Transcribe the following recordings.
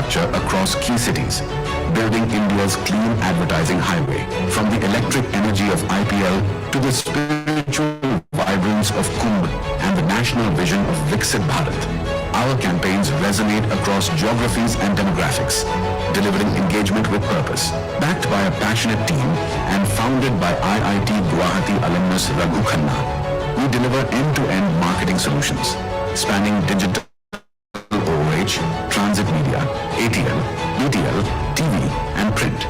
infrastructure across key cities, building India's clean advertising highway. From the electric energy of IPL to the spiritual vibrance of Kumbh and the national vision of Viksit Bharat, our campaigns resonate across geographies and demographics, delivering engagement with purpose. Backed by a passionate team and founded by IIT Guwahati alumnus Raghu Khanna, we deliver end-to-end marketing solutions, spanning digital, OOH, transit media, ATL, BTL, TV, and print.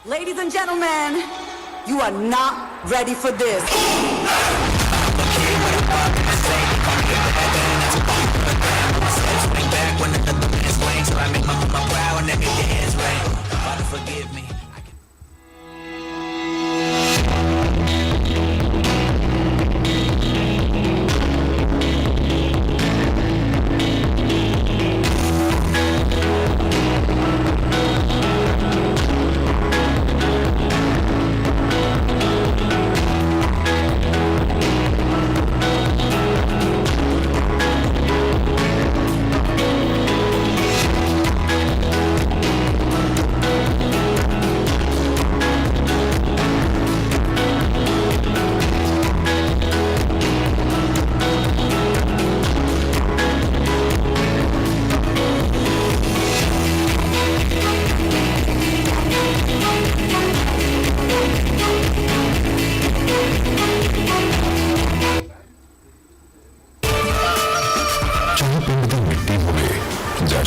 Ladies and gentlemen, you are not ready for this.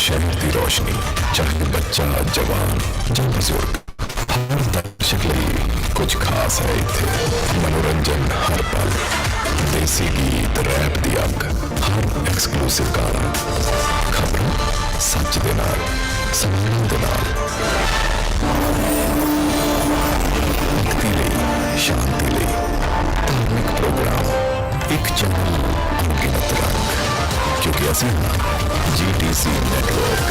शहर की रोशनी, चाहे बच्चा जवान या बुजुर्ग, हर दर्शक लिए कुछ खास है इत्थे। मनोरंजन हर पल, देसी गीत, रैप दी अग, हर एक्सक्लूसिव गाना, खबरों सच दे नाल, सम्मान दे नाल, मुक्ति लई, शांति लई, धार्मिक प्रोग्राम, एक चैनल अनगिनत रंग, क्योंकि असली GTC Network।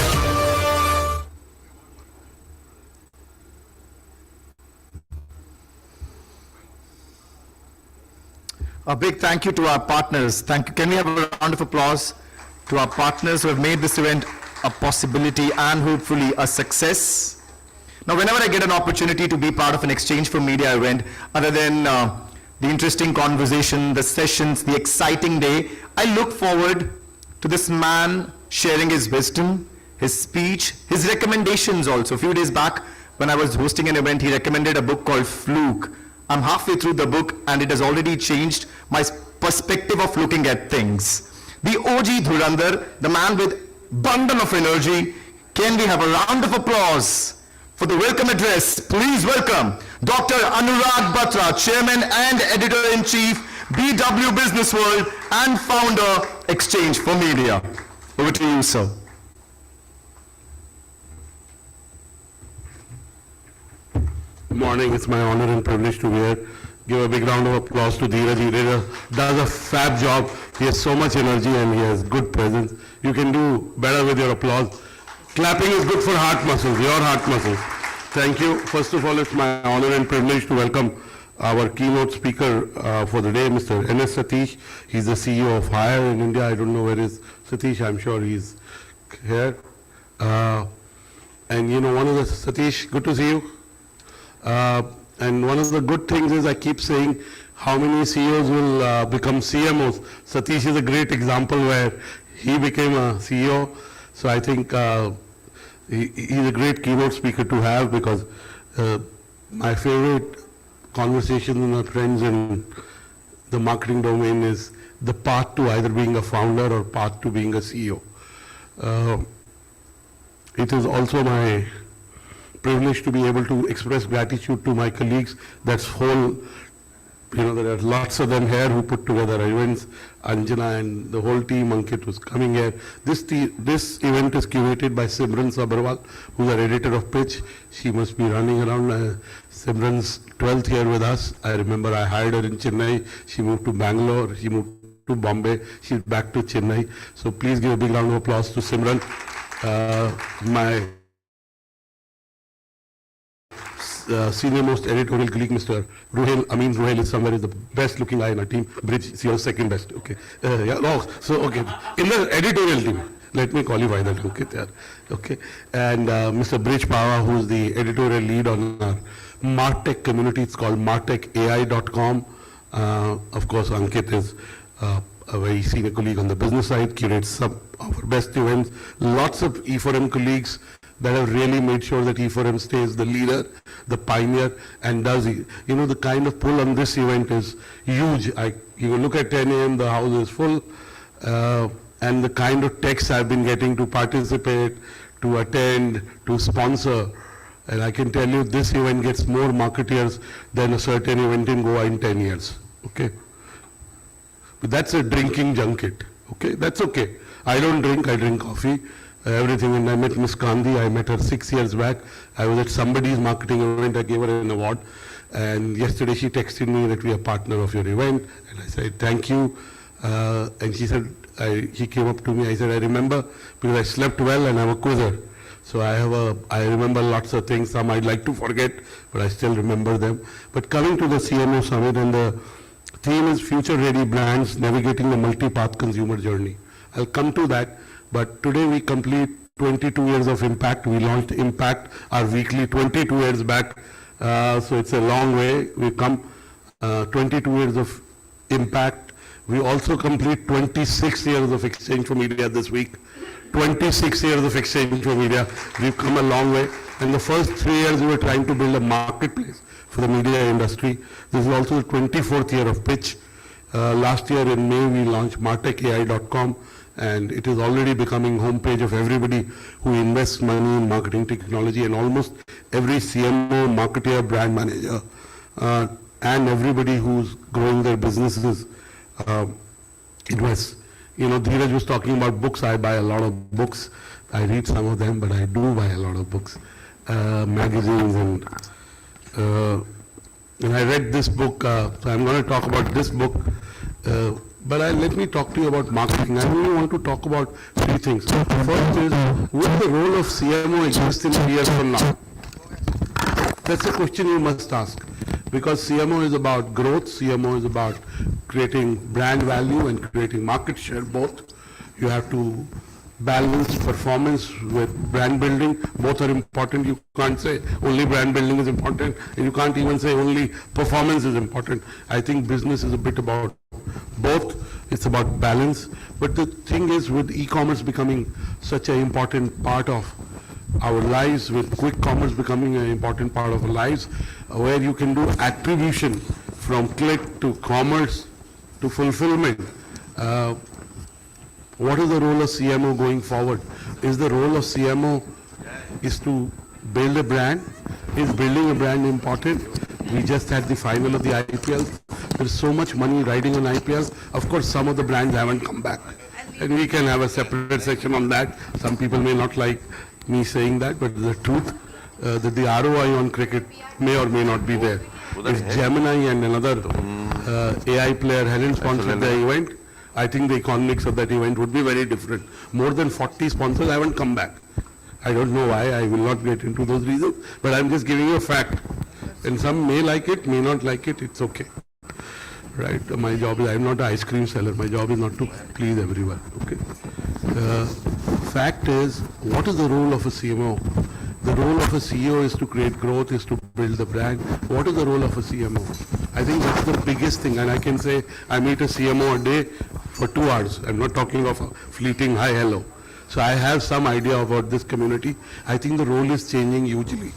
A big thank you to our partners. Thank you. Can we have a round of applause to our partners who have made this event a possibility and hopefully a success? Now, whenever I get an opportunity to be part of an Exchange for Media event, other than the interesting conversation, the sessions, the exciting day, I look forward to this man sharing his wisdom, his speech, his recommendations also. A few days back, when I was hosting an event, he recommended a book called Fluke. I'm halfway through the book and it has already changed my perspective of looking at things. The OG Dhurandhar, the man with bundle of energy. Can we have a round of applause for the welcome address? Please welcome Dr. Anurag Batra, Chairman and Editor-in-Chief, BW Business World and Founder, Exchange for Media. Over to you, sir. Good morning. It's my honor and privilege to be here. Give a big round of applause to Dheeraj. He does a fab job. He has so much energy and he has good presence. You can do better with your applause. Clapping is good for heart muscles, your heart muscles. Thank you. First of all, it's my honor and privilege to welcome our keynote speaker for the day, Mr. N.S. Satish. He's the CEO of Hire in India. I don't know where is Satish. I'm sure he's here. And you know, one of the, Satish, good to see you. And one of the good things is I keep saying how many CEOs will become CMOs. Satish is a great example where he became a CEO. So I think he's a great keynote speaker to have, because my favorite conversations with my friends in the marketing domain is the path to either being a founder or path to being a CEO. It is also my privilege to be able to express gratitude to my colleagues. That's whole, you know, there are lots of them here who put together events. Anjana and the whole team, Ankit was coming here. This event is curated by Simran Sabharwal, who's our editor of Pitch. She must be running around. Simran's 12th year with us. I remember I hired her in Chennai. She moved to Bangalore. She moved to Bombay. She's back to Chennai. So please give a big round of applause to Simran. senior most editorial colleague, Mr. Ruhail. Amin Ruhail is somewhere is the best looking guy in our team. Bridge is your second best. Okay. Yeah. No. So okay. In the editorial team, let me qualify that. Okay. Yeah. Okay. And Mr. Bridge Pava, who is the editorial lead on our MarTech community. It's called martechay.com. Of course, Ankit is a very senior colleague on the business side, curates some of our best events. Lots of E4M colleagues that have really made sure that E4M stays the leader, the pioneer, and does, the kind of pull on this event is huge. You look at 10 a.m., the house is full, and the kind of texts I've been getting to participate, to attend, to sponsor, and I can tell you this event gets more marketeers than a certain event in Goa in 10 years, okay? But that's a drinking junket, okay? That's okay. I don't drink, I drink coffee. Everything, and I met Miss Gandhi, I met her 6 years back. I was at somebody's marketing event, I gave her an award. And yesterday she texted me that we are partner of your event. And I said, thank you. And she said, he came up to me, I said, I remember because I slept well and I'm a quizzer. So I remember lots of things, some I'd like to forget, but I still remember them. But coming to the CMO Summit, and the theme is Future Ready Brands Navigating the Multi-Path Consumer Journey. I'll come to that. But today we complete 22 years of Impact. We launched Impact, our weekly, 22 years back. So it's a long way. We come 22 years of Impact. We also complete 26 years of Exchange for Media this week. 26 years of Exchange for Media. We've come a long way. And the first 3 years we were trying to build a marketplace for the media industry. This is also the 24th year of pitch. Last year in May we launched martechay.com. And it is already becoming homepage of everybody who invests money in marketing technology, and almost every CMO, marketer, brand manager, and everybody who's growing their businesses invests. Dheeraj was talking about books. I buy a lot of books. I read some of them, but I do buy a lot of books, magazines, and I read this book. So I'm going to talk about this book. But let me talk to you about marketing. I really want to talk about three things. First is, will the role of CMO exist in 3 years from now? That's a question you must ask. Because CMO is about growth, CMO is about creating brand value and creating market share, both. You have to balance performance with brand building. Both are important. You can't say only brand building is important, and you can't even say only performance is important. I think business is a bit about both. It's about balance. But the thing is, with e-commerce becoming such an important part of our lives, with quick commerce becoming an important part of our lives, where you can do attribution from click to commerce to fulfillment, what is the role of CMO going forward? Is the role of CMO is to build a brand? Is building a brand important? We just had the final of the IPL. There's so much money riding on IPL. Of course, some of the brands haven't come back. And we can have a separate section on that. Some people may not like me saying that, but the truth that the ROI on cricket may or may not be there. If Gemini and another AI player hadn't sponsored the event, I think the economics of that event would be very different. More than 40 sponsors haven't come back. I don't know why, I will not get into those reasons, but I'm just giving you a fact. And some may like it, may not like it, it's okay. Right, my job is, I'm not an ice cream seller, my job is not to please everyone, okay. Fact is, what is the role of a CMO? The role of a CEO is to create growth, is to build the brand. What is the role of a CMO? I think that's the biggest thing, and I can say I meet a CMO a day for 2 hours. I'm not talking of a fleeting hi, hello. So I have some idea about this community. I think the role is changing hugely.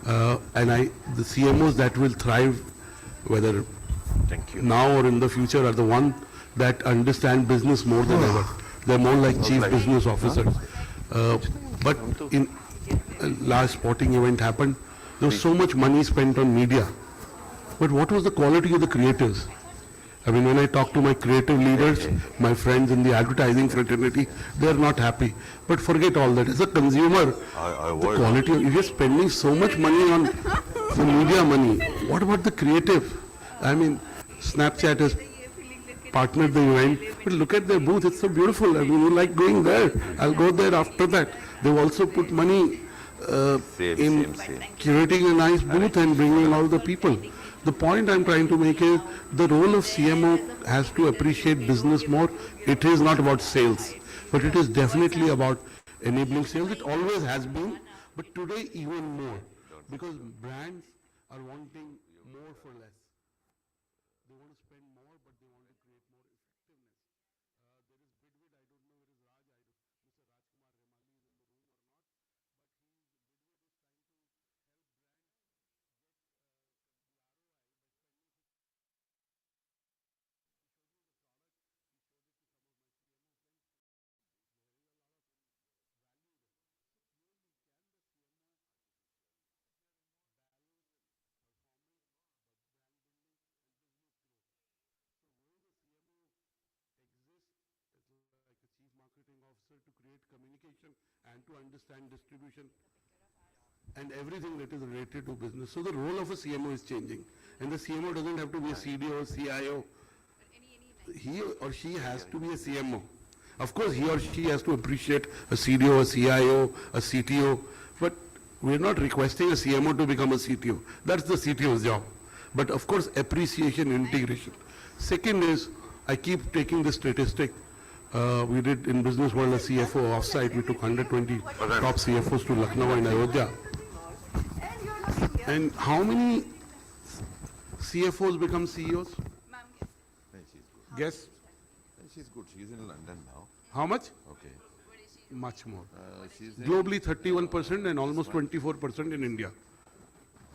And the CMOs that will thrive, whether now or in the future, are the ones that understand business more than ever. They're more like chief business officers. But in last sporting event happened, there was so much money spent on media. But what was the quality of the creators? I mean, when I talk to my creative leaders, my friends in the advertising fraternity, they're not happy. But forget all that. As a consumer, the quality of, you're spending so much money on the media money. What about the creative? I mean, Snapchat has partnered the event, but look at their booth, it's so beautiful. I mean, you like going there. I'll go there after that. They've also put money in curating a nice booth and bringing all the people. The point I'm trying to make is the role of CMO has to appreciate business more. It is not about sales, but it is definitely about enabling sales. It always has been, but today even more, because brands are wanting more for less. They want to spend more, but they want to create more effectiveness. There is Bidwid, I don't know where is Raj, Mr. Rajkumar Remali is in the room or not, but Bidwid is trying to help brands like a chief marketing officer to create communication and to understand distribution and everything that is related to business. So the role of a CMO is changing. And the CMO doesn't have to be a CDO or CIO. He or she has to be a CMO. Of course, he or she has to appreciate a CDO, a CIO, a CTO, but we're not requesting a CMO to become a CTO. That's the CTO's job. But of course, appreciation, integration. Second is, I keep taking this statistic. We did in Business World a CFO offsite. We took 120 top CFOs to Lucknow and Ayodhya. And how many CFOs become CEOs? Guess? She's good. She's in London now. How much? Okay. Much more. She's Globally 31% and almost 24% in India.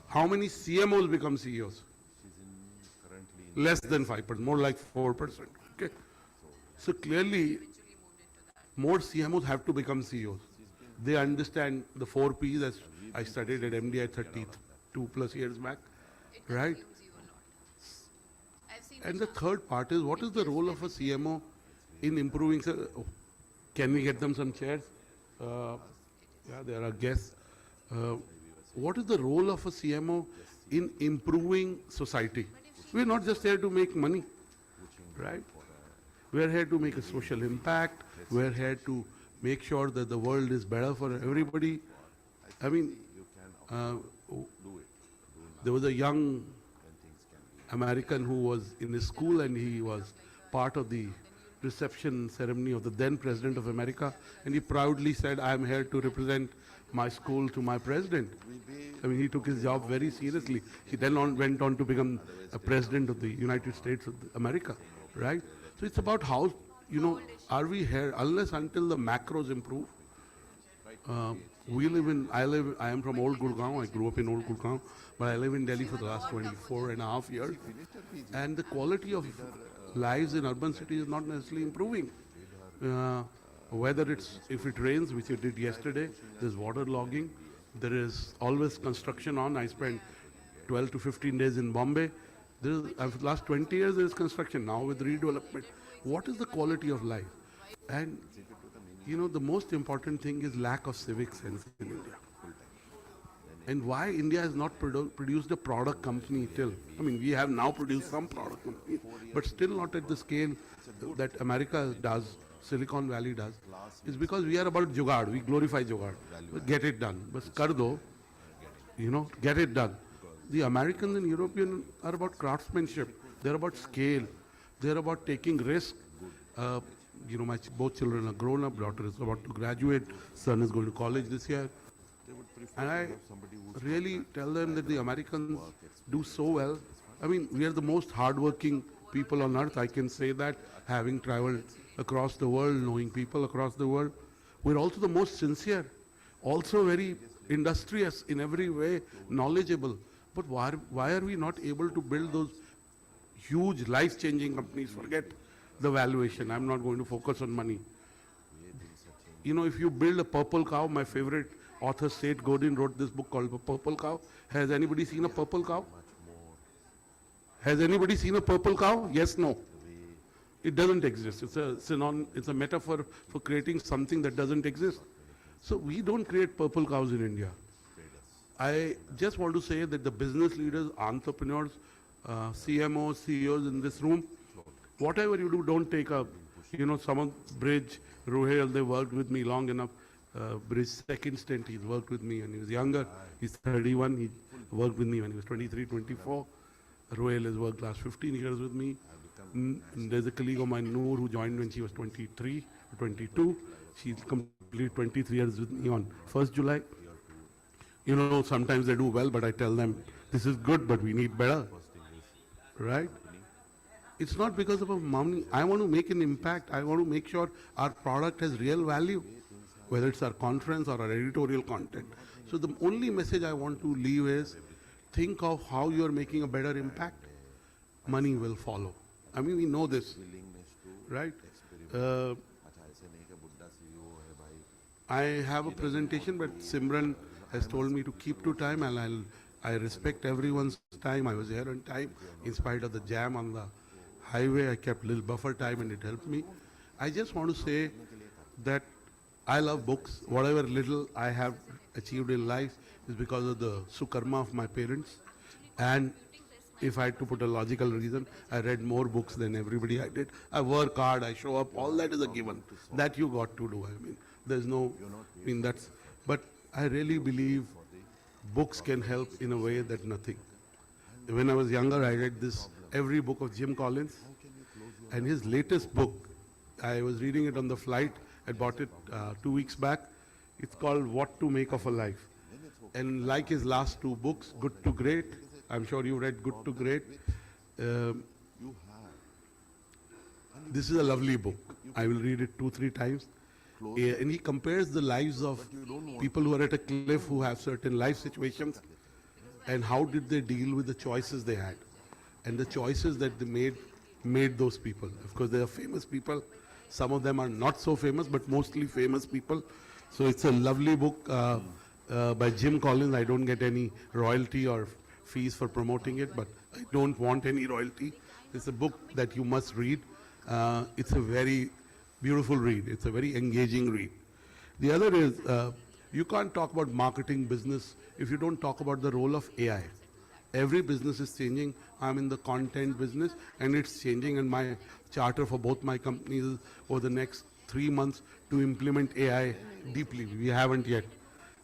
How many CMOs become CEOs? she's in currently in Less than 5%, more like 4%. Okay. So clearly, more CMOs have to become CEOs. They understand the 4 Ps as I studied at MD at 32 plus years back, right? And the third part is, what is the role of a CMO in improving? Can we get them some chairs? Yeah, there are guests. What is the role of a CMO in improving society? We're not just here to make money, right? We're here to make a social impact. We're here to make sure that the world is better for everybody. I mean, there was a young American who was in his school and he was part of the reception ceremony of the then President of America, and he proudly said, I'm here to represent my school to my president. I mean, he took his job very seriously. He then went on to become a president of the United States of America, right? So it's about how, are we here, unless until the macros improve. I am from Old Gurgaon. I grew up in Old Gurgaon, but I live in Delhi for the last 24 and a half years. And the quality of lives in urban cities is not necessarily improving. Whether if it rains, which it did yesterday, there's water logging, there is always construction on. I spent 12 to 15 days in Bombay. For the last 20 years, there is construction. Now with redevelopment, what is the quality of life? And the most important thing is lack of civic sense in India. And why India has not produced a product company till. I mean, we have now produced some product companies, but still not at the scale that America does, Silicon Valley does, is because we are about jugaad. We glorify jugaad. Get it done. But kar do, get it done. The Americans and Europeans are about craftsmanship. They're about scale. They're about taking risk. My both children are grown up. Daughter is about to graduate. Son is going to college this year. And I really tell them that the Americans do so well. I mean, we are the most hardworking people on earth. I can say that, having traveled across the world, knowing people across the world. We're also the most sincere, also very industrious in every way, knowledgeable. But why are we not able to build those huge life-changing companies? Forget the valuation. I'm not going to focus on money. If you build a purple cow, my favorite author Seth Godin wrote this book called Purple Cow. Has anybody seen a purple cow? Has anybody seen a purple cow? Yes, no. It doesn't exist. It's a metaphor for creating something that doesn't exist. So we don't create purple cows in India. I just want to say that the business leaders, entrepreneurs, CMOs, CEOs in this room, whatever you do, don't take a, Samant Bridge, Ruhail, they worked with me long enough. Bridge second stint, he's worked with me when he was younger. He's 31, he worked with me when he was 23, 24. Roel has worked last 15 years with me. There's a colleague of mine, Noor, who joined when she was 23, 22. She's completed 23 years with me on 1st July. You know, sometimes they do well, but I tell them, this is good, but we need better. Right? It's not because of money. I want to make an impact. I want to make sure our product has real value, whether it's our conference or our editorial content. So the only message I want to leave is, think of how you are making a better impact. Money will follow. I mean, we know this, right? I have a presentation, but Simran has told me to keep to time, and I respect everyone's time. I was here on time. In spite of the jam on the highway, I kept a little buffer time and it helped me. I just want to say that I love books. Whatever little I have achieved in life is because of the sukarma of my parents. And if I had to put a logical reason, I read more books than everybody I did. I work hard, I show up, all that is a given. That you got to do. I mean, there's no, I mean, that's, but I really believe books can help in a way that nothing. When I was younger, I read every book of Jim Collins, and his latest book, I was reading it on the flight. I bought it 2 weeks back. It's called What to Make of a Life. And like his last two books, Good to Great, I'm sure you read Good to Great. This is a lovely book. I will read it 2-3 times. And he compares the lives of people who are at a cliff, who have certain life situations, and how did they deal with the choices they had. And the choices that they made those people. Of course, they are famous people. Some of them are not so famous, but mostly famous people. So it's a lovely book by Jim Collins. I don't get any royalty or fees for promoting it, but I don't want any royalty. It's a book that you must read. It's a very beautiful read. It's a very engaging read. The other is, you can't talk about marketing business if you don't talk about the role of AI. Every business is changing. I'm in the content business, and it's changing, and my charter for both my companies over the next 3 months to implement AI deeply. We haven't yet.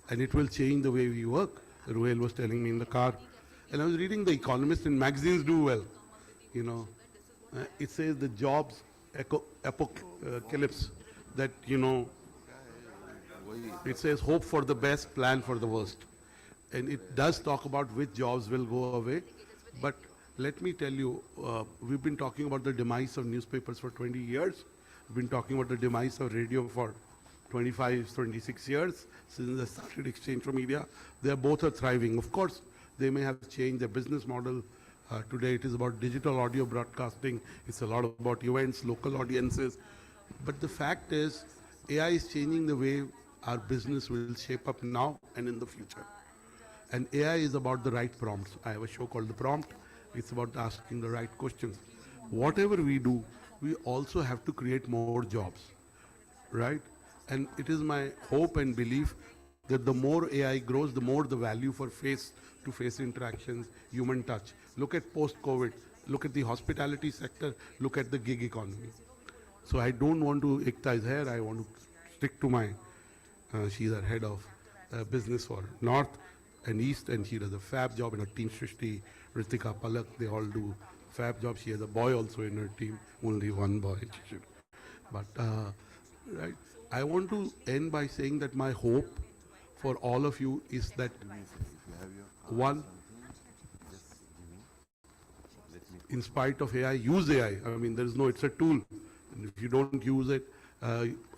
And it will change the way we work. Ruel was telling me in the car. And I was reading The Economist, and magazines do well. You know, it says the jobs apocalypse, that, you know, it says hope for the best, plan for the worst. And it does talk about which jobs will go away. But let me tell you, we've been talking about the demise of newspapers for 20 years. We've been talking about the demise of radio for 25, 26 years, since they started Exchange for Media. They both are thriving. Of course, they may have changed their business model. Today it is about digital audio broadcasting. It's a lot about events, local audiences. But the fact is, AI is changing the way our business will shape up now and in the future. And AI is about the right prompts. I have a show called The Prompt. It's about asking the right questions. Whatever we do, we also have to create more jobs, right? And it is my hope and belief that the more AI grows, the more the value for face-to-face interactions, human touch. Look at post-COVID. Look at the hospitality sector. Look at the gig economy. So I don't want to Ekta is here. I want to stick to my, she's our head of business for North and East, and she does a fab job in her team. Shrishti, Ritika, Palak, they all do fab job. She has a boy also in her team, only one boy. But, right, I want to end by saying that my hope for all of you is that, one, in spite of AI, use AI. I mean, there is no, it's a tool. And if you don't use it,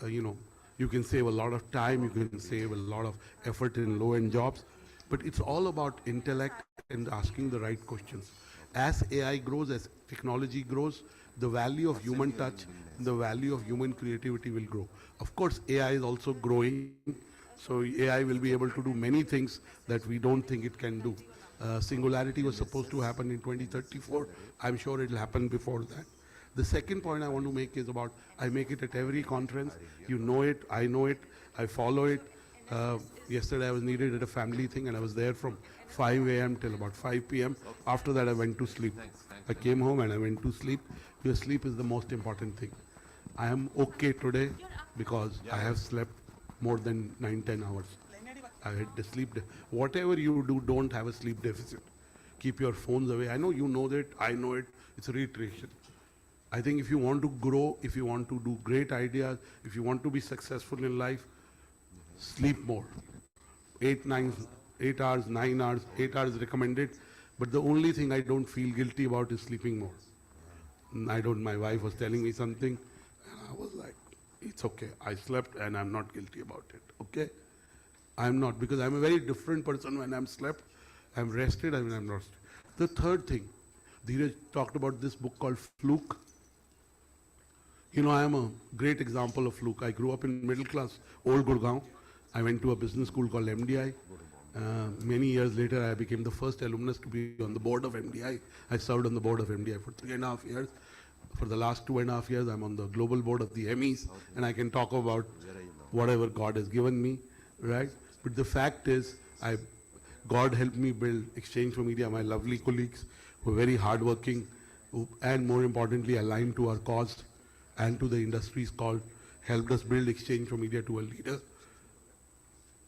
you know, you can save a lot of time, you can save a lot of effort in low-end jobs. But it's all about intellect and asking the right questions. As AI grows, as technology grows, the value of human touch, the value of human creativity will grow. Of course, AI is also growing. So AI will be able to do many things that we don't think it can do. Singularity was supposed to happen in 2034. I'm sure it will happen before that. The second point I want to make is about, I make it at every conference. You know it, I know it, I follow it. Yesterday I was needed at a family thing, and I was there from 5 a.m. till about 5 p.m. After that I went to sleep. I came home and I went to sleep. Your sleep is the most important thing. I am okay today because I have slept more than 9-10 hours. I had the sleep. Whatever you do, don't have a sleep deficit. Keep your phones away. I know you know that. I know it. It's a reiteration. I think if you want to grow, if you want to do great ideas, if you want to be successful in life, sleep more. 8 hours, 9 hours, 8 hours recommended. But the only thing I don't feel guilty about is sleeping more. My wife was telling me something, and I was like, it's okay. I slept and I'm not guilty about it, okay? I'm not, because I'm a very different person when I'm slept. I'm rested, and when I'm not. The third thing, Dheeraj talked about this book called Fluke. You know, I am a great example of fluke. I grew up in middle class, old Gurgaon. I went to a business school called MDI. Many years later, I became the first alumnus to be on the board of MDI. I served on the board of MDI for 3.5 years. For the last 2.5 years, I'm on the global board of the MEs, and I can talk about whatever God has given me, right? But the fact is, God helped me build Exchange for Media, my lovely colleagues who are very hardworking, and more importantly, aligned to our cause and to the industry's call, helped us build Exchange for Media to a leader.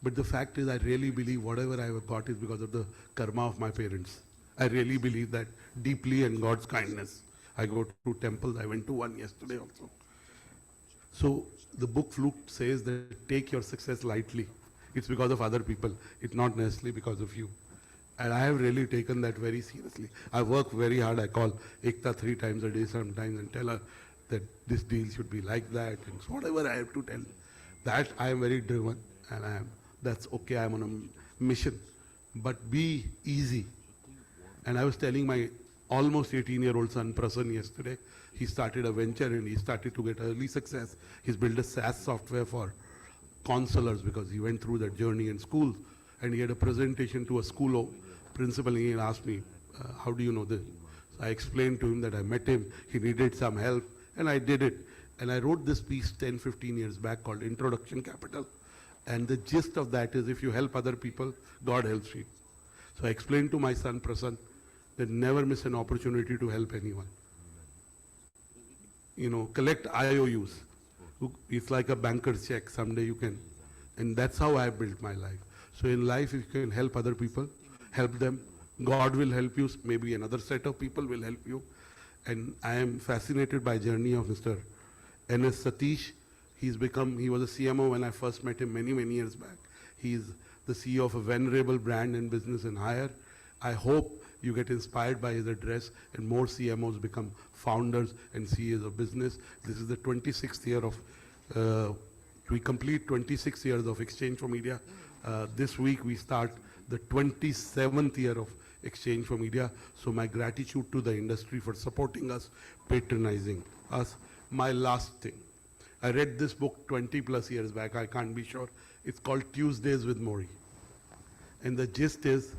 But the fact is, I really believe whatever I have got is because of the karma of my parents. I really believe that deeply, and God's kindness. I go to temples. I went to one yesterday also. So the book Fluke says that take your success lightly. It's because of other people. It's not necessarily because of you. And I have really taken that very seriously. I work very hard. I call Ekta 3 times a day sometimes and tell her that this deal should be like that. And so whatever I have to tell, that I am very driven. And that's okay. I'm on a mission. But be easy. And I was telling my almost 18-year-old son Prasan yesterday, he started a venture and he started to get early success. He's built a SaaS software for counselors because he went through that journey in schools. And he had a presentation to a school principal, and he asked me, how do you know this? So I explained to him that I met him, he needed some help, and I did it. And I wrote this piece 10, 15 years back called Introduction Capital. And the gist of that is if you help other people, God helps you. So I explained to my son Prasan that never miss an opportunity to help anyone. You know, collect IOUs. It's like a banker's check. Someday you can. And that's how I built my life. So in life, if you can help other people, help them. God will help you. Maybe another set of people will help you. And I am fascinated by the journey of Mr. N.S. Satish. He was a CMO when I first met him many, many years back. He's the CEO of a venerable brand in business and hire. I hope you get inspired by his address and more CMOs become founders and CEOs of business. This is the 26th year of, we complete 26 years of Exchange for Media. This week we start the 27th year of Exchange for Media. So my gratitude to the industry for supporting us, patronizing us. My last thing, I read this book 20 plus years back, I can't be sure. It's called Tuesdays with Maury. And the gist is,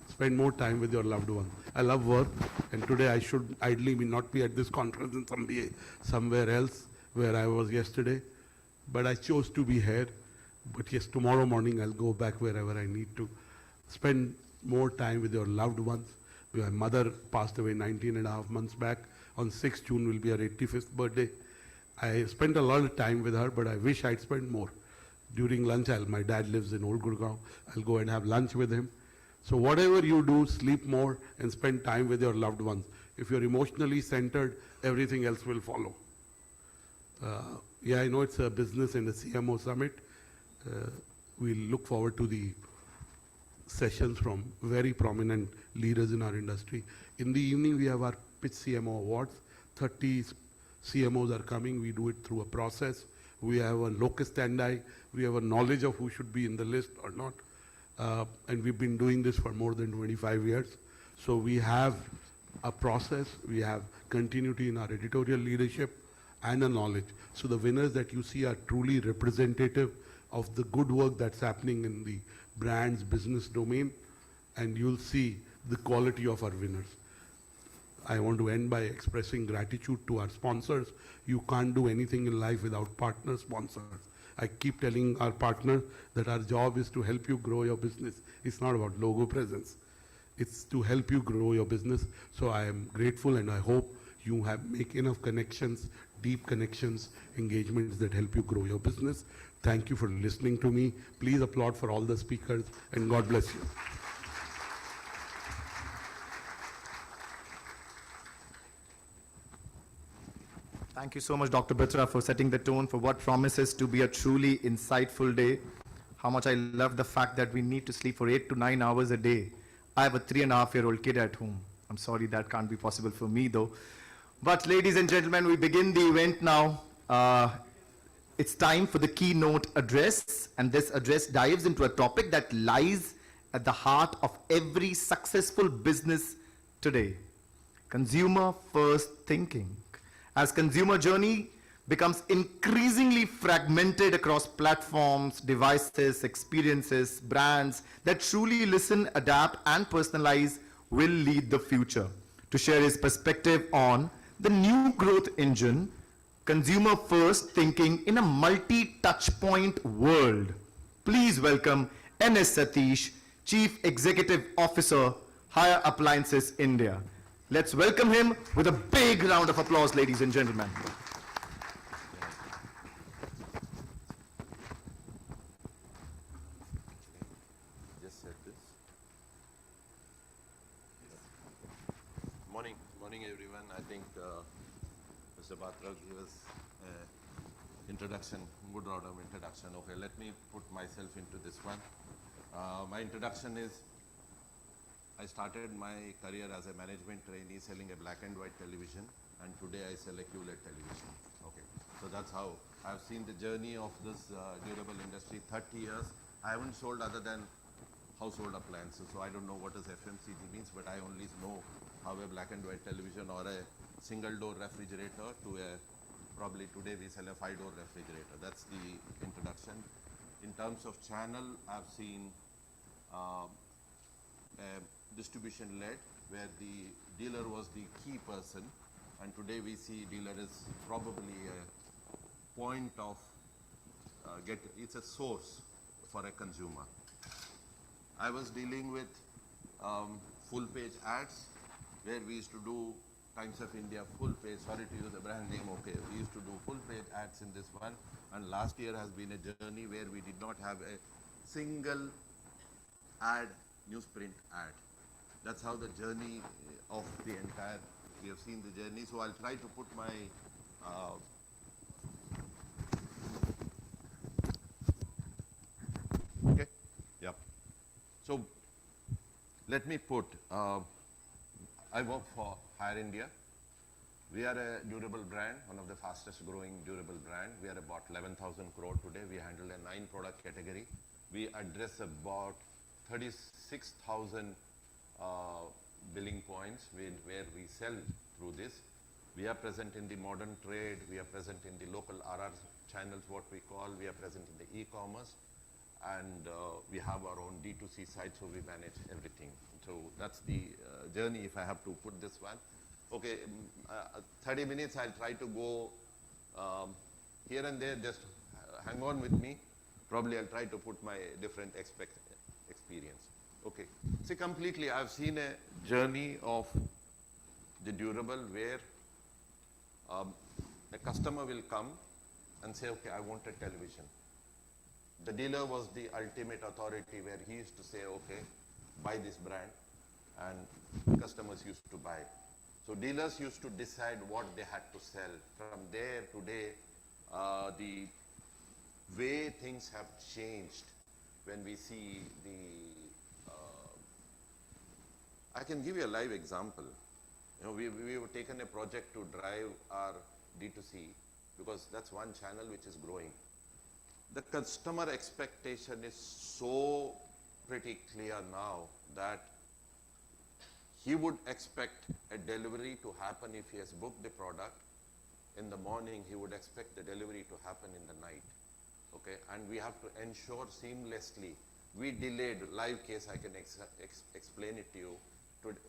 spend more time with your loved one. I love work, and today I should ideally not be at this conference and somewhere else where I was yesterday, but I chose to be here. But yes, tomorrow morning I'll go back wherever I need to. Spend more time with your loved ones. My mother passed away 19.5 months back. On 6th June will be her 85th birthday. I spent a lot of time with her, but I wish I'd spent more. During lunch, my dad lives in Old Gurgaon. I'll go and have lunch with him. So whatever you do, sleep more and spend time with your loved ones. If you're emotionally centered, everything else will follow. Yeah, I know it's a business and a CMO Summit. We'll look forward to the sessions from very prominent leaders in our industry. In the evening, we have our Pitch CMO Awards. 30 CMOs are coming. We do it through a process. We have a locus standi. We have a knowledge of who should be in the list or not. And we've been doing this for more than 25 years. So we have a process, we have continuity in our editorial leadership and a knowledge. So the winners that you see are truly representative of the good work that's happening in the brand's business domain, and you'll see the quality of our winners. I want to end by expressing gratitude to our sponsors. You can't do anything in life without partner sponsors. I keep telling our partners that our job is to help you grow your business. It's not about logo presence. It's to help you grow your business. So I am grateful, and I hope you make enough connections deep connections, engagements that help you grow your business. Thank you for listening to me. Please applaud for all the speakers, and God bless you. Thank you so much, Dr. Batra, for setting the tone for what promises to be a truly insightful day. How much I love the fact that we need to sleep for 8 to 9 hours a day. I have a 3.5-year-old kid at home. I'm sorry that can't be possible for me though. But ladies and gentlemen, we begin the event now. It's time for the keynote address, and this address dives into a topic that lies at the heart of every successful business today: consumer first thinking. As consumer journey becomes increasingly fragmented across platforms, devices, experiences, brands that truly listen, adapt, and personalize will lead the future. To share his perspective on the new growth engine, consumer first thinking in a multi-touchpoint world, please welcome N.S. Satish, Chief Executive Officer, Hire Appliances India. Let's welcome him with a big round of applause, ladies and gentlemen. Just said this. Morning everyone. I think Mr. Batra gave us introduction, good round of introduction. Okay, let me put myself into this one. My introduction is, I started my career as a management trainee selling a black and white television, and today I sell a QLED television. Okay, so that's how I've seen the journey of this durable industry. 30 years, I haven't sold other than household appliances, so I don't know what is FMCG means, but I only know how a black and white television or a single door refrigerator to a, probably today we sell a 5-door refrigerator. That's the introduction. In terms of channel, I've seen distribution led, where the dealer was the key person, and today we see dealer is probably a point of it's a source for a consumer. I was dealing with full page ads, where we used to do Times of India full page, sorry to use the brand name, okay, we used to do full page ads in this one, and last year has been a journey where we did not have a single ad, newsprint ad. That's how the journey of the entire, we have seen the journey. So I'll try to put my okay, yep. So let me put, I work for Hire India. We are a durable brand, one of the fastest growing durable brand. We are about 11,000 crore today. We handle a 9 product category. We address about 36,000 billing points where we sell through this. We are present in the modern trade, we are present in the local RR channels, what we call, we are present in the e-commerce, and we have our own D2C site, so we manage everything. So that's the journey, if I have to put this one. Okay, 30 minutes, I'll try to go here and there, just hang on with me. Probably I'll try to put my different experience. Okay, see, completely I've seen a journey of the durable where a customer will come and say, okay, I want a television. The dealer was the ultimate authority, where he used to say, okay, buy this brand, and customers used to buy. So dealers used to decide what they had to sell. From there, today, the way things have changed when we see the I can give you a live example. You know, we've taken a project to drive our D2C, because that's one channel which is growing. The customer expectation is so pretty clear now that he would expect a delivery to happen if he has booked the product in the morning. He would expect the delivery to happen in the night. Okay, and we have to ensure seamlessly. We delayed, live case, I can explain it to you.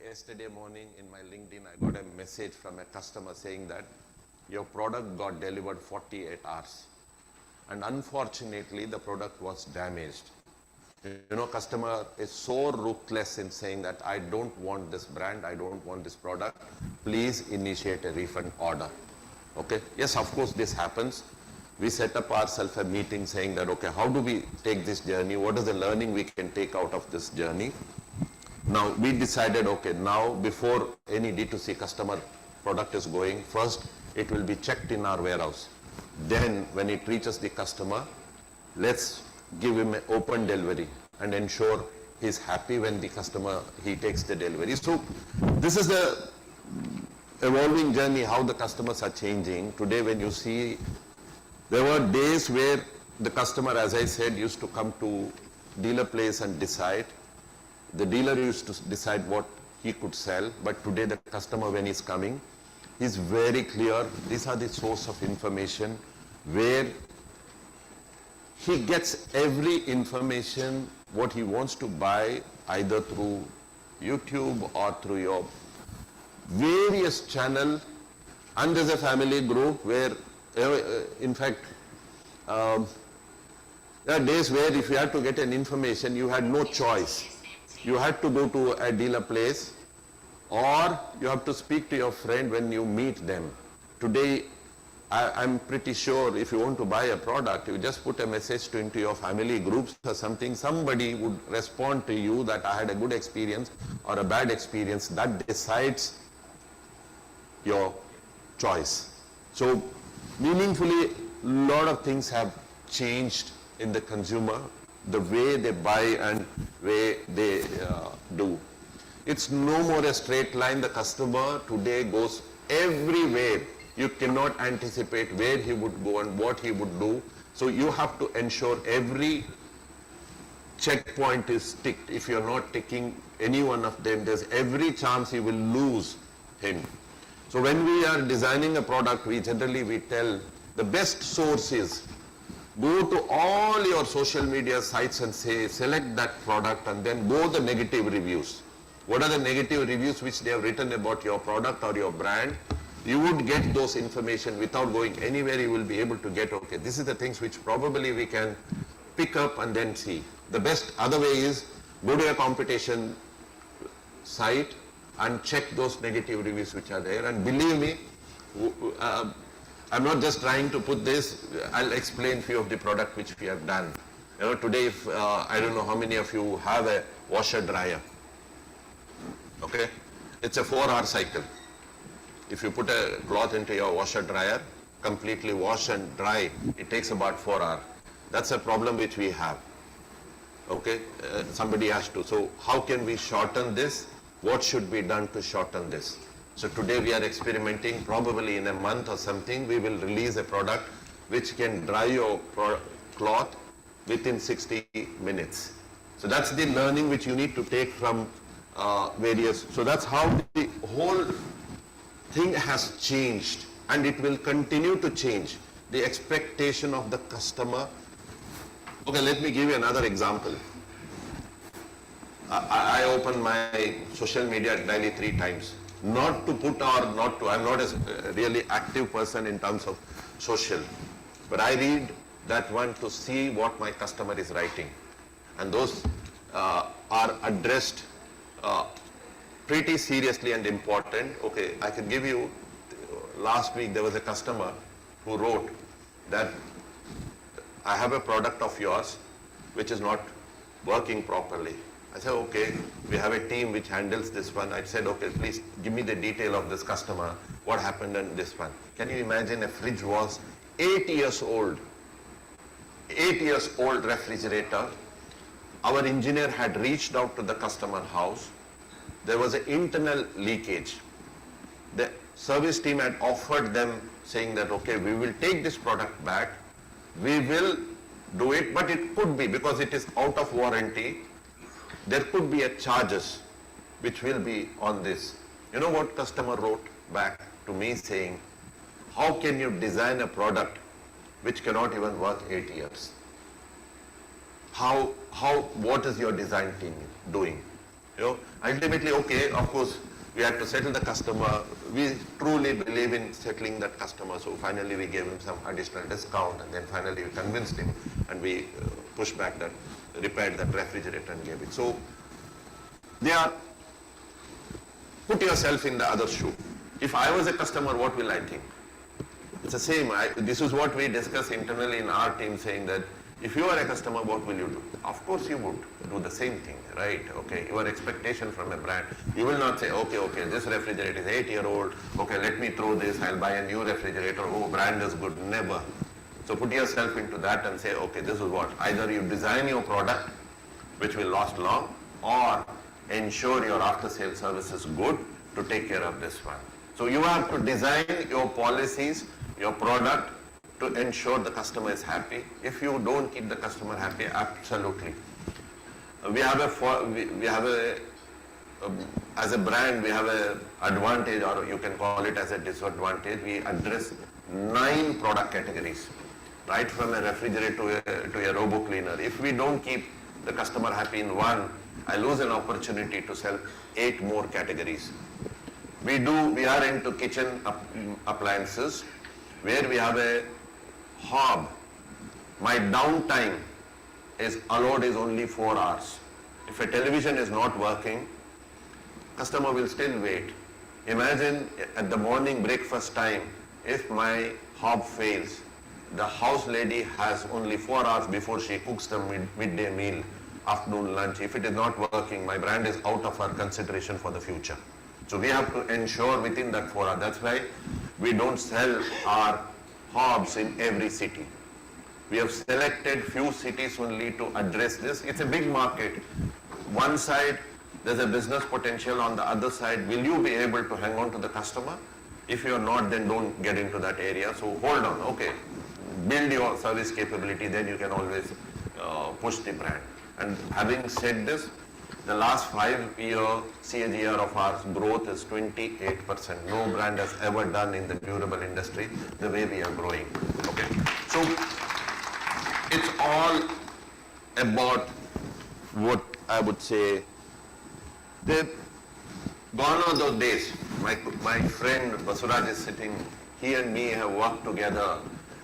Yesterday morning in my LinkedIn, I got a message from a customer saying that your product got delivered 48 hours. And unfortunately, the product was damaged. You know, customer is so ruthless in saying that I don't want this brand, I don't want this product. Please initiate a refund order. Okay, yes, of course this happens. We set up ourselves a meeting saying that, okay, how do we take this journey? What is the learning we can take out of this journey? Now we decided, okay, now before any D2C customer product is going, first it will be checked in our warehouse. Then when it reaches the customer, let's give him an open delivery and ensure he's happy when the customer, he takes the delivery. So this is the evolving journey, how the customers are changing. Today when you see, there were days where the customer, as I said, used to come to dealer place and decide. The dealer used to decide what he could sell, but today the customer, when he's coming, he's very clear. These are the source of information where he gets every information what he wants to buy, either through YouTube or through your various channel. And there's a family group where, in fact, there are days where if you had to get an information, you had no choice. You had to go to a dealer place, or you have to speak to your friend when you meet them. Today, I'm pretty sure if you want to buy a product, you just put a message into your family groups or something, somebody would respond to you that I had a good experience or a bad experience. That decides your choice. So meaningfully, a lot of things have changed in the consumer, the way they buy and way they do. It's no more a straight line. The customer today goes everywhere. You cannot anticipate where he would go and what he would do. So you have to ensure every checkpoint is ticked. If you're not ticking any one of them, there's every chance you will lose him. So when we are designing a product, we tell the best source is go to all your social media sites and say, select that product and then go the negative reviews. What are the negative reviews which they have written about your product or your brand? You would get those information without going anywhere. You will be able to get, okay, this is the things which probably we can pick up and then see. The best other way is go to a competition site and check those negative reviews which are there. And believe me, I'm not just trying to put this, I'll explain few of the product which we have done. You know, today, if, I don't know how many of you have a washer dryer. Okay, it's a 4-hour cycle. If you put a cloth into your washer dryer, completely wash and dry, it takes about 4 hours. That's a problem which we have. Okay, somebody has to. So how can we shorten this? What should be done to shorten this? So today we are experimenting. Probably in a month or something, we will release a product which can dry your cloth within 60 minutes. So that's the learning which you need to take from various. So that's how the whole thing has changed, and it will continue to change. The expectation of the customer. Okay, let me give you another example. I open my social media daily 3 times. Not to put or not to, I'm not a really active person in terms of social, but I read that one to see what my customer is writing. And those are addressed pretty seriously and important. Okay, I can give you, last week there was a customer who wrote that I have a product of yours which is not working properly. I said, okay, we have a team which handles this one. I said, okay, please give me the detail of this customer, what happened in this one. Can you imagine a fridge was 8 years old, 8 years old refrigerator. Our engineer had reached out to the customer house. There was an internal leakage. The service team had offered them saying that, okay, we will take this product back. We will do it, but it could be, because it is out of warranty, there could be a charges which will be on this. You know what customer wrote back to me saying, how can you design a product which cannot even work 8 years? What is your design team doing? You know, ultimately, okay, of course, we had to settle the customer. We truly believe in settling that customer. So finally we gave him some additional discount, and then finally we convinced him, and we pushed back that, repaired that refrigerator and gave it. So they are, put yourself in the other shoe. If I was a customer, what will I think? It's the same. This is what we discuss internally in our team, saying that if you are a customer, what will you do? Of course you would do the same thing, right? Okay, your expectation from a brand, you will not say, okay, this refrigerator is 8-year-old, okay, let me throw this, I'll buy a new refrigerator, oh, brand is good, never. So put yourself into that and say, okay, this is what, either you design your product, which will last long, or ensure your after-sale service is good to take care of this one. So you have to design your policies, your product, to ensure the customer is happy. If you don't keep the customer happy, absolutely. As a brand, we have an advantage, or you can call it as a disadvantage. We address 9 product categories, right from a refrigerator to a robo cleaner. If we don't keep the customer happy in one, I lose an opportunity to sell 8 more categories. We are into kitchen appliances, where we have a hob. My downtime is allowed is only 4 hours. If a television is not working, customer will still wait. Imagine at the morning breakfast time, if my hob fails, the house lady has only 4 hours before she cooks the midday meal, afternoon lunch. If it is not working, my brand is out of our consideration for the future. So we have to ensure within that 4 hours. That's why we don't sell our hobs in every city. We have selected few cities only to address this. It's a big market. One side, there's a business potential. On the other side, will you be able to hang on to the customer? If you're not, then don't get into that area. So hold on, okay. Build your service capability, then you can always push the brand. And having said this, the last 5-year CAGR of our growth is 28%. No brand has ever done in the durable industry the way we are growing. Okay, so it's all about what I would say. They've gone on those days. My friend Basuraj is sitting. He and me have worked together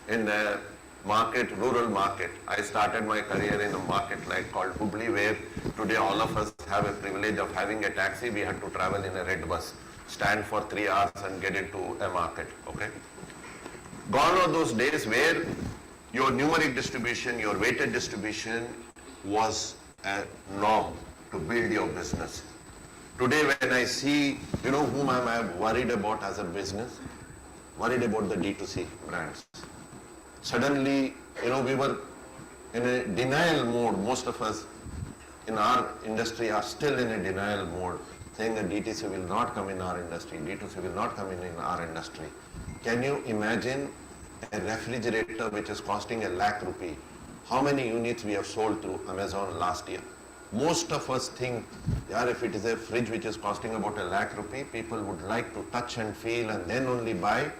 in the market, rural market. I started my career in a market like called Hubli, where today all of us have a privilege of having a taxi. We had to travel in a red bus, stand for 3 hours and get into a market, okay? Gone are those days where your numeric distribution, your weighted distribution was a norm to build your business. Today when I see, you know whom I'm worried about as a business? Worried about the D2C brands. Suddenly, you know, we were in a denial mode. Most of us in our industry are still in a denial mode, saying that DTC will not come in our industry, D2C will not come in our industry. Can you imagine a refrigerator which is costing ₹1,00,000? How many units we have sold through Amazon last year? Most of us think, yeah, if it is a fridge which is costing about ₹1,00,000, people would like to touch and feel and then only buy.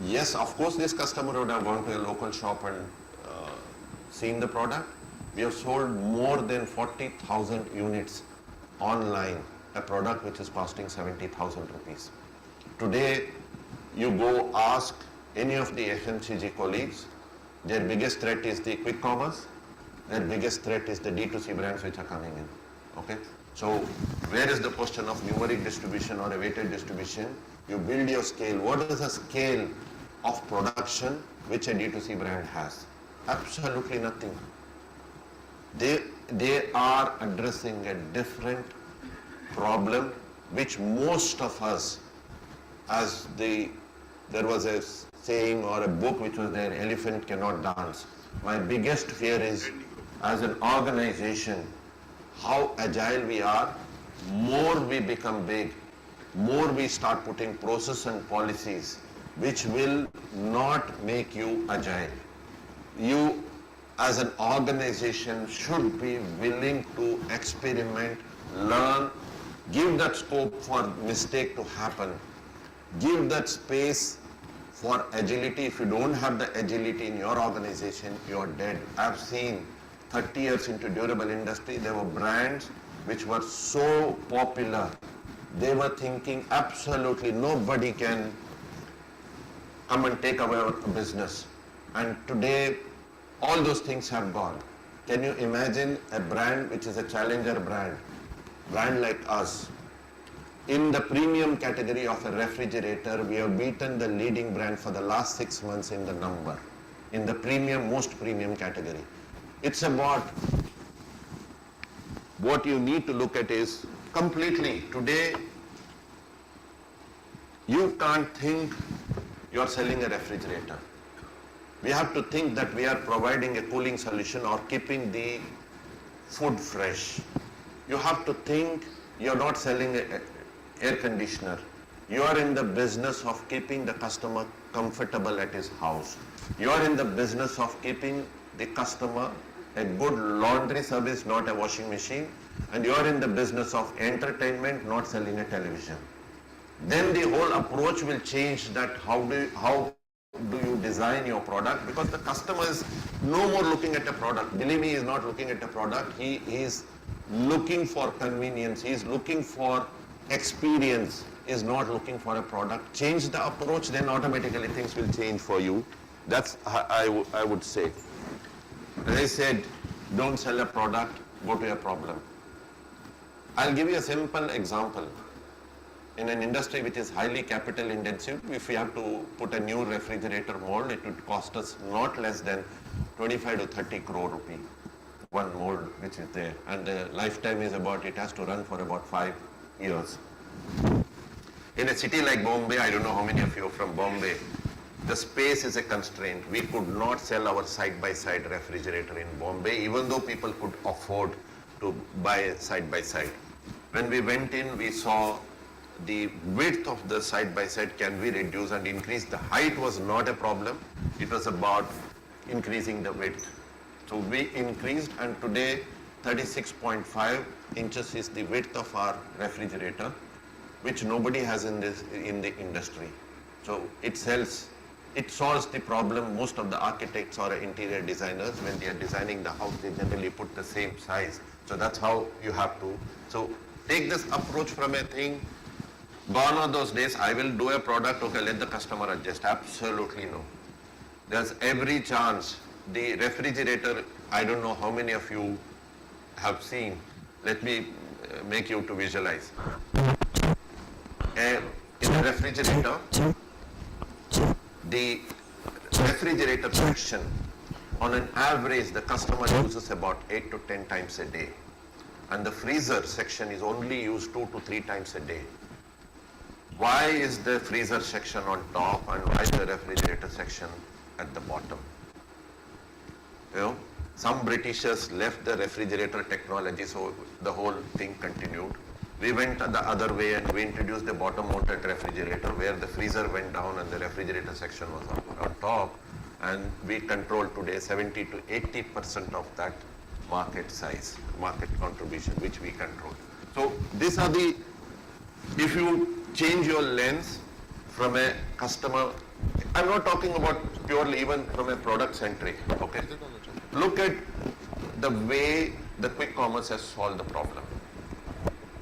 Yes, of course, this customer would have gone to a local shop and seen the product. We have sold more than 40,000 units online, a product which is costing ₹70,000. Today, you go ask any of the FMCG colleagues, their biggest threat is the quick commerce, their biggest threat is the D2C brands which are coming in. Okay? So, where is the question of numeric distribution or a weighted distribution? You build your scale. What is the scale of production which a D2C brand has? Absolutely nothing. They are addressing a different problem which most of us, there was a saying or a book which was there, elephant cannot dance. My biggest fear is, as an organization, how agile we are. More we become big, more we start putting process and policies which will not make you agile. You as an organization should be willing to experiment, learn, give that scope for mistake to happen, give that space for agility. If you don't have the agility in your organization, you're dead. I've seen 30 years into durable industry, there were brands which were so popular. They were thinking absolutely nobody can come and take away our business. And today, all those things have gone. Can you imagine a brand which is a challenger brand like us? In the premium category of a refrigerator, we have beaten the leading brand for the last 6 months in the number, in the premium, most premium category. It's about, what you need to look at is completely, today, you can't think you're selling a refrigerator. We have to think that we are providing a cooling solution or keeping the food fresh. You have to think you're not selling an air conditioner. You are in the business of keeping the customer comfortable at his house. You are in the business of keeping the customer a good laundry service, not a washing machine. And you are in the business of entertainment, not selling a television. Then the whole approach will change, that how do you design your product, because the customer is no more looking at a product. Believe me, he is not looking at a product. He is looking for convenience. He is looking for experience. He is not looking for a product. Change the approach, then automatically things will change for you. That's I would say. As I said, don't sell a product, go to a problem. I'll give you a simple example. In an industry which is highly capital intensive, if we have to put a new refrigerator mold, it would cost us not less than 25 to 30 crore rupee, one mold which is there. And the lifetime is about, it has to run for about 5 years. In a city like Bombay, I don't know how many of you are from Bombay, the space is a constraint. We could not sell our side-by-side refrigerator in Bombay, even though people could afford to buy side-by-side. When we went in, we saw the width of the side-by-side can be reduced and increased. The height was not a problem. It was about increasing the width. So we increased, and today 36.5 inches is the width of our refrigerator, which nobody has in the industry. So it solves the problem. Most of the architects or interior designers, when they are designing the house, they generally put the same size. So that's how you have to. So take this approach from a thing. Gone are those days, I will do a product, okay, let the customer adjust. Absolutely no. There's every chance. The refrigerator, I don't know how many of you have seen. Let me make you to visualize. In the refrigerator section, on an average, the customer uses about 8 to 10 times a day. And the freezer section is only used 2 to 3 times a day. Why is the freezer section on top and why is the refrigerator section at the bottom? You know, some Britishers left the refrigerator technology, so the whole thing continued. We went the other way and we introduced the bottom mounted refrigerator where the freezer went down and the refrigerator section was on top, and we control today 70 to 80% of that market size, market contribution, which we control. So these are the, if you change your lens from a customer, I'm not talking about purely even from a product centric, okay? Look at the way the quick commerce has solved the problem.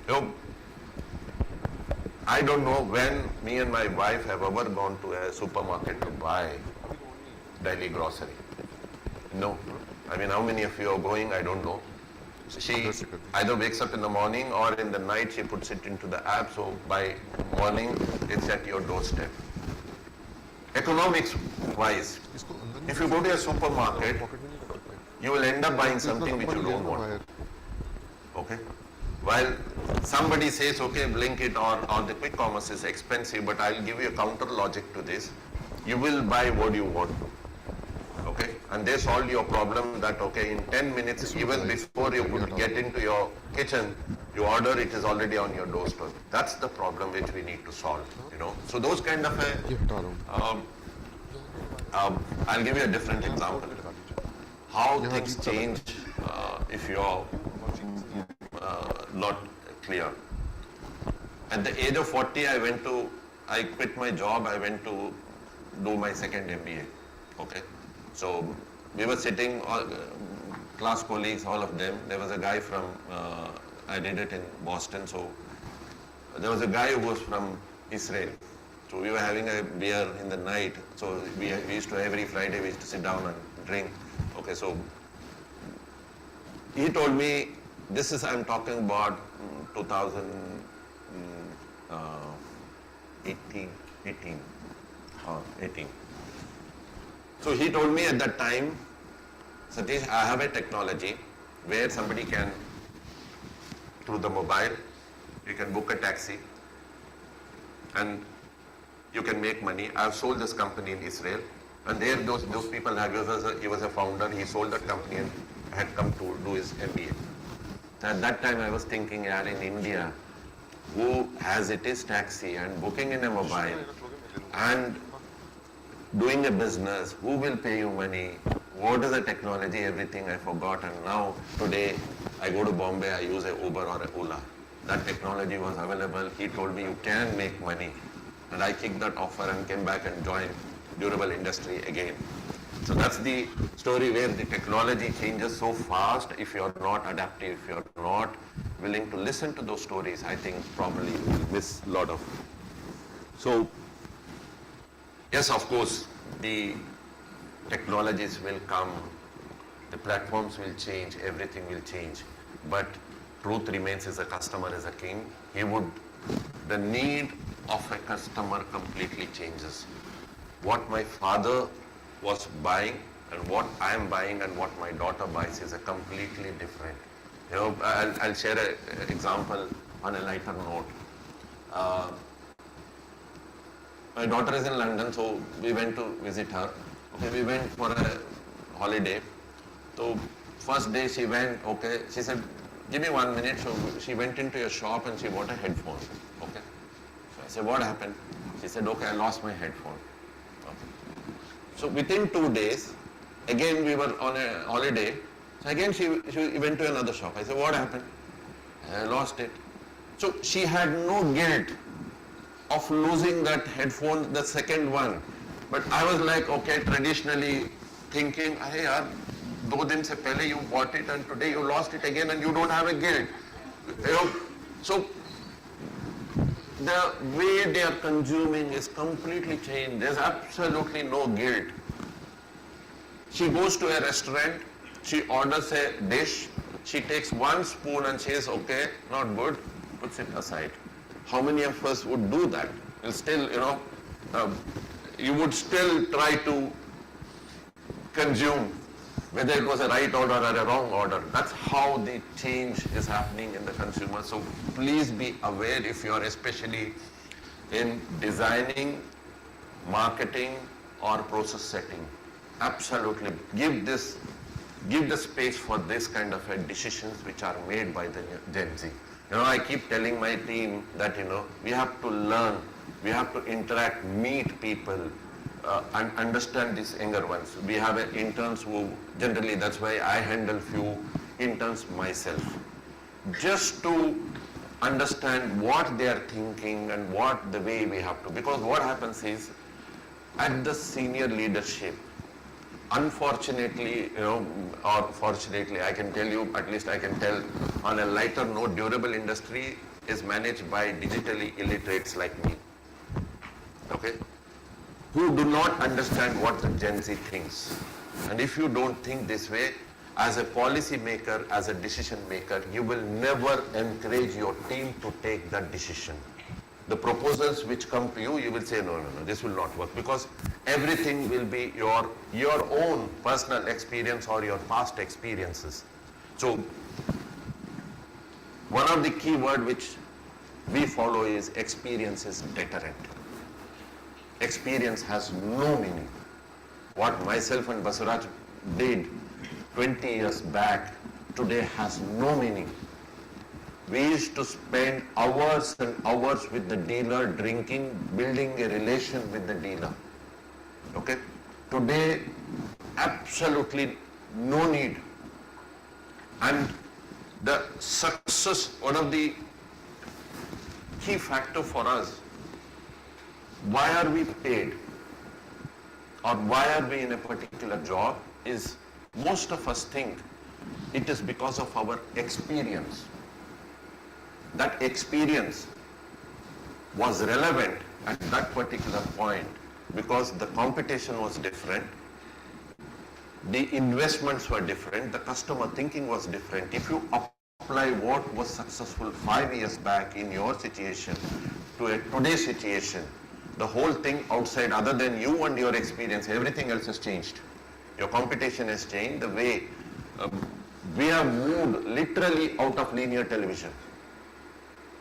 You know, I don't know when me and my wife have ever gone to a supermarket to buy daily grocery. No. I mean, how many of you are going, I don't know. She either wakes up in the morning or in the night she puts it into the app, so by morning it's at your doorstep. Economics wise, if you go to a supermarket, you will end up buying something which you don't want. Okay? While somebody says, okay, Blinkit or the quick commerce is expensive, but I'll give you a counter logic to this. You will buy what you want. Okay, and they solve your problem that, okay, in 10 minutes, even before you could get into your kitchen, you order, it is already on your doorstep. That's the problem which we need to solve, you know. So those kind of I'll give you a different example. How things change if you're not clear. At the age of 40, I quit my job, I went to do my second MBA, okay. So we were sitting, class colleagues, all of them. There was a guy from, I did it in Boston, so there was a guy who was from Israel. So we were having a beer in the night. So we used to, every Friday, we used to sit down and drink. Okay, so he told me, I'm talking about 2000, 18. 18. So he told me at that time, Satish, I have a technology where somebody can, through the mobile, you can book a taxi and you can make money. I've sold this company in Israel, and there those people, he was a founder, he sold that company and had come to do his MBA. At that time I was thinking, in India, who has it is taxi and booking in a mobile and doing a business, who will pay you money, what is the technology, everything I forgot, and now today I go to Bombay, I use a Uber or a Ola. That technology was available, he told me you can make money, and I kicked that offer and came back and joined durable industry again. So that's the story where the technology changes so fast. If you're not adaptive, if you're not willing to listen to those stories, I think probably you will miss a lot of. So yes, of course, the technologies will come, the platforms will change, everything will change, but truth remains is a customer is a king. The need of a customer completely changes. What my father was buying and what I am buying and what my daughter buys is a completely different. You know, I'll share an example on a lighter note. My daughter is in London, so we went to visit her. Okay, we went for a holiday. So first day she went, okay, she said, give me 1 minute. So she went into a shop and she bought a headphone. Okay. So I said, what happened? She said, okay, I lost my headphone. Okay. So within 2 days, again we were on a holiday. So again she went to another shop. I said, what happened? I lost it. So she had no guilt of losing that headphone, the second one. But I was like, okay, traditionally thinking, hey yaar, 2 दिन से पहले you bought it and today you lost it again and you don't have a guilt. You know, so the way they are consuming is completely changed. There's absolutely no guilt. She goes to a restaurant, she orders a dish, she takes 1 spoon and says, okay, not good, puts it aside. How many of us would do that? You'll still, you would still try to consume, whether it was a right order or a wrong order. That's how the change is happening in the consumer. So please be aware if you are especially in designing, marketing or process setting. Absolutely give the space for this kind of decisions which are made by the Gen Z. I keep telling my team that, we have to learn, we have to interact, meet people, and understand these younger ones. We have interns who, generally that's why I handle few interns myself. Just to understand what they are thinking and what the way we have to. Because what happens is, at the senior leadership, unfortunately, or fortunately, I can tell you, at least I can tell on a lighter note, durable industry is managed by digitally illiterates like me, okay, who do not understand what the Gen Z thinks. And if you don't think this way, as a policy maker, as a decision maker, you will never encourage your team to take that decision. The proposals which come to you, you will say, no, this will not work, because everything will be your own personal experience or your past experiences. So, one of the key words which we follow is experience is deterrent. Experience has no meaning. What myself and Basuraj did 20 years back, today has no meaning. We used to spend hours and hours with the dealer, drinking, building a relation with the dealer. Okay? Today, absolutely no need. And the success, one of the key factor for us, why are we paid or why are we in a particular job, is most of us think it is because of our experience. That experience was relevant at that particular point because the competition was different, the investments were different, the customer thinking was different. If you apply what was successful 5 years back in your situation, to a today's situation, the whole thing outside, other than you and your experience, everything else has changed. Your competition has changed. The way we have moved literally out of linear television.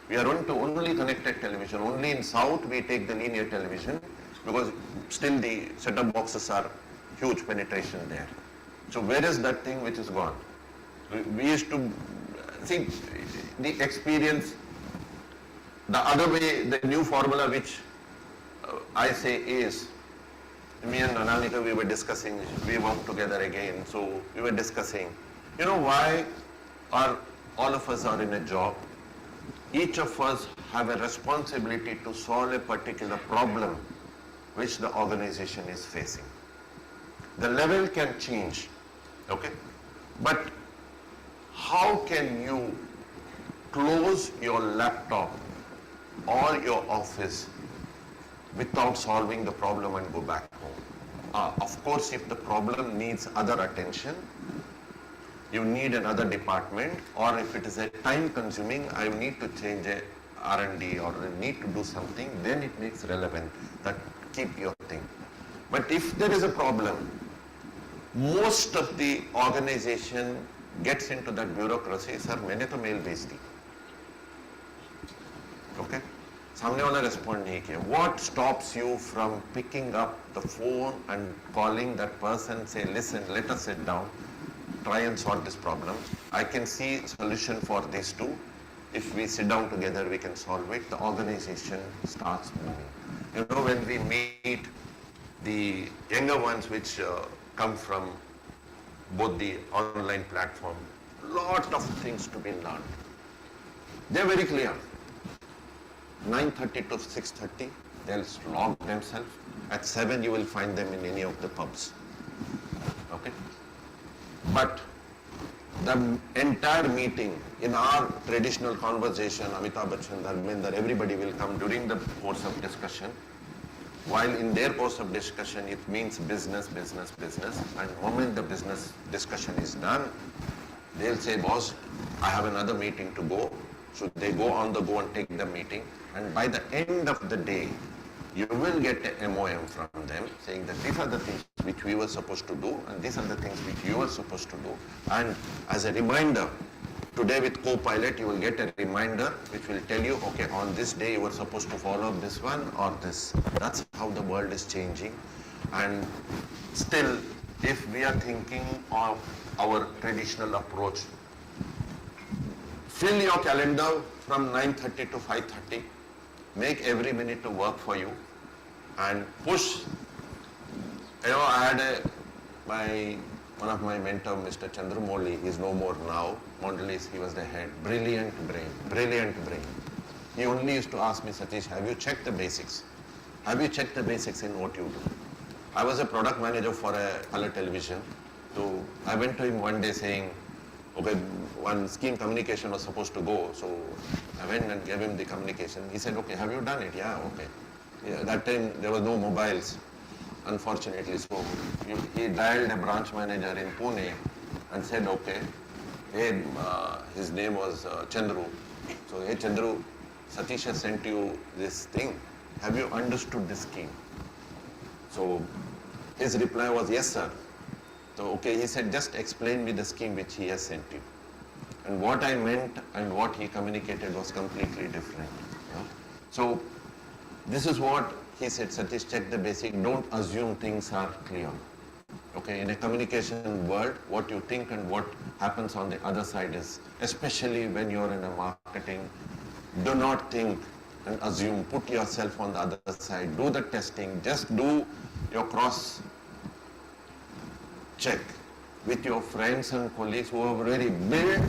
We are on to only connected television. Only in South we take the linear television because still the set-top boxes are huge penetration there. So where is that thing which is gone? We used to see the experience. The other way, the new formula which I say is, me and Anamika, we were discussing, we worked together again, so we were discussing, you know why are all of us are in a job? Each of us have a responsibility to solve a particular problem which the organization is facing. The level can change, okay? But how can you close your laptop or your office without solving the problem and go back home? Of course, if the problem needs other attention, you need another department, or if it is a time consuming, I need to change a R&D or I need to do something, then it makes relevant that keep your thing. But if there is a problem, most of the organization gets into that bureaucracy, sir, मैंने तो mail भेज दी. Okay? सामने वाला respond नहीं किया. What stops you from picking up the phone and calling that person, say, listen, let us sit down, try and solve this problem. I can see solution for these two. If we sit down together, we can solve it. The organization starts moving. You know, when we meet the younger ones which come from both the online platform, lot of things to be learned. They're very clear. 9:30 to 6:30, they'll log themselves. At 7, you will find them in any of the pubs. Okay? But the entire meeting, in our traditional conversation, Amitabh Bachchan, Dharmender, everybody will come during the course of discussion. While in their course of discussion, it means business, business, business. And the moment the business discussion is done, they'll say, boss, I have another meeting to go. So they go on the go and take the meeting. And by the end of the day, you will get a MOM from them saying that these are the things which we were supposed to do and these are the things which you were supposed to do. And as a reminder, today with Copilot, you will get a reminder which will tell you, okay, on this day you were supposed to follow this one or this. That's how the world is changing. And still, if we are thinking of our traditional approach, fill your calendar from 9:30 to 5:30. Make every minute to work for you and push. You know, I had one of my mentor, Mr. Chandramoli, he's no more now. Mondelez, he was the head. Brilliant brain, brilliant brain. He only used to ask me, Satish, have you checked the basics? Have you checked the basics in what you do? I was a product manager for a color television. So I went to him one day saying, okay, one scheme communication was supposed to go, so I went and gave him the communication. He said, okay, have you done it? Yeah, okay. Yeah, that time there was no mobiles, unfortunately, so he dialed a branch manager in Pune and said, okay, hey, his name was Chandru. So, hey Chandru, Satish has sent you this thing. Have you understood this scheme? So his reply was, yes, sir. So, okay, he said, just explain me the scheme which he has sent you. And what I meant and what he communicated was completely different. Yeah? So, this is what he said, Satish, check the basic, don't assume things are clear. Okay, in a communication world, what you think and what happens on the other side is, especially when you're in a marketing, do not think and assume, put yourself on the other side, do the testing, just do your cross check with your friends and colleagues who have already build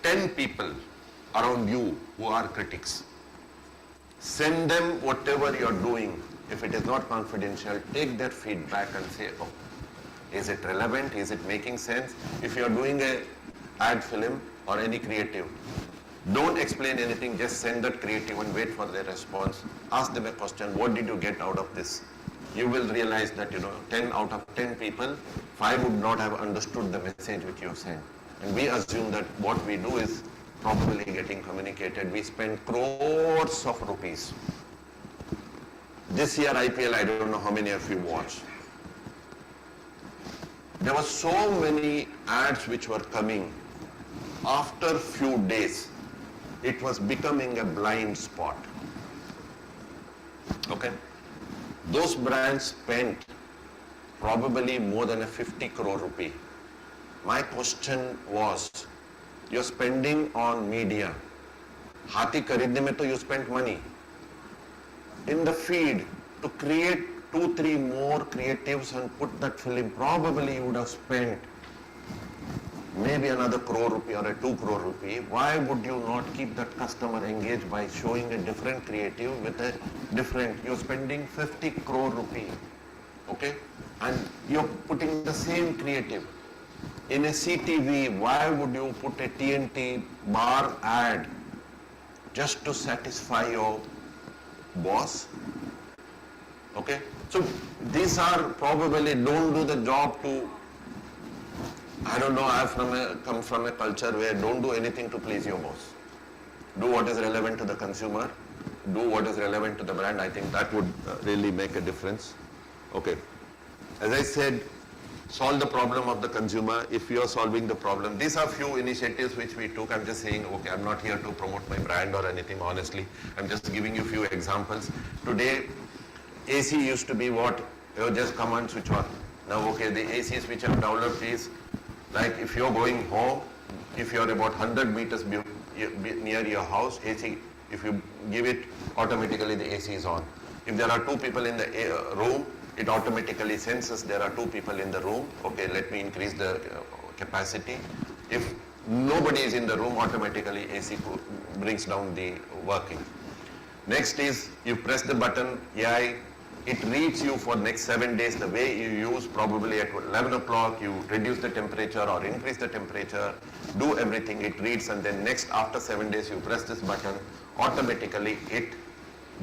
10 people around you who are critics. Send them whatever you're doing. If it is not confidential, take their feedback and say, oh, is it relevant? Is it making sense? If you're doing a ad film or any creative, don't explain anything, just send that creative and wait for their response. Ask them a question, what did you get out of this? You will realize that, 10 out of 10 people, 5 would not have understood the message which you have sent. And we assume that what we do is probably getting communicated. We spend crores of rupees. This year IPL, I don't know how many of you watched. There were so many ads which were coming. After few days, it was becoming a blind spot. Okay? Those brands spent probably more than a 50 crore rupee. My question was, you're spending on media. Hathi kharidne mein to you spent money. In the feed, to create 2-3 more creatives and put that film, probably you would have spent maybe another crore rupee or a 2 crore rupee. Why would you not keep that customer engaged by showing a different creative with a different, you're spending 50 crore rupee, okay? And you're putting the same creative. In a CTV, why would you put a TNT bar ad just to satisfy your boss? Okay? So these are probably don't do the job to, I don't know, I come from a culture where don't do anything to please your boss. Do what is relevant to the consumer, do what is relevant to the brand. I think that would really make a difference. Okay. As I said, solve the problem of the consumer if you are solving the problem. These are few initiatives which we took. I'm just saying, okay, I'm not here to promote my brand or anything, honestly. I'm just giving you few examples. Today, AC used to be what? You just come and switch on. Now, okay, the ACs which I've developed is, like if you're going home, if you're about 100 meters near your house, AC, if you give it, automatically the AC is on. If there are 2 people in the room, it automatically senses there are 2 people in the room. Okay, let me increase the capacity. If nobody is in the room, automatically AC brings down the working. Next is, you press the button, AI, it reads you for next 7 days the way you use. Probably at 11 o'clock, you reduce the temperature or increase the temperature, do everything, it reads, and then next after 7 days, you press this button, automatically it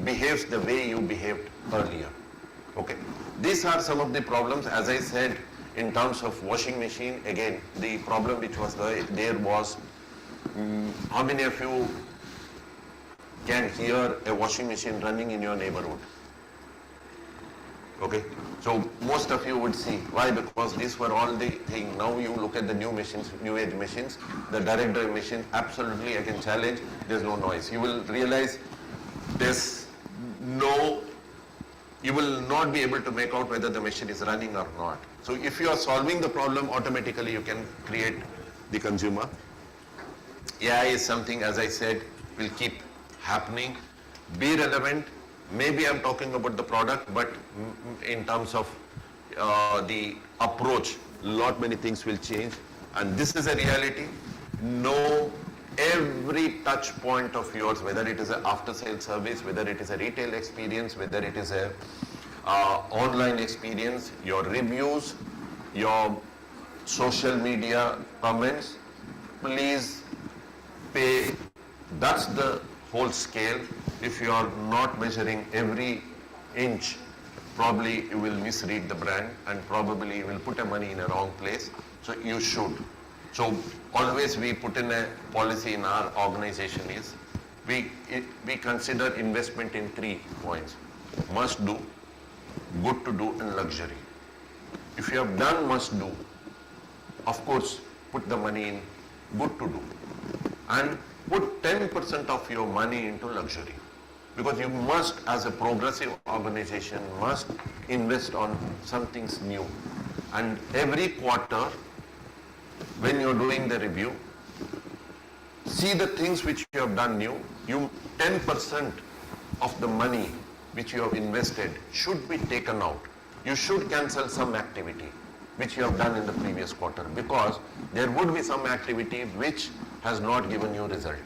behaves the way you behaved earlier. Okay. These are some of the problems. As I said, in terms of washing machine, again, the problem which was there was, how many of you can hear a washing machine running in your neighborhood? Okay, so most of you would see. Why? Because these were all the thing. Now you look at the new machines, new age machines, the direct drive machine, absolutely I can challenge, there's no noise. You will realize there's no, you will not be able to make out whether the machine is running or not. So if you are solving the problem, automatically you can create the consumer. AI is something, as I said, will keep happening. Be relevant. Maybe I'm talking about the product, but in terms of the approach, many things will change. And this is a reality. Know every touch point of yours, whether it is an after-sale service, whether it is a retail experience, whether it is a online experience, your reviews, your social media comments, please pay. That's the whole scale. If you are not measuring every inch, probably you will misread the brand and probably you will put the money in a wrong place. So you should. So always we put in a policy in our organization is, we consider investment in 3 points. Must do, good to do, and luxury. If you have done must do, of course, put the money in good to do. And put 10% of your money into luxury. Because you must, as a progressive organization, must invest on some things new. And every quarter, when you're doing the review, see the things which you have done new. 10% of the money which you have invested should be taken out. You should cancel some activity which you have done in the previous quarter, because there would be some activity which has not given you result.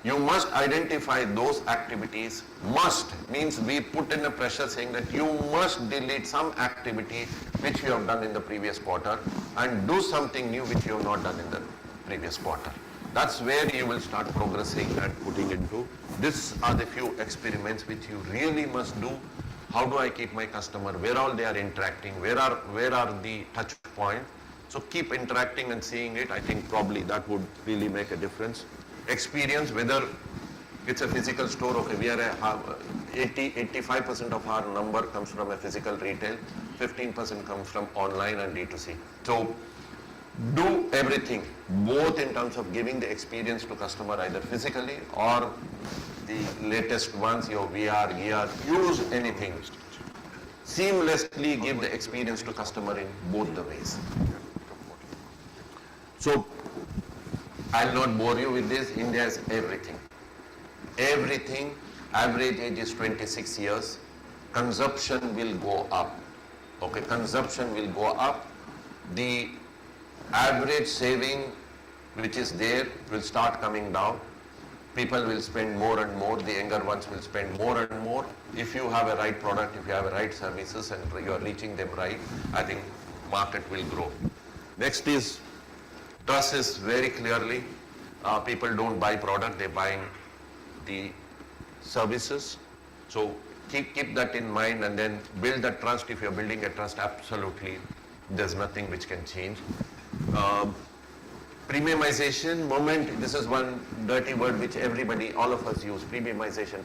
You must identify those activities. Must means we put in a pressure saying that you must delete some activity which you have done in the previous quarter and do something new which you have not done in the previous quarter. That's where you will start progressing and putting into. These are the few experiments which you really must do. How do I keep my customer? Where all they are interacting? Where are the touch points? So keep interacting and seeing it. I think probably that would really make a difference. Experience, whether it's a physical store, okay, we are 85% of our number comes from a physical retail, 15% comes from online and D2C. So do everything, both in terms of giving the experience to customer either physically or the latest ones, your VR, ER, use anything. Seamlessly give the experience to customer in both the ways. So I'll not bore you with this. India has everything. Everything. Average age is 26 years. Consumption will go up. Okay, consumption will go up. The average saving which is there will start coming down. People will spend more and more. The younger ones will spend more and more. If you have a right product, if you have a right services and you are reaching them right, I think market will grow. Next is trust is very clearly, people don't buy product, they're buying the services. So keep that in mind and then build that trust. If you're building a trust, absolutely, there's nothing which can change. Premiumization, moment, this is one dirty word which everybody, all of us use, premiumization.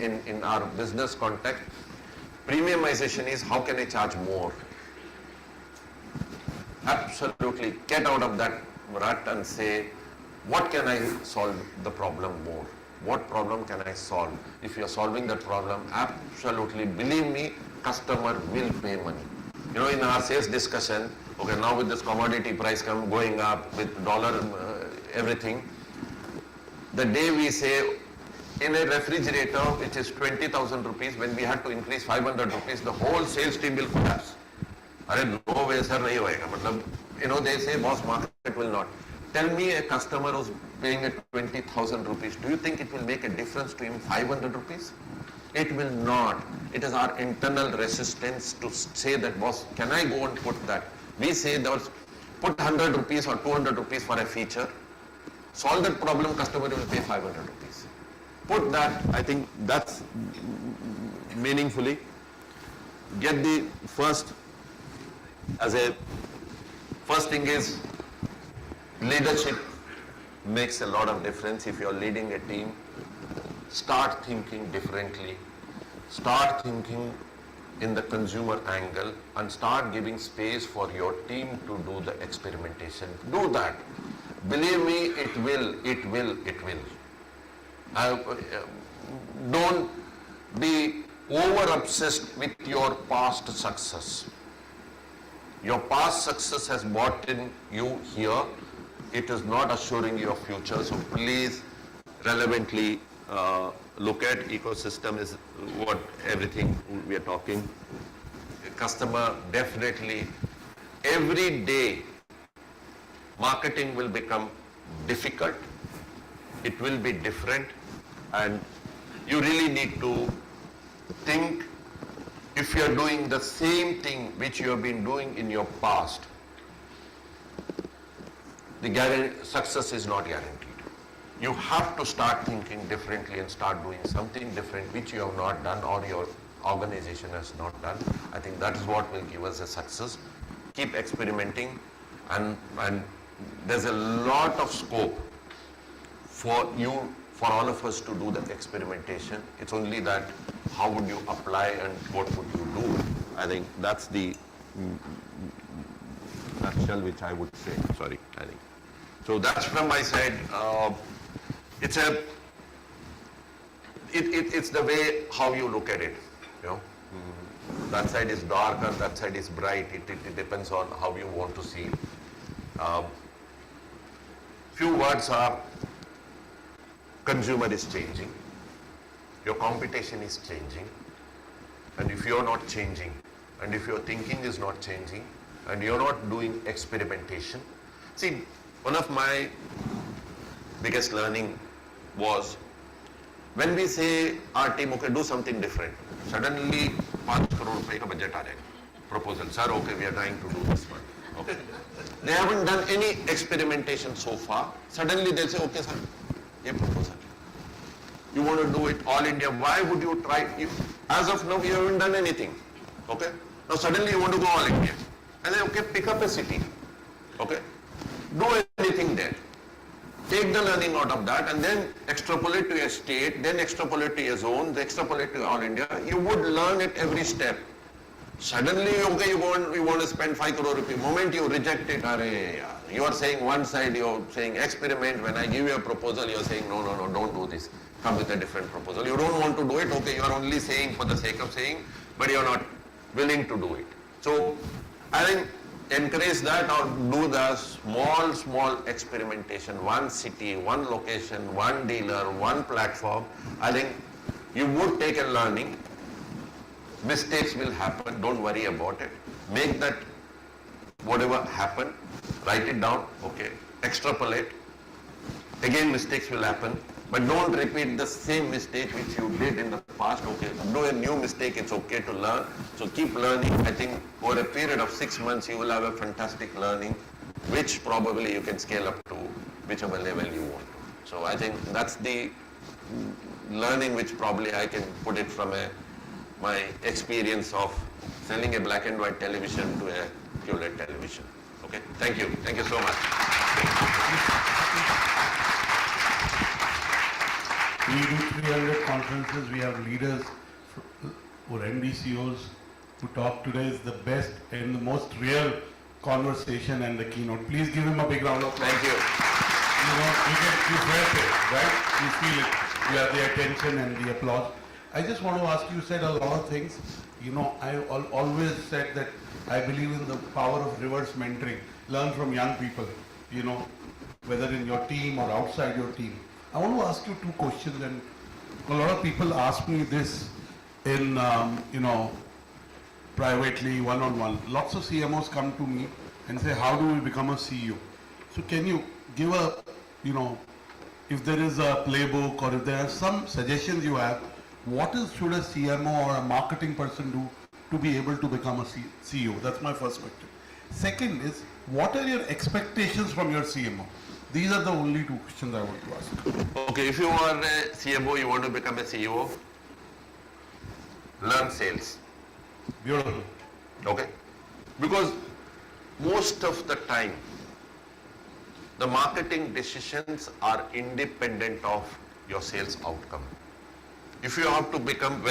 In our business context, premiumization is how can I charge more? Absolutely, get out of that rut and say, what can I solve the problem more? What problem can I solve? If you're solving that problem, absolutely, believe me, customer will pay money. You know, in our sales discussion, okay, now with this commodity price going up, with dollar, everything, the day we say, in a refrigerator which is 20,000 rupees, when we had to increase 500 rupees, the whole sales team will collapse. No way, sir, nahi hoega. You know, they say, boss, market will not. Tell me a customer who's paying at 20,000 rupees, do you think it will make a difference to him 500 rupees? It will not. It is our internal resistance to say that, boss, can I go and put that? We say, put 100 rupees or 200 rupees for a feature. Solve that problem, customer will pay 500 rupees. Put that, I think that's meaningfully. Get the first thing is leadership makes a lot of difference. If you're leading a team, start thinking differently. Start thinking in the consumer angle and start giving space for your team to do the experimentation. Do that. Believe me, it will. Don't be over obsessed with your past success. Your past success has brought in you here. It is not assuring your future. So please relevantly look at ecosystem is what everything we are talking. Customer, definitely. Every day, marketing will become difficult. It will be different. And you really need to think, if you are doing the same thing which you have been doing in your past, the success is not guaranteed. You have to start thinking differently and start doing something different which you have not done or your organization has not done. I think that is what will give us a success. Keep experimenting and there's a lot of scope for all of us to do the experimentation. It's only that how would you apply and what would you do? I think that's the nutshell which I would say. Sorry, I think. So that's from my side. It's the way how you look at it. You know, that side is darker, that side is bright. It depends on how you want to see. Few words are: consumer is changing, your competition is changing, and if you're not changing, and if your thinking is not changing, and you're not doing experimentation. See, one of my biggest learning was when we say our team, okay, do something different, suddenly 5 crore rupee ka budget aa jayega. Proposal, sir, okay, we are trying to do this one. Okay. They haven't done any experimentation so far. Suddenly they'll say, okay, sir, ye proposal. You want to do it all India. Why would you try? As of now, you haven't done anything. Okay. Now suddenly you want to go all India. I say, okay, pick up a city. Okay? Do anything there. Take the learning out of that and then extrapolate to a state, then extrapolate to a zone, then extrapolate to all India. You would learn at every step. Suddenly, okay, you want to spend 5 crore rupees. Moment you reject it, you are saying one side, you are saying experiment. When I give you a proposal, you are saying, no, don't do this. Come with a different proposal. You don't want to do it, okay, you are only saying for the sake of saying, but you are not willing to do it. So, I think encourage that or do the small experimentation, one city, one location, one dealer, one platform. I think you would take a learning. Mistakes will happen, don't worry about it. Make that whatever happened, write it down, okay, extrapolate. Again mistakes will happen, but don't repeat the same mistake which you did in the past, okay. Do a new mistake, it's okay to learn. So keep learning. I think over a period of 6 months you will have a fantastic learning, which probably you can scale up to whichever level you want to. So I think that's the learning which probably I can put it from my experience of selling a black and white television to a QLED television. Okay, thank you so much. We do 300 conferences, we have leaders or MDCOs who talk. Today is the best and the most real conversation and the keynote. Please give him a big round of applause. Thank you. You felt it, right? You feel it. You have the attention and the applause. I just want to ask you, said a lot of things. I always said that I believe in the power of reverse mentoring. Learn from young people, whether in your team or outside your team. I want to ask you 2 questions, and a lot of people ask me this in, privately, one-on-one. Lots of CMOs come to me and say, how do we become a CEO? So can you give if there is a playbook or if there are some suggestions you have, what should a CMO or a marketing person do to be able to become a CEO? That's my first question. Second is, what are your expectations from your CMO? These are the only 2 questions I want to ask. Okay, if you are a CMO, you want to become a CEO, learn sales. Beautiful. Okay? Because most of the time, the marketing decisions are independent of your sales outcome. If you have to become,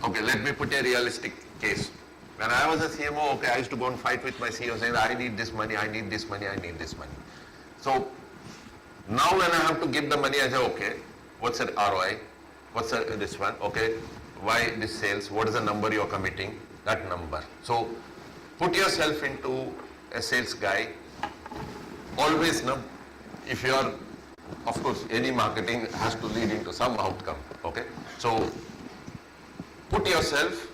okay, let me put a realistic case. When I was a CMO, okay, I used to go and fight with my CEO saying, I need this money, I need this money, I need this money. So now when I have to give the money, I say, okay, what's the ROI? What's this one? Okay, why this sales? What is the number you're committing? That number. So put yourself into a sales guy. Always know, if you are, of course, any marketing has to lead into some outcome, okay? So put yourself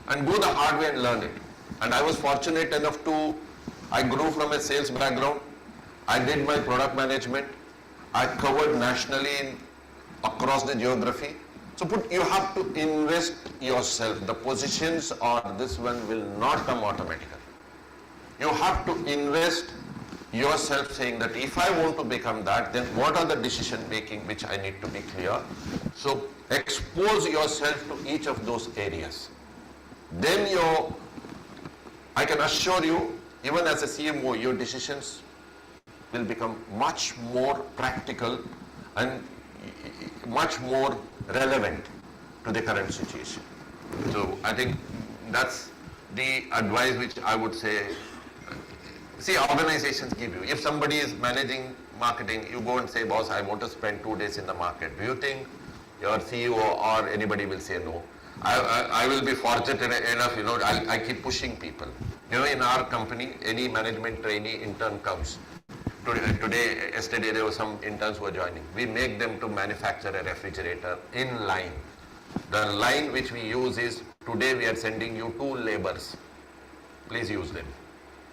and do the hard way and learn it. And I was fortunate enough I grew from a sales background. I did my product management. I covered nationally across the geography. So you have to invest yourself. The positions or this one will not come automatically. You have to invest yourself saying that if I want to become that, then what are the decision making which I need to be clear. So expose yourself to each of those areas. Then I can assure you, even as a CMO, your decisions will become much more practical and much more relevant to the current situation. So I think that's the advice which I would say. See, organizations give you. If somebody is managing marketing, you go and say, boss, I want to spend 2 days in the market. Do you think your CEO or anybody will say no? I will be fortunate enough, I keep pushing people. In our company, any management trainee intern comes. Yesterday there were some interns who were joining. We make them to manufacture a refrigerator in line. The line which we use is, today we are sending you 2 labors. Please use them.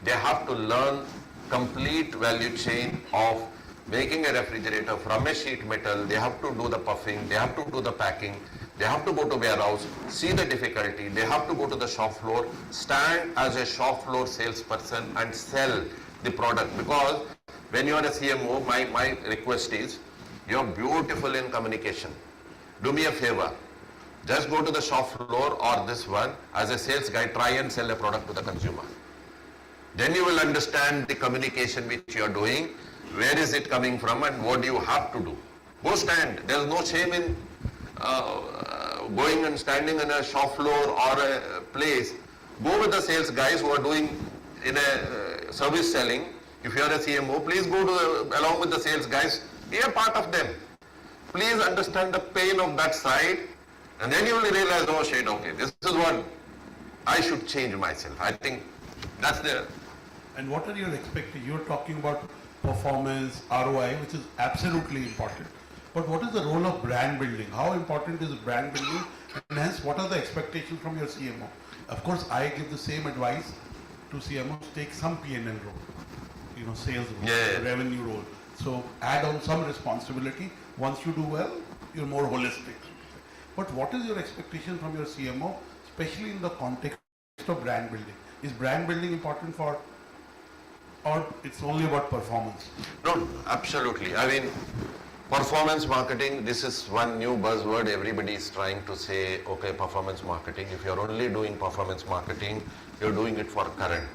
They have to learn complete value chain of making a refrigerator from a sheet metal. They have to do the puffing, they have to do the packing, they have to go to warehouse, see the difficulty, they have to go to the shop floor, stand as a shop floor salesperson and sell the product. Because when you are a CMO, my request is, you are beautiful in communication. Do me a favor, Just go to the shop floor or this one, as a sales guy, try and sell a product to the consumer. Then you will understand the communication which you are doing, where is it coming from and what do you have to do. Go stand. There is no shame in going and standing in a shop floor or a place. Go with the sales guys who are doing in a service selling. If you are a CMO, please go to along with the sales guys. Be a part of them. Please understand the pain of that side, and then you will realize, oh shit, okay, this is what I should change myself. I think that's the... And what are your expectations? You're talking about performance, ROI, which is absolutely important. But what is the role of brand building? How important is brand building? And hence, what are the expectations from your CMO? Of course, I give the same advice to CMOs, take some P&L role, sales role, Yeah. revenue role. So add on some responsibility. Once you do well, you're more holistic. But what is your expectation from your CMO, especially in the context of brand building? Is brand building important or it's only about performance? No, absolutely. I mean, performance marketing, this is one new buzzword. Everybody is trying to say, okay, performance marketing. If you're only doing performance marketing, you're doing it for current.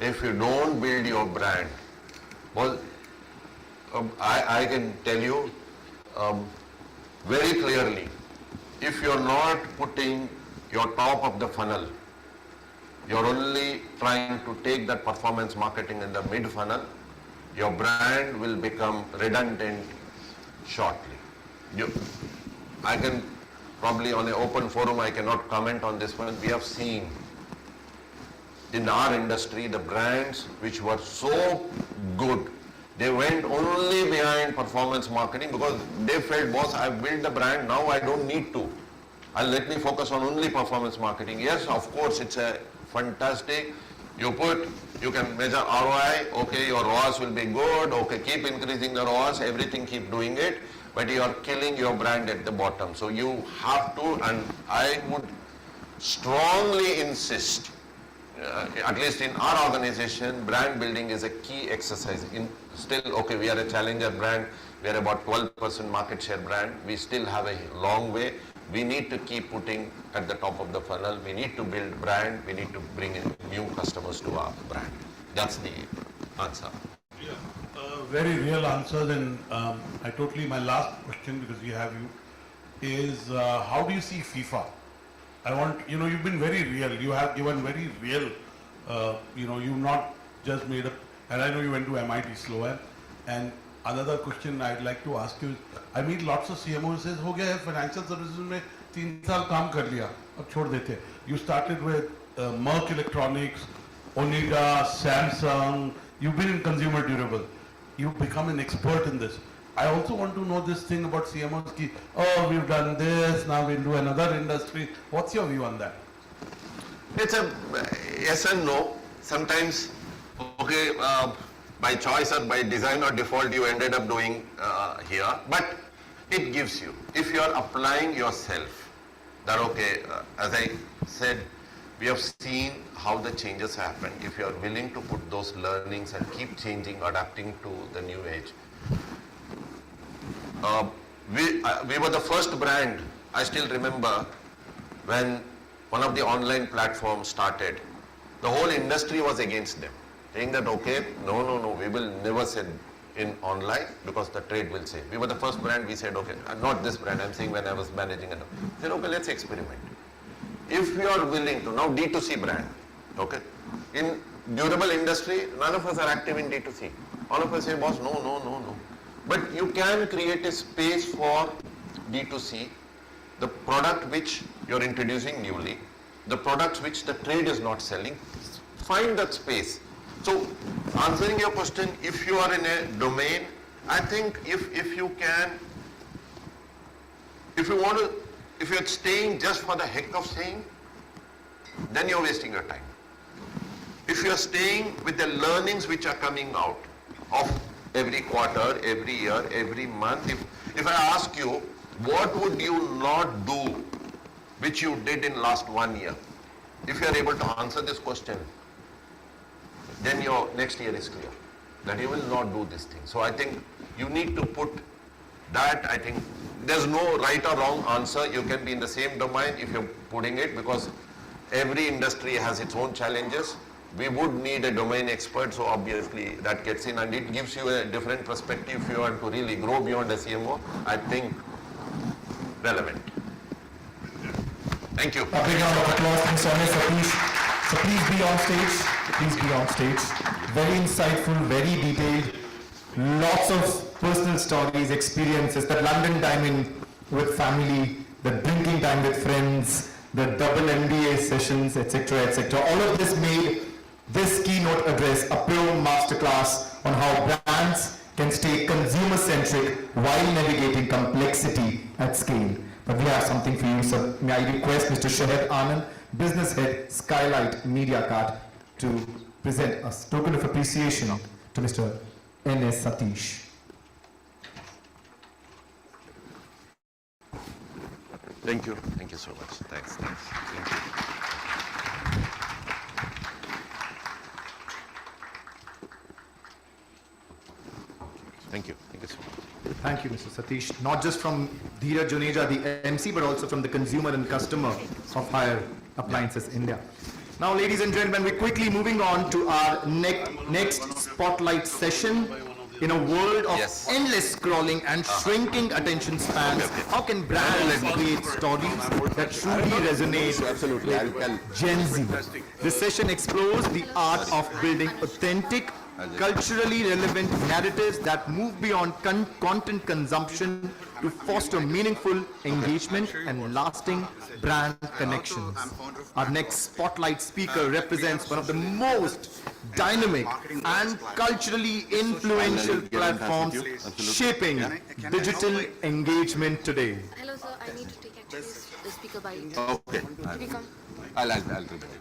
If you don't build your brand, well, I can tell you very clearly, if you're not putting your top of the funnel, you're only trying to take that performance marketing in the mid funnel, your brand will become redundant shortly. I can probably on an open forum, I cannot comment on this one. We have seen in our industry the brands which were so good, they went only behind performance marketing because they felt, boss, I've built the brand, now I don't need to. Let me focus on only performance marketing. Yes, of course, it's a fantastic. You can measure ROI, okay, your ROAS will be good, okay, keep increasing the ROAS, everything keep doing it, but you are killing your brand at the bottom. So you have to, and I would strongly insist, at least in our organization, brand building is a key exercise. Still, okay, we are a challenger brand, we are about 12% market share brand, we still have a long way. We need to keep putting at the top of the funnel. We need to build brand. We need to bring in new customers to our brand. That's the answer. Yeah, very real answers. And my last question, because we have you, is how do you see FIFA? You've been very real. You have given very real, you've not just made up, and I know you went to MIT Sloan. And another question I'd like to ask you is, I meet lots of CMOs who says, हो गया है financial services में 3 साल काम कर लिया, अब छोड़ देते. You started with Merck Electronics, Onida, Samsung. You've been in consumer durable. You've become an expert in this. I also want to know this thing about CMOs. Ki, oh, we've done this, now we'll do another industry. What's your view on that? It's a yes and no. Sometimes, okay, by choice or by design or default, you ended up doing here. But it gives you, if you are applying yourself, that okay, as I said, we have seen how the changes happen. If you are willing to put those learnings and keep changing, adapting to the new age. We were the first brand, I still remember, when one of the online platforms started, the whole industry was against them, saying that, okay, no, we will never sell in online because the trade will say. We were the first brand, we said, okay, not this brand, I'm saying when I was managing it. I said, okay, let's experiment. If you are willing to, now D2C brand, okay, in durable industry, none of us are active in D2C. All of us say, boss, no. But you can create a space for D2C, the product which you're introducing newly, the products which the trade is not selling, find that space. So answering your question, if you are in a domain, I think if you can, if you're staying just for the heck of staying, then you're wasting your time. If you're staying with the learnings which are coming out of every quarter, every year, every month, if I ask you, what would you not do which you did in last 1 year? If you are able to answer this question, then your next year is clear, that you will not do this thing. So I think you need to put that, I think, there's no right or wrong answer. You can be in the same domain if you're putting it, because every industry has its own challenges. We would need a domain expert, so obviously that gets in, and it gives you a different perspective if you want to really grow beyond a CMO. I think relevant. Thank you. A big round of applause. Thanks so much, Satish. So please be on stage. Please be on stage. Very insightful, very detailed. Lots of personal stories, experiences. The London time in with family, the drinking time with friends, the double MBA sessions, etc., etc. All of this made this keynote address a pure masterclass on how brands can stay consumer-centric while navigating complexity at scale. But we have something for you, so may I request Mr. Shahed Anand, Business Head, Skylight Media Card, to present a token of appreciation to Mr. N.S. Satish. Thank you. Thank you so much. Thanks. Thank you. Thank you. Thank you so much. Thank you, Mr. Satish. Not just from Dheeraj Juneja, the MC, but also from the consumer and customer of Hire Appliances India. Now, ladies and gentlemen, we're quickly moving on to our next spotlight session. In a world of endless scrolling and shrinking attention spans, how can brands create stories that truly resonate with Gen Z? This session explores the art of building authentic, culturally relevant narratives that move beyond content consumption to foster meaningful engagement and lasting brand connections. Our next spotlight speaker represents one of the most dynamic and culturally influential platforms shaping digital engagement today. Hello sir, I need to take actually the speaker by. Okay. Can you come? I'll do that.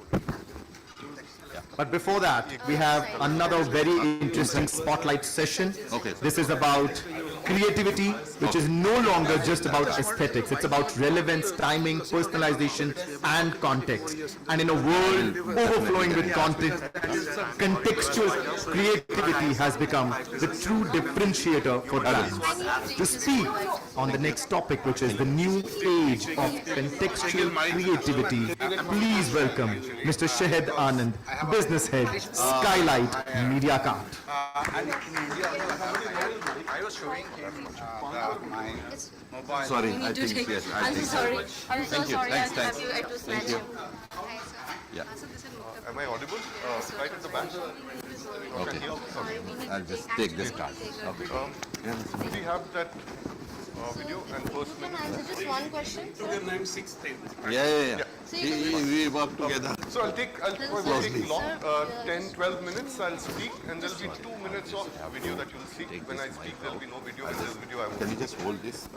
But before that, we have another very interesting spotlight session. Okay. This is about creativity, which is no longer just about aesthetics. It's about relevance, timing, personalization, and context. And in a world overflowing with content, contextual creativity has become the true differentiator for brands. To speak on the next topic, which is the new age of contextual creativity, please welcome Mr. Shahed Anand, Business Head, Skylight Media Card. I was showing him my mobile. Sorry, You need I to think take- yes. I'm so sorry. I'm so Thank you. sorry. Thanks, I have thanks. you at to snatch Thank you. you. Hi, sir. Yeah. Am I audible? Right at the back. Okay. I'll just take this card. Okay. We have that video and first Can minute. I answer just one question, sir? Yeah. So you can We work together. So I'll take long, 10, 12 minutes. I'll speak, and there'll be 2 minutes of video that you'll see. When I speak, there'll be no video. When there's video, I Can won't. you just hold this?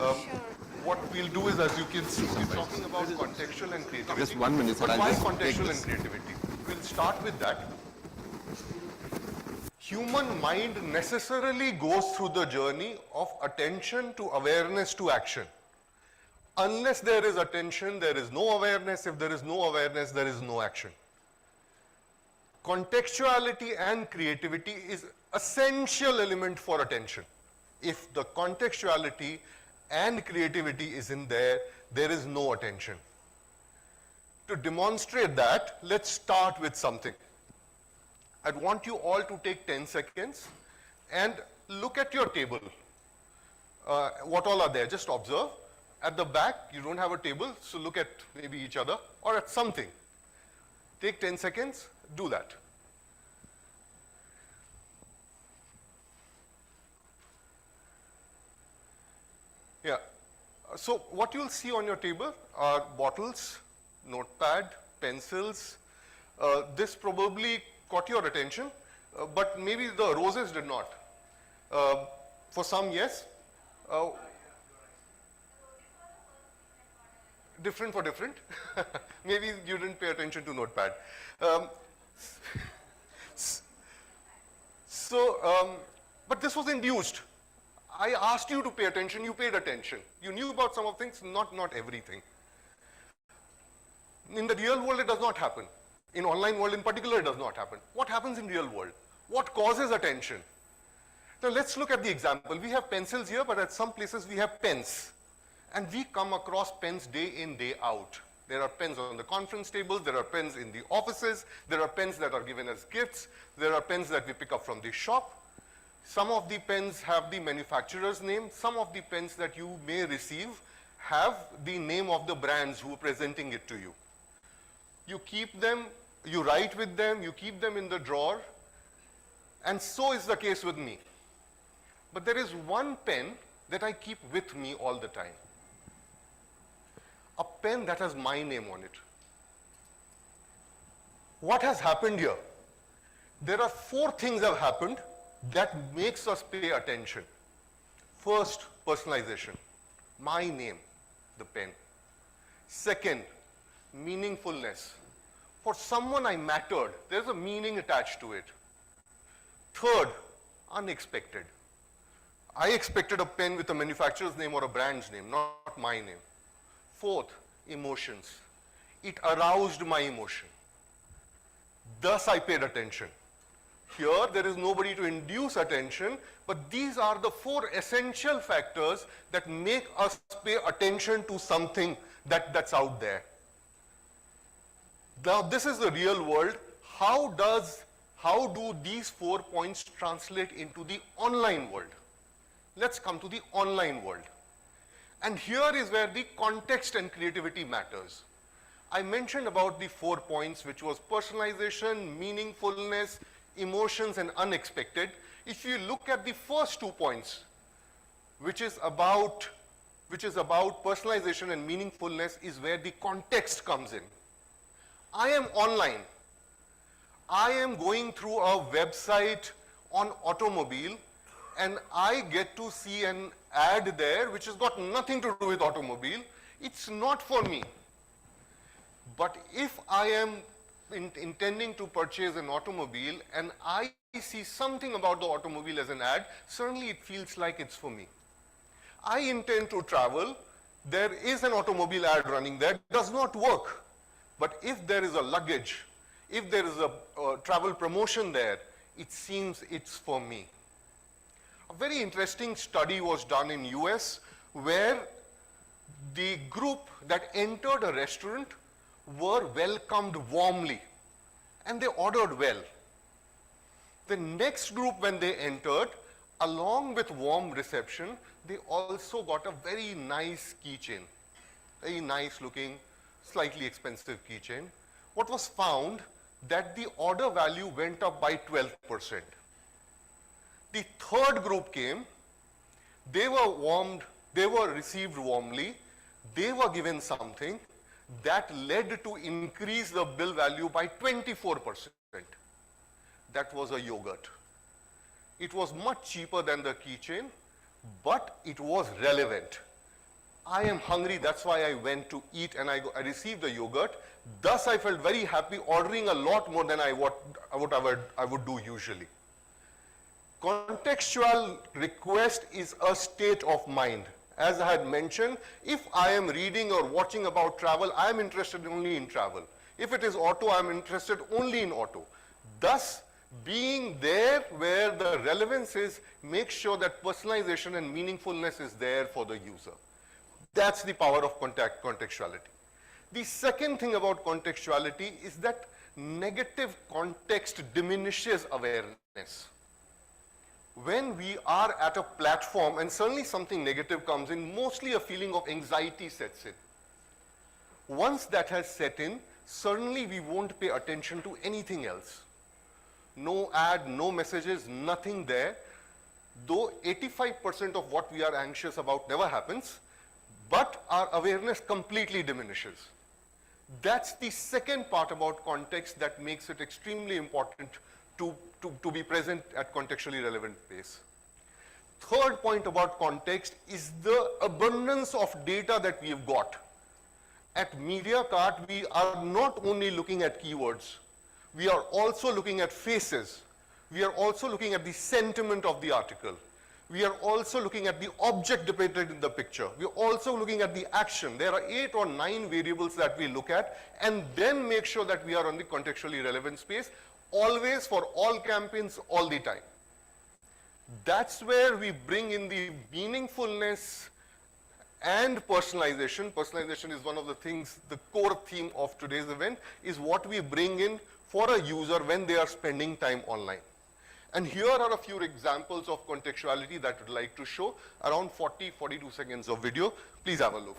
What we'll do is, as you can see, we're talking about contextual and creativity. Just 1 minute, sir. But I'll why just take contextual this. and creativity? We'll start with that. Human mind necessarily goes through the journey of attention to awareness to action. Unless there is attention, there is no awareness. If there is no awareness, there is no action. Contextuality and creativity is essential element for attention. If the contextuality and creativity isn't there, there is no attention. To demonstrate that, let's start with something. I'd want you all to take 10 seconds and look at your table. What all are there? Just observe. At the back, you don't have a table, so look at maybe each other or at something. Take 10 seconds, do that. Yeah. So what you'll see on your table are bottles, notepad, pencils. This probably caught your attention, but maybe the roses did not. For some, yes. Different for different. Maybe you didn't pay attention to notepad. But this was induced. I asked you to pay attention, you paid attention. You knew about some of things, not everything. In the real world, it does not happen. In online world in particular, it does not happen. What happens in real world? What causes attention? Now let's look at the example. We have pencils here, but at some places we have pens. And we come across pens day in, day out. There are pens on the conference tables, there are pens in the offices, there are pens that are given as gifts, there are pens that we pick up from the shop. Some of the pens have the manufacturer's name, some of the pens that you may receive have the name of the brands who are presenting it to you. You keep them, you write with them, you keep them in the drawer, and so is the case with me. But there is one pen that I keep with me all the time. A pen that has my name on it. What has happened here? There are 4 things that have happened that makes us pay attention. First, personalization. My name, the pen. Second, meaningfulness. For someone I mattered, there's a meaning attached to it. Third, unexpected. I expected a pen with a manufacturer's name or a brand's name, not my name. Fourth, emotions. It aroused my emotion. Thus I paid attention. Here, there is nobody to induce attention, but these are the 4 essential factors that make us pay attention to something that's out there. Now, this is the real world. How do these 4 points translate into the online world? Let's come to the online world. And here is where the context and creativity matters. I mentioned about the 4 points, which was personalization, meaningfulness, emotions, and unexpected. If you look at the first 2 points, which is about personalization and meaningfulness, is where the context comes in. I am online. I am going through a website on automobile, and I get to see an ad there which has got nothing to do with automobile. It's not for me. But if I am intending to purchase an automobile and I see something about the automobile as an ad, certainly it feels like it's for me. I intend to travel. There is an automobile ad running there. It does not work. But if there is a luggage, if there is a travel promotion there, it seems it's for me. A very interesting study was done in US where the group that entered a restaurant were welcomed warmly and they ordered well. The next group, when they entered, along with warm reception, they also got a very nice keychain, very nice looking, slightly expensive keychain. What was found that the order value went up by 12%. The third group came, they were received warmly, they were given something that led to increase the bill value by 24%. That was a yogurt. It was much cheaper than the keychain, but it was relevant. I am hungry, that's why I went to eat and I received the yogurt. Thus I felt very happy ordering a lot more than I would do usually. Contextual request is a state of mind. As I had mentioned, if I am reading or watching about travel, I am interested only in travel. If it is auto, I am interested only in auto. Thus, being there where the relevance is, make sure that personalization and meaningfulness is there for the user. That's the power of contextuality. The second thing about contextuality is that negative context diminishes awareness. When we are at a platform and suddenly something negative comes in, mostly a feeling of anxiety sets in. Once that has set in, suddenly we won't pay attention to anything else. No ad, no messages, nothing there. Though 85% of what we are anxious about never happens, but our awareness completely diminishes. That's the second part about context that makes it extremely important to be present at contextually relevant pace. Third point about context is the abundance of data that we have got. At MediaCart, we are not only looking at keywords, we are also looking at faces. We are also looking at the sentiment of the article. We are also looking at the object depicted in the picture. We are also looking at the action. There are 8 or 9 variables that we look at and then make sure that we are on the contextually relevant space, always for all campaigns, all the time. That's where we bring in the meaningfulness and personalization. Personalization is one of the things, the core theme of today's event is what we bring in for a user when they are spending time online. And here are a few examples of contextuality that I'd like to show, around 42 seconds of video. Please have a look.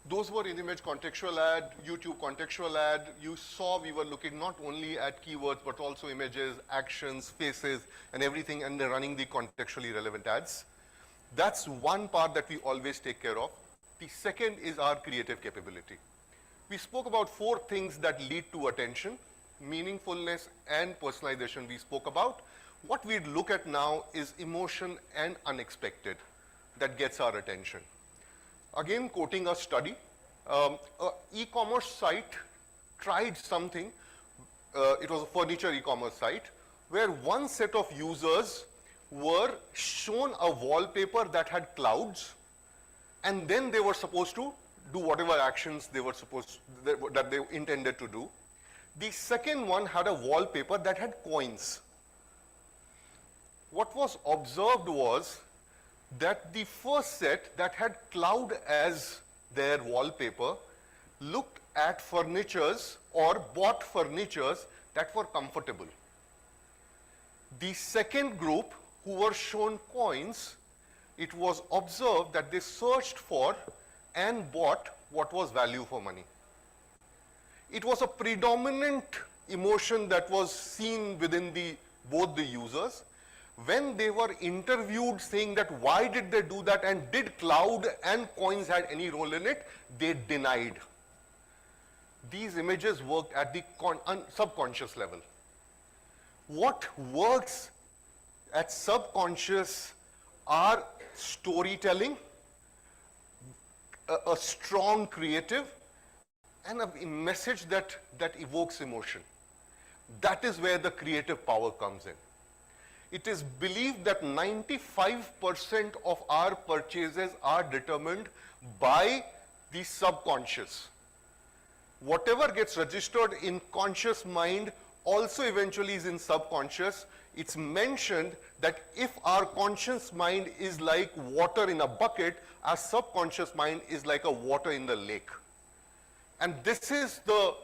Those were in-image contextual ad, YouTube contextual ad. You saw we were looking not only at keywords, but also images, actions, faces, and everything, and they're running the contextually relevant ads. That's one part that we always take care of. The second is our creative capability. We spoke about 4 things that lead to attention: meaningfulness and personalization we spoke about. What we'd look at now is emotion and unexpected that gets our attention. Again, quoting a study, an e-commerce site tried something, it was a furniture e-commerce site, where one set of users were shown a wallpaper that had clouds, and then they were supposed to do whatever actions they were that they intended to do. The second one had a wallpaper that had coins. What was observed was that the first set that had cloud as their wallpaper looked at furnitures or bought furnitures that were comfortable. The second group who were shown coins, it was observed that they searched for and bought what was value for money. It was a predominant emotion that was seen within both the users. When they were interviewed saying that why did they do that and did cloud and coins had any role in it, they denied. These images worked at the subconscious level. What works at subconscious are storytelling, a strong creative, and a message that evokes emotion. That is where the creative power comes in. It is believed that 95% of our purchases are determined by the subconscious. Whatever gets registered in conscious mind also eventually is in subconscious. It's mentioned that if our conscious mind is like water in a bucket, our subconscious mind is like a water in the lake. And this is the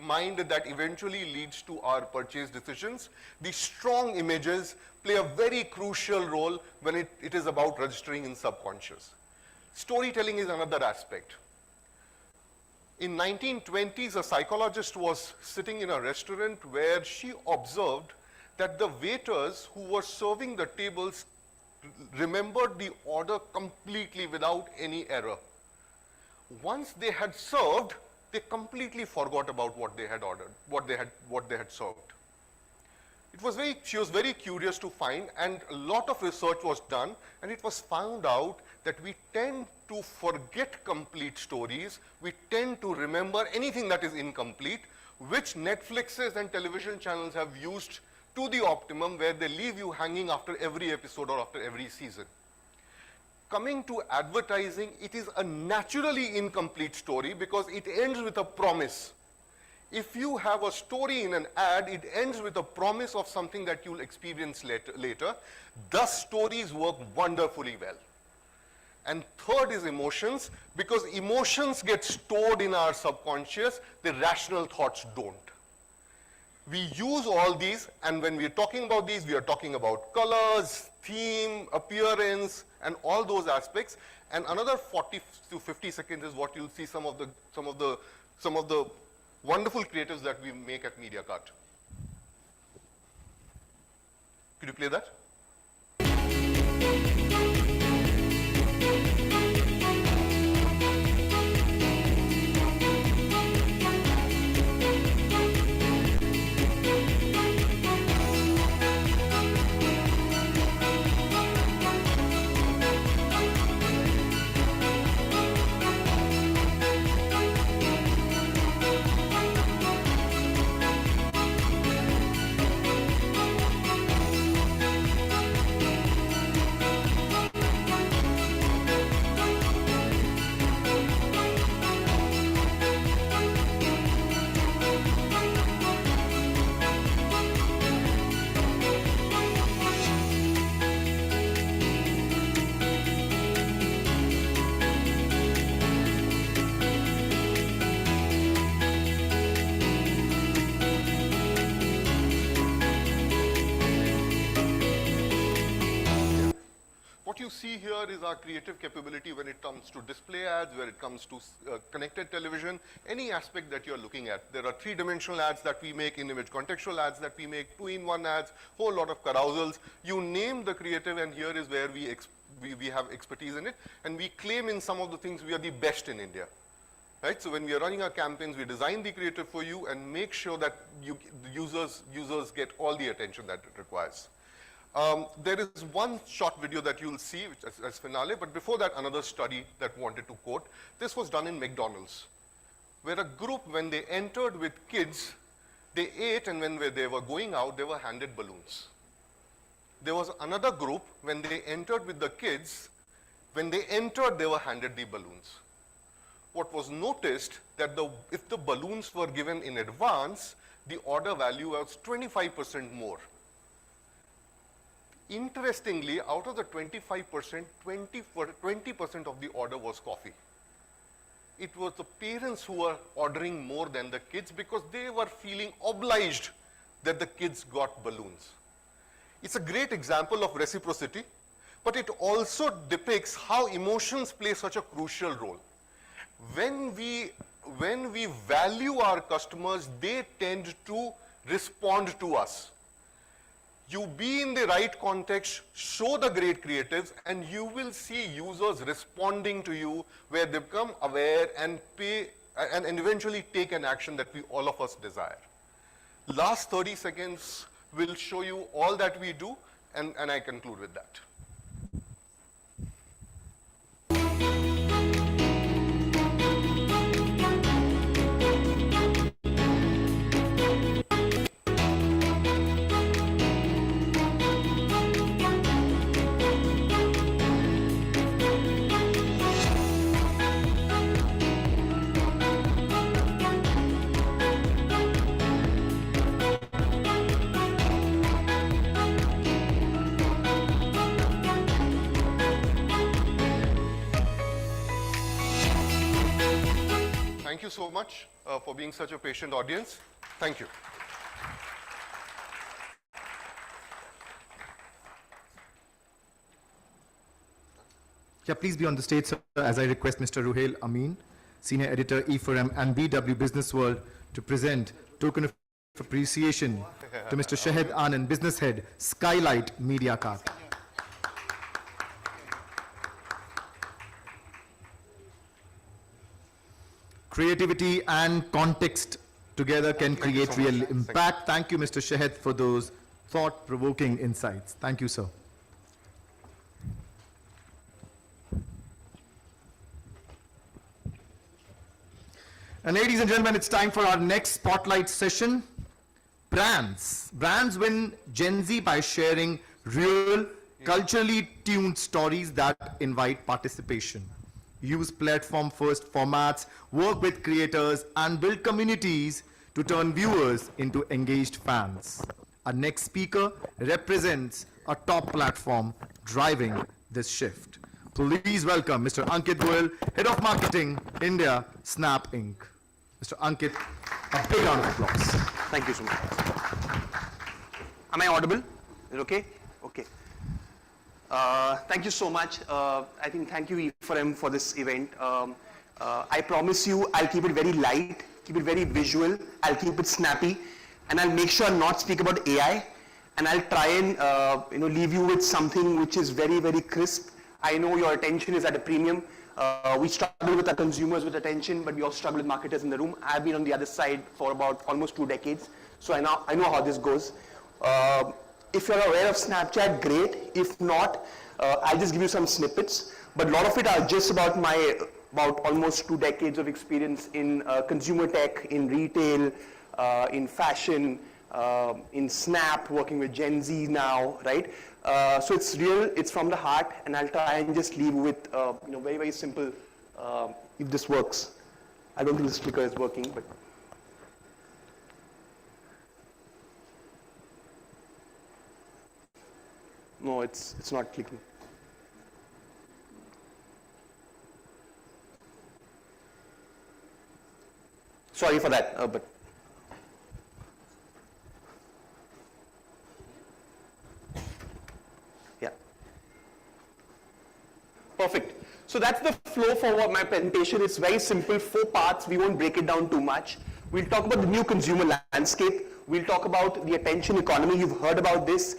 mind that eventually leads to our purchase decisions. The strong images play a very crucial role when it is about registering in subconscious. Storytelling is another aspect. In 1920s, a psychologist was sitting in a restaurant where she observed that the waiters who were serving the tables remembered the order completely without any error. Once they had served, they completely forgot about what they had ordered, what they had served. She was very curious to find, and a lot of research was done, and it was found out that we tend to forget complete stories. We tend to remember anything that is incomplete, which Netflixes and television channels have used to the optimum, where they leave you hanging after every episode or after every season. Coming to advertising, it is a naturally incomplete story because it ends with a promise. If you have a story in an ad, it ends with a promise of something that you'll experience later. Thus, stories work wonderfully well. And third is emotions, because emotions get stored in our subconscious, the rational thoughts don't. We use all these, and when we're talking about these, we are talking about colors, theme, appearance, and all those aspects. And another 40 to 50 seconds is what you'll see some of the wonderful creatives that we make at MediaCart. Could you play that? What you see here is our creative capability when it comes to display ads, when it comes to connected television, any aspect that you're looking at. There are three-dimensional ads that we make, in-image contextual ads that we make, two-in-one ads, whole lot of carousels. You name the creative, and here is where we have expertise in it, and we claim in some of the things we are the best in India. Right? So when we are running our campaigns, we design the creative for you and make sure that the users get all the attention that it requires. There is one short video that you'll see which as finale, but before that, another study that wanted to quote. This was done in McDonald's, where a group, when they entered with kids, they ate, and when they were going out, they were handed balloons. There was another group, when they entered with the kids, when they entered, they were handed the balloons. What was noticed that if the balloons were given in advance, the order value was 25% more. Interestingly, out of the 25%, 20% of the order was coffee. It was the parents who were ordering more than the kids because they were feeling obliged that the kids got balloons. It's a great example of reciprocity, but it also depicts how emotions play such a crucial role. When we value our customers, they tend to respond to us. You be in the right context, show the great creatives, and you will see users responding to you where they become aware and pay and eventually take an action that all of us desire. Last 30 seconds will show you all that we do, and I conclude with that. Thank you so much for being such a patient audience. Thank you. Yeah, please be on the stage, sir, as I request Mr. Ruhail Amin, Senior Editor, E4M and BW Business World, to present token of appreciation to Mr. Shahid Anand, Business Head, Skylight Media Card. Creativity and context together can create real impact. Thank you, Mr. Shahid, for those thought-provoking insights. Thank you, sir. And ladies and gentlemen, it's time for our next spotlight session. Brands. Brands win Gen Z by sharing real, culturally tuned stories that invite participation. Use platform-first formats, work with creators, and build communities to turn viewers into engaged fans. Our next speaker represents a top platform driving this shift. Please welcome Mr. Ankit Goyal, Head of Marketing, India, Snap Inc. Mr. Ankit, a big round of applause. Thank you so much. Am I audible? Is it okay? Okay. Thank you so much. I think thank you E4M for this event. I promise you I'll keep it very light, keep it very visual, I'll keep it snappy, and I'll make sure not speak about AI. and I'll try and leave you with something which is very, very crisp. I know your attention is at a premium. We struggle with our consumers with attention, but we also struggle with marketers in the room. I've been on the other side for about almost 2 decades, so I know how this goes. If you're aware of Snapchat, great. If not, I'll just give you some snippets. But a lot of it are just about almost 2 decades of experience in consumer tech, in retail, in fashion, in Snap, working with Gen Z now, right? So it's real, it's from the heart, and I'll try and just leave with very, very simple, if this works. I don't think this clicker is working, but. No, it's not clicking. Sorry for that, but. Yeah. Perfect. So that's the flow for my presentation. It's very simple, 4 parts. We won't break it down too much. We'll talk about the new consumer landscape. We'll talk about the attention economy. You've heard about this.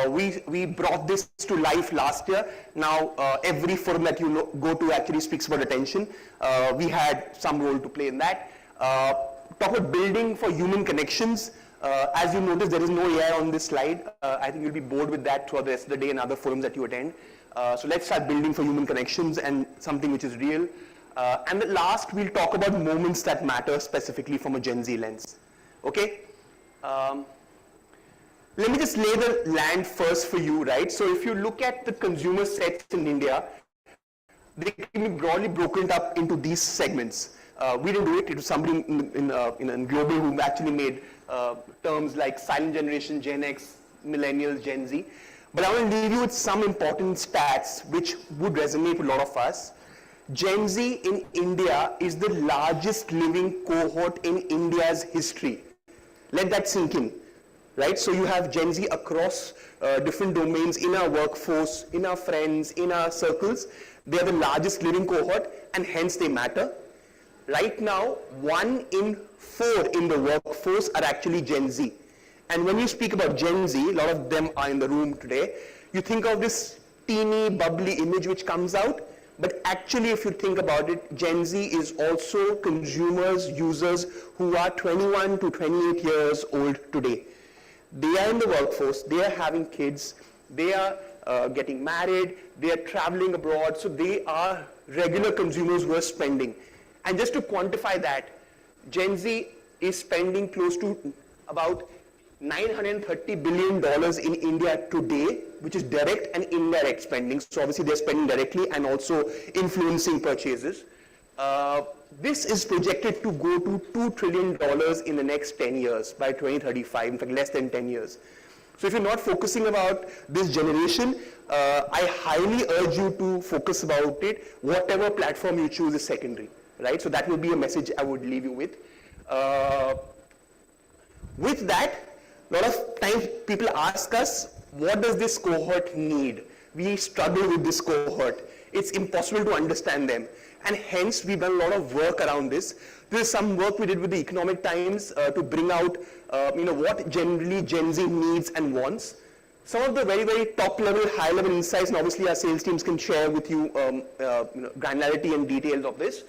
We brought this to life last year. Now, every forum that you go to actually speaks about attention. We had some role to play in that. Talk about building for human connections. As you notice, there is no AI on this slide. I think you'll be bored with that throughout the rest of the day and other forums that you attend. So let's start building for human connections and something which is real. And the last, we'll talk about moments that matter specifically from a Gen Z lens. Okay? Let me just lay the land first for you, right? So if you look at the consumer sets in India, they can be broadly broken up into these segments. We didn't do it. It was somebody in global who actually made terms like silent generation, Gen X, millennials, Gen Z. But I want to leave you with some important stats which would resonate with a lot of us. Gen Z in India is the largest living cohort in India's history. Let that sink in, right? So you have Gen Z across different domains in our workforce, in our friends, in our circles. They are the largest living cohort, and hence they matter. Right now, 1 in 4 in the workforce are actually Gen Z. And when you speak about Gen Z, a lot of them are in the room today, you think of this teeny, bubbly image which comes out, but actually if you think about it, Gen Z is also consumers, users who are 21 to 28 years old today. They are in the workforce, they are having kids, they are getting married, they are traveling abroad, so they are regular consumers who are spending. And just to quantify that, Gen Z is spending close to about $930 billion in India today, which is direct and indirect spending. So obviously they're spending directly and also influencing purchases. This is projected to go to $2 trillion in the next 10 years by 2035, in fact less than 10 years. So if you're not focusing about this generation, I highly urge you to focus about it. Whatever platform you choose is secondary, right? So that will be a message I would leave you with. With that, a lot of times people ask us, what does this cohort need? We struggle with this cohort. It's impossible to understand them. And hence, we've done a lot of work around this. There is some work we did with the Economic Times to bring out what generally Gen Z needs and wants. Some of the very, very top level, high level insights, and obviously our sales teams can share with you, granularity and details of this,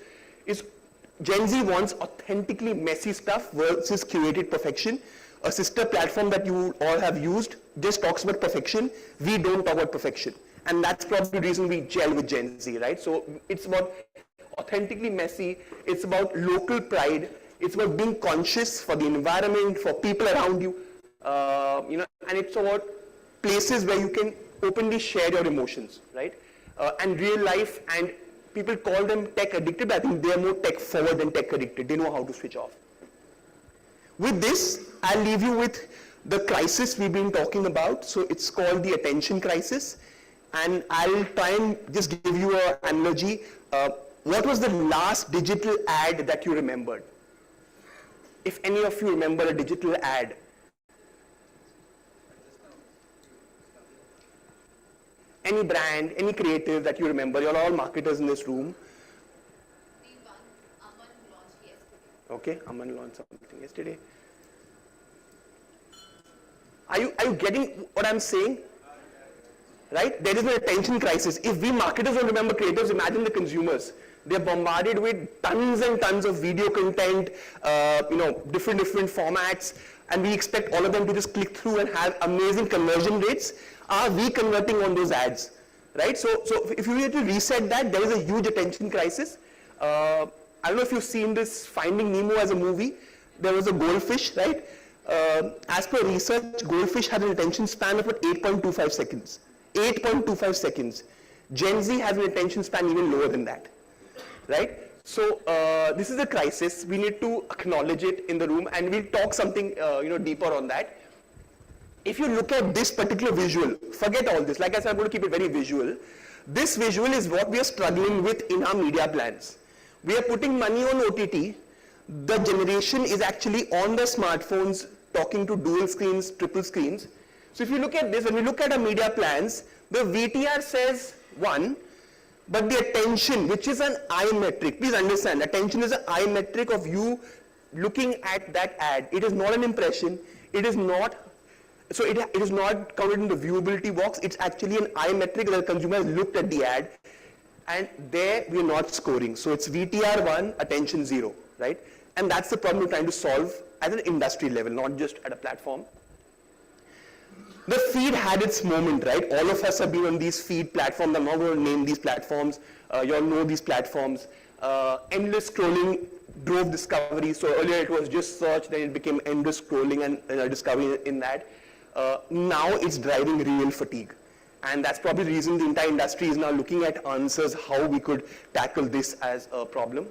is Gen Z wants authentically messy stuff versus curated perfection. A sister platform that you all have used just talks about perfection. We don't talk about perfection. And that's probably the reason we gel with Gen Z, right? So it's about authentically messy. It's about local pride. It's about being conscious for the environment, for people around you. And it's about places where you can openly share your emotions, right? And real life, and people call them tech addicted, but I think they're more tech forward than tech addicted. They know how to switch off. With this, I'll leave you with the crisis we've been talking about. So it's called the attention crisis. And I'll try and just give you an analogy. What was the last digital ad that you remembered? If any of you remember a digital ad. Any brand, any creative that you remember. You're all marketers in this room. Aman launched yesterday. Okay, Aman launched something yesterday. Are you getting what I'm saying? Right? There is an attention crisis. If we marketers don't remember creatives, imagine the consumers. They're bombarded with tons and tons of video content, different formats, and we expect all of them to just click through and have amazing conversion rates. Are we converting on those ads? Right? So if you were to reset that, there is a huge attention crisis. I don't know if you've seen this Finding Nemo as a movie. There was a goldfish, right? As per research, goldfish had an attention span of about 8.25 seconds. 8.25 seconds. Gen Z has an attention span even lower than that, right? So this is a crisis. We need to acknowledge it in the room, and we'll talk something deeper on that. If you look at this particular visual, forget all this. Like I said, I'm going to keep it very visual. This visual is what we are struggling with in our media plans. We are putting money on OTT. The generation is actually on the smartphones talking to dual screens, triple screens. So if you look at this, when we look at our media plans, the VTR says 1, but the attention, which is an I metric, please understand, attention is an I metric of you looking at that ad. It is not an impression. It is not, so it is not counted in the viewability box. It's actually an I metric that the consumer has looked at the ad, and there we are not scoring. So it's VTR 1, attention 0, right? And that's the problem we're trying to solve at an industry level, not just at a platform. The feed had its moment, right? All of us have been on these feed platforms. I'm not going to name these platforms. You all know these platforms. Endless scrolling drove discovery. So earlier it was just search, then it became endless scrolling and discovery in that. Now it's driving real fatigue. And that's probably the reason the entire industry is now looking at answers, how we could tackle this as a problem.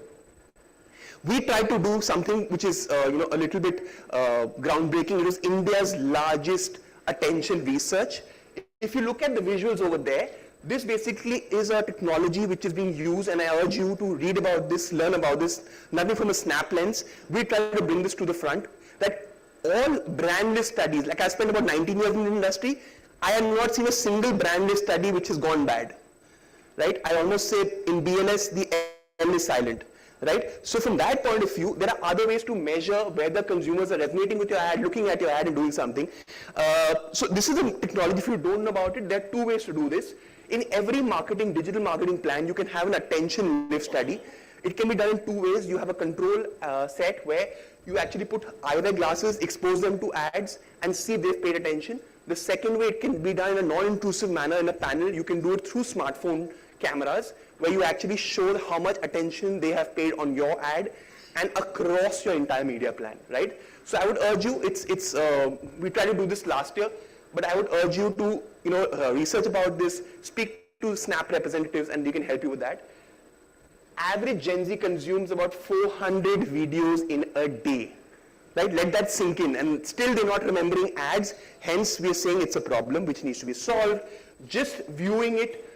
We tried to do something which is a little bit groundbreaking. It was India's largest attention research. If you look at the visuals over there, this basically is a technology which is being used, and I urge you to read about this, learn about this, nothing from a snap lens. We try to bring this to the front, that all brandless studies, like I spent about 19 years in the industry, I have not seen a single brandless study which has gone bad, right? I almost say in BNS, the L is silent. Right? So from that point of view, there are other ways to measure whether consumers are resonating with your ad, looking at your ad and doing something. So this is a technology. If you don't know about it, there are 2 ways to do this. In every digital marketing plan, you can have an attention lift study. It can be done in 2 ways. You have a control set where you actually put eyewear glasses, expose them to ads, and see if they've paid attention. The second way, it can be done in a non-intrusive manner in a panel. You can do it through smartphone cameras, where you actually show how much attention they have paid on your ad and across your entire media plan, right? So I would urge you, we tried to do this last year, but I would urge you to, research about this, speak to Snap representatives, and they can help you with that. Average Gen Z consumes about 400 videos in a day, right? Let that sink in, and still they're not remembering ads. Hence, we are saying it's a problem which needs to be solved. Just viewing it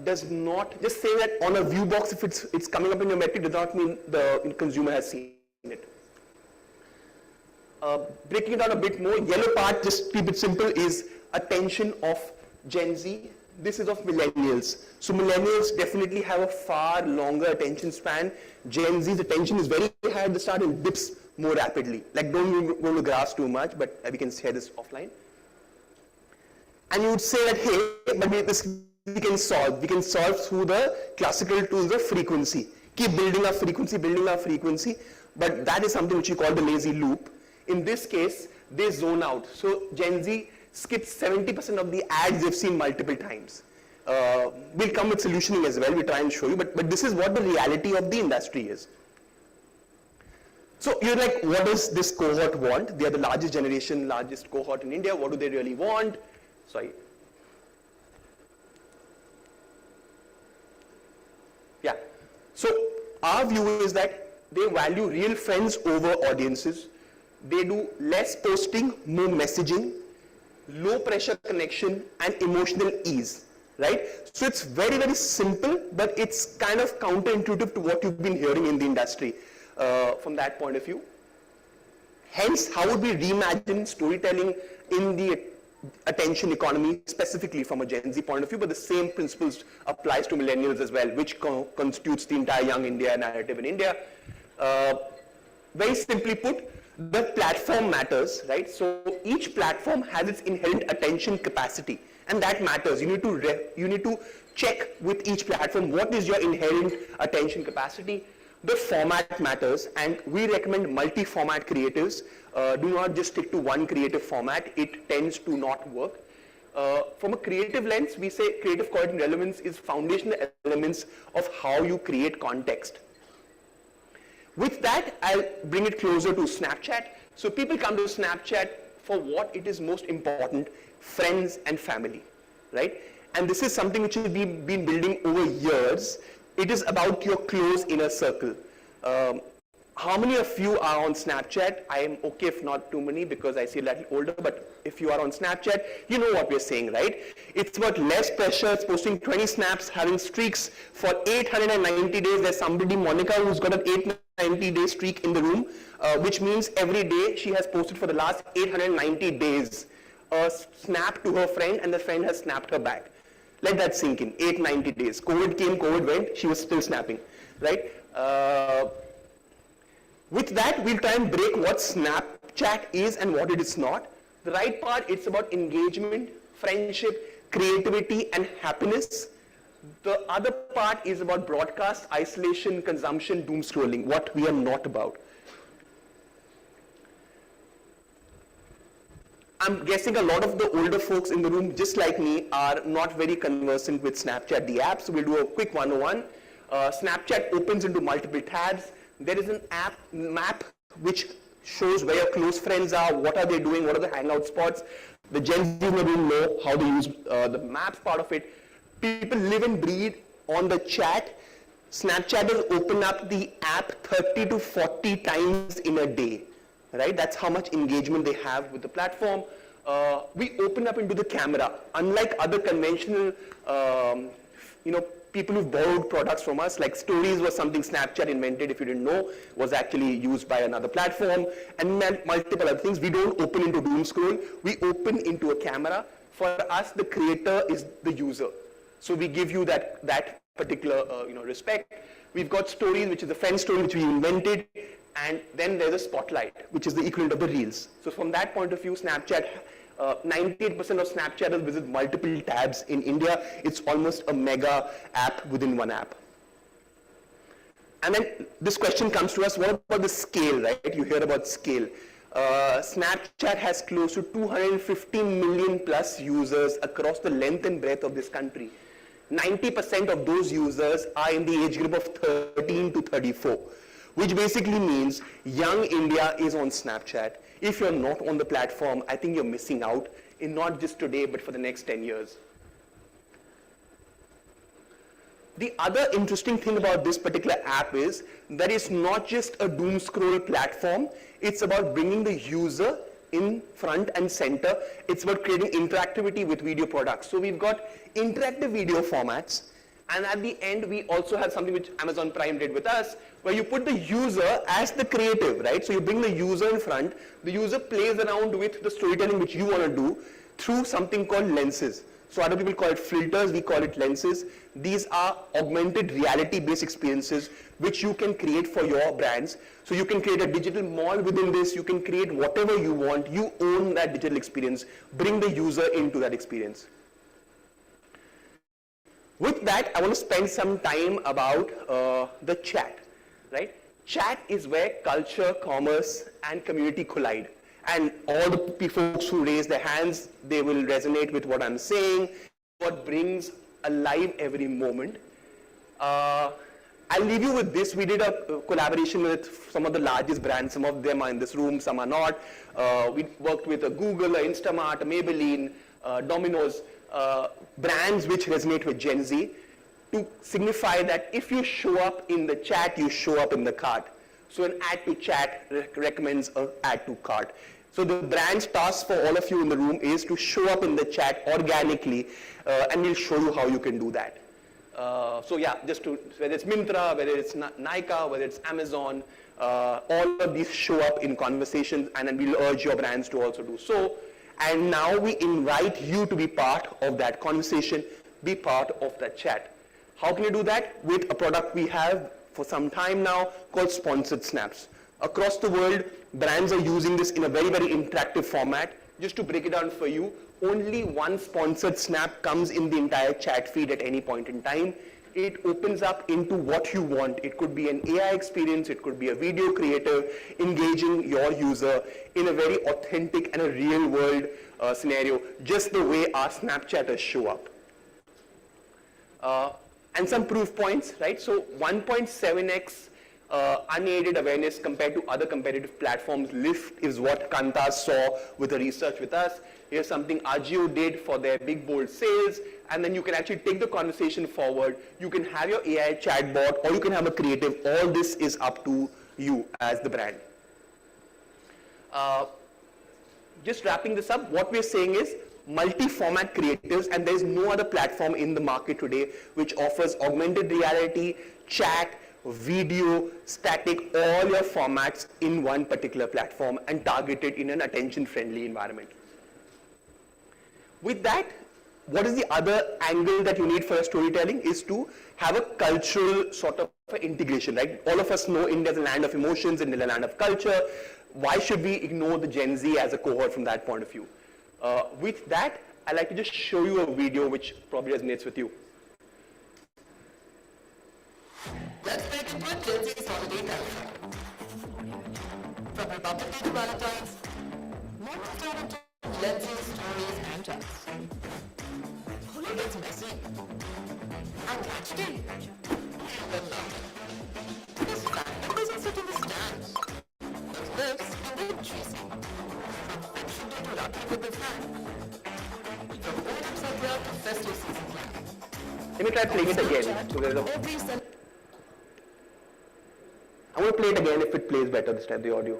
does not, just say that on a view box, if it's coming up in your metric, does not mean the consumer has seen it. Breaking it down a bit more, yellow part, just keep it simple, is attention of Gen Z. This is of millennials. So millennials definitely have a far longer attention span. Gen Z's attention is very high at the start and dips more rapidly. Like, don't go to grass too much, but we can share this offline. And you would say that, hey, but we can solve. We can solve through the classical tools of frequency. Keep building up frequency, but that is something which we call the lazy loop. In this case, they zone out. So Gen Z skips 70% of the ads they've seen multiple times. We'll come with solutioning as well, we'll try and show you, but this is what the reality of the industry is. So you're like, what does this cohort want? They are the largest generation, largest cohort in India. What do they really want? Sorry. Yeah. So our view is that they value real friends over audiences. They do less posting, more messaging, low pressure connection, and emotional ease, right? So it's very, very simple, but it's kind of counterintuitive to what you've been hearing in the industry from that point of view. Hence, how would we reimagine storytelling in the attention economy, specifically from a Gen Z point of view, but the same principles applies to millennials as well, which constitutes the entire young India narrative in India. Very simply put, the platform matters, right? So each platform has its inherent attention capacity, and that matters. You need to check with each platform what is your inherent attention capacity. The format matters, and we recommend multi-format creatives. Do not just stick to one creative format. It tends to not work. From a creative lens, we say creative quality and relevance is foundational elements of how you create context. With that, I'll bring it closer to Snapchat. So people come to Snapchat for what it is most important, friends and family, right? And this is something which we've been building over years. It is about your close inner circle. How many of you are on Snapchat? I am okay if not too many because I see a little older, but if you are on Snapchat, you know what we're saying, right? It's about less pressure. It's posting 20 snaps, having streaks for 890 days. There's somebody, Monica, who's got an 890-day streak in the room, which means every day she has posted for the last 890 days a snap to her friend, and the friend has snapped her back. Let that sink in. 890 days. COVID came, COVID went, she was still snapping, right? With that, we'll try and break what Snapchat is and what it is not. The right part, it's about engagement, friendship, creativity, and happiness. The other part is about broadcast, isolation, consumption, doom scrolling, what we are not about. I'm guessing a lot of the older folks in the room, just like me, are not very conversant with Snapchat, the app, so we'll do a quick 101. Snapchat opens into multiple tabs. There is an app map which shows where your close friends are, what are they doing, what are the hangout spots. The Gen Z in the room know how they use the maps part of it. People live and breathe on the chat. Snapchatters open up the app 30 to 40 times in a day, right? That's how much engagement they have with the platform. We open up into the camera. Unlike other conventional, people who've borrowed products from us, like Stories was something Snapchat invented, if you didn't know, was actually used by another platform, and multiple other things. We don't open into doom scroll. We open into a camera. For us, the creator is the user. So we give you that particular respect. We've got Stories, which is a friend story which we invented, and then there's a Spotlight, which is the equivalent of the Reels. So from that point of view, Snapchat, 98% of Snapchatters visit multiple tabs in India. It's almost a mega app within one app. And then this question comes to us, what about the scale, right? You hear about scale. Snapchat has close to 250 million plus users across the length and breadth of this country. 90% of those users are in the age group of 13 to 34, which basically means young India is on Snapchat. If you're not on the platform, I think you're missing out, in not just today, but for the next 10 years. The other interesting thing about this particular app is that it's not just a doom scroll platform. It's about bringing the user in front and center. It's about creating interactivity with video products. So we've got interactive video formats. And at the end, we also have something which Amazon Prime did with us, where you put the user as the creative, right? So you bring the user in front, the user plays around with the storytelling which you want to do through something called lenses. So other people call it filters, we call it lenses. These are augmented reality-based experiences which you can create for your brands. So you can create a digital mall within this, you can create whatever you want, you own that digital experience, bring the user into that experience. With that, I want to spend some time about the chat, right? Chat is where culture, commerce, and community collide. And all the folks who raise their hands, they will resonate with what I'm saying, what brings alive every moment. I'll leave you with this. We did a collaboration with some of the largest brands. Some of them are in this room, some are not. We worked with a Google, a Instamart, a Maybelline, Domino's, brands which resonate with Gen Z, to signify that if you show up in the chat, you show up in the cart. So an add to chat recommends an add to cart. So the brand's task for all of you in the room is to show up in the chat organically, and we'll show you how you can do that. So yeah, whether it's Myntra, whether it's Nykaa, whether it's Amazon, all of these show up in conversations, and then we'll urge your brands to also do so. And now we invite you to be part of that conversation, be part of that chat. How can you do that? With a product we have for some time now called Sponsored Snaps. Across the world, brands are using this in a very, very interactive format. Just to break it down for you, only one sponsored snap comes in the entire chat feed at any point in time. It opens up into what you want. It could be an AI experience, it could be a video creator engaging your user in a very authentic and a real world scenario, just the way our Snapchatters show up. And some proof points, right? So 1.7x unaided awareness compared to other competitive platforms lift is what Kantar saw with the research with us. Here's something Agio did for their big bold sales, and then you can actually take the conversation forward. You can have your AI chatbot, or you can have a creative. All this is up to you as the brand. Just wrapping this up, what we're saying is multi-format creatives, and there's no other platform in the market today which offers augmented reality, chat, video, static, all your formats in one particular platform and targeted in an attention-friendly environment. With that, what is the other angle that you need for your storytelling is to have a cultural sort of integration, right? All of us know India is a land of emotions, India is a land of culture. Why should we ignore the Gen Z as a cohort from that point of view? With that, I'd like to just show you a video which probably resonates with you. Let's break into a Gen Z's holiday culture. From Republic Day to Valentine's, moments turn into lenses, stories, and chats. Holi gets messy. And catch day. Then laughter. This fandom doesn't sit in the stands. It lives in the chasing. From friendship day to Rakhi with the fan. From Onam Sadhya to festive season plan. Let me try playing it again. So there's a I'm going to play it again if it plays better this time, the audio.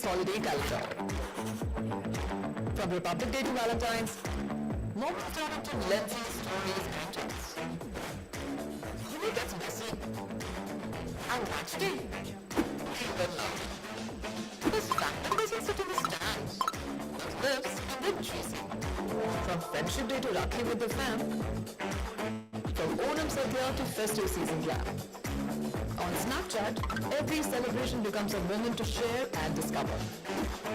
Holiday culture. From Republic Day to Valentine's, moments turn into lenses, stories, and chats. Holi gets messy. And match day. Then laughter. This fandom doesn't sit in the stands. It lives in the chasing. From friendship day to Rakhi with the fam. From Onam Sadhya to festive season glam. On Snapchat, every celebration becomes a moment to share and discover.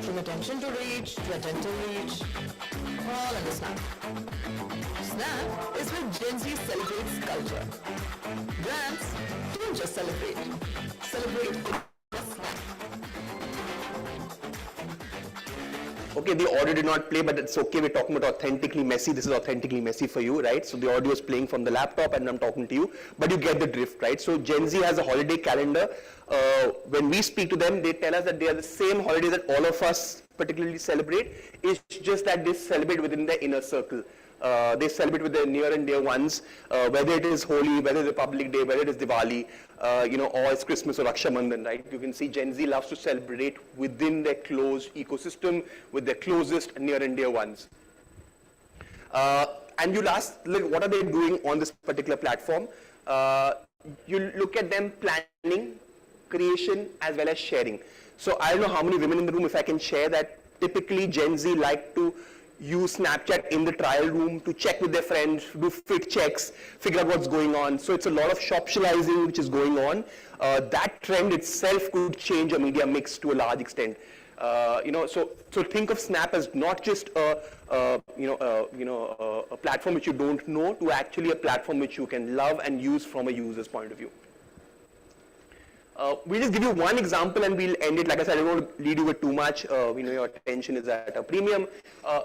From attention to reach to attentive reach, all in the Snap. Snap is where Gen Z celebrates culture. Brands don't just celebrate in the Snap. Okay, the audio did not play, but it's okay. We're talking about authentically messy. This is authentically messy for you, right? So the audio is playing from the laptop and I'm talking to you, but you get the drift, right? So Gen Z has a holiday calendar. When we speak to them, they tell us that they are the same holidays that all of us particularly celebrate. It's just that they celebrate within their inner circle. They celebrate with their near and dear ones, whether it is Holi, whether it's Republic Day, whether it is Diwali, or it's Christmas or Raksha Bandhan, right? You can see Gen Z loves to celebrate within their closed ecosystem with their closest near and dear ones. And you'll ask, look, what are they doing on this particular platform? You look at them planning, creation, as well as sharing. So I don't know how many women in the room, if I can share that, typically Gen Z like to use Snapchat in the trial room to check with their friends, do fit checks, figure out what's going on. So it's a lot of shopsalizing which is going on. That trend itself could change a media mix to a large extent. So think of Snap as not just a platform which you don't know, to actually a platform which you can love and use from a user's point of view. We'll just give you one example and we'll end it. Like I said, I don't want to lead you with too much. Your attention is at a premium.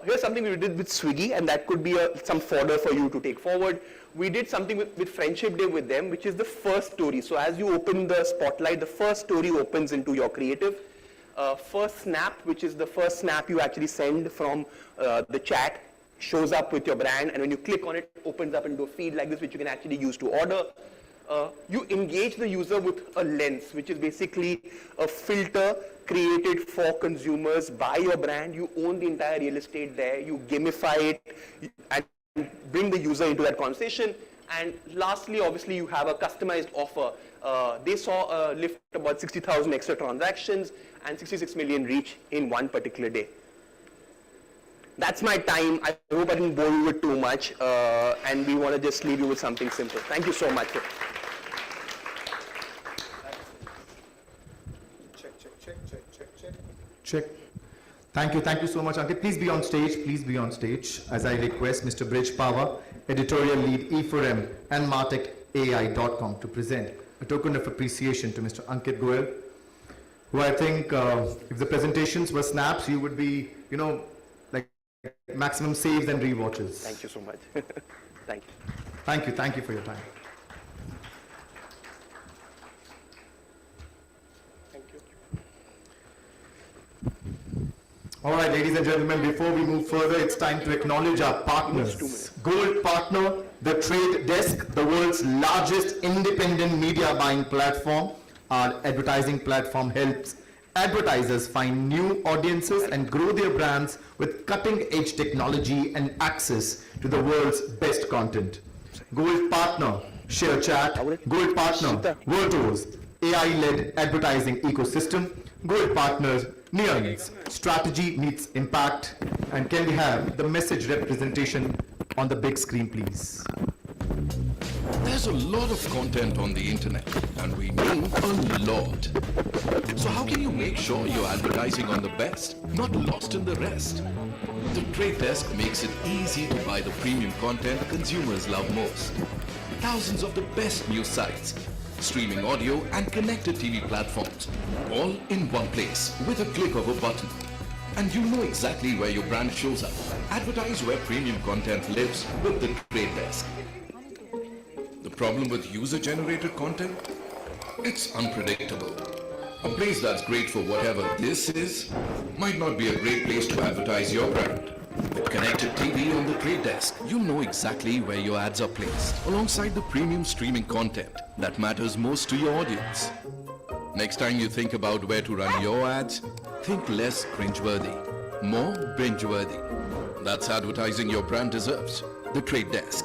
Here's something we did with Swiggy, and that could be some fodder for you to take forward. We did something with Friendship Day with them, which is the first story. So as you open the spotlight, the first story opens into your creative. First snap, which is the first snap you actually send from the chat, shows up with your brand, and when you click on it, it opens up into a feed like this, which you can actually use to order. You engage the user with a lens, which is basically a filter created for consumers by your brand. You own the entire real estate there. You gamify it and bring the user into that conversation. And lastly, obviously, you have a customized offer. They saw a lift about 60,000 extra transactions and 66 million reach in one particular day. That's my time. I hope I didn't bore you with too much, and we want to just leave you with something simple. Thank you so much. Check. Thank you so much, Ankit. Please be on stage, as I request Mr. Brij Pava, editorial lead E4M and MartechAI.com to present a token of appreciation to Mr. Ankit Goel, who I think, if the presentations were snaps, you would be, like maximum saves and rewatches. Thank you so much. Thank you. Thank you for your time. All right, ladies and gentlemen, before we move further, it's time to acknowledge our partners. Gold partner, The Trade Desk, the world's largest independent media buying platform. Our advertising platform helps advertisers find new audiences and grow their brands with cutting-edge technology and access to the world's best content. Gold partner, ShareChat. Gold partner, Virtuos, AI-led advertising ecosystem. Gold partners, Neons, strategy meets impact. And can we have the message representation on the big screen, please? There's a lot of content on the internet, and we mean a lot. So how can you make sure you're advertising on the best, not lost in the rest? The Trade Desk makes it easy to buy the premium content consumers love most. Thousands of the best news sites, streaming audio and connected TV platforms, all in one place with a click of a button. And you know exactly where your brand shows up. Advertise where premium content lives with the Trade Desk. The problem with user-generated content? It's unpredictable. A place that's great for whatever this is might not be a great place to advertise your brand. With connected TV on the Trade Desk, you'll know exactly where your ads are placed, alongside the premium streaming content that matters most to your audience. Next time you think about where to run your ads, think less cringeworthy, more binge-worthy. That's advertising your brand deserves. The Trade Desk.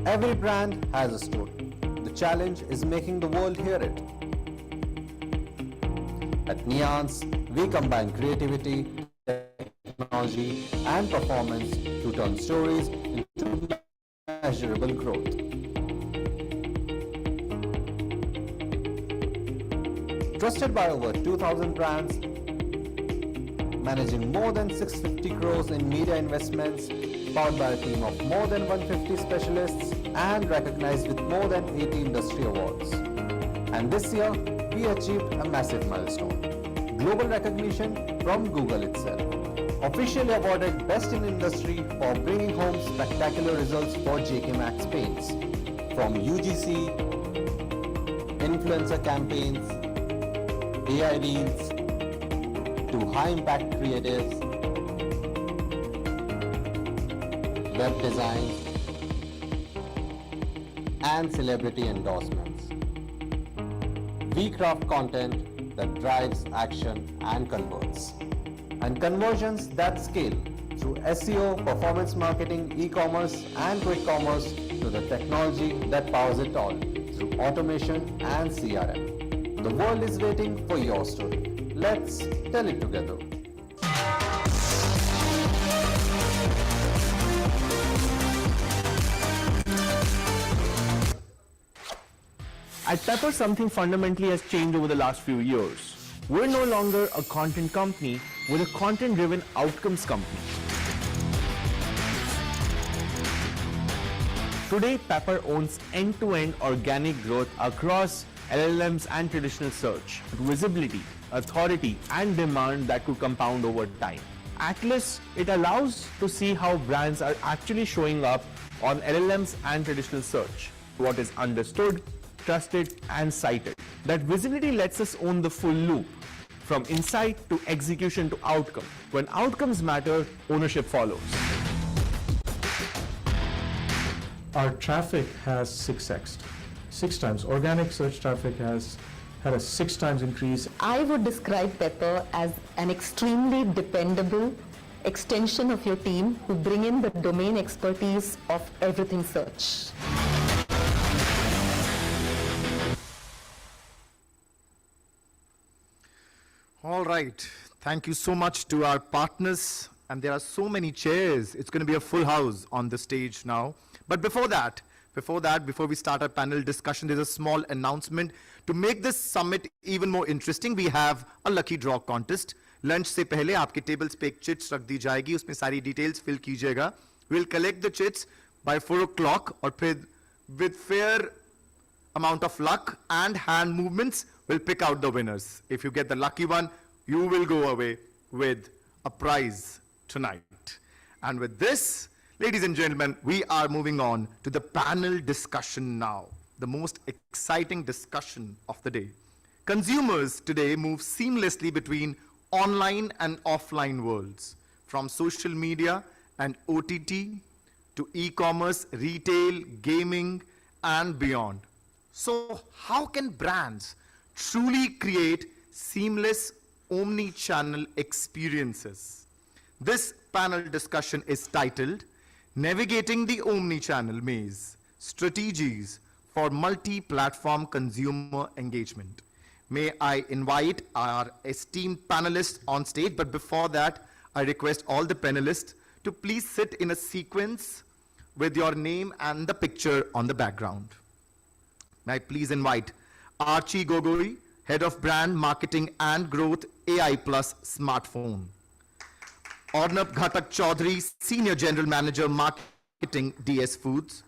Every brand has a story. The challenge is making the world hear it. At Neons, we combine creativity, technology, and performance to turn stories into measurable growth. Trusted by over 2,000 brands, managing more than 650 crores in media investments, powered by a team of more than 150 specialists and recognized with more than 80 industry awards. And this year, we achieved a massive milestone. Global recognition from Google itself. Officially awarded Best in Industry for bringing home spectacular results for JK Maxx paints. From UGC, influencer campaigns, AI reels, to high-impact creatives, web designs, and celebrity endorsements. We craft content that drives action and converts. And conversions that scale through SEO, performance marketing, e-commerce, and quick commerce to the technology that powers it all through automation and CRM. The world is waiting for your story. Let's tell it together. At Pepper, something fundamentally has changed over the last few years. We're no longer a content company, we're a content-driven outcomes company. Today, Pepper owns end-to-end organic growth across LLMs and traditional search, visibility, authority, and demand that could compound over time. Atlas, it allows to see how brands are actually showing up on LLMs and traditional search, what is understood, trusted, and cited. That visibility lets us own the full loop, from insight to execution to outcome. When outcomes matter, ownership follows. Our traffic has 6x'd, 6 times. Organic search traffic has had a 6 times increase. I would describe Pepper as an extremely dependable extension of your team who bring in the domain expertise of everything search. All right. Thank you so much to our partners. And there are so many chairs. It's going to be a full house on the stage now. But before we start our panel discussion, there's a small announcement. To make this summit even more interesting, we have a lucky draw contest. Lunch से पहले आपके tables पे एक chits रख दी जाएगी, उसमें सारी details fill कीजिएगा. We'll collect the chits by 4 o'clock और फिर with fair amount of luck and hand movements, we'll pick out the winners. If you get the lucky one, you will go away with a prize tonight. And with this, ladies and gentlemen, we are moving on to the panel discussion now, the most exciting discussion of the day. Consumers today move seamlessly between online and offline worlds, from social media and OTT to e-commerce, retail, gaming, and beyond. So how can brands truly create seamless omni-channel experiences? This panel discussion is titled Navigating the Omni-Channel Maze, Strategies for Multi-Platform Consumer Engagement. May I invite our esteemed panelists on stage, but before that, I request all the panelists to please sit in a sequence with your name and the picture on the background. May I please invite Archie Gogoi, Head of Brand Marketing and Growth, AI Plus Smartphone. Arnab Ghatak Chaudhary, Senior General Manager Marketing, DS Foods.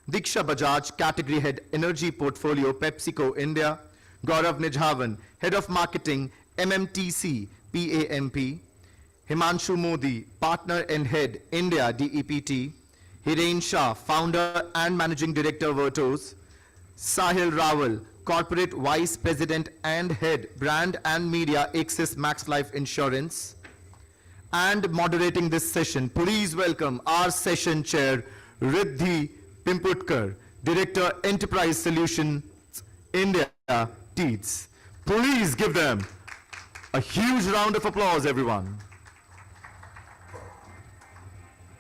Diksha Bajaj, Category Head Energy Portfolio, PepsiCo India. Gaurav Nijhavan, Head of Marketing, MMTC, PAMP. Himanshu Modi, Partner and Head, India, DEPT. Hiren Shah, Founder and Managing Director, Virtos. Sahil Rawal, Corporate Vice President and Head, Brand and Media, Axis Max Life Insurance. And moderating this session, please welcome our session chair, Riddhi Pimputkar, Director, Enterprise Solutions, India, TEEDS. Please give them a huge round of applause, everyone.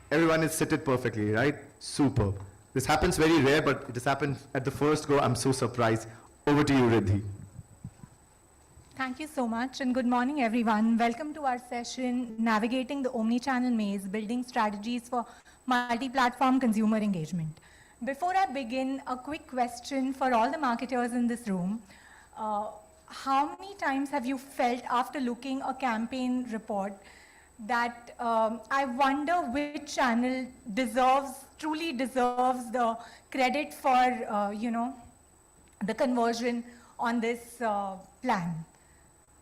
Everyone is seated perfectly, right? Superb. This happens very rare, but it has happened at the first go. I'm so surprised. Over to you, Riddhi. Thank you so much, and good morning, everyone. Welcome to our session, Navigating the Omnichannel Maze, Building Strategies for Multi-Platform Consumer Engagement. Before I begin, a quick question for all the marketers in this room. How many times have you felt after looking a campaign report that I wonder which channel truly deserves the credit for, the conversion on this plan?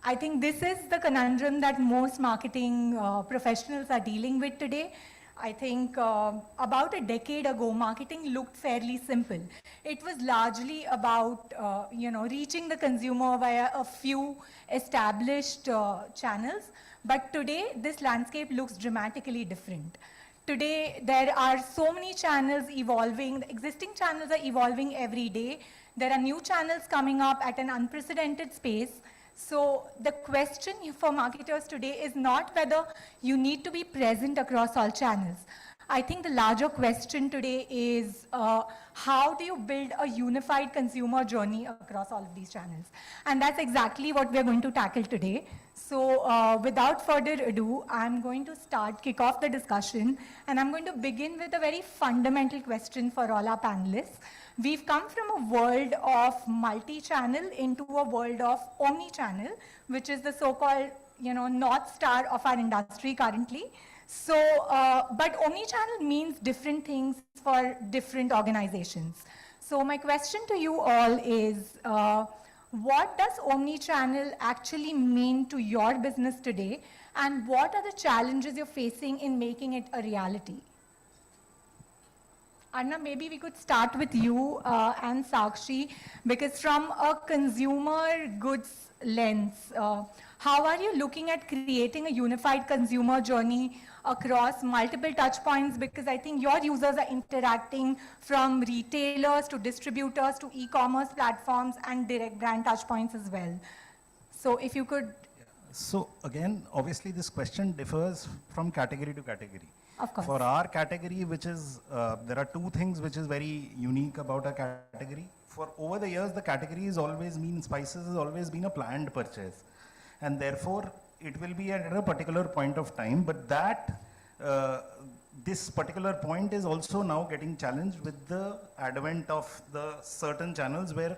I think this is the conundrum that most marketing professionals are dealing with today. I think about a decade ago, marketing looked fairly simple. It was largely about, reaching the consumer via a few established channels. But today, this landscape looks dramatically different. Today, there are so many channels evolving. The existing channels are evolving every day. There are new channels coming up at an unprecedented pace. So the question for marketers today is not whether you need to be present across all channels. I think the larger question today is how do you build a unified consumer journey across all of these channels? And that's exactly what we're going to tackle today. So without further ado, I'm going to kick off the discussion, and I'm going to begin with a very fundamental question for all our panelists. We've come from a world of multi-channel into a world of omni-channel, which is the so-called, north star of our industry currently. So, but omni-channel means different things for different organizations. So my question to you all is, what does omni-channel actually mean to your business today, and what are the challenges you're facing in making it a reality? Arnab, maybe we could start with you and Sakshi, because from a consumer goods lens, how are you looking at creating a unified consumer journey across multiple touch points? Because I think your users are interacting from retailers to distributors to e-commerce platforms and direct brand touch points as well. So if you could... So again, obviously this question differs from category to category. Of course. For our category, which is, there are two things which is very unique about our category. For over the years, the category has always been, spices has always been a planned purchase. And therefore, it will be at a particular point of time, but that, this particular point is also now getting challenged with the advent of the certain channels where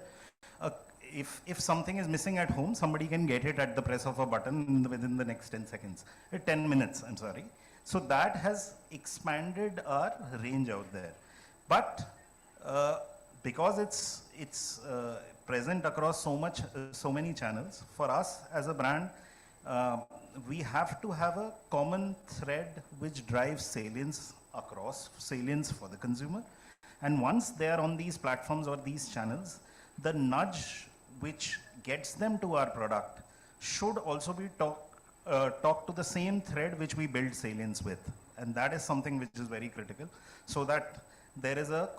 if something is missing at home, somebody can get it at the press of a button within the next 10 seconds, 10 minutes, I'm sorry. So that has expanded our range out there. But because it's present across so many channels, for us as a brand, we have to have a common thread which drives salience for the consumer. And once they are on these platforms or these channels, the nudge which gets them to our product should also be talk to the same thread which we build salience with. And that is something which is very critical, so that there is a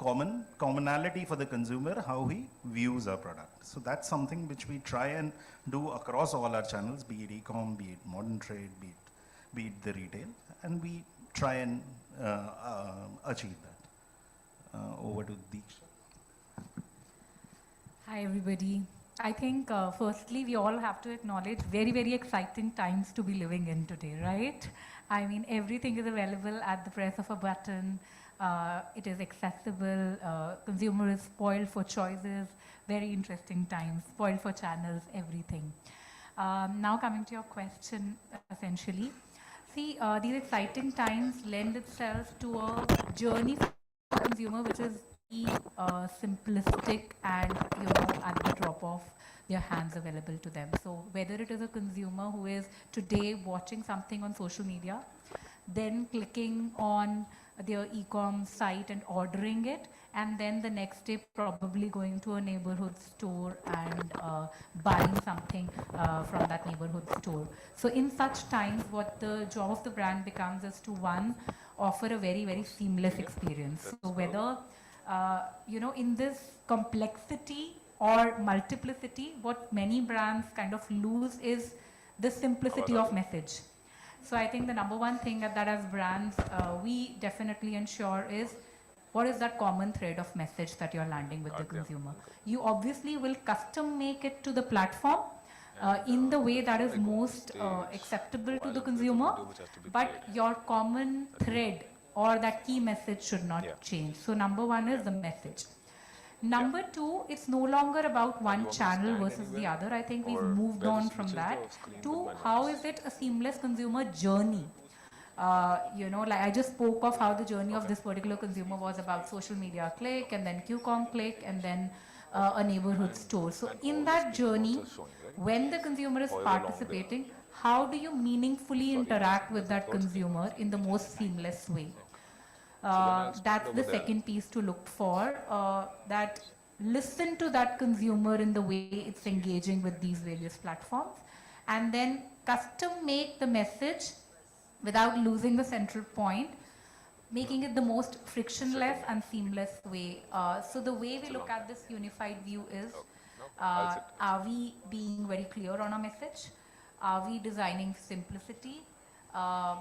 commonality for the consumer how he views our product. So that's something which we try and do across all our channels, be it e-com, be it modern trade, be it the retail, and we try and achieve that. Over to Deeksha. Hi everybody. I think firstly we all have to acknowledge very, very exciting times to be living in today, right? I mean, everything is available at the press of a button. It is accessible. Consumer is spoiled for choices. Very interesting times. Spoiled for channels, everything. Now coming to your question, essentially. See, these exciting times lend itself to a journey for the consumer which is simplistic and at the drop of their hands available to them. So whether it is a consumer who is today watching something on social media, then clicking on their e-com site and ordering it, and then the next day probably going to a neighborhood store and buying something from that neighborhood store. So in such times, what the job of the brand becomes is to, one, offer a very, very seamless experience. So whether in this complexity or multiplicity, what many brands kind of lose is the simplicity of message. So I think the number one thing that as brands, we definitely ensure is, what is that common thread of message that you're landing with the consumer? You obviously will custom make it to the platform in the way that is most acceptable to the consumer, but your common thread or that key message should not change. So number one is the message. Number two, it's no longer about one channel versus the other. I think we've moved on from that to how is it a seamless consumer journey. Like I just spoke of how the journey of this particular consumer was about social media click, and then QCOM click, and then a neighborhood store. So in that journey, when the consumer is participating, how do you meaningfully interact with that consumer in the most seamless way? That's the second piece to look for, that listen to that consumer in the way it's engaging with these various platforms, and then custom make the message without losing the central point, making it the most frictionless and seamless way. So the way we look at this unified view is, are we being very clear on our message? Are we designing simplicity? Are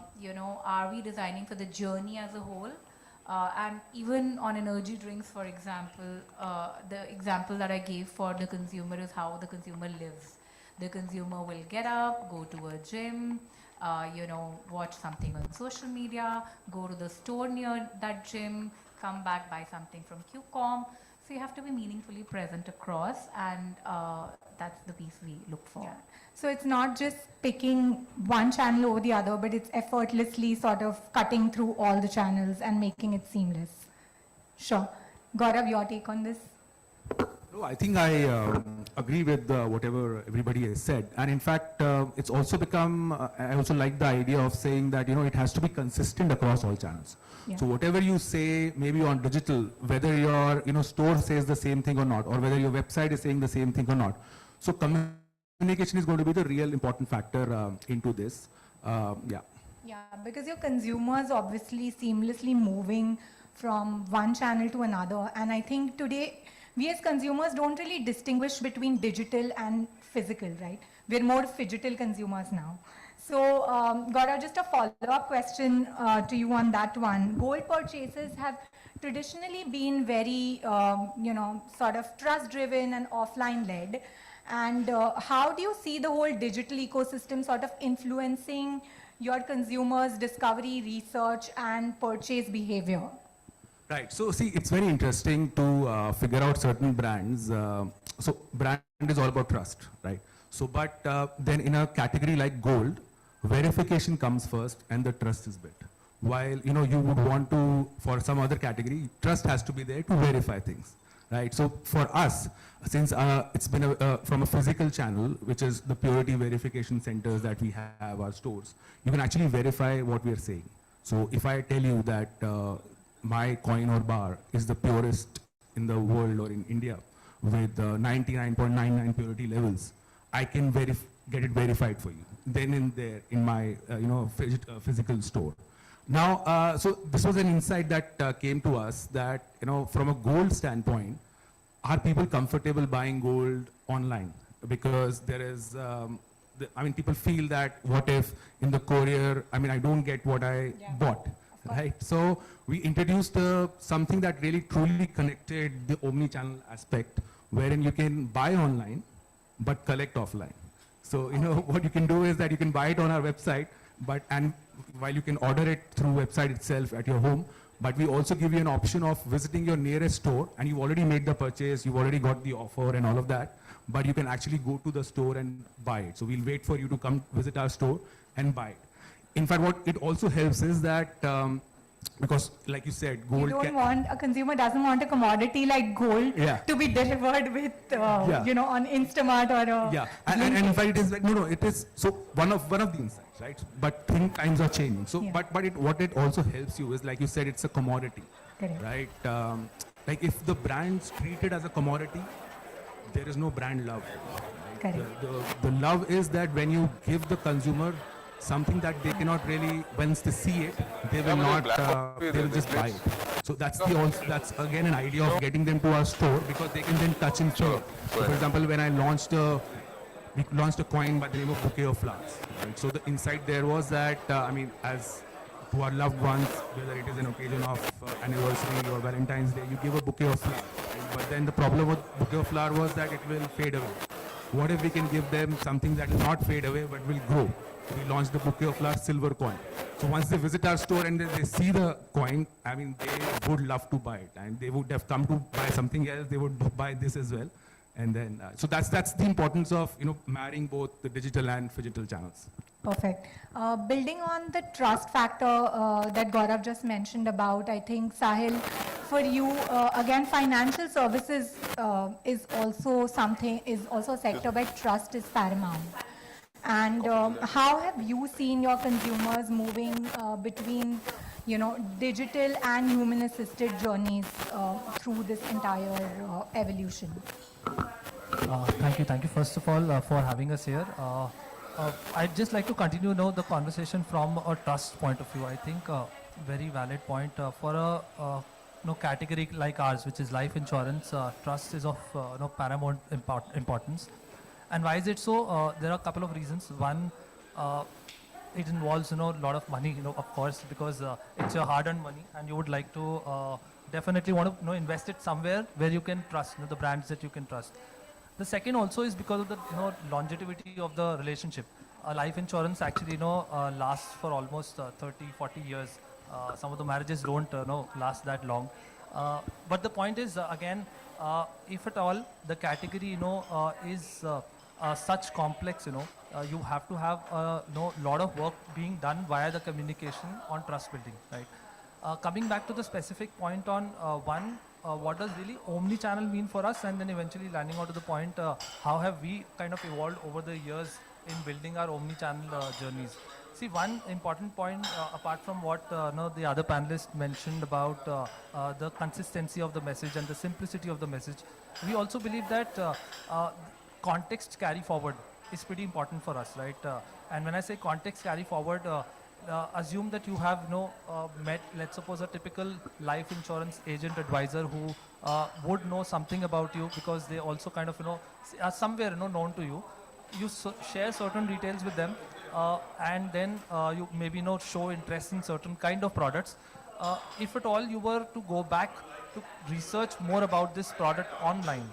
we designing for the journey as a whole? And even on energy drinks, for example, the example that I gave for the consumer is how the consumer lives. The consumer will get up, go to a gym, watch something on social media, go to the store near that gym, come back, buy something from QCOM. So you have to be meaningfully present across, and that's the piece we look for. Yeah. So it's not just picking one channel over the other, but it's effortlessly sort of cutting through all the channels and making it seamless. Sure. Gaurav, your take on this? No, I think I agree with whatever everybody has said. And in fact, it's also become, I also like the idea of saying that, it has to be consistent across all channels. Yeah. So whatever you say, maybe on digital, whether your store says the same thing or not, or whether your website is saying the same thing or not. So communication is going to be the real important factor into this. Yeah. Yeah, because your consumers obviously seamlessly moving from one channel to another. And I think today, we as consumers don't really distinguish between digital and physical, right? We're more digital consumers now. So, Gaurav, just a follow-up question to you on that one. Gold purchases have traditionally been very, sort of trust-driven and offline-led. And how do you see the whole digital ecosystem sort of influencing your consumers' discovery, research, and purchase behavior? Right. So see, it's very interesting to figure out certain brands. So brand is all about trust, right? So, but then in a category like gold, verification comes first and the trust is built. While, you would want to, for some other category, trust has to be there to verify things, right? So for us, since it's been from a physical channel, which is the purity verification centers that we have, our stores, you can actually verify what we are saying. So if I tell you that my coin or bar is the purest in the world or in India with 99.99 purity levels, I can get it verified for you. Then in there, in my physical store. Now, so this was an insight that came to us that, from a gold standpoint, are people comfortable buying gold online? Because there is, people feel that what if in the courier, I don't get what I bought. Right, so we introduced something that really truly connected the omni-channel aspect, wherein you can buy online, but collect offline. So what you can do is that you can buy it on our website, and while you can order it through website itself at your home, but we also give you an option of visiting your nearest store, and you've already made the purchase, you've already got the offer and all of that, but you can actually go to the store and buy it. So we'll wait for you to come visit our store and buy it. In fact, what it also helps is that, because like you said, gold a consumer doesn't want a commodity like gold to be delivered with, on Instamart or Yeah, and in fact it is like, no, it is, so one of the insights, right? But times are changing. So, but what it also helps you is, like you said, it's a commodity, right? Like if the brand's treated as a commodity, there is no brand love. Right? The love is that when you give the consumer something that they cannot really, once they see it, they will not, they will just buy it. So that's that's again an idea of getting them to our store, because they can then touch and feel. So for example, when I launched we launched a coin by the name of Bouquet of Flowers. Right? So the insight there was that, as to our loved ones, whether it is an occasion of anniversary or Valentine's Day, you give a bouquet of flowers. Right? But then the problem with bouquet of flower was that it will fade away. What if we can give them something that will not fade away but will grow? We launched the bouquet of flowers silver coin. So once they visit our store and they see the coin, they would love to buy it, and they would have come to buy something else. They would buy this as well, and then so that's the importance of marrying both the digital and phygital channels. Perfect. Building on the trust factor that Gaurav just mentioned about, I think, Sahil, for you, again, financial services is also a sector where trust is paramount. And how have you seen your consumers moving between, digital and human-assisted journeys through this entire evolution? Thank you first of all for having us here. I'd just like to continue the conversation from a trust point of view. I think very valid point for a category like ours, which is life insurance. Trust is of paramount importance. And why is it so? There are a couple of reasons. One, it involves a lot of money, of course, because it's your hard-earned money, and you would like to definitely want to invest it somewhere where you can trust the brands that you can trust. The second also is because of the longevity of the relationship. Life insurance actually lasts for almost 30-40 years. Some of the marriages don't last that long. But the point is again, if at all the category is such complex, you have to have a lot of work being done via the communication on trust building, right? Coming back to the specific point on one, what does really omni-channel mean for us, and then eventually landing onto the point, how have we kind of evolved over the years in building our omni-channel journeys. See, one important point, apart from what the other panelists mentioned about the consistency of the message and the simplicity of the message, we also believe that context carry forward is pretty important for us, right? And when I say context carry forward, assume that you have met, let's suppose, a typical life insurance agent advisor who would know something about you because they also kind of are somewhere known to you. You share certain details with them, and then you maybe show interest in certain kind of products. If at all you were to go back to research more about this product online,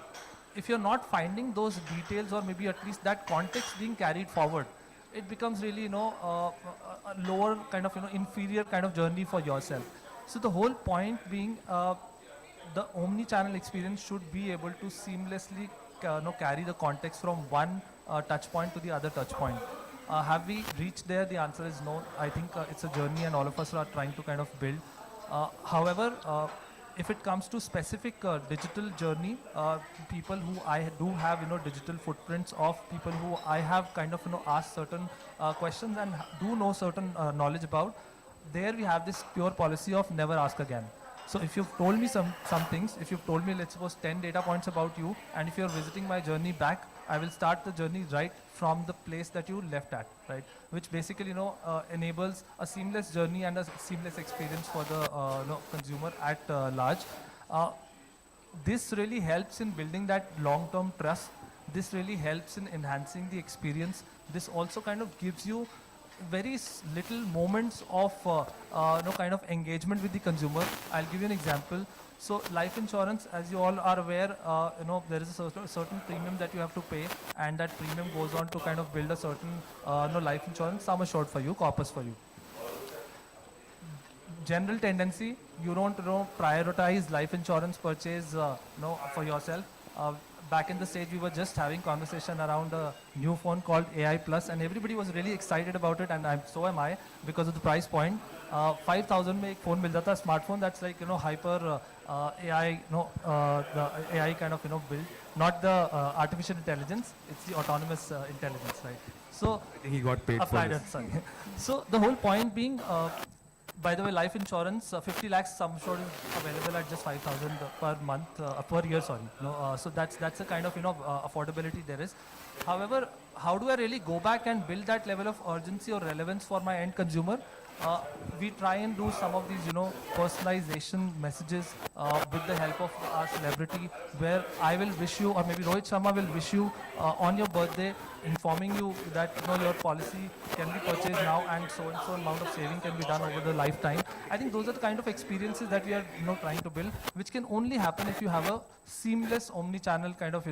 if you're not finding those details or maybe at least that context being carried forward, it becomes really a lower kind of inferior kind of journey for yourself. So the whole point being the omni-channel experience should be able to seamlessly carry the context from one touch point to the other touch point. Have we reached there? The answer is no. I think it's a journey and all of us are trying to kind of build. However, if it comes to specific digital journey, people who I do have digital footprints of people who I have kind of asked certain questions and do know certain knowledge about, there we have this pure policy of never ask again. So if you've told me some things, if you've told me, let's suppose, 10 data points about you, and if you're visiting my journey back, I will start the journey right from the place that you left at, right? Which basically, enables a seamless journey and a seamless experience for the consumer at large. This really helps in building that long-term trust. This really helps in enhancing the experience. This also kind of gives you very little moments of kind of engagement with the consumer. I'll give you an example. So life insurance, as you all are aware, there is a certain premium that you have to pay, and that premium goes on to kind of build a certain life insurance sum assured for you, corpus for you. General tendency, you don't prioritize life insurance purchase for yourself. Back in the stage, we were just having conversation around a new phone called AI Plus, and everybody was really excited about it, and so am I, because of the price point. 5,000 में एक phone मिल जाता है, smartphone that's like hyper AI, the AI kind of build, not the artificial intelligence, it's the autonomous intelligence, right? So he got paid for this. Sorry. So the whole point being, by the way, life insurance, 50 lakhs sum assured is available at just 5,000 per month, per year, sorry. So that's a kind of affordability there is. However, how do I really go back and build that level of urgency or relevance for my end consumer? We try and do some of these, personalization messages with the help of our celebrity, where I will wish you, or maybe Rohit Sharma will wish you on your birthday, informing you that your policy can be purchased now and so amount of saving can be done over the lifetime. I think those are the kind of experiences that we are trying to build, which can only happen if you have a seamless omni-channel kind of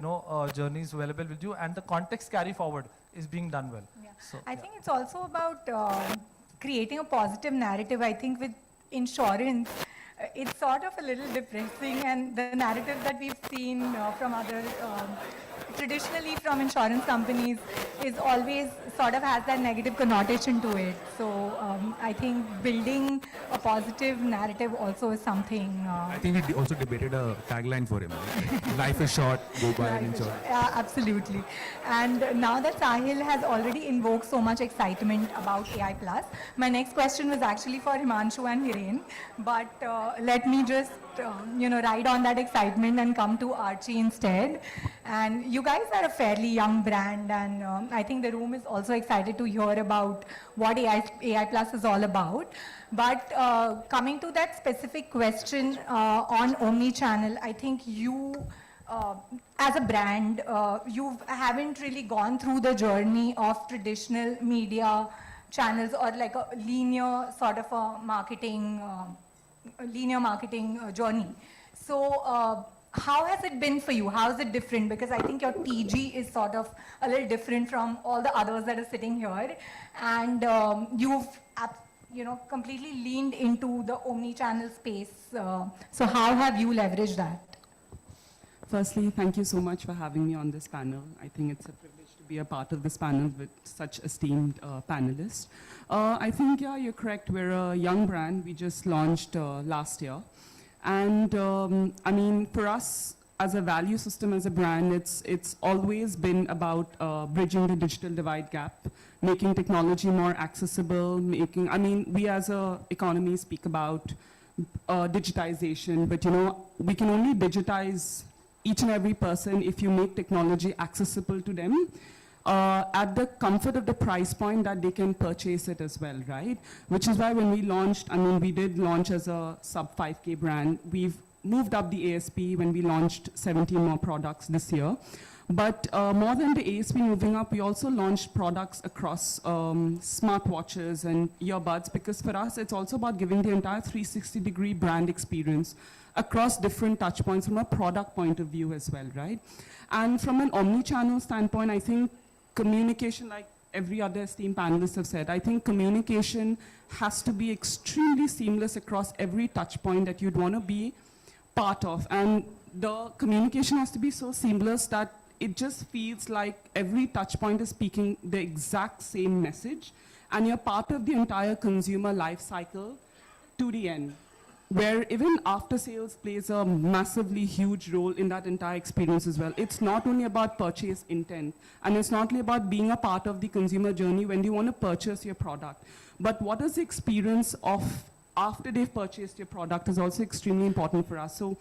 journeys available with you, and the context carry forward is being done well. Yeah. So, I think it's also about creating a positive narrative. I think with insurance, it's sort of a little depressing, and the narrative that we've seen from other, traditionally from insurance companies, is always sort of has that negative connotation to it. So I think building a positive narrative also is something. I think we also debated a tagline for him. Right? Life is short, go buy an insurance. Yeah, absolutely. And now that Sahil has already invoked so much excitement about AI Plus, my next question was actually for Himanshu and Hiren. But let me just, ride on that excitement and come to Archie instead. And you guys are a fairly young brand, and I think the room is also excited to hear about what AI Plus is all about. But coming to that specific question on omni-channel, I think you, as a brand, you haven't really gone through the journey of traditional media channels or like a linear sort of a marketing, journey. So how has it been for you? How is it different? Because I think your TG is sort of a little different from all the others that are sitting here. And you've completely leaned into the omni-channel space. So how have you leveraged that? Firstly, thank you so much for having me on this panel. I think it's a privilege to be a part of this panel with such esteemed panelists. I think, yeah, you're correct. We're a young brand. We just launched last year. And I mean, for us, as a value system, as a brand, it's always been about bridging the digital divide gap, making technology more accessible, we as a economy speak about digitization, but we can only digitize each and every person if you make technology accessible to them at the comfort of the price point that they can purchase it as well, right? Which is why when we launched, we did launch as a sub 5K brand. We've moved up the ASP when we launched 17 more products this year. But more than the ASP moving up, we also launched products across smartwatches and earbuds, because for us, it's also about giving the entire 360-degree brand experience across different touch points from a product point of view as well, right? And from an omni-channel standpoint, I think communication, like every other esteemed panelists have said, I think communication has to be extremely seamless across every touch point that you'd want to be part of. And the communication has to be so seamless that it just feels like every touch point is speaking the exact same message, and you're part of the entire consumer life cycle to the end, where even after sales plays a massively huge role in that entire experience as well. It's not only about purchase intent, and it's not only about being a part of the consumer journey when you want to purchase your product, but what is the experience of after they've purchased your product is also extremely important for us. So,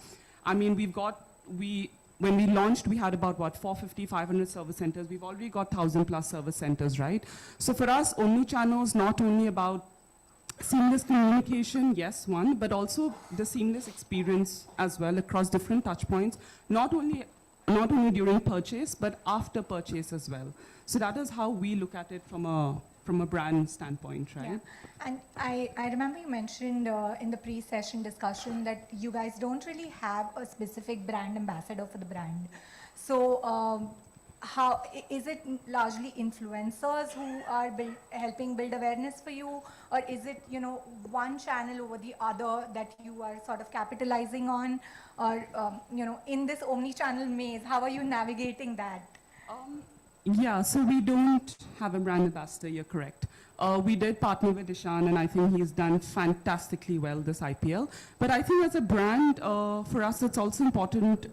when we launched, we had about, 450, 500 service centers. We've already got 1,000 plus service centers, right? So for us, omni-channel is not only about seamless communication, yes, one, but also the seamless experience as well across different touch points, not only during purchase, but after purchase as well. So that is how we look at it from a brand standpoint, right? Yeah. And I remember you mentioned in the pre-session discussion that you guys don't really have a specific brand ambassador for the brand. So how is it largely influencers who are helping build awareness for you, or is it one channel over the other that you are sort of capitalizing on, or in this omni-channel maze, how are you navigating that? Yeah, so we don't have a brand ambassador, you're correct. We did partner with Ishan, and I think he's done fantastically well this IPL. But I think as a brand, for us, it's also important,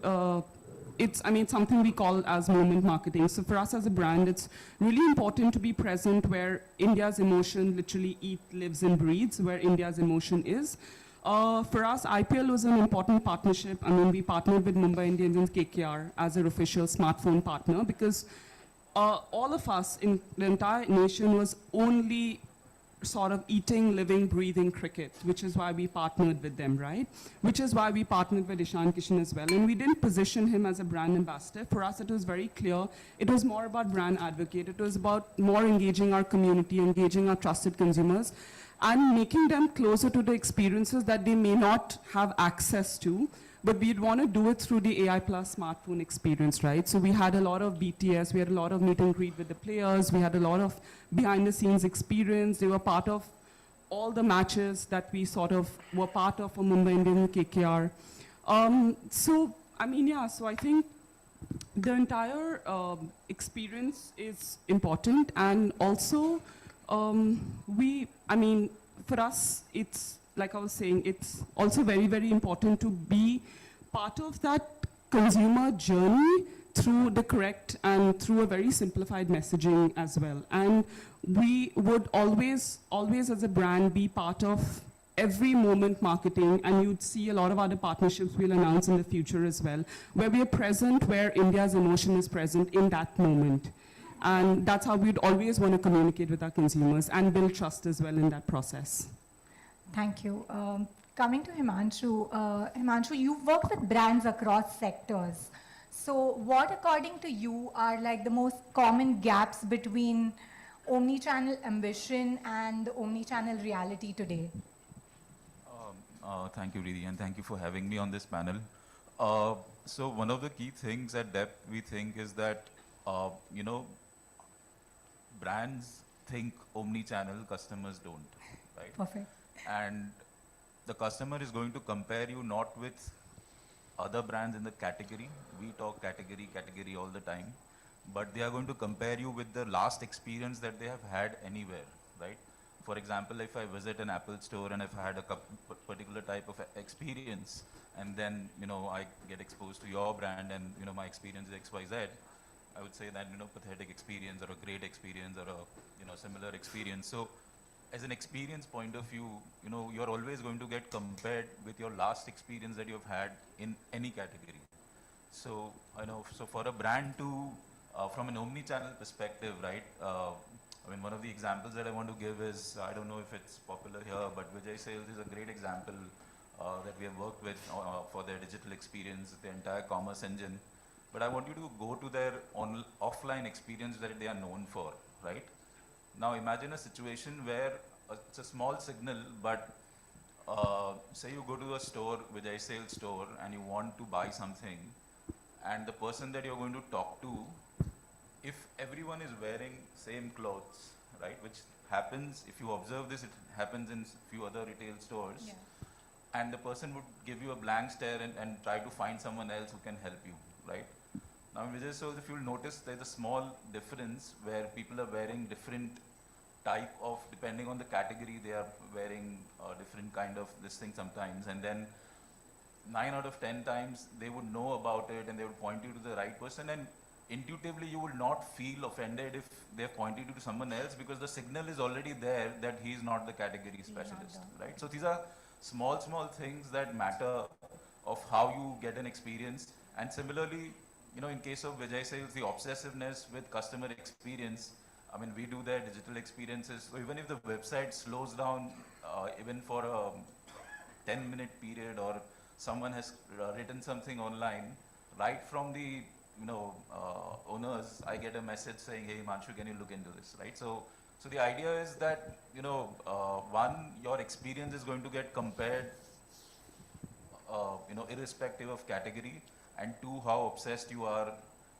it's something we call as moment marketing. So for us as a brand, it's really important to be present where India's emotion literally lives and breathes, where India's emotion is. For us, IPL was an important partnership. We partnered with Mumbai Indians and KKR as our official smartphone partner, because all of us in the entire nation was only sort of eating, living, breathing cricket, which is why we partnered with them, right? Which is why we partnered with Ishan Kishan as well. And we didn't position him as a brand ambassador. For us, it was very clear. It was more about brand advocate. It was about more engaging our community, engaging our trusted consumers, and making them closer to the experiences that they may not have access to. But we'd want to do it through the AI Plus smartphone experience, right? So we had a lot of BTS, we had a lot of meet and greet with the players, we had a lot of behind the scenes experience. They were part of all the matches that we sort of were part of for Mumbai Indians, KKR. So, I mean, yeah, so I think the entire experience is important, and also for us, it's like I was saying, it's also very, very important to be part of that consumer journey through the correct and through a very simplified messaging as well. And we would always as a brand be part of every moment marketing, and you'd see a lot of other partnerships we'll announce in the future as well, where we are present, where India's emotion is present in that moment. And that's how we'd always want to communicate with our consumers and build trust as well in that process. Thank you. Coming to Himanshu, Himanshu, you've worked with brands across sectors. So what, according to you, are like the most common gaps between omni-channel ambition and the omni-channel reality today? Thank you, Riddhi, and thank you for having me on this panel. So one of the key things at Depth we think is that, brands think omni-channel, customers don't, right? Perfect. And the customer is going to compare you not with other brands in the category. We talk category all the time, but they are going to compare you with the last experience that they have had anywhere, right? For example, if I visit an Apple store and if I had a particular type of experience, and then, I get exposed to your brand and, my experience is XYZ, I would say that, pathetic experience or a great experience or a, similar experience. So as an experience point of view, you're always going to get compared with your last experience that you've had in any category. So, so for a brand to, from an omni-channel perspective, right, one of the examples that I want to give is, I don't know if it's popular here, but Vijay Sales is a great example that we have worked with for their digital experience, the entire commerce engine. But I want you to go to their offline experience that they are known for, right? Now imagine a situation where it's a small signal, but say you go to a store, Vijay Sales store, and you want to buy something, and the person that you're going to talk to, if everyone is wearing same clothes, right, which happens, if you observe this, it happens in few other retail stores, yeah. And the person would give you a blank stare and try to find someone else who can help you, right? Now in Vijay Sales, if you'll notice, there's a small difference where people are wearing different type of, depending on the category, they are wearing different kind of this thing sometimes, and then 9 out of 10 times they would know about it and they would point you to the right person, and intuitively you will not feel offended if they have pointed you to someone else, because the signal is already there that he is not the category specialist, right? So these are small things that matter of how you get an experience. And similarly, in case of Vijay Sales, the obsessiveness with customer experience, we do their digital experiences. So even if the website slows down, even for a 10-minute period, or someone has written something online, right from the owners, I get a message saying, hey, Himanshu, can you look into this, right? So the idea is that, one, your experience is going to get compared, irrespective of category, and two, how obsessed you are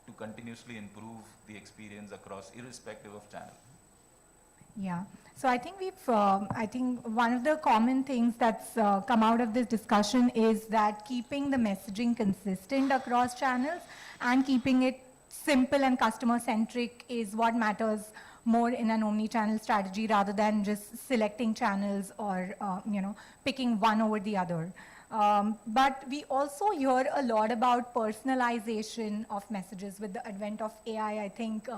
to continuously improve the experience across, irrespective of channel. Yeah. So I think I think one of the common things that's come out of this discussion is that keeping the messaging consistent across channels and keeping it simple and customer-centric is what matters more in an omni-channel strategy, rather than just selecting channels or, picking one over the other. But we also hear a lot about personalization of messages. With the advent of AI, I think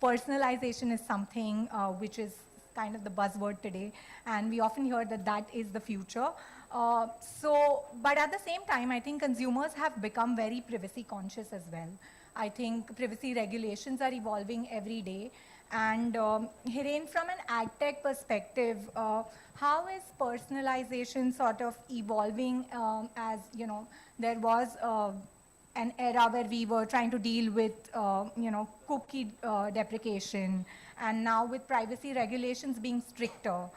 personalization is something which is kind of the buzzword today, and we often hear that that is the future. But at the same time, I think consumers have become very privacy conscious as well. I think privacy regulations are evolving every day. And Hiren, from an ad tech perspective, how is personalization sort of evolving as, there was an era where we were trying to deal with, cookie deprecation, and now with privacy regulations being stricter.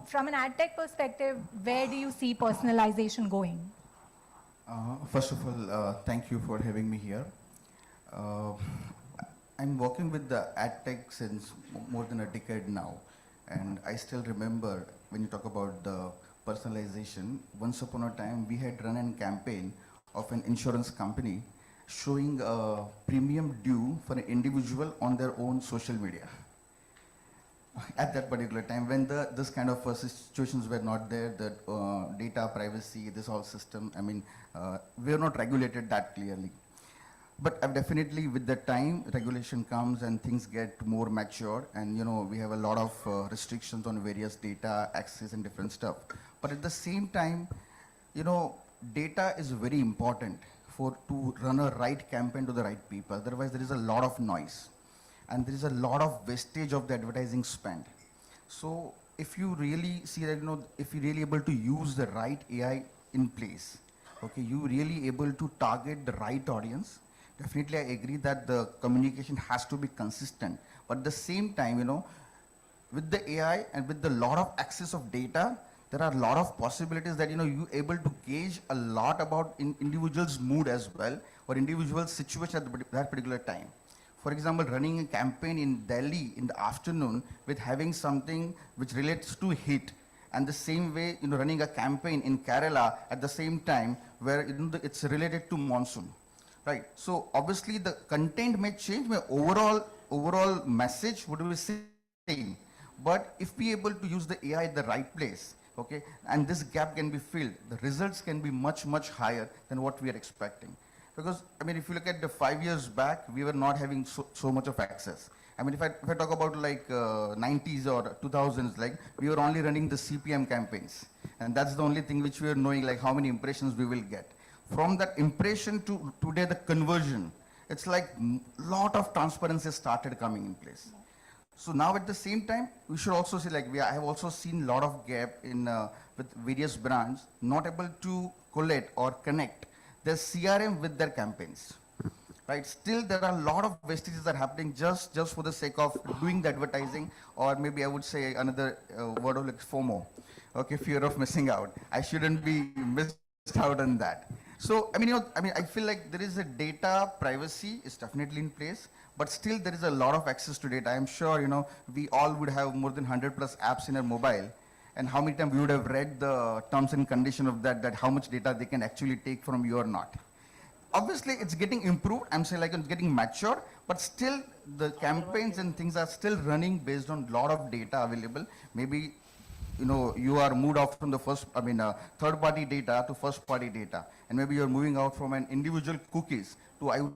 From an ad tech perspective, where do you see personalization going? First of all, thank you for having me here. I'm working with the ad tech since more than a decade now, and I still remember when you talk about the personalization, once upon a time we had run a campaign of an insurance company showing a premium due for an individual on their own social media. At that particular time, when this kind of situations were not there, the data privacy, this whole system, I mean, we are not regulated that clearly. But definitely with the time, regulation comes and things get more mature, and we have a lot of restrictions on various data access and different stuff. But at the same time, data is very important to run a right campaign to the right people. Otherwise, there is a lot of noise, and there is a lot of wastage of the advertising spend. So if you really see that, if you're really able to use the right AI in place, okay, you really able to target the right audience. Definitely, I agree that the communication has to be consistent. But at the same time, with the AI and with the lot of access of data, there are a lot of possibilities that you able to gauge a lot about individual's mood as well, or individual situation at that particular time. For example, running a campaign in Delhi in the afternoon with having something which relates to heat, and the same way running a campaign in Kerala at the same time where it's related to monsoon, right? So obviously the content may change, my overall message would be same. But if we able to use the AI at the right place, okay, and this gap can be filled, the results can be much higher than what we are expecting. Because I mean, if you look at the 5 years back, we were not having so much of access. I mean, if I talk about like 90s or 2000s, like we were only running the CPM campaigns, and that's the only thing which we were knowing, like how many impressions we will get. From that impression to today, the conversion, it's like lot of transparency started coming in place. So now at the same time, we should also see, like I have also seen a lot of gap in with various brands not able to collate or connect their CRM with their campaigns. Right? Still, there are a lot of wastages that are happening just for the sake of doing the advertising, or maybe I would say another word of like FOMO, okay, fear of missing out. I shouldn't be missed out on that. So, I mean, I feel like there is a data privacy is definitely in place, but still there is a lot of access to data. I'm sure, we all would have more than 100+ apps in our mobile, and how many times we would have read the terms and conditions of that how much data they can actually take from you or not. Obviously, it's getting improved. I'm saying like it's getting mature, but still the campaigns and things are still running based on a lot of data available. Maybe, you are moved out from the third-party data to first-party data, and maybe you're moving out from an individual cookies to IoT.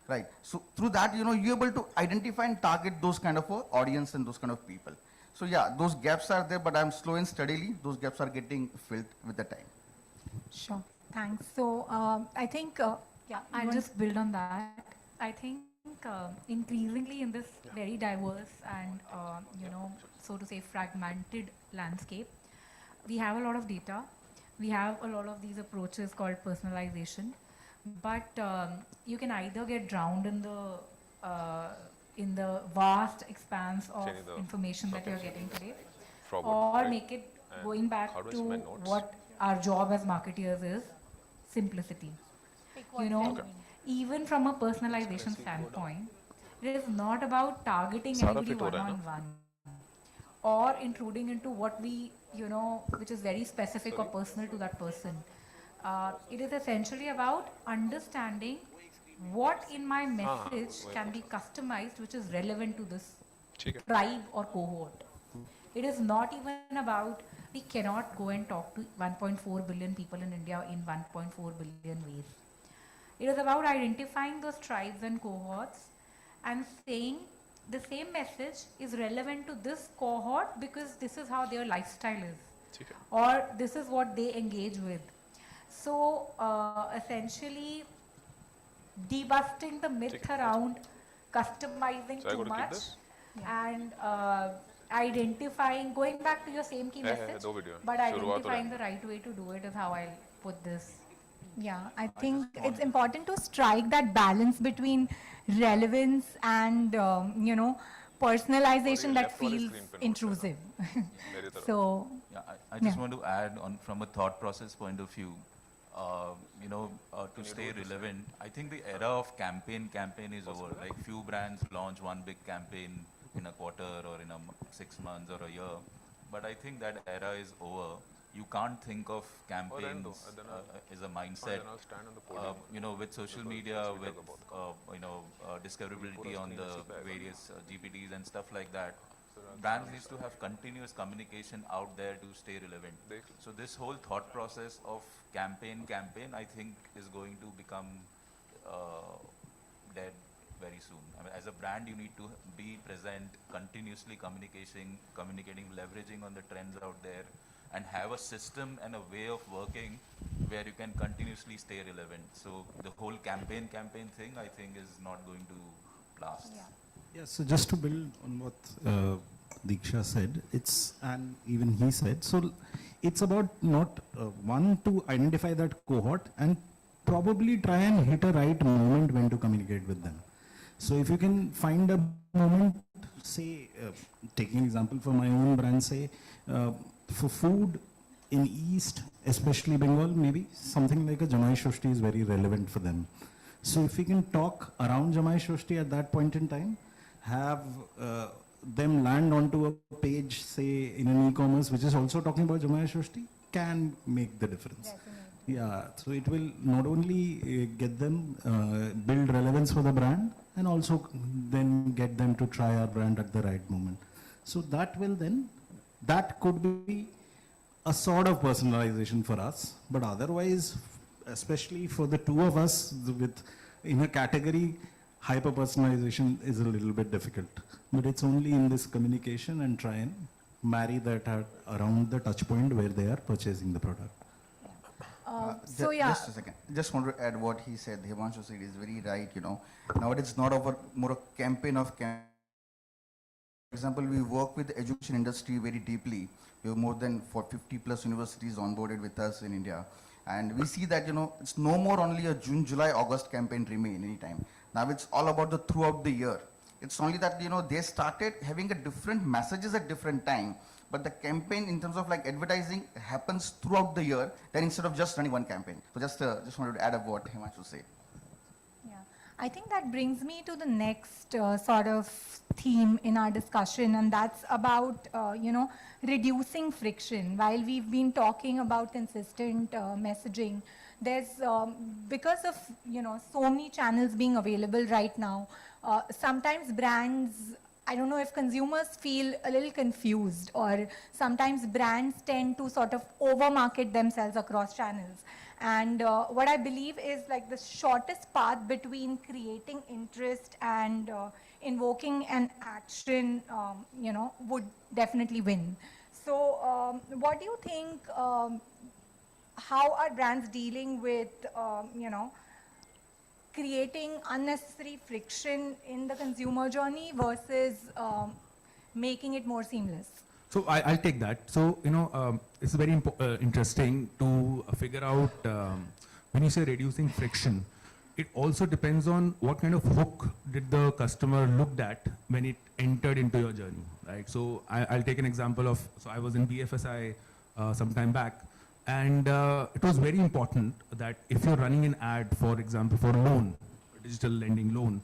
Right. So through that, you're able to identify and target those kind of audience and those kind of people. So yeah, those gaps are there, but I'm slow and steadily, those gaps are getting filled with the time. Sure. Thanks. So I think, yeah, I'll just build on that. I think increasingly in this very diverse and, so to say, fragmented landscape, we have a lot of data. We have a lot of these approaches called personalization. But you can either get drowned in the vast expanse of information that you're getting today, or make it going back to what our job as marketeers is, simplicity. Even from a personalization standpoint, it is not about targeting anybody one-on-one or intruding into what we, which is very specific or personal to that person. It is essentially about understanding what in my message can be customized which is relevant to this tribe or cohort. It is not even about, we cannot go and talk to 1.4 billion people in India in 1.4 billion ways. It is about identifying those tribes and cohorts and saying the same message is relevant to this cohort because this is how their lifestyle is, or this is what they engage with. So essentially debusting the myth around customizing too much and identifying, going back to your same key message, but identifying the right way to do it is how I'll put this. Yeah, I think it's important to strike that balance between relevance and, personalization that feels intrusive. So, yeah, I just want to add on from a thought process point of view, to stay relevant. I think the era of campaign is over. Like few brands launch one big campaign, in a quarter or in 6 months or a year. But I think that era is over. You can't think of campaigns as a mindset. With social media, with discoverability on the various GPTs and stuff like that, brands needs to have continuous communication out there to stay relevant. So this whole thought process of campaign, I think is going to become dead very soon. I mean, as a brand, you need to be present, continuously communicating, leveraging on the trends out there, and have a system and a way of working where you can continuously stay relevant. So the whole campaign thing, I think, is not going to last. Yeah, so just to build on what Diksha said, and even he said, so it's about not one, to identify that cohort and probably try and hit a right moment when to communicate with them. So if you can find a moment, say, taking an example for my own brand, say, for food in East, especially Bengal, maybe something like a Jamai Shoshti is very relevant for them. So if we can talk around Jamai Shoshti at that point in time, have them land onto a page, say, in an e-commerce, which is also talking about Jamai Shoshti, can make the difference. Yeah, so it will not only get them, build relevance for the brand, and also then get them to try our brand at the right moment. So that will then, that could be a sort of personalization for us, but otherwise, especially for the two of us in a category, hyper personalization is a little bit difficult. But it's only in this communication and try and marry that around the touch point where they are purchasing the product. Just a second. Just want to add what he said. Himanshu said is very right. Now it's not more a campaign of For example, we work with the education industry very deeply. We have more than 50 plus universities onboarded with us in India. And we see that, it's no more only a June, July, August campaign remain anytime. Now it's all about the throughout the year. It's only that, they started having a different messages at different time. But the campaign in terms of like advertising happens throughout the year, then instead of just running one campaign. So just wanted to add up what Himanshu said. I think that brings me to the next sort of theme in our discussion, and that's about, reducing friction. While we've been talking about consistent messaging, there's, because of, so many channels being available right now, sometimes brands, I don't know if consumers feel a little confused, or sometimes brands tend to sort of over-market themselves across channels. And what I believe is like the shortest path between creating interest and invoking an action, would definitely win. So what do you think, how are brands dealing with, creating unnecessary friction in the consumer journey versus making it more seamless? So I'll take that. So, it's very interesting to figure out, when you say reducing friction, it also depends on what kind of hook did the customer looked at when it entered into your journey, right? So I'll take an example of, so I was in BFSI some time back, and it was very important that if you're running an ad, for example, for a loan, a digital lending loan,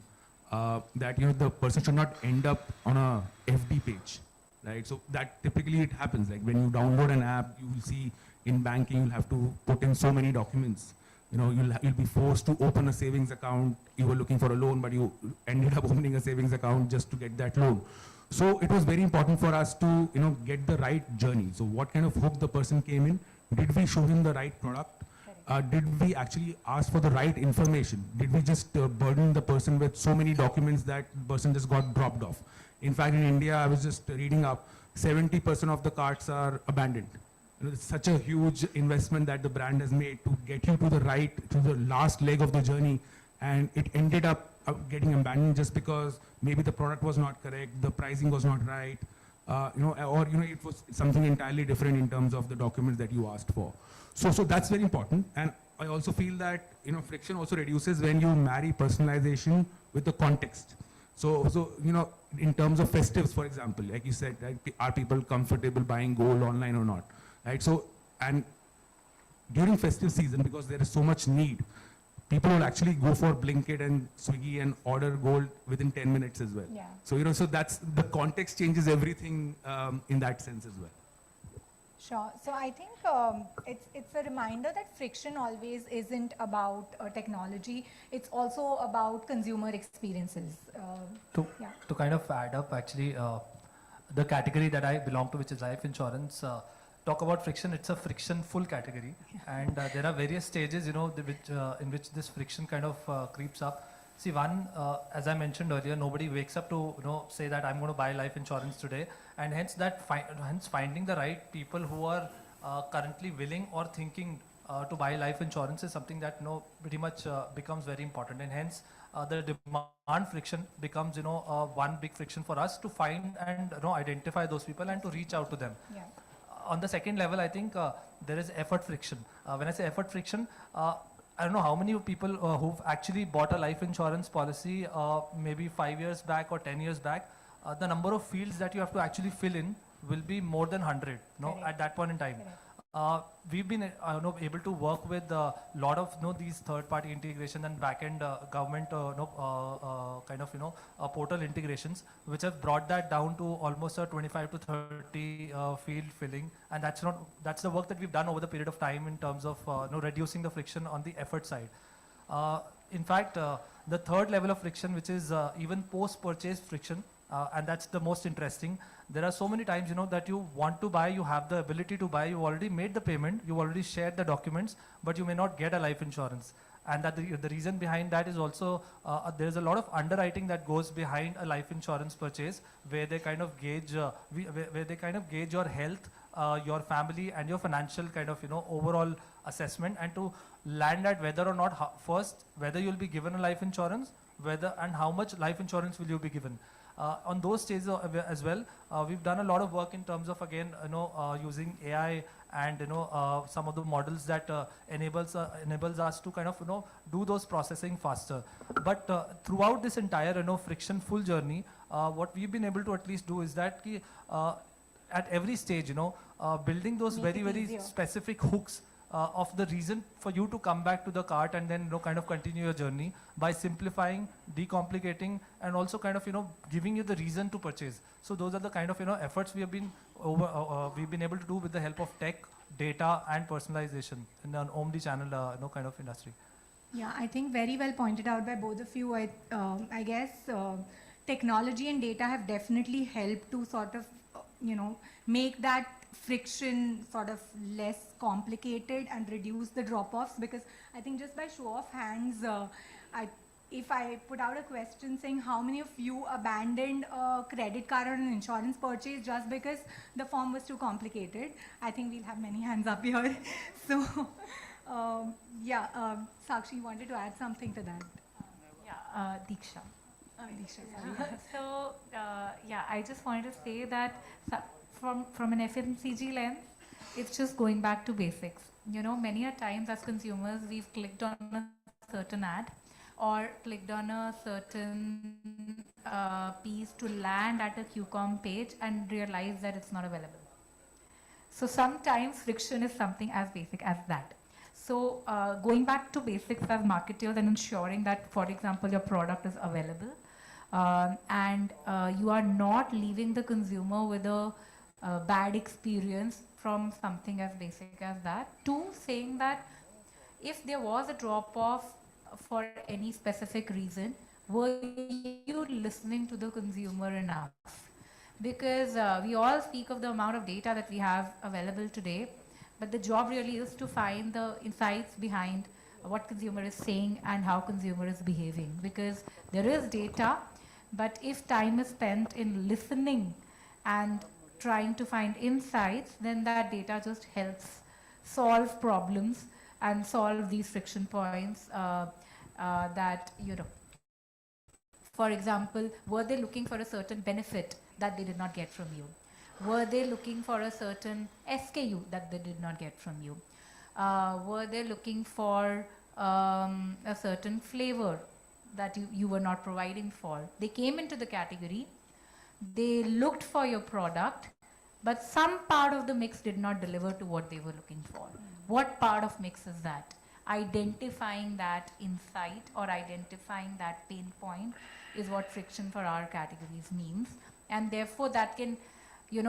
that the person should not end up on a FD page. Right, so that typically it happens. Like when you download an app, you will see in banking you'll have to put in so many documents. You'll be forced to open a savings account. You were looking for a loan, but you ended up opening a savings account just to get that loan. So it was very important for us to get the right journey. So what kind of hook the person came in? Did we show him the right product? Did we actually ask for the right information? Did we just burden the person with so many documents that the person just got dropped off? In fact, in India, I was just reading up, 70% of the carts are abandoned. It's such a huge investment that the brand has made to get you to the last leg of the journey, and it ended up getting abandoned just because maybe the product was not correct, the pricing was not right, or it was something entirely different in terms of the documents that you asked for. So that's very important. And I also feel that friction also reduces when you marry personalization with the context. So in terms of festives, for example, like you said, right, are people comfortable buying gold online or not, right? So, and during festive season, because there is so much need, people will actually go for Blinkit and Swiggy and order gold within 10 minutes as well. Yeah. So, so that's, the context changes everything in that sense as well. Sure. So I think it's a reminder that friction always isn't about technology. It's also about consumer experiences. To kind of add up, actually, the category that I belong to, which is life insurance, talk about friction, it's a friction-full category. And there are various stages, in which this friction kind of creeps up. See, one, as I mentioned earlier, nobody wakes up to say that I'm going to buy life insurance today, and hence finding the right people who are currently willing or thinking to buy life insurance is something that pretty much becomes very important, and hence the demand friction becomes one big friction for us to find and identify those people and to reach out to them. Yeah. On the second level, I think there is effort friction. When I say effort friction, I don't know how many people who've actually bought a life insurance policy maybe 5 years back or 10 years back. The number of fields that you have to actually fill in will be more than 100 at that point in time. We've been able to work with a lot of these third-party integration and back-end government kind of portal integrations, which have brought that down to almost a 25 to 30 field filling, and that's the work that we've done over the period of time in terms of reducing the friction on the effort side. In fact, the third level of friction, which is even post-purchase friction, and that's the most interesting. There are so many times, that you want to buy, you have the ability to buy, you already made the payment, you already shared the documents, but you may not get a life insurance. And that the reason behind that is also, there's a lot of underwriting that goes behind a life insurance purchase, where they kind of gauge, your health, your family, and your financial kind of, overall assessment, and to land at whether or not, first, whether you'll be given a life insurance, whether and how much life insurance will you be given. On those stages as well, we've done a lot of work in terms of, again, using AI and some of the models that enables us to kind of do those processing faster. But throughout this entire friction-full journey, what we've been able to at least do is that at every stage, building those very specific hooks of the reason for you to come back to the cart and then kind of continue your journey by simplifying, decomplicating, and also kind of giving you the reason to purchase. So those are the kind of efforts we have been we've been able to do with the help of tech, data, and personalization in an omni-channel kind of industry. Yeah, I think very well pointed out by both of you. I guess technology and data have definitely helped to sort of make that friction sort of less complicated and reduce the drop-offs, because I think just by show of hands, if I put out a question saying how many of you abandoned a credit card or an insurance purchase just because the form was too complicated, I think we'll have many hands up here. So Sakshi wanted to add something to that. Diksha. Diksha, So I just wanted to say that from an FMCG lens, it's just going back to basics. Many a times as consumers, we've clicked on a certain ad or clicked on a certain piece to land at a QCOM page and realize that it's not available. So sometimes friction is something as basic as that. So going back to basics as marketers and ensuring that, for example, your product is available and you are not leaving the consumer with a bad experience from something as basic as that, to saying that if there was a drop-off for any specific reason, were you listening to the consumer enough? Because we all speak of the amount of data that we have available today, but the job really is to find the insights behind what consumer is saying and how consumer is behaving. Because there is data, but if time is spent in listening and trying to find insights, then that data just helps solve problems and solve these friction points that, for example, were they looking for a certain benefit that they did not get from you? Were they looking for a certain SKU that they did not get from you? Were they looking for a certain flavor that you were not providing for? They came into the category, they looked for your product, but some part of the mix did not deliver to what they were looking for. What part of mix is that? identifying that insight or identifying that pain point is what friction for our categories means. And therefore that can,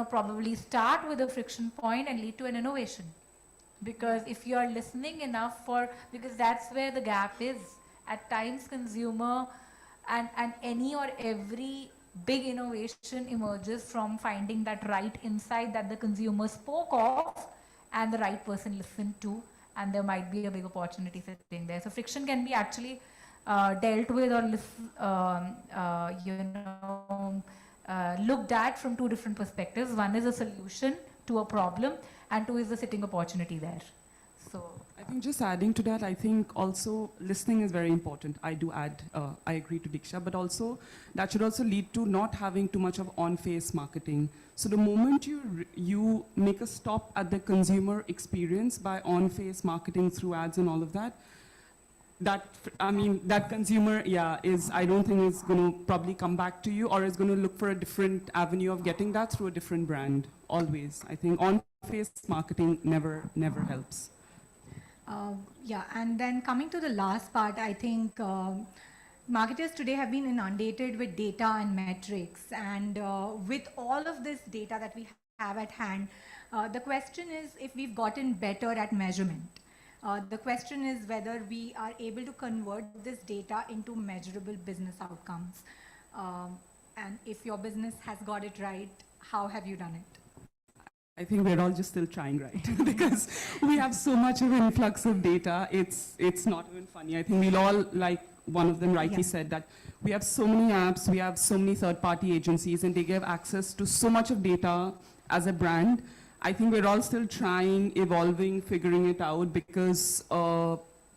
probably start with a friction point and lead to an innovation. Because if you are listening enough because that's where the gap is. At times consumer and any or every big innovation emerges from finding that right insight that the consumer spoke of and the right person listened to, and there might be a big opportunity sitting there. So friction can be actually dealt with or looked at from two different perspectives. One is a solution to a problem, and two is the sitting opportunity there. So I think just adding to that, I think also listening is very important. I do add, I agree to Diksha, but also that should also lead to not having too much of on-face marketing. So the moment you make a stop at the consumer experience by on-face marketing through ads and all of that, that consumer, I don't think is going to probably come back to you or is going to look for a different avenue of getting that through a different brand, always. I think on-face marketing never helps. And then coming to the last part, I think marketers today have been inundated with data and metrics, and with all of this data that we have at hand, the question is if we've gotten better at measurement. The question is whether we are able to convert this data into measurable business outcomes. And if your business has got it right, how have you done it? I think we're all just still trying, right? Because we have so much of an influx of data, it's not even funny. I think we'll all, like one of them rightly said, that we have so many apps, we have so many third-party agencies, and they give access to so much of data as a brand. I think we're all still trying, evolving, figuring it out, because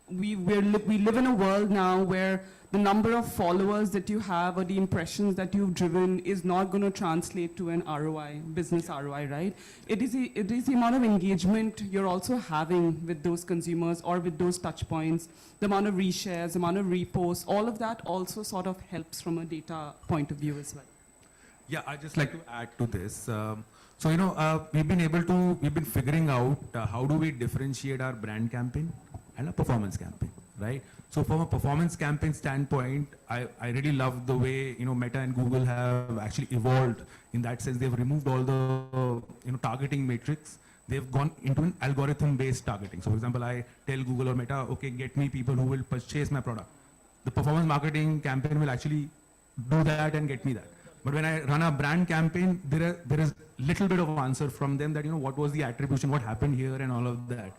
we live in a world now where the number of followers that you have or the impressions that you've driven is not going to translate to an ROI, business ROI, right? It is the amount of engagement you're also having with those consumers or with those touch points, the amount of reshares, the amount of reposts, all of that also sort of helps from a data point of view as well. Yeah, I'd just like to add to this. We've been figuring out how do we differentiate our brand campaign and a performance campaign, right? So from a performance campaign standpoint, I really love the way, Meta and Google have actually evolved. In that sense, they've removed all the, targeting matrix. They've gone into an algorithm-based targeting. So for example, I tell Google or Meta, okay, get me people who will purchase my product. The performance marketing campaign will actually do that and get me that. But when I run a brand campaign, there is little bit of answer from them that, what was the attribution, what happened here and all of that.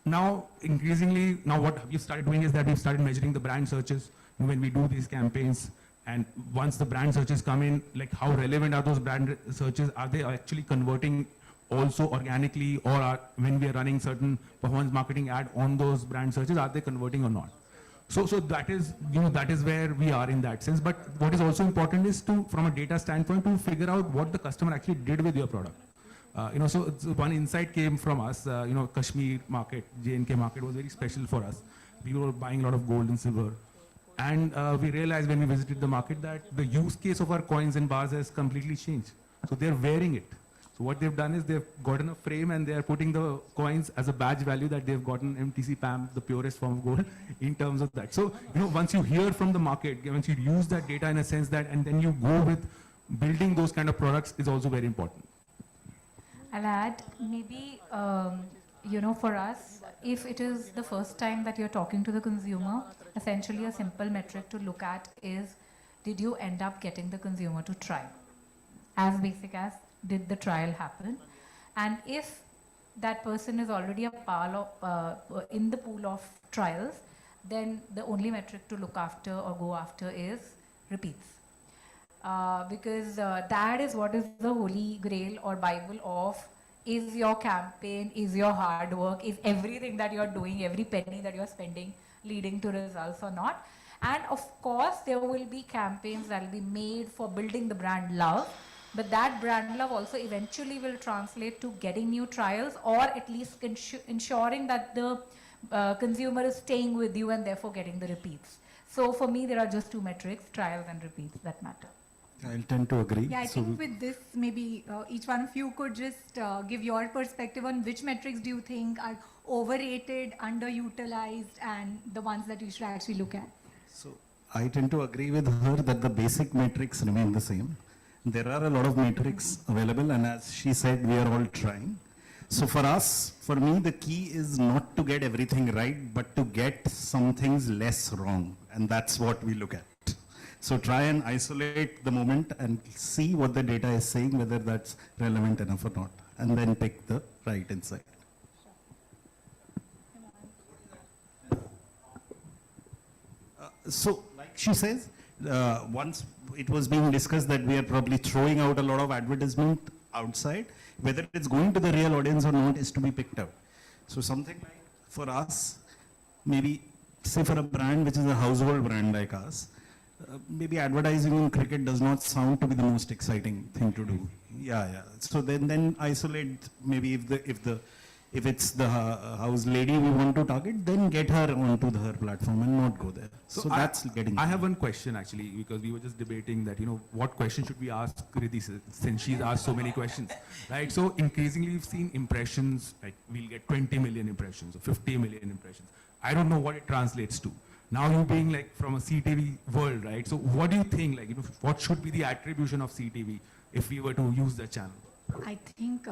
Now, increasingly, what we've started doing is that we've started measuring the brand searches when we do these campaigns. And once the brand searches come in, like how relevant are those brand searches? Are they actually converting also organically, or when we are running certain performance marketing ad on those brand searches, are they converting or not? So that is, that is where we are in that sense. But what is also important is to, from a data standpoint, to figure out what the customer actually did with your product. So one insight came from us, Kashmir market, J&K market was very special for us. We were buying a lot of gold and silver. And we realized when we visited the market that the use case of our coins and bars has completely changed. So they're wearing it. So what they've done is they've gotten a frame and they're putting the coins as a badge value that they've gotten MTC PAM, the purest form of gold, in terms of that. So, once you hear from the market, once you use that data in a sense that, and then you go with building those kind of products is also very important. I'll add, maybe, for us, if it is the first time that you're talking to the consumer, essentially a simple metric to look at is, did you end up getting the consumer to try? As basic as, did the trial happen? And if that person is already in the pool of trials, then the only metric to look after or go after is repeats. Because that is what is the holy grail or Bible of, is your campaign, is your hard work, is everything that you're doing, every penny that you're spending leading to results or not. And of course, there will be campaigns that will be made for building the brand love, but that brand love also eventually will translate to getting new trials, or at least ensuring that the consumer is staying with you and therefore getting the repeats. So for me, there are just two metrics, trials and repeats, that matter. I'll tend to agree. Yeah, I So think with this, maybe each one of you could just give your perspective on which metrics do you think are overrated, underutilized, and the ones that you should actually look at. So I tend to agree with her that the basic metrics remain the same. There are a lot of metrics available, and as she said, we are all trying. So for us, for me, the key is not to get everything right, but to get some things less wrong. And that's what we look at. So try and isolate the moment and see what the data is saying, whether that's relevant enough or not, and then pick the right insight. So, like she says, once it was being discussed that we are probably throwing out a lot of advertisement outside, whether it's going to the real audience or not is to be picked out. So something like for us, maybe say for a brand which is a household brand like us, maybe advertising in cricket does not sound to be the most exciting thing to do. Yeah. So then isolate, maybe if it's the house lady we want to target, then get her onto her platform and not go there. So that's getting. I have one question actually, because we were just debating that, what question should we ask Riddhi since she's asked so many questions, right? So increasingly we've seen impressions, like we'll get 20 million impressions or 50 million impressions. I don't know what it translates to. Now you being like from a CTV world, right? So what do you think, what should be the attribution of CTV if we were to use the channel? I think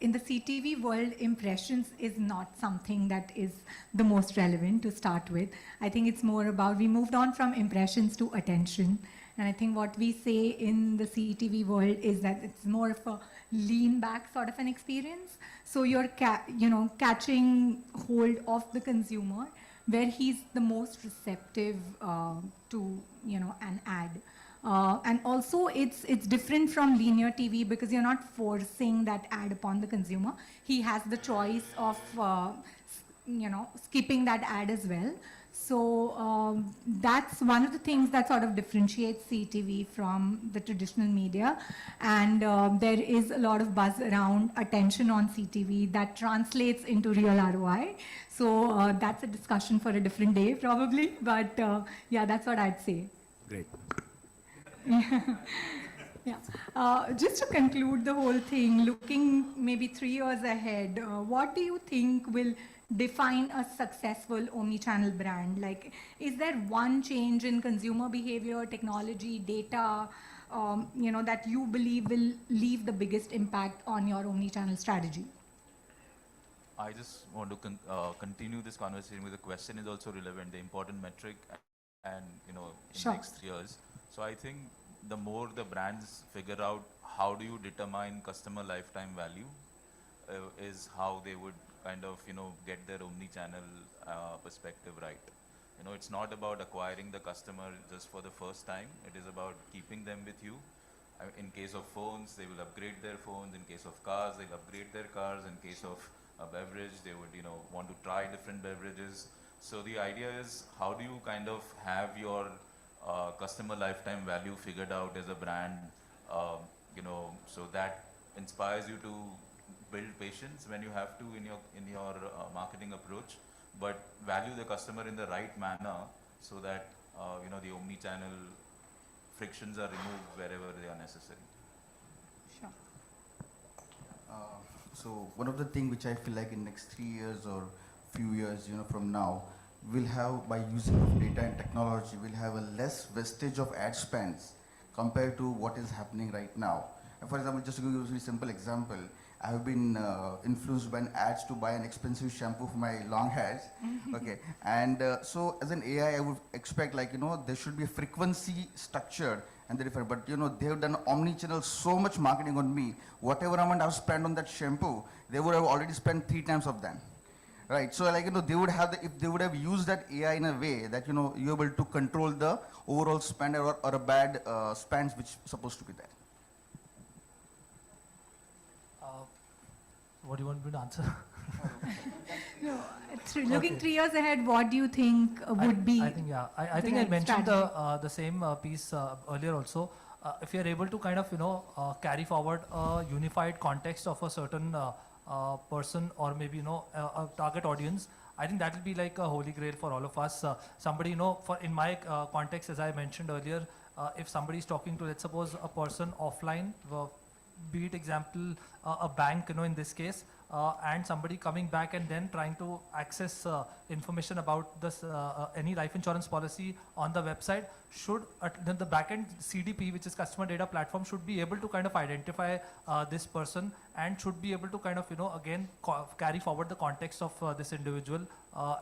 in the CTV world, impressions is not something that is the most relevant to start with. I think it's more about, we moved on from impressions to attention. And I think what we say in the CTV world is that it's more of a lean back sort of an experience. So you're catching hold of the consumer where he's the most receptive to an ad. And also it's different from linear TV because you're not forcing that ad upon the consumer. He has the choice of skipping that ad as well. So that's one of the things that sort of differentiates CTV from the traditional media. And there is a lot of buzz around attention on CTV that translates into real ROI. So that's a discussion for a different day probably. But yeah, that's what I'd say. Great. Yeah. Just to conclude the whole thing, looking maybe 3 years ahead, what do you think will define a successful omni-channel brand? Like, is there one change in consumer behavior, technology, data, that you believe will leave the biggest impact on your omni-channel strategy? I just want to continue this conversation with the question is also relevant, the important metric and, in the next 3 years. So I think the more the brands figure out how do you determine customer lifetime value is how they would kind of, get their omni-channel perspective right. It's not about acquiring the customer just for the first time. It is about keeping them with you. In case of phones, they will upgrade their phones. In case of cars, they'll upgrade their cars. In case of a beverage, they would, want to try different beverages. So the idea is how do you kind of have your customer lifetime value figured out as a brand, so that inspires you to build patience when you have to in your marketing approach, but value the customer in the right manner so that the omni-channel frictions are removed wherever they are necessary. Sure. So one of the things which I feel like in next 3 years or few years, from now, we'll have, by using of data and technology, we'll have a less wastage of ad spends compared to what is happening right now. And for example, just to give you a very simple example, I have been influenced by ads to buy an expensive shampoo for my long hairs. Okay, and so as an AI, I would expect there should be a frequency structure and the different. But they have done omni-channel so much marketing on me. Whatever amount I've spent on that shampoo, they would have already spent 3 times of that. Right, so they would have if they would have used that AI in a way that you're able to control the overall spend or a bad spends which is supposed to be there. What do you want me to answer? No, looking 3 years ahead, what do you think would be? I think I think I mentioned the same piece earlier also. If you're able to kind of carry forward a unified context of a certain person or maybe a target audience, I think that will be like a holy grail for all of us. Somebody, for in my context, as I mentioned earlier, if somebody is talking to, let's suppose, a person offline, be it example, a bank, in this case, and somebody coming back and then trying to access information about this any life insurance policy on the website, should then the backend CDP, which is customer data platform, should be able to kind of identify this person and should be able to kind of again carry forward the context of this individual.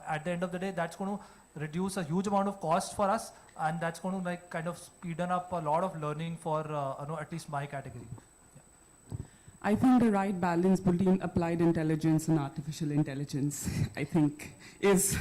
At the end of the day, that's going to reduce a huge amount of cost for us, and that's going to like kind of speeden up a lot of learning for at least my category. I think the right balance between applied intelligence and artificial intelligence, I think, is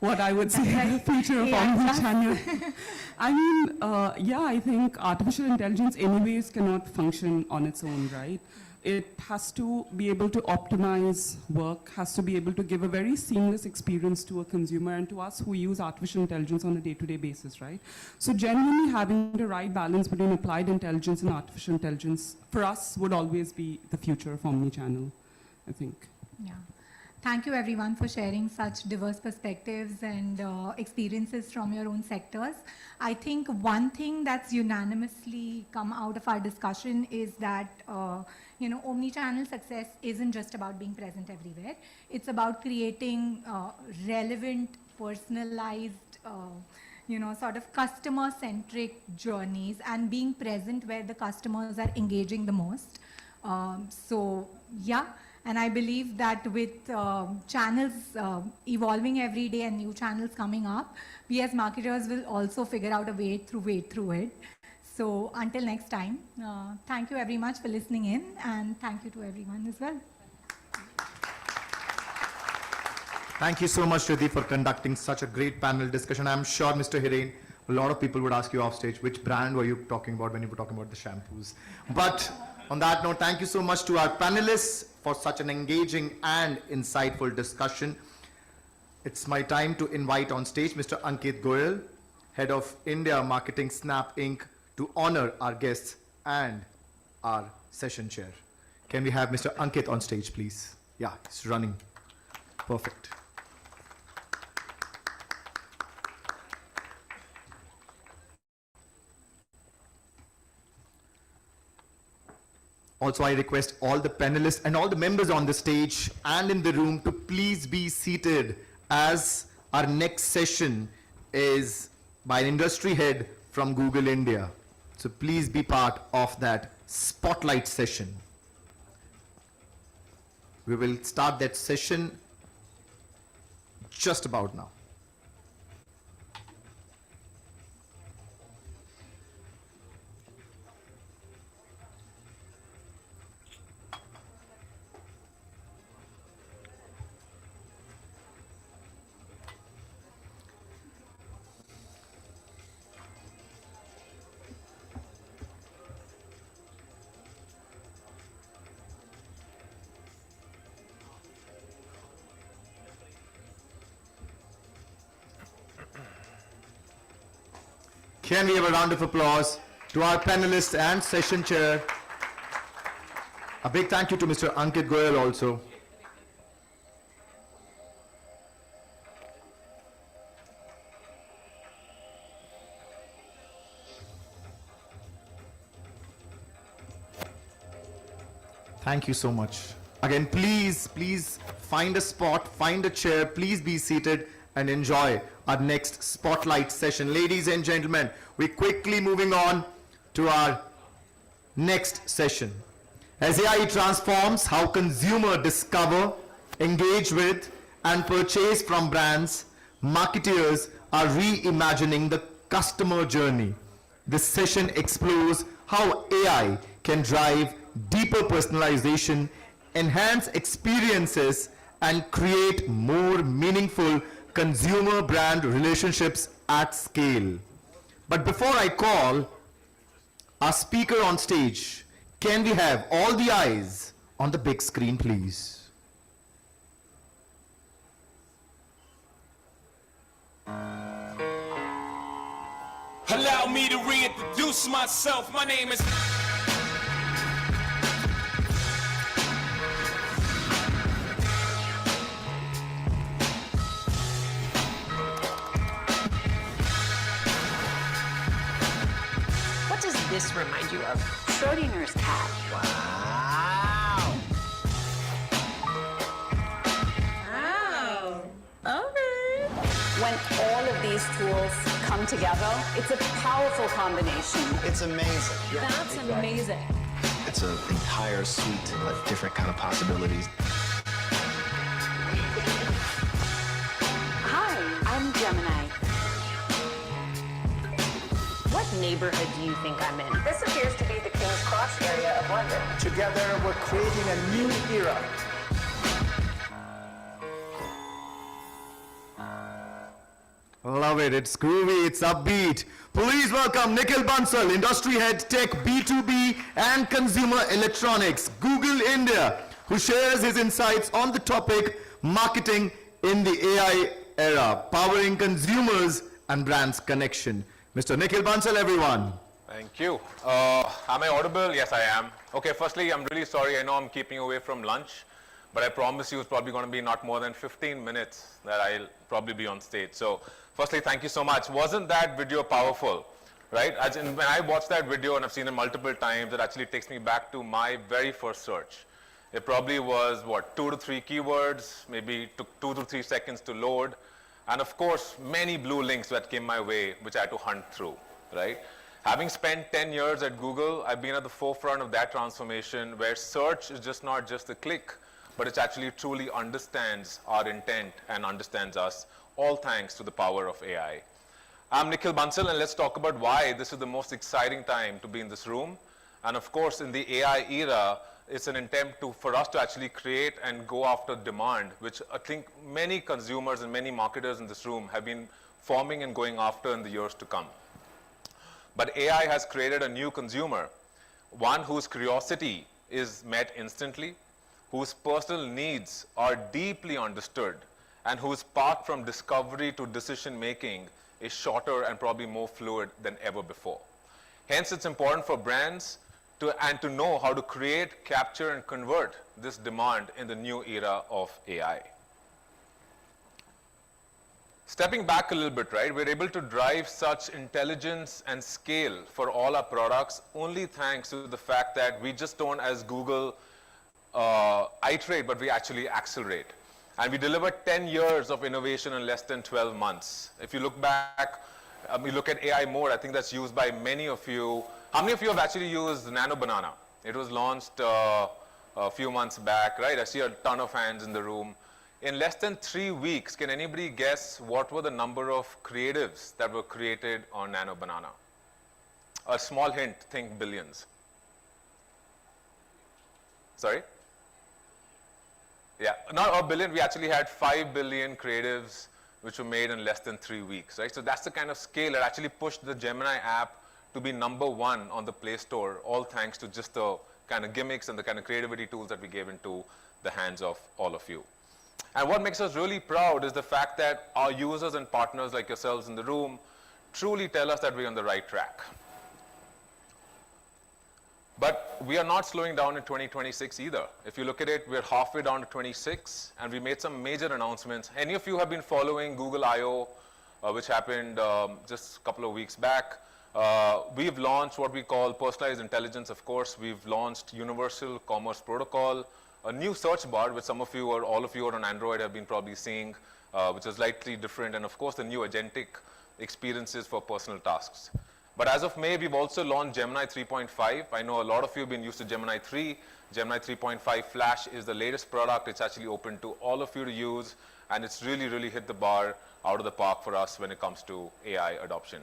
what I would say the future of omnichannel. I mean, I think artificial intelligence anyways cannot function on its own, right? It has to be able to optimize work, has to be able to give a very seamless experience to a consumer and to us who use artificial intelligence on a day-to-day basis, right? So genuinely having the right balance between applied intelligence and artificial intelligence for us would always be the future of omnichannel, I think. Yeah. Thank you everyone for sharing such diverse perspectives and experiences from your own sectors. I think one thing that's unanimously come out of our discussion is that omnichannel success isn't just about being present everywhere. It's about creating relevant, personalized, sort of customer-centric journeys and being present where the customers are engaging the most. And I believe that with channels evolving every day and new channels coming up, we as marketers will also figure out a way through it. So until next time, thank you very much for listening in, and thank you to everyone as well. Thank you so much, Shruti, for conducting such a great panel discussion. I'm sure, Mr. Hiren, a lot of people would ask you off stage, which brand were you talking about when you were talking about the shampoos? But on that note, thank you so much to our panelists for such an engaging and insightful discussion. It's my time to invite on stage Mr. Ankit Goyal, Head of India Marketing Snap Inc., to honor our guests and our session chair. Can we have Mr. Ankit on stage, please? Yeah, he's running. Perfect. Also, I request all the panelists and all the members on the stage and in the room to please be seated, as our next session is by an industry head from Google India. So please be part of that spotlight session. We will start that session just about now. Can we have a round of applause to our panelists and session chair? A big thank you to Mr. Ankit Goyal also. Thank you so much. Again, please find a spot, find a chair, please be seated and enjoy our next spotlight session. Ladies and gentlemen, we're quickly moving on to our next session. As AI transforms how consumers discover, engage with, and purchase from brands, marketeers are reimagining the customer journey. This session explores how AI can drive deeper personalization, enhance experiences, and create more meaningful consumer brand relationships at scale. But before I call our speaker on stage, can we have all the eyes on the big screen, please? Allow me to reintroduce myself. My name is... this remind you of? Schrodinger's cat. Wow. Wow. Okay. When all of these tools come together, it's a powerful combination. It's amazing. That's amazing. It's an entire suite of different kind of possibilities. Hi, I'm Gemini. What neighborhood do you think I'm in? This appears to be the King's Cross area of London. Together, we're creating a new era. Love it. It's groovy. It's upbeat. Please welcome Nikhil Bansal, Industry Head Tech B2B and Consumer Electronics, Google India, who shares his insights on the topic marketing in the AI era, powering consumers and brands connection. Mr. Nikhil Bansal, everyone. Thank you. Am I audible? Yes, I am. Okay, firstly, I'm really sorry. I know I'm keeping you away from lunch, but I promise you it's probably going to be not more than 15 minutes that I'll probably be on stage. So, firstly, thank you so much. Wasn't that video powerful, right? As in, when I watched that video, and I've seen it multiple times, it actually takes me back to my very first search. It probably was, what, 2 to 3 keywords, maybe took 2 to 3 seconds to load. And of course, many blue links that came my way, which I had to hunt through, right? Having spent 10 years at Google, I've been at the forefront of that transformation where search is just not just a click, but it actually truly understands our intent and understands us, all thanks to the power of AI. I'm Nikhil Bansal, and let's talk about why this is the most exciting time to be in this room. And of course, in the AI era, it's an attempt for us to actually create and go after demand, which I think many consumers and many marketers in this room have been forming and going after in the years to come. But AI has created a new consumer, one whose curiosity is met instantly, whose personal needs are deeply understood, and whose path from discovery to decision making is shorter and probably more fluid than ever before. Hence, it's important for brands to know how to create, capture, and convert this demand in the new era of AI. Stepping back a little bit, right, we're able to drive such intelligence and scale for all our products only thanks to the fact that we just don't, as Google, iterate, but we actually accelerate. And we delivered 10 years of innovation in less than 12 months. If you look back, we look at AI Mode, I think that's used by many of you. How many of you have actually used Nano Banana? It was launched a few months back, right? I see a ton of hands in the room. In less than 3 weeks, can anybody guess what were the number of creatives that were created on Nano Banana? A small hint, think billions. Sorry? Yeah, not a billion, we actually had 5 billion creatives which were made in less than 3 weeks, right? So that's the kind of scale that actually pushed the Gemini app to be #1 on the Play Store, all thanks to just the kind of gimmicks and the kind of creativity tools that we gave into the hands of all of you. And what makes us really proud is the fact that our users and partners like yourselves in the room truly tell us that we're on the right track. But we are not slowing down in 2026 either. If you look at it, we're halfway down to 26, and we made some major announcements. Any of you have been following Google I/O, which happened just a couple of weeks back. We've launched what we call personalized intelligence, of course. We've launched Universal Commerce Protocol, a new search bar, which some of you or all of you on Android have been probably seeing, which is slightly different, and of course the new agentic experiences for personal tasks. But as of May, we've also launched Gemini 3.5. I know a lot of you have been used to Gemini 3. Gemini 3.5 Flash is the latest product. It's actually open to all of you to use, and it's really, really hit the bar out of the park for us when it comes to AI adoption.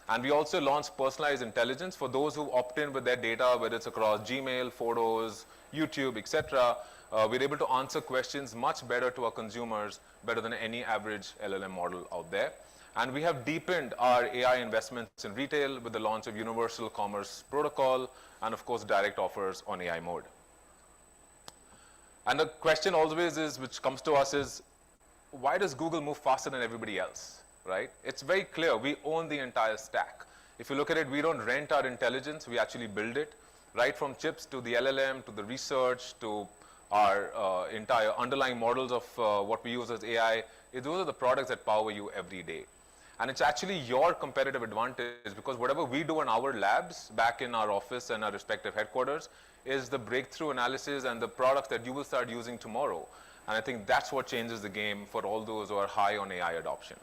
And we also launched personalized intelligence for those who opt in with their data, whether it's across Gmail, Photos, YouTube, etc. We're able to answer questions much better to our consumers, better than any average LLM model out there. And we have deepened our AI investments in retail with the launch of Universal Commerce Protocol and, of course, direct offers on AI Mode. And the question always is, which comes to us is, why does Google move faster than everybody else, right? It's very clear. We own the entire stack. If you look at it, we don't rent our intelligence. We actually build it, right from chips to the LLM, to the research, to our entire underlying models of what we use as AI. Those are the products that power you every day. And it's actually your competitive advantage, because whatever we do in our labs back in our office and our respective headquarters is the breakthrough analysis and the products that you will start using tomorrow. And I think that's what changes the game for all those who are high on AI adoption.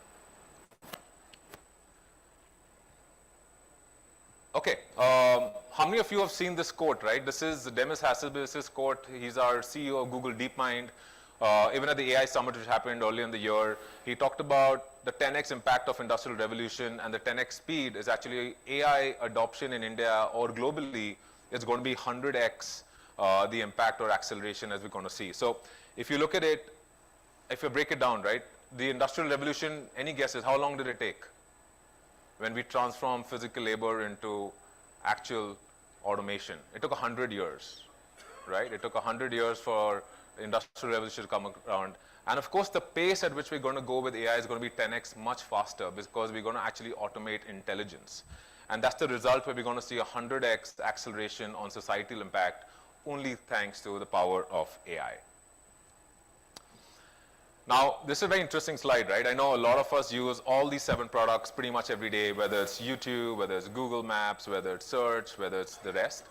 Okay, how many of you have seen this quote, right? This is Demis Hassabis's quote. He's our CEO of Google DeepMind. Even at the AI Summit, which happened earlier in the year, he talked about the 10x impact of industrial revolution, and the 10x speed is actually AI adoption in India or globally is going to be 100x the impact or acceleration as we're going to see. So if you look at it, if you break it down, right, the industrial revolution, any guesses, how long did it take? When we transformed physical labor into actual automation. It took 100 years, right? It took 100 years for the industrial revolution to come around. And of course, the pace at which we're going to go with AI is going to be 10x much faster, because we're going to actually automate intelligence. And that's the result, where we're going to see 100x acceleration on societal impact, only thanks to the power of AI. Now, this is a very interesting slide, right? I know a lot of us use all these 7 products pretty much every day, whether it's YouTube, whether it's Google Maps, whether it's search, whether it's the rest.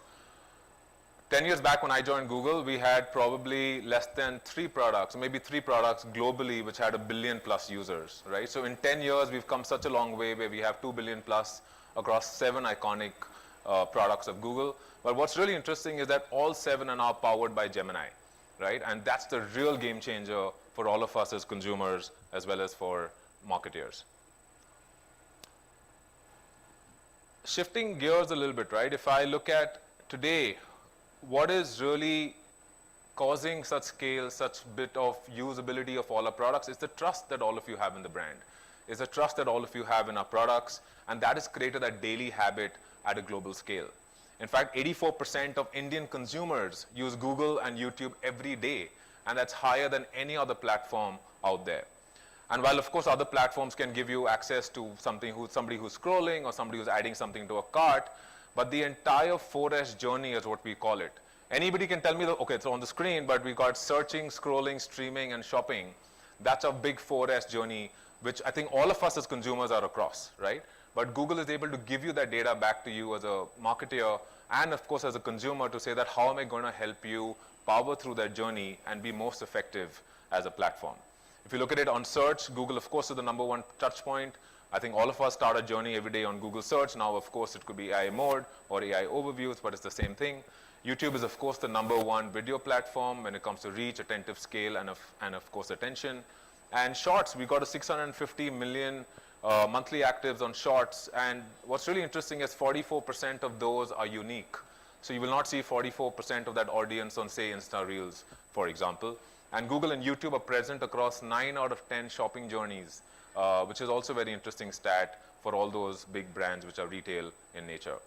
10 years back when I joined Google, we had probably less than 3 products, maybe 3 products globally, which had 1 billion plus users, right? So in 10 years, we've come such a long way, where we have 2 billion plus across 7 iconic products of Google. But what's really interesting is that all 7 are now powered by Gemini, right? And that's the real game changer for all of us as consumers, as well as for marketeers. Shifting gears a little bit, right? If I look at today, what is really causing such scale, such bit of usability of all our products is the trust that all of you have in the brand. Is the trust that all of you have in our products, and that has created a daily habit at a global scale. In fact, 84% of Indian consumers use Google and YouTube every day, and that's higher than any other platform out there. And while of course other platforms can give you access to somebody who's scrolling or somebody who's adding something to a cart, but the entire 4S journey is what we call it. Anybody can tell me that, okay, it's on the screen, but we got searching, scrolling, streaming, and shopping. That's a big 4S journey, which I think all of us as consumers are across, right? But Google is able to give you that data back to you as a marketer, and of course as a consumer, to say that how am I going to help you power through that journey and be most effective as a platform. If you look at it on search, Google of course is the #1 touch point. I think all of us start a journey every day on Google search. Now of course it could be AI mode or AI overviews, but it's the same thing. YouTube is of course the #1 video platform when it comes to reach, attentive scale, and of course attention. And Shorts, we got a 650 million monthly actives on Shorts, and what's really interesting is 44% of those are unique. So you will not see 44% of that audience on, say, Insta Reels, for example. And Google and YouTube are present across 9 out of 10 shopping journeys, which is also a very interesting stat for all those big brands which are retail in nature.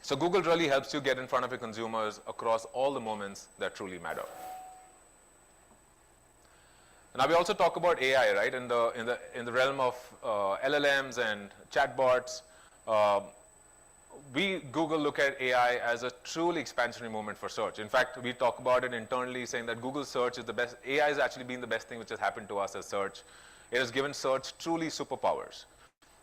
So Google really helps you get in front of your consumers across all the moments that truly matter. Now we also talk about AI, right? In the realm of LLMs and chatbots, we, Google, look at AI as a truly expansionary moment for search. In fact, we talk about it internally, saying that Google search is the best. AI has actually been the best thing which has happened to us as search. It has given search truly superpowers.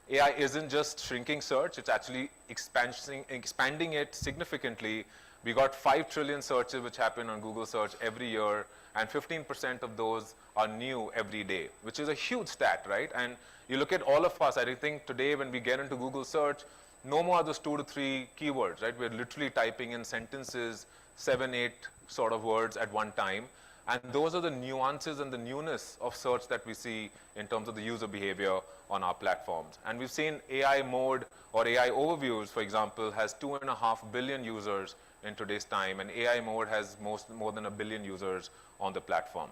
AI isn't just shrinking search, it's actually expanding it significantly. We got 5 trillion searches which happen on Google search every year, and 15% of those are new every day, which is a huge stat, right? And you look at all of us, I think today when we get into Google search, no more those 2 to 3 keywords, right? We're literally typing in sentences, 7, 8 sort of words at one time. And those are the nuances and the newness of search that we see in terms of the user behavior on our platforms. And we've seen AI mode or AI overviews, for example, has 2.5 billion users in today's time, and AI mode has more than 1 billion users on the platform.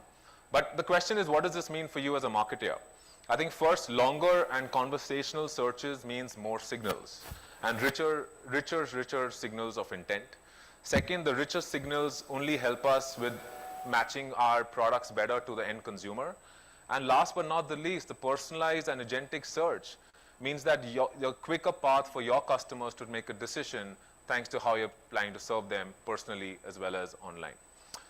But the question is, what does this mean for you as a marketer? I think first, longer and conversational searches means more signals and richer signals of intent. Second, the richer signals only help us with matching our products better to the end consumer. And last but not the least, the personalized and agentic search means that your quicker path for your customers to make a decision thanks to how you're planning to serve them personally as well as online.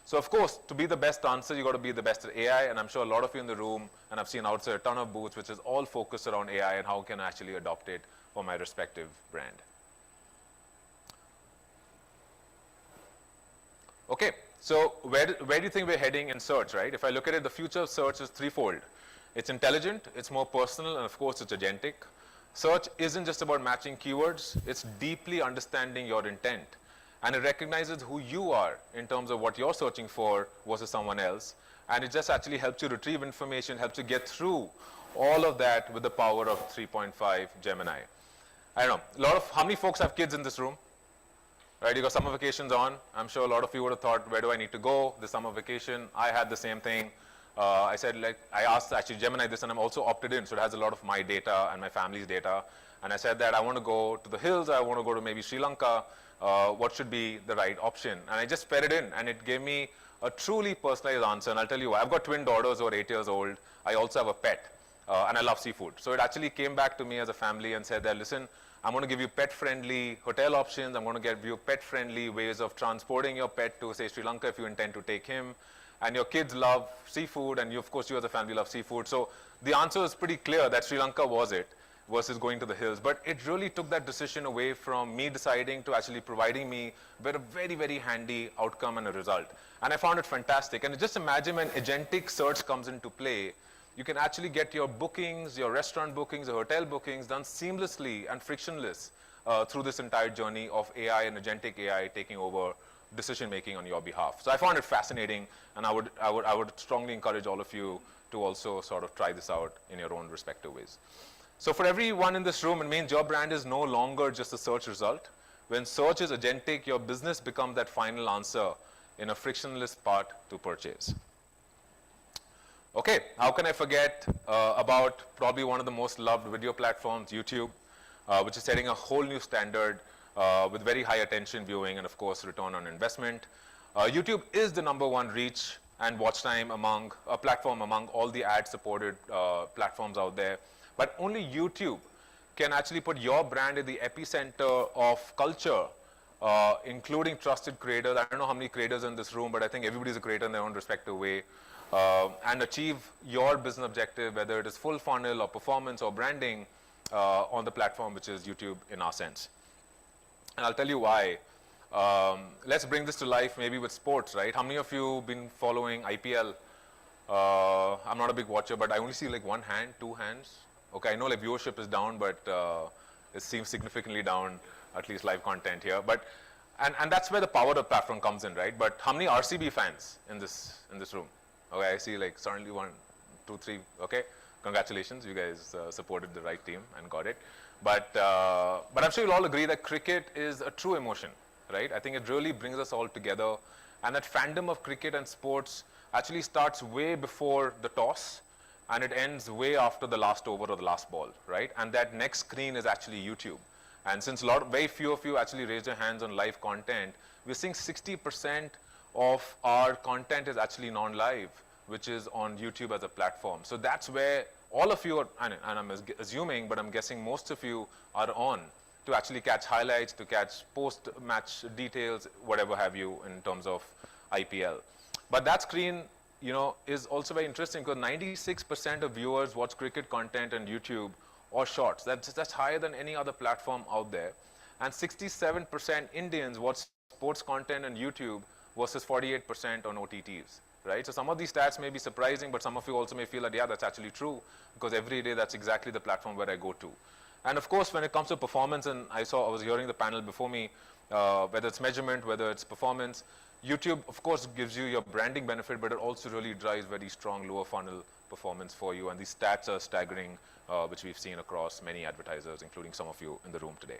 So of course, to be the best answer, you got to be the best at AI, and I'm sure a lot of you in the room, and I've seen outside a ton of booths, which is all focused around AI and how can I actually adopt it for my respective brand. Okay, so where do you think we're heading in search, right? If I look at it, the future of search is threefold. It's intelligent, it's more personal, and of course it's agentic. Search isn't just about matching keywords, it's deeply understanding your intent. And it recognizes who you are in terms of what you're searching for versus someone else. And it just actually helps you retrieve information, helps you get through all of that with the power of 3.5 Gemini. I don't know, how many folks have kids in this room? Right, you got summer vacations on. I'm sure a lot of you would have thought, where do I need to go this summer vacation? I had the same thing. I said, I asked actually Gemini this, and I'm also opted in, so it has a lot of my data and my family's data. And I said that I want to go to the hills, I want to go to maybe Sri Lanka. What should be the right option? And I just fed it in, and it gave me a truly personalized answer. And I'll tell you why. I've got twin daughters who are 8 years old. I also have a pet, and I love seafood. So it actually came back to me as a family and said that, listen, I'm going to give you pet-friendly hotel options. I'm going to give you pet-friendly ways of transporting your pet to, say, Sri Lanka if you intend to take him. And your kids love seafood, and you, of course, you as a family love seafood. So the answer is pretty clear that Sri Lanka was it versus going to the hills. But it really took that decision away from me deciding to actually providing me with a very, very handy outcome and a result. And I found it fantastic. And just imagine when agentic search comes into play, you can actually get your bookings, your restaurant bookings, your hotel bookings done seamlessly and frictionless through this entire journey of AI and agentic AI taking over decision making on your behalf. So I found it fascinating, and I would strongly encourage all of you to also sort of try this out in your own respective ways. So for everyone in this room, it means your brand is no longer just a search result. When search is agentic, your business becomes that final answer in a frictionless path to purchase. Okay, how can I forget about probably one of the most loved video platforms, YouTube, which is setting a whole new standard with very high attention viewing and, of course, return on investment. YouTube is the #1 reach and watch time platform among all the ad-supported platforms out there. But only YouTube can actually put your brand in the epicenter of culture, including trusted creators. I don't know how many creators in this room, but I think everybody's a creator in their own respective way. And achieve your business objective, whether it is full funnel or performance or branding on the platform, which is YouTube in our sense. And I'll tell you why. Let's bring this to life maybe with sports, right? How many of you been following IPL? I'm not a big watcher, but I only see like one hand, two hands. Okay, I know like viewership is down, but it seems significantly down, at least live content here. But and that's where the power of the platform comes in, right? But how many RCB fans in this room? Okay, I see like certainly 1, 2, 3. Okay, congratulations, you guys supported the right team and got it. But I'm sure you'll all agree that cricket is a true emotion, right? I think it really brings us all together, and that fandom of cricket and sports actually starts way before the toss, and it ends way after the last over or the last ball, right? And that next screen is actually YouTube. And since very few of you actually raised your hands on live content, we're seeing 60% of our content is actually non-live, which is on YouTube as a platform. So that's where all of you are, and I'm assuming, but I'm guessing most of you are on to actually catch highlights, to catch post-match details, whatever have you in terms of IPL. But that screen, you know, is also very interesting because 96% of viewers watch cricket content on YouTube or shorts. That's higher than any other platform out there. And 67% Indians watch sports content on YouTube versus 48% on OTTs, right? So some of these stats may be surprising, but some of you also may feel that, yeah, that's actually true, because every day that's exactly the platform where I go to. And of course, when it comes to performance, and I was hearing the panel before me, whether it's measurement, whether it's performance, YouTube, of course, gives you your branding benefit, but it also really drives very strong lower funnel performance for you. And these stats are staggering, which we've seen across many advertisers, including some of you in the room today.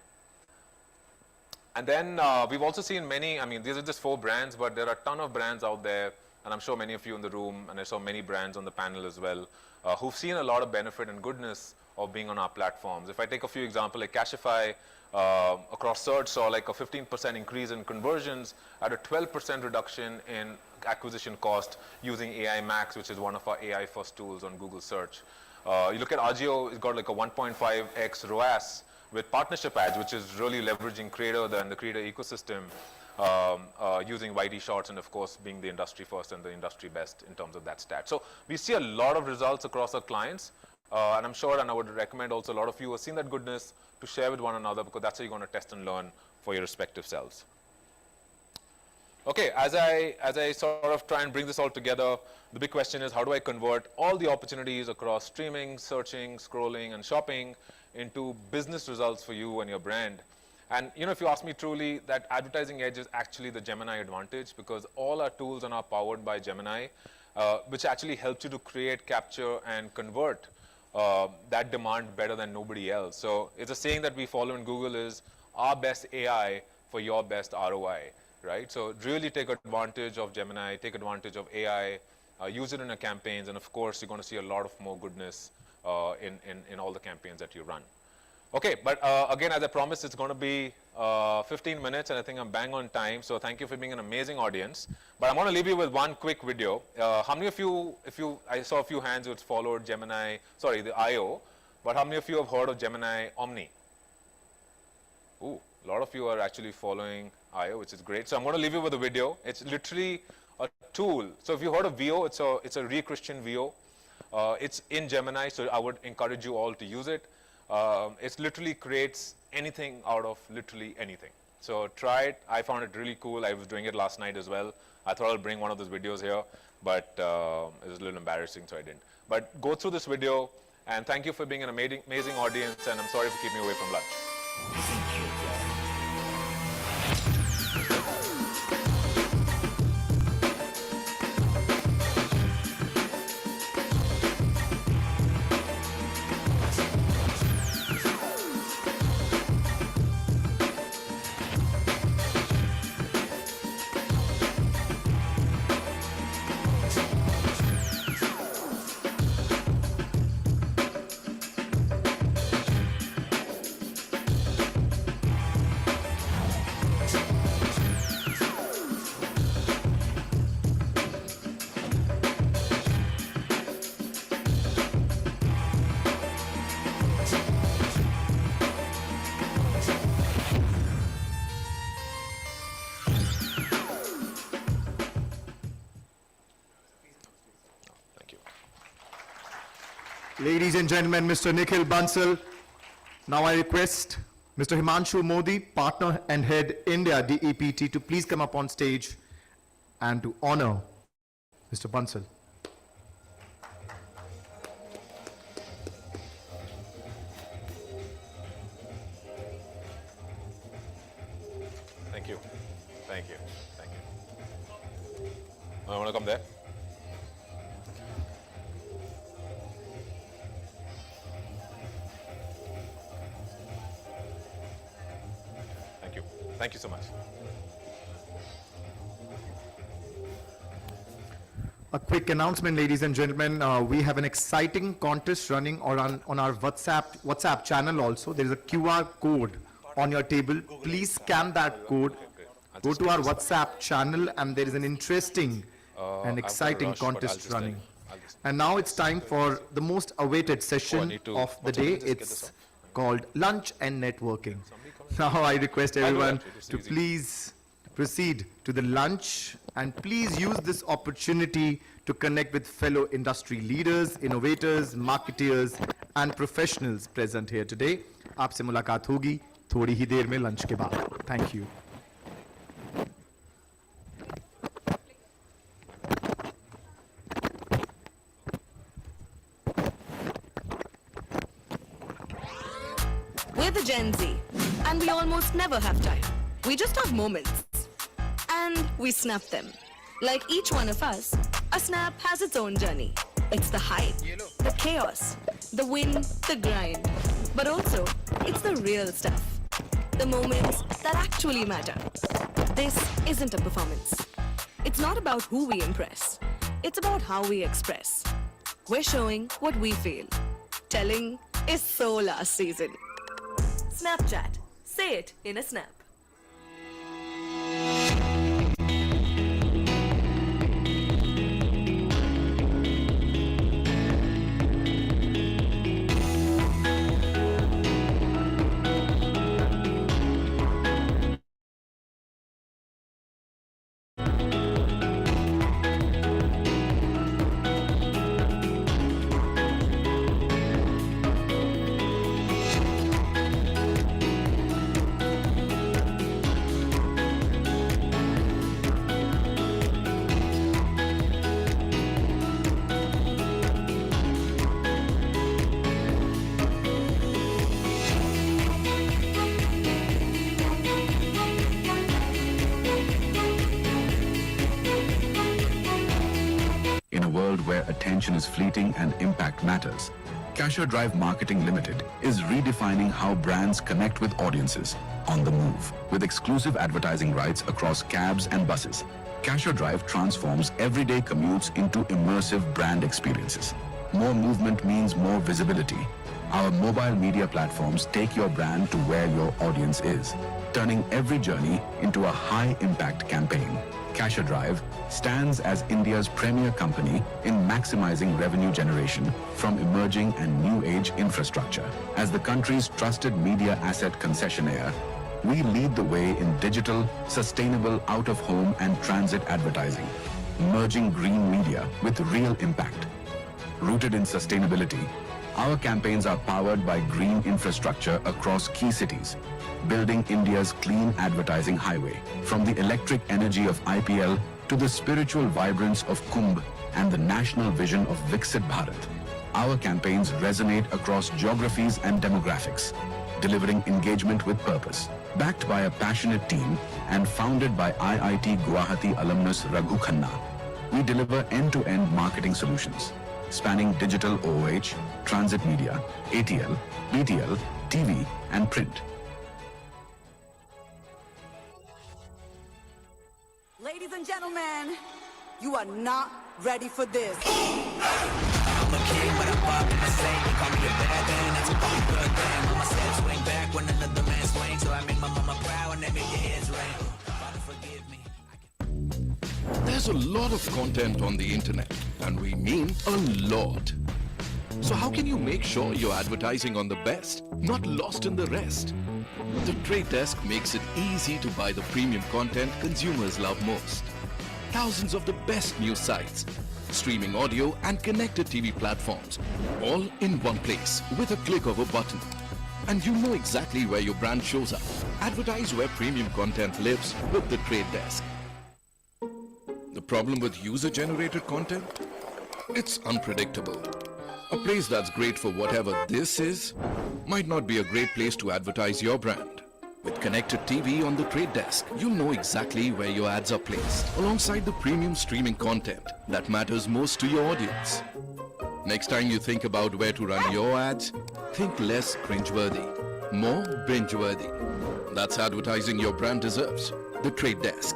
And then we've also seen many, I mean, these are just 4 brands, but there are a ton of brands out there, and I'm sure many of you in the room, and I saw many brands on the panel as well, who've seen a lot of benefit and goodness of being on our platforms. If I take a few examples, like Cashify, across search saw like a 15% increase in conversions at a 12% reduction in acquisition cost using AI Max, which is one of our AI first tools on Google search. You look at Agio, it's got like a 1.5x ROAS with partnership ads, which is really leveraging creator and the creator ecosystem. using YT shots and of course being the industry first and the industry best in terms of that stat. So we see a lot of results across our clients, and I'm sure, and I would recommend also a lot of you who have seen that goodness to share with one another, because that's how you're going to test and learn for your respective selves. Okay, as I sort of try and bring this all together, the big question is, how do I convert all the opportunities across streaming, searching, scrolling, and shopping into business results for you and your brand? And you know, if you ask me truly, that advertising edge is actually the Gemini advantage, because all our tools are now powered by Gemini, which actually helps you to create, capture, and convert that demand better than nobody else. So it's a saying that we follow in Google is, our best AI for your best ROI. Right? So really take advantage of Gemini, take advantage of AI, use it in your campaigns, and of course you're going to see a lot of more goodness in all the campaigns that you run. Okay, but again, as I promised, it's going to be 15 minutes, and I think I'm bang on time, so thank you for being an amazing audience. But I'm going to leave you with one quick video. How many of you, I saw a few hands which followed Gemini, sorry, the IO, but how many of you have heard of Gemini Omni? Ooh, a lot of you are actually following IO, which is great. So I'm going to leave you with a video. It's literally a tool. So if you heard of VO, it's a re-Christian VO. It's in Gemini, so I would encourage you all to use it. It literally creates anything out of literally anything. So try it. I found it really cool. I was doing it last night as well. I thought I'll bring one of those videos here, but it was a little embarrassing, so I didn't. But go through this video, and thank you for being an amazing audience, and I'm sorry for keeping you away from lunch. Ladies and gentlemen, Mr. Nikhil Bansal. Now I request Mr. Himanshu Modi, Partner and Head India DEPT, to please come up on stage and to honor Mr. Bansal. Thank you. Thank you. Thank you. I want to come there. Thank you so much. A quick announcement, ladies and gentlemen. We have an exciting contest running on our WhatsApp channel also. There is a QR code on your table. Please scan that code. Go to our WhatsApp channel, and there is an interesting and exciting contest running. And now it's time for the most awaited session of the day. It's called Lunch and Networking. Now I request everyone to please proceed to the lunch, and please use this opportunity to connect with fellow industry leaders, innovators, marketeers and professionals present here today. आपसे मुलाकात होगी थोड़ी ही देर में lunch के बाद. Thank you. We're the Gen Z, and we almost never have time. We just have moments, and we snap them. Like each one of us, a snap has its own journey. It's the hype, the chaos, the win, the grind. But also, it's the real stuff. The moments that actually matter. This isn't a performance. It's not about who we impress. It's about how we express. We're showing what we feel. Telling is so last season. Snapchat. Say it in a snap. attention is fleeting and impact matters, Cashier Drive Marketing Limited is redefining how brands connect with audiences on the move. With exclusive advertising rights across cabs and buses, Cashier Drive transforms everyday commutes into immersive brand experiences. More movement means more visibility. Our mobile media platforms take your brand to where your audience is, turning every journey into a high-impact campaign. Cashier Drive stands as India's premier company in maximizing revenue generation from emerging and new-age infrastructure. As the country's trusted media asset concessionaire, we lead the way in digital, sustainable out-of-home and transit advertising, merging green media with real impact. Rooted in sustainability, our campaigns are powered by green infrastructure across key cities, building India's clean advertising highway. From the electric energy of IPL to the spiritual vibrance of Kumbh and the national vision of Viksit Bharat, our campaigns resonate across geographies and demographics, delivering engagement with purpose. Backed by a passionate team and founded by IIT Guwahati alumnus Raghu Khanna, we deliver end-to-end marketing solutions, spanning digital OOH, transit media, ATL, BTL, TV, and print. Ladies and gentlemen, you are not ready for this. I'm a king, but I'm popping my same. You call me a bad thing, that's a fucking good thing. Mama said swing back when another man swings, so I make my mama proud when they make your heads ring. Father, forgive me. There's a lot of content on the internet, and we mean a lot. So how can you make sure you're advertising on the best, not lost in the rest? The Trade Desk makes it easy to buy the premium content consumers love most. Thousands of the best news sites, streaming audio and connected TV platforms, all in one place with a click of a button. And you know exactly where your brand shows up. Advertise where premium content lives with the Trade Desk. The problem with user-generated content? It's unpredictable. A place that's great for whatever this is might not be a great place to advertise your brand. With connected TV on the Trade Desk, you'll know exactly where your ads are placed, alongside the premium streaming content that matters most to your audience. Next time you think about where to run your ads, think less cringeworthy, more binge-worthy. That's advertising your brand deserves. The Trade Desk.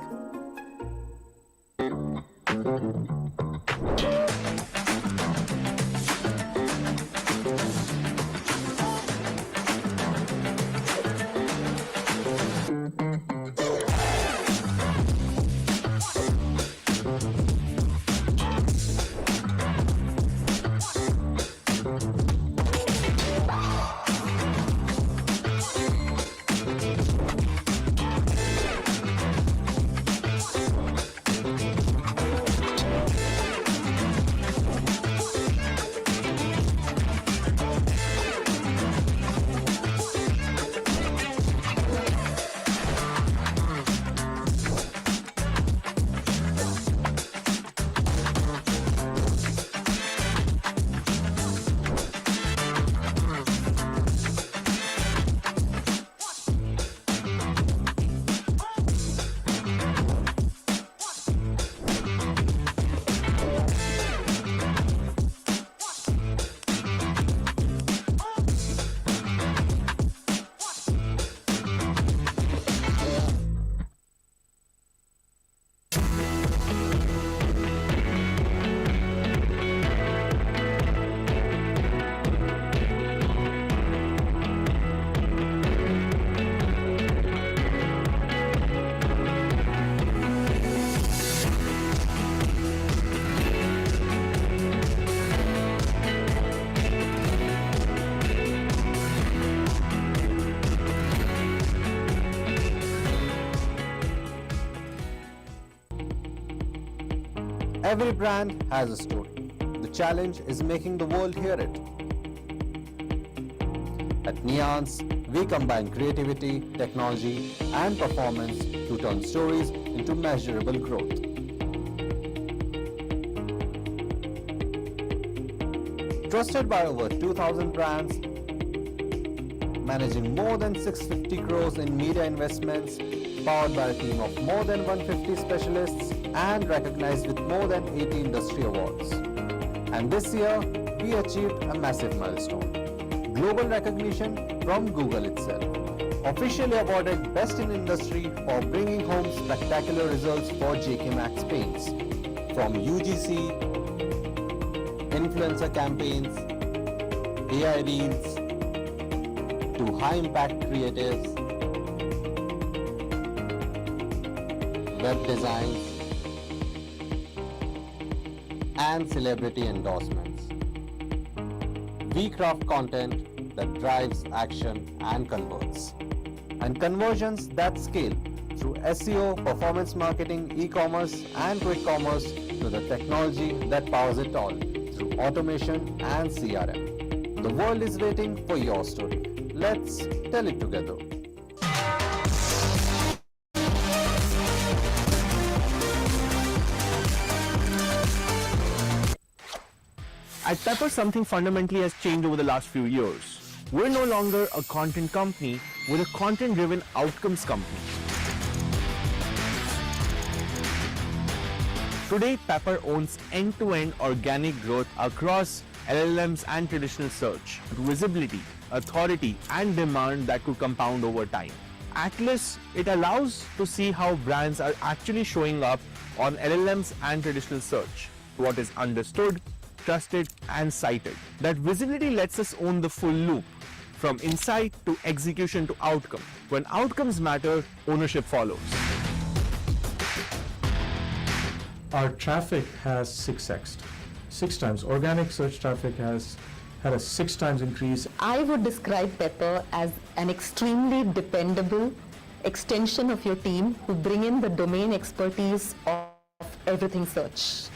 Every brand has a story. The challenge is making the world hear it. At Neons, we combine creativity, technology, and performance to turn stories into measurable growth. Trusted by over 2,000 brands, managing more than 650 crores in media investments, powered by a team of more than 150 specialists, and recognized with more than 80 industry awards. And this year, we achieved a massive milestone. Global recognition from Google itself. Officially awarded Best in Industry for bringing home spectacular results for JK Maxx paints. From UGC, influencer campaigns, AI reels, to high-impact creatives, web designs, and celebrity endorsements. We craft content that drives action and converts. And conversions that scale through SEO, performance marketing, e-commerce, and quick commerce to the technology that powers it all through automation and CRM. The world is waiting for your story. Let's tell it together. At Pepper, something fundamentally has changed over the last few years. We're no longer a content company, we're a content-driven outcomes company. Today, Pepper owns end-to-end organic growth across LLMs and traditional search, visibility, authority, and demand that could compound over time. Atlas, it allows to see how brands are actually showing up on LLMs and traditional search, what is understood, trusted, and cited. That visibility lets us own the full loop, from insight to execution to outcome. When outcomes matter, ownership follows. Our traffic has 6x'd, 6 times. Organic search traffic has had a 6 times increase. I would describe Pepper as an extremely dependable extension of your team who bring in the domain expertise of everything search.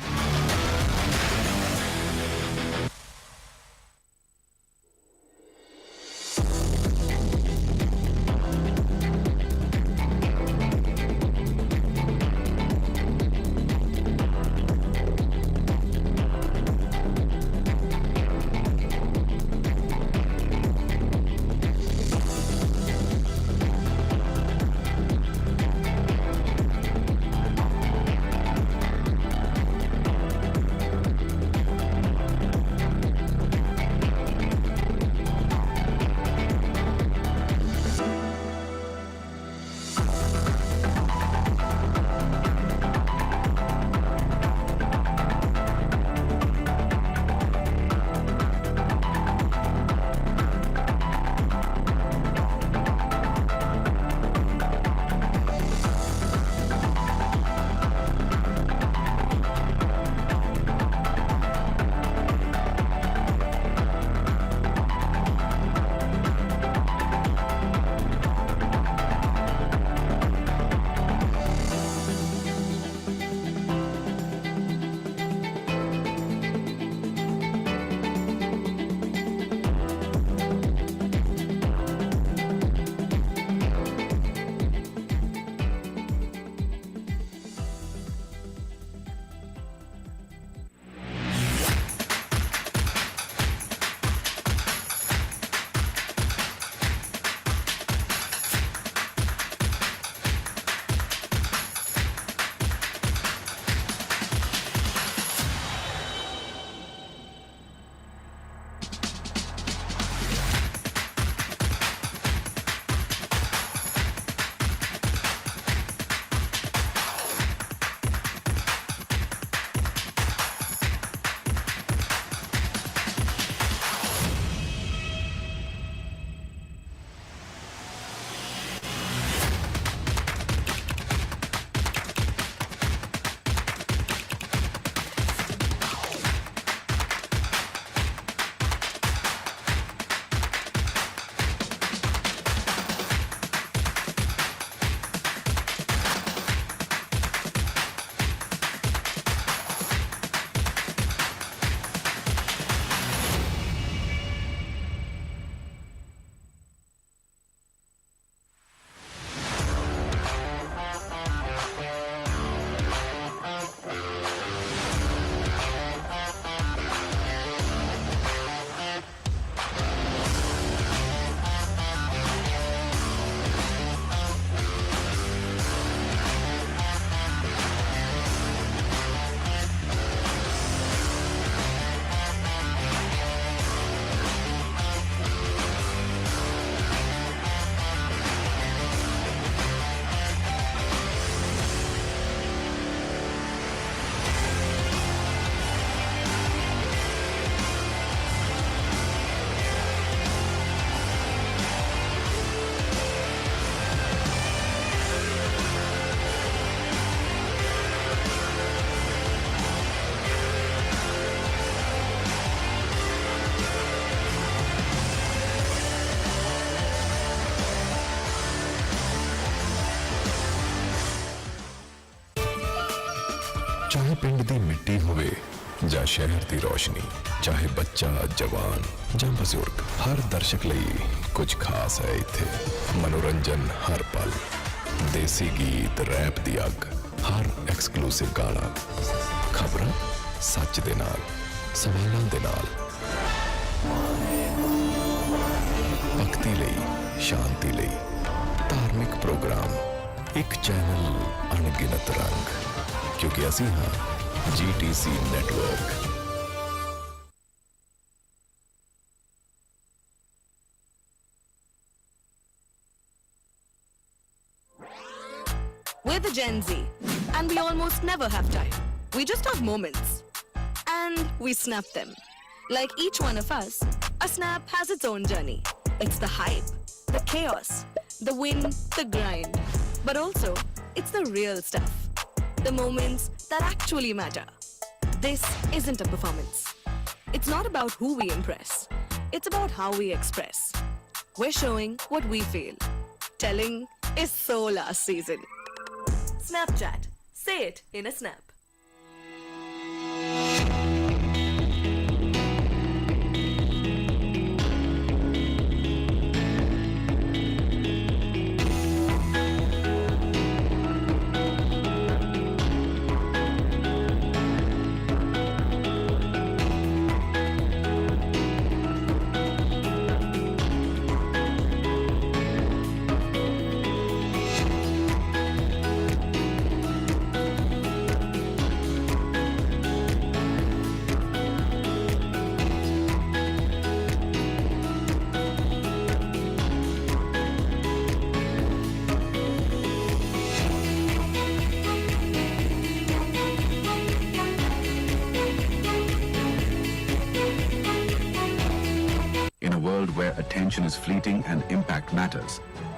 ਚਾਹੇ ਪਿੰਡ ਦੀ ਮਿੱਟੀ ਹੋਵੇ ਜਾਂ ਸ਼ਹਿਰ ਦੀ ਰੋਸ਼ਨੀ, ਚਾਹੇ ਬੱਚਾ, ਜਵਾਨ ਜਾਂ ਬਜ਼ੁਰਗ, ਹਰ ਦਰਸ਼ਕ ਲਈ ਕੁਝ ਖਾਸ ਹੈ ਇੱਥੇ। ਮਨੋਰੰਜਨ ਹਰ ਪਲ, ਦੇਸੀ ਗੀਤ, ਰੈਪ ਦੀ ਅੱਗ, ਹਰ ਐਕਸਕਲੂਸਿਵ ਗਾਣਾ, ਖਬਰਾਂ ਸੱਚ ਦੇ ਨਾਲ, ਸਵਾਲਾਂ ਦੇ ਨਾਲ, ਭਗਤੀ ਲਈ, ਸ਼ਾਂਤੀ ਲਈ, ਧਾਰਮਿਕ ਪ੍ਰੋਗਰਾਮ, ਇੱਕ ਚੈਨਲ, ਅਣਗਿਣਤ ਰੰਗ, ਕਿਉਂਕਿ ਅਸੀਂ ਹਾਂ GTC network. We're the Gen Z, and we almost never have time. We just have moments. And we snap them. Like each one of us, a snap has its own journey. It's the hype, the chaos, the win, the grind. But also, it's the real stuff. The moments that actually matter. This isn't a performance. It's not about who we impress. It's about how we express. We're showing what we feel. Telling is so last season. Snapchat. Say it in a snap. Where attention is fleeting and impact matters,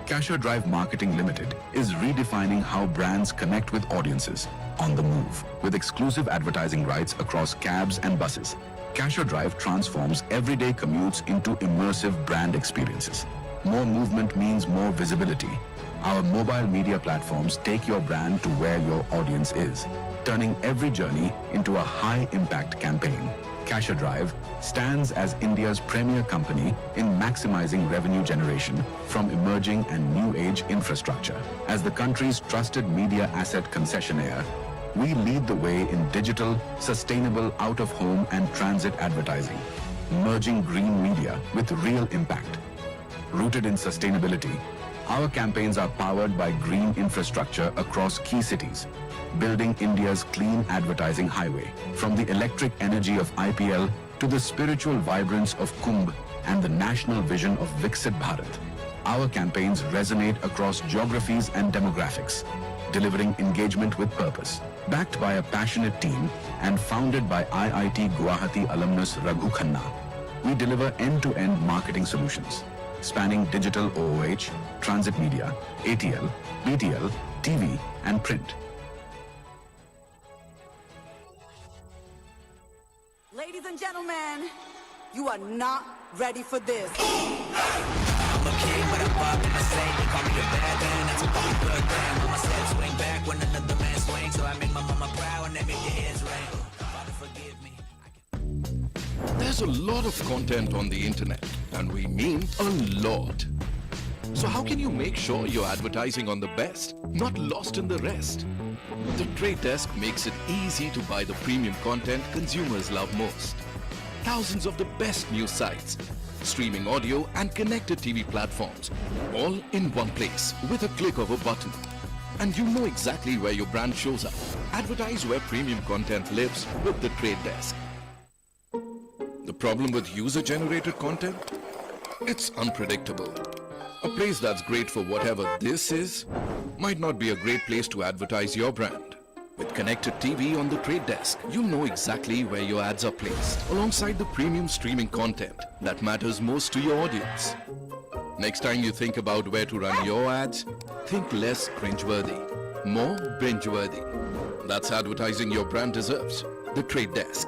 Cashier Drive Marketing Limited is redefining how brands connect with audiences on the move. With exclusive advertising rights across cabs and buses, Cashier Drive transforms everyday commutes into immersive brand experiences. More movement means more visibility. Our mobile media platforms take your brand to where your audience is, turning every journey into a high-impact campaign. Cashier Drive stands as India's premier company in maximizing revenue generation from emerging and new age infrastructure. As the country's trusted media asset concessionaire, we lead the way in digital, sustainable out-of-home and transit advertising, merging green media with real impact. Rooted in sustainability, our campaigns are powered by green infrastructure across key cities, building India's clean advertising highway. From the electric energy of IPL to the spiritual vibrance of Kumbh and the national vision of Viksit Bharat, our campaigns resonate across geographies and demographics, delivering engagement with purpose. Backed by a passionate team and founded by IIT Guwahati alumnus Raghu Khanna, we deliver end-to-end marketing solutions, spanning digital OOH, transit media, ATL, BTL, TV, and print. Ladies and gentlemen, you are not ready for this. I'm a king, but I'm popping the same. They call me a bad man, that's a popular thing. Mama said swing back when another man swings, so I make my mama proud and they make your heads ring. Father, forgive me. There's a lot of content on the internet, and we mean a lot. So how can you make sure you're advertising on the best, not lost in the rest? The Trade Desk makes it easy to buy the premium content consumers love most. Thousands of the best news sites, streaming audio and connected TV platforms, all in one place with a click of a button. And you know exactly where your brand shows up. Advertise where premium content lives with the Trade Desk. The problem with user-generated content? It's unpredictable. A place that's great for whatever this is might not be a great place to advertise your brand. With connected TV on the Trade Desk, you know exactly where your ads are placed, alongside the premium streaming content that matters most to your audience. Next time you think about where to run your ads, think less cringeworthy, more binge-worthy. That's advertising your brand deserves. The Trade Desk.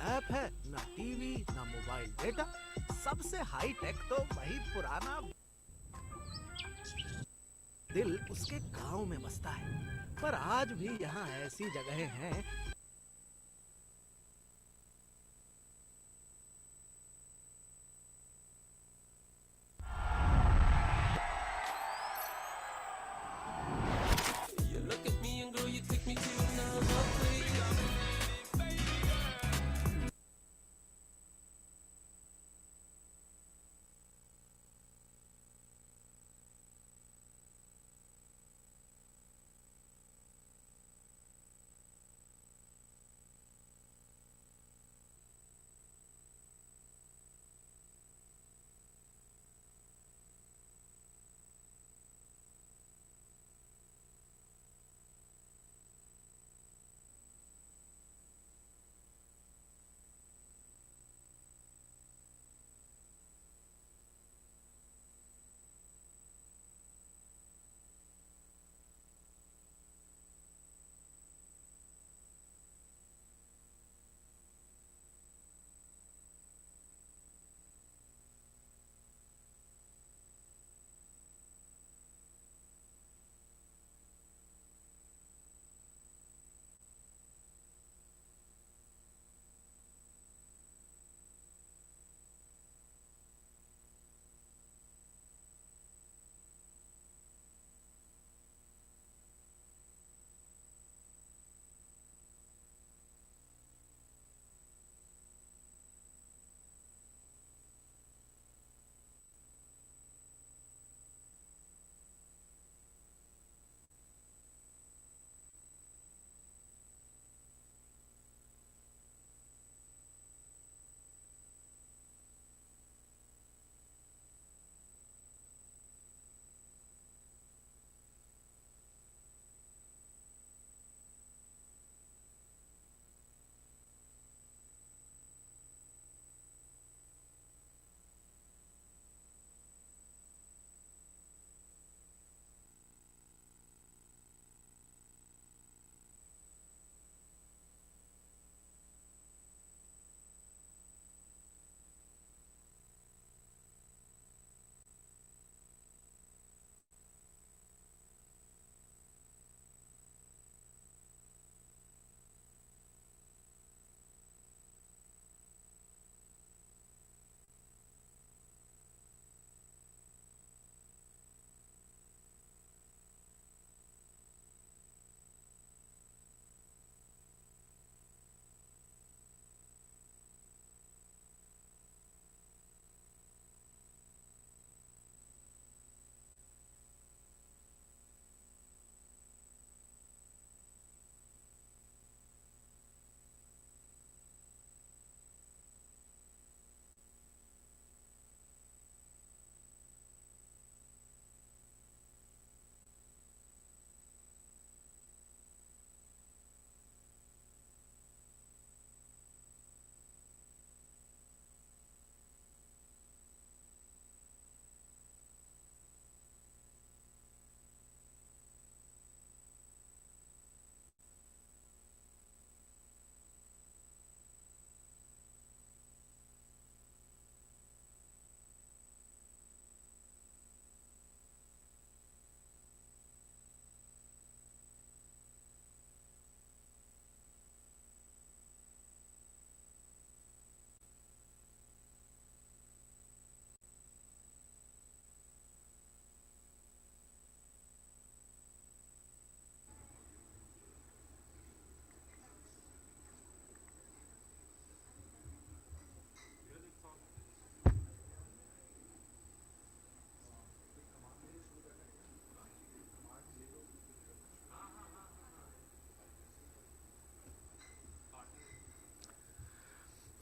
Lap है, ना TV, ना mobile data, सबसे high tech तो वही पुराना दिल उसके गांव में बसता है। पर आज भी यहाँ ऐसी जगहें हैं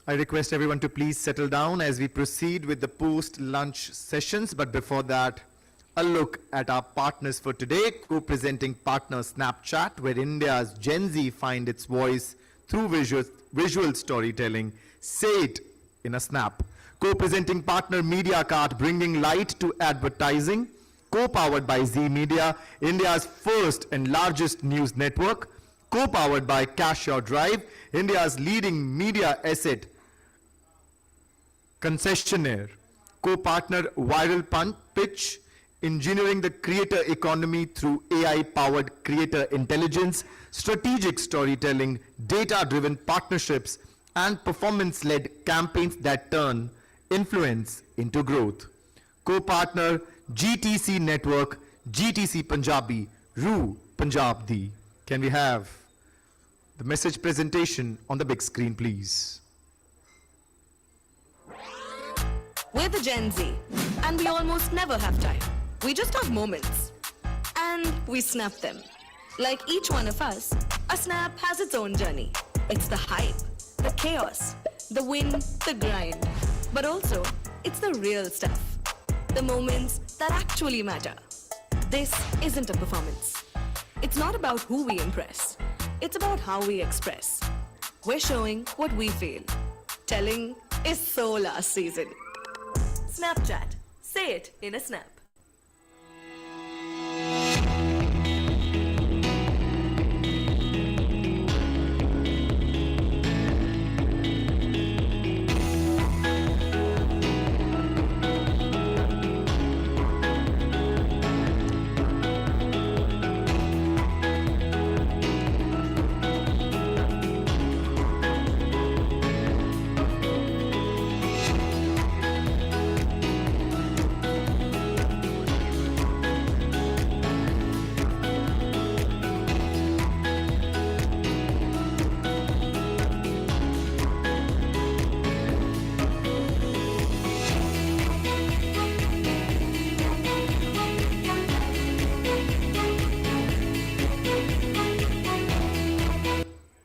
I request everyone to please settle down as we proceed with the post-lunch sessions. But before that, a look at our partners for today. Co-presenting partner Snapchat, where India's Gen Z find its voice through visual storytelling. Say it in a snap. Co-presenting partner MediaCart, bringing light to advertising. Co-powered by Z Media, India's first and largest news network. co-powered by Cashier Drive, India's leading media asset concessionaire. Co-partner Viral Pitch, engineering the creator economy through AI-powered creator intelligence, strategic storytelling, data-driven partnerships, and performance-led campaigns that turn influence into growth. Co-partner GTC Network, GTC Punjabi, Ru Punjab Di. Can we have the message presentation on the big screen, please? We're the Gen Z, and we almost never have time. We just have moments, and we snap them. Like each one of us, a snap has its own journey. It's the hype, the chaos, the win, the grind. But also, it's the real stuff. The moments that actually matter. This isn't a performance. It's not about who we impress. It's about how we express. We're showing what we feel. Telling is so last season. Snapchat. Say it in a snap.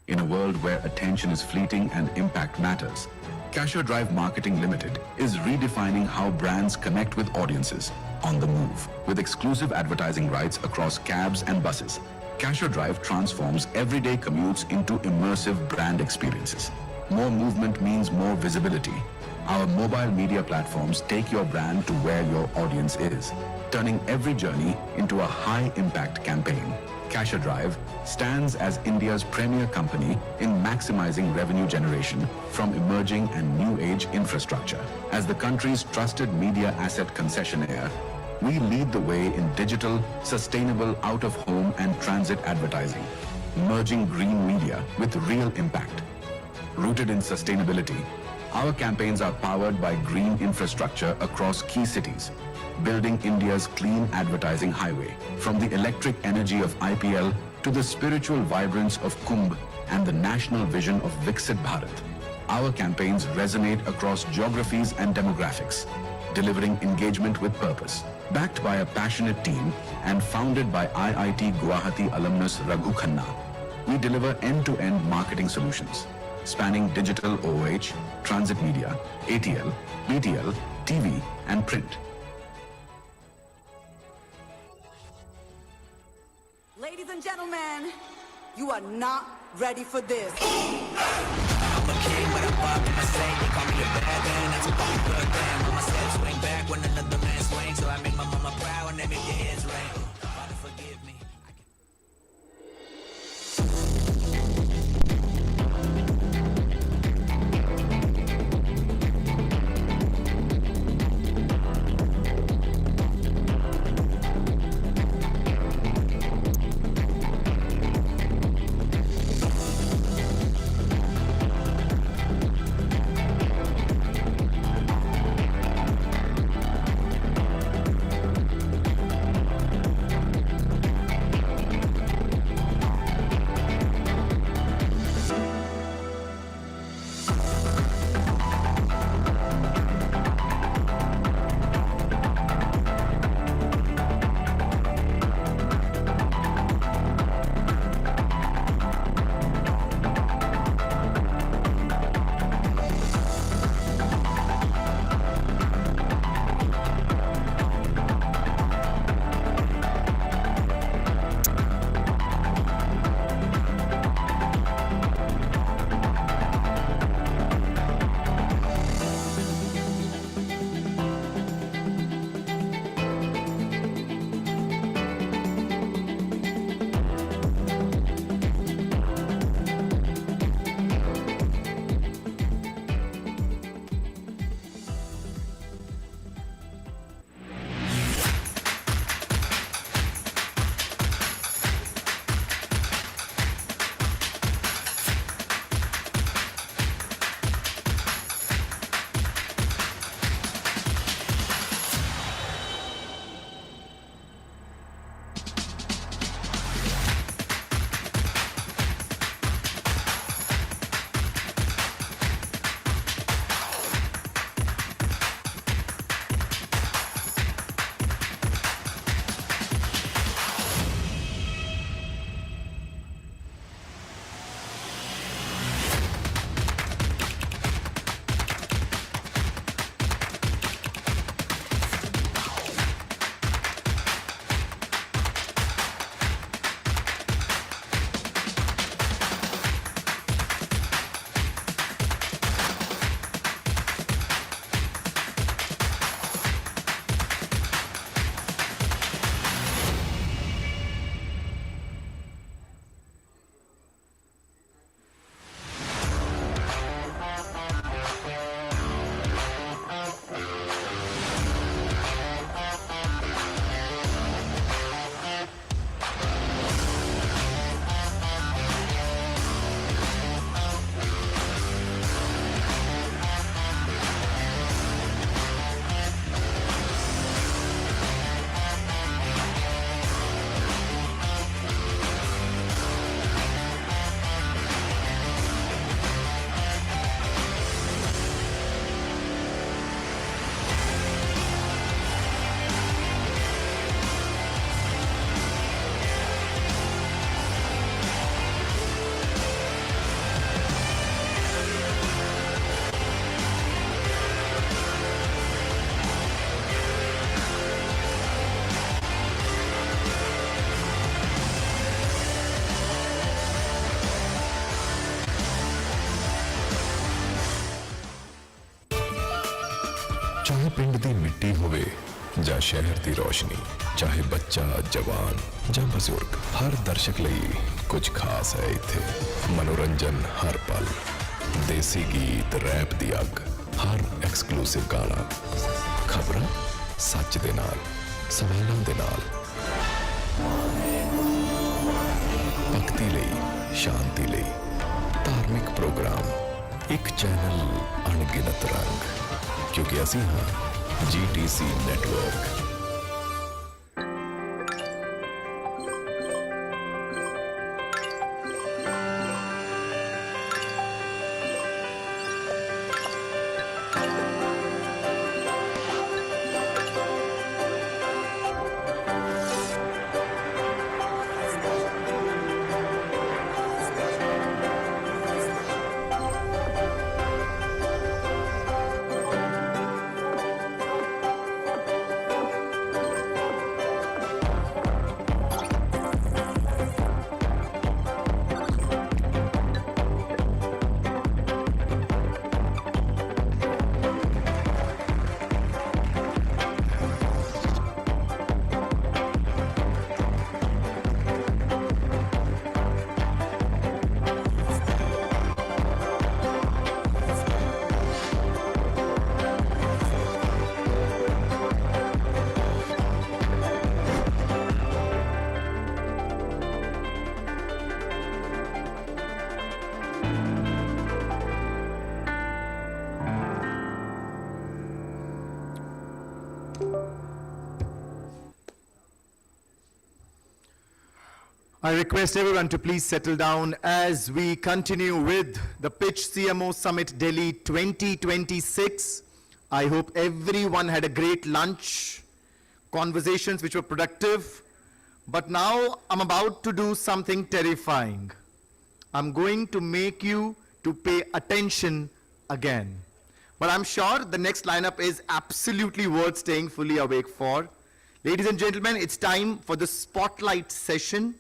In a world where attention is fleeting and impact matters, Cashier Drive Marketing Limited is redefining how brands connect with audiences on the move. With exclusive advertising rights across cabs and buses, Cashier Drive transforms everyday commutes into immersive brand experiences. More movement means more visibility. Our mobile media platforms take your brand to where your audience is, turning every journey into a high-impact campaign. Cashier Drive stands as India's premier company in maximizing revenue generation from emerging and new-age infrastructure. As the country's trusted media asset concessionaire, we lead the way in digital, sustainable out-of-home and transit advertising, merging green media with real impact. Rooted in sustainability, our campaigns are powered by green infrastructure across key cities, building India's clean advertising highway. From the electric energy of IPL to the spiritual vibrance of Kumbh and the national vision of Viksit Bharat, our campaigns resonate across geographies and demographics, delivering engagement with purpose. Backed by a passionate team and founded by IIT Guwahati alumnus Raghu Khanna, we deliver end-to-end marketing solutions, spanning digital OOH, transit media, ATL, BTL, TV, and print. Ladies and gentlemen, you are not ready for this. I'm a king, but I'm up in my state. They call me a bad man, that's a fucking good thing. Mama said swing back when another man swings, so I make my mama proud and they make your heads ring. Father, forgive me. ਸ਼ਹਿਰ ਦੀ ਰੋਸ਼ਨੀ ਚਾਹੇ ਬੱਚਾ ਜਵਾਨ ਜਾਂ ਬਜ਼ੁਰਗ ਹਰ ਦਰਸ਼ਕ ਲਈ ਕੁਝ ਖਾਸ ਹੈ ਇੱਥੇ ਮਨੋਰੰਜਨ ਹਰ ਪਲ ਦੇਸੀ ਗੀਤ ਰੈਪ ਦੀ ਅੱਗ ਹਰ ਐਕਸਕਲੂਸਿਵ ਗਾਣਾ ਖਬਰਾਂ ਸੱਚ ਦੇ ਨਾਲ ਸਵਾਲਾਂ ਦੇ ਨਾਲ ਭਗਤੀ ਲਈ ਸ਼ਾਂਤੀ ਲਈ ਧਾਰਮਿਕ ਪ੍ਰੋਗਰਾਮ ਇੱਕ ਚੈਨਲ ਅਣਗਿਣਤ ਰੰਗ ਕਿਉਂਕਿ ਅਸੀਂ ਹਾਂ GTC network I request everyone to please settle down as we continue with the Pitch CMO Summit Delhi 2026. I hope everyone had a great lunch, conversations which were productive. But now I'm about to do something terrifying. I'm going to make you to pay attention again. But I'm sure the next lineup is absolutely worth staying fully awake for. Ladies and gentlemen, it's time for the spotlight session.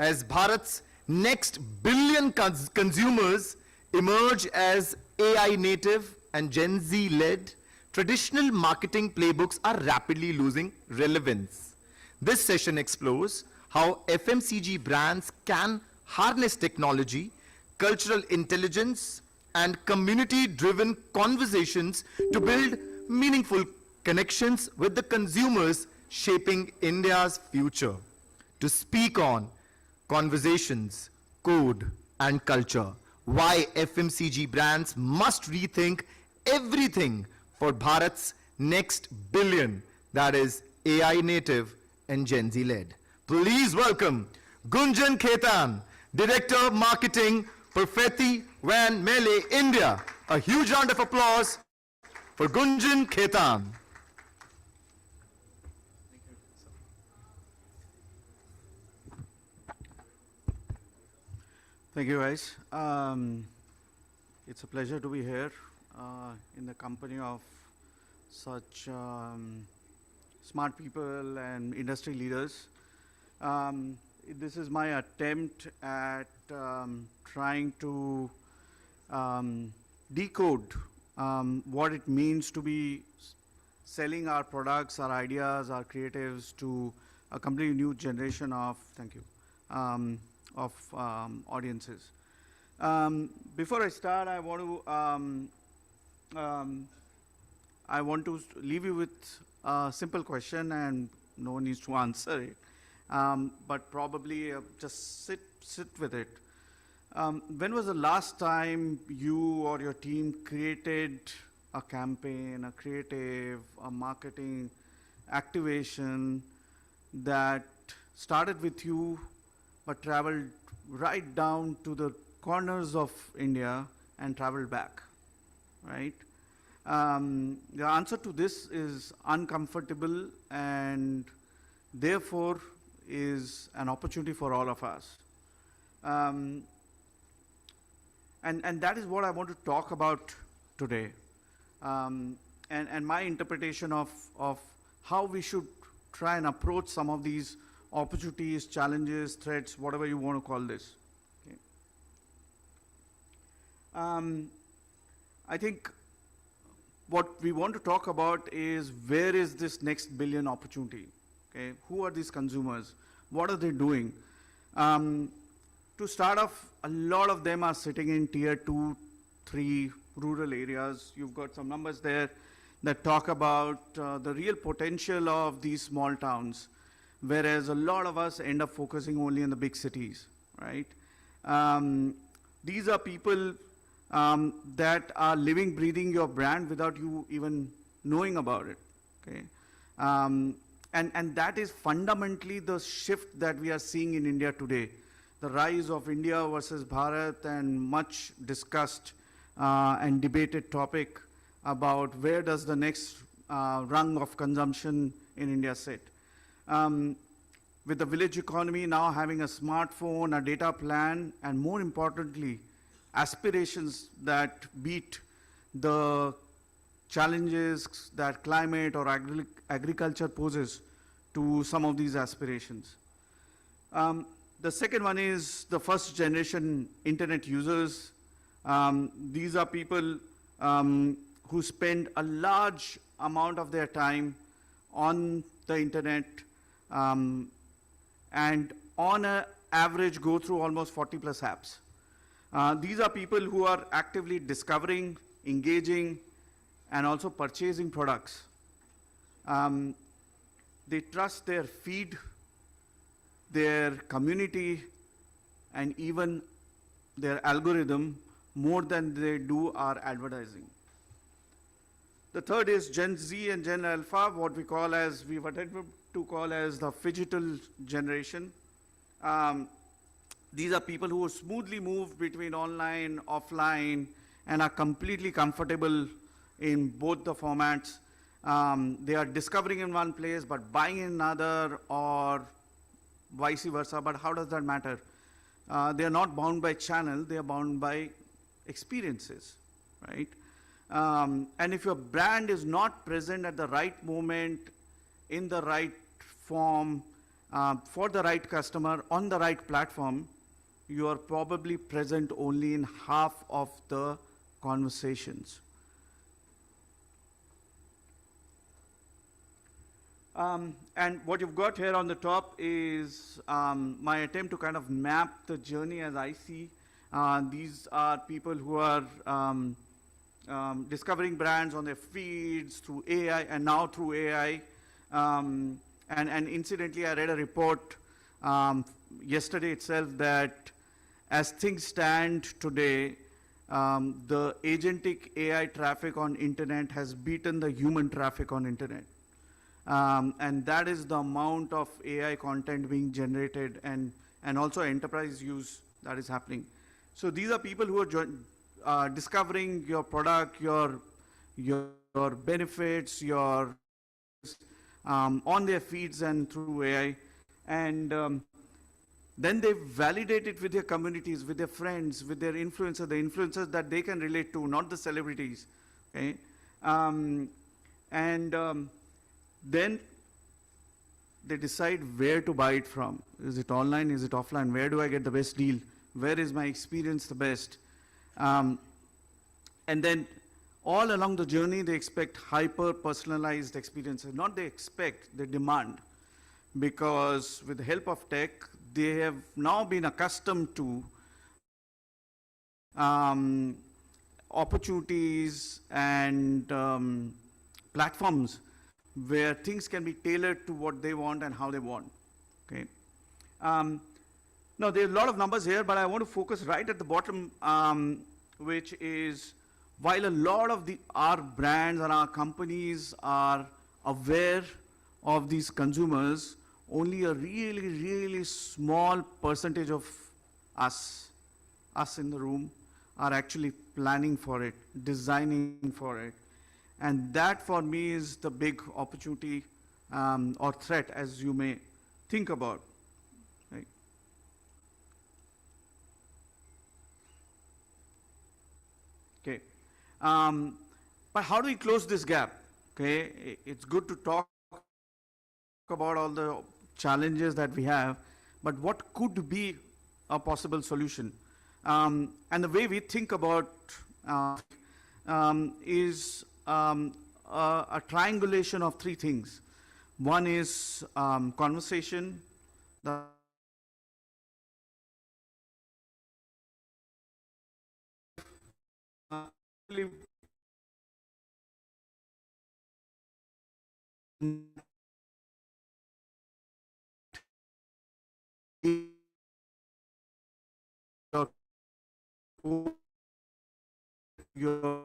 As Bharat's next billion consumers emerge as AI native and Gen Z led, traditional marketing playbooks are rapidly losing relevance. This session explores how FMCG brands can harness technology, cultural intelligence, and community-driven conversations to build meaningful connections with the consumers shaping India's future. To speak on conversations, code, and culture, why FMCG brands must rethink everything for Bharat's next billion, that is AI native and Gen Z led. Please welcome Gunjan Khetan, Director Marketing, Perfetti Van Mele, India. A huge round of applause for Gunjan Khetan. Thank you, guys. It's a pleasure to be here in the company of such smart people and industry leaders. This is my attempt at trying to decode what it means to be selling our products, our ideas, our creatives to a completely new generation of, thank you, audiences. Before I start, I want to leave you with a simple question, and no one needs to answer it, but probably just sit with it. When was the last time you or your team created a campaign, a creative, a marketing activation that started with you but traveled right down to the corners of India and traveled back, right? The answer to this is uncomfortable and therefore is an opportunity for all of us. And that is what I want to talk about today. And my interpretation of how we should try and approach some of these opportunities, challenges, threats, whatever you want to call this. Okay. I think what we want to talk about is where is this next billion opportunity? Okay, who are these consumers? What are they doing? To start off, a lot of them are sitting in tier 2, 3 rural areas. You've got some numbers there that talk about the real potential of these small towns, whereas a lot of us end up focusing only in the big cities, right? These are people that are living, breathing your brand without you even knowing about it, okay? And that is fundamentally the shift that we are seeing in India today. The rise of India versus Bharat, and much discussed and debated topic about where does the next rung of consumption in India sit. With the village economy now having a smartphone, a data plan, and more importantly, aspirations that beat the challenges that climate or agriculture poses to some of these aspirations. The second one is the first generation internet users. These are people who spend a large amount of their time on the internet and on an average go through almost 40 plus apps. These are people who are actively discovering, engaging, and also purchasing products. They trust their feed, their community, and even their algorithm more than they do our advertising. The third is Gen Z and Gen Alpha, what we call as, we've attempted to call as the phygital generation. These are people who smoothly move between online, offline, and are completely comfortable in both the formats. They are discovering in one place but buying in another, or vice versa, but how does that matter? They are not bound by channel, they are bound by experiences, right? And if your brand is not present at the right moment, in the right form, for the right customer, on the right platform, you are probably present only in half of the conversations. And what you've got here on the top is my attempt to kind of map the journey as I see. These are people who are discovering brands on their feeds through AI, and now through AI. And incidentally, I read a report yesterday itself that as things stand today, the agentic AI traffic on internet has beaten the human traffic on internet. And that is the amount of AI content being generated, and also enterprise use that is happening. So these are people who are discovering your product, your benefits, your on their feeds and through AI, and then they validate it with their communities, with their friends, with their influencers, the influencers that they can relate to, not the celebrities. Okay, then they decide where to buy it from. Is it online? Is it offline? Where do I get the best deal? Where is my experience the best? And then all along the journey, they expect hyper-personalized experiences. Not they expect, they demand. Because with the help of tech, they have now been accustomed to opportunities and platforms where things can be tailored to what they want and how they want. Okay. Now, there are a lot of numbers here, but I want to focus right at the bottom, which is, while a lot of our brands and our companies are aware of these consumers, only a really, really small percentage of us in the room, are actually planning for it, designing for it. And that, for me, is the big opportunity or threat, as you may think about. Right? Okay. But how do we close this gap? Okay, it's good to talk about all the challenges that we have, but what could be a possible solution? And the way we think about is a triangulation of three things. One is conversation, the your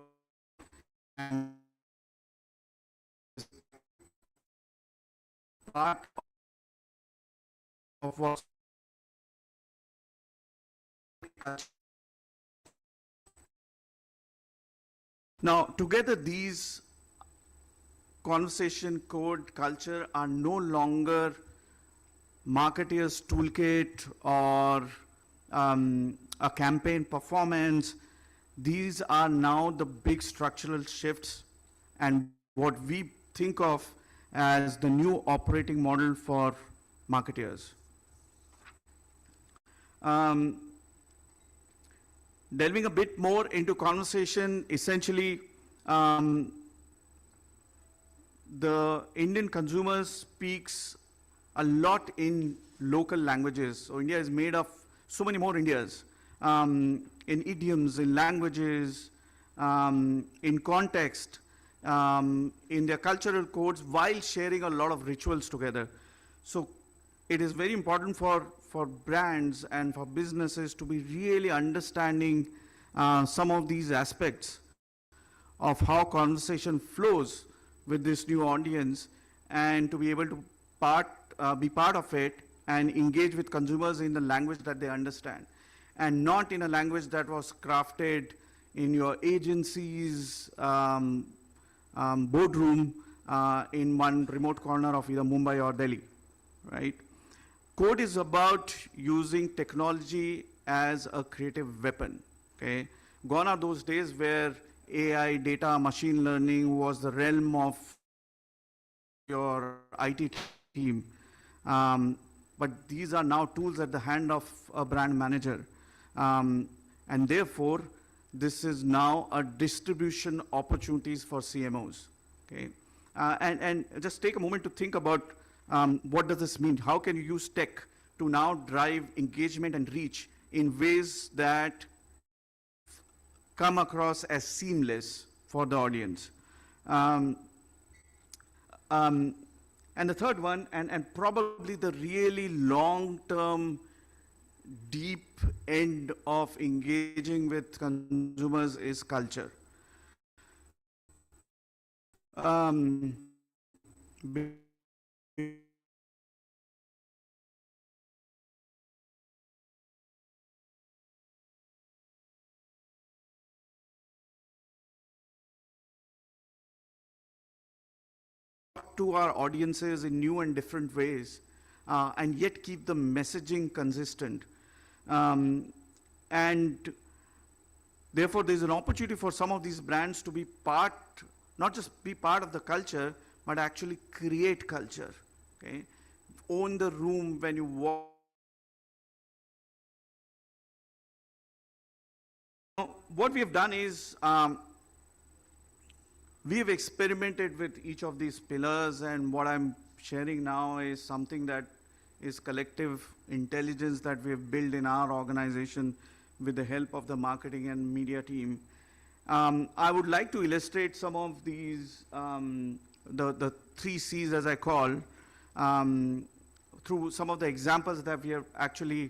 part of what now together these conversation, code, culture are no longer marketeer's toolkit or a campaign performance. These are now the big structural shifts and what we think of as the new operating model for marketeers. Delving a bit more into conversation, essentially, the Indian consumer speaks a lot in local languages. So India is made of so many more Indias, in idioms, in languages, in context, in their cultural codes, while sharing a lot of rituals together. So it is very important for brands and for businesses to be really understanding some of these aspects of how conversation flows with this new audience, and to be able to be part of it and engage with consumers in the language that they understand, and not in a language that was crafted in your agency's boardroom in one remote corner of either Mumbai or Delhi, right? Code is about using technology as a creative weapon, okay? Gone are those days where AI, data, machine learning was the realm of your IT team. But these are now tools at the hand of a brand manager. And therefore, this is now a distribution opportunities for CMOs, okay? And just take a moment to think about what does this mean? How can you use tech to now drive engagement and reach in ways that come across as seamless for the audience? And the third one, and probably the really long-term, deep end of engaging with consumers is culture. To our audiences in new and different ways, and yet keep the messaging consistent. And therefore, there's an opportunity for some of these brands to be part, not just be part of the culture, but actually create culture, okay? Own the room when you walk. What we have done is, we have experimented with each of these pillars, and what I'm sharing now is something that is collective intelligence that we have built in our organization with the help of the marketing and media team. I would like to illustrate some of these, the 3 C's as I call, through some of the examples that we have actually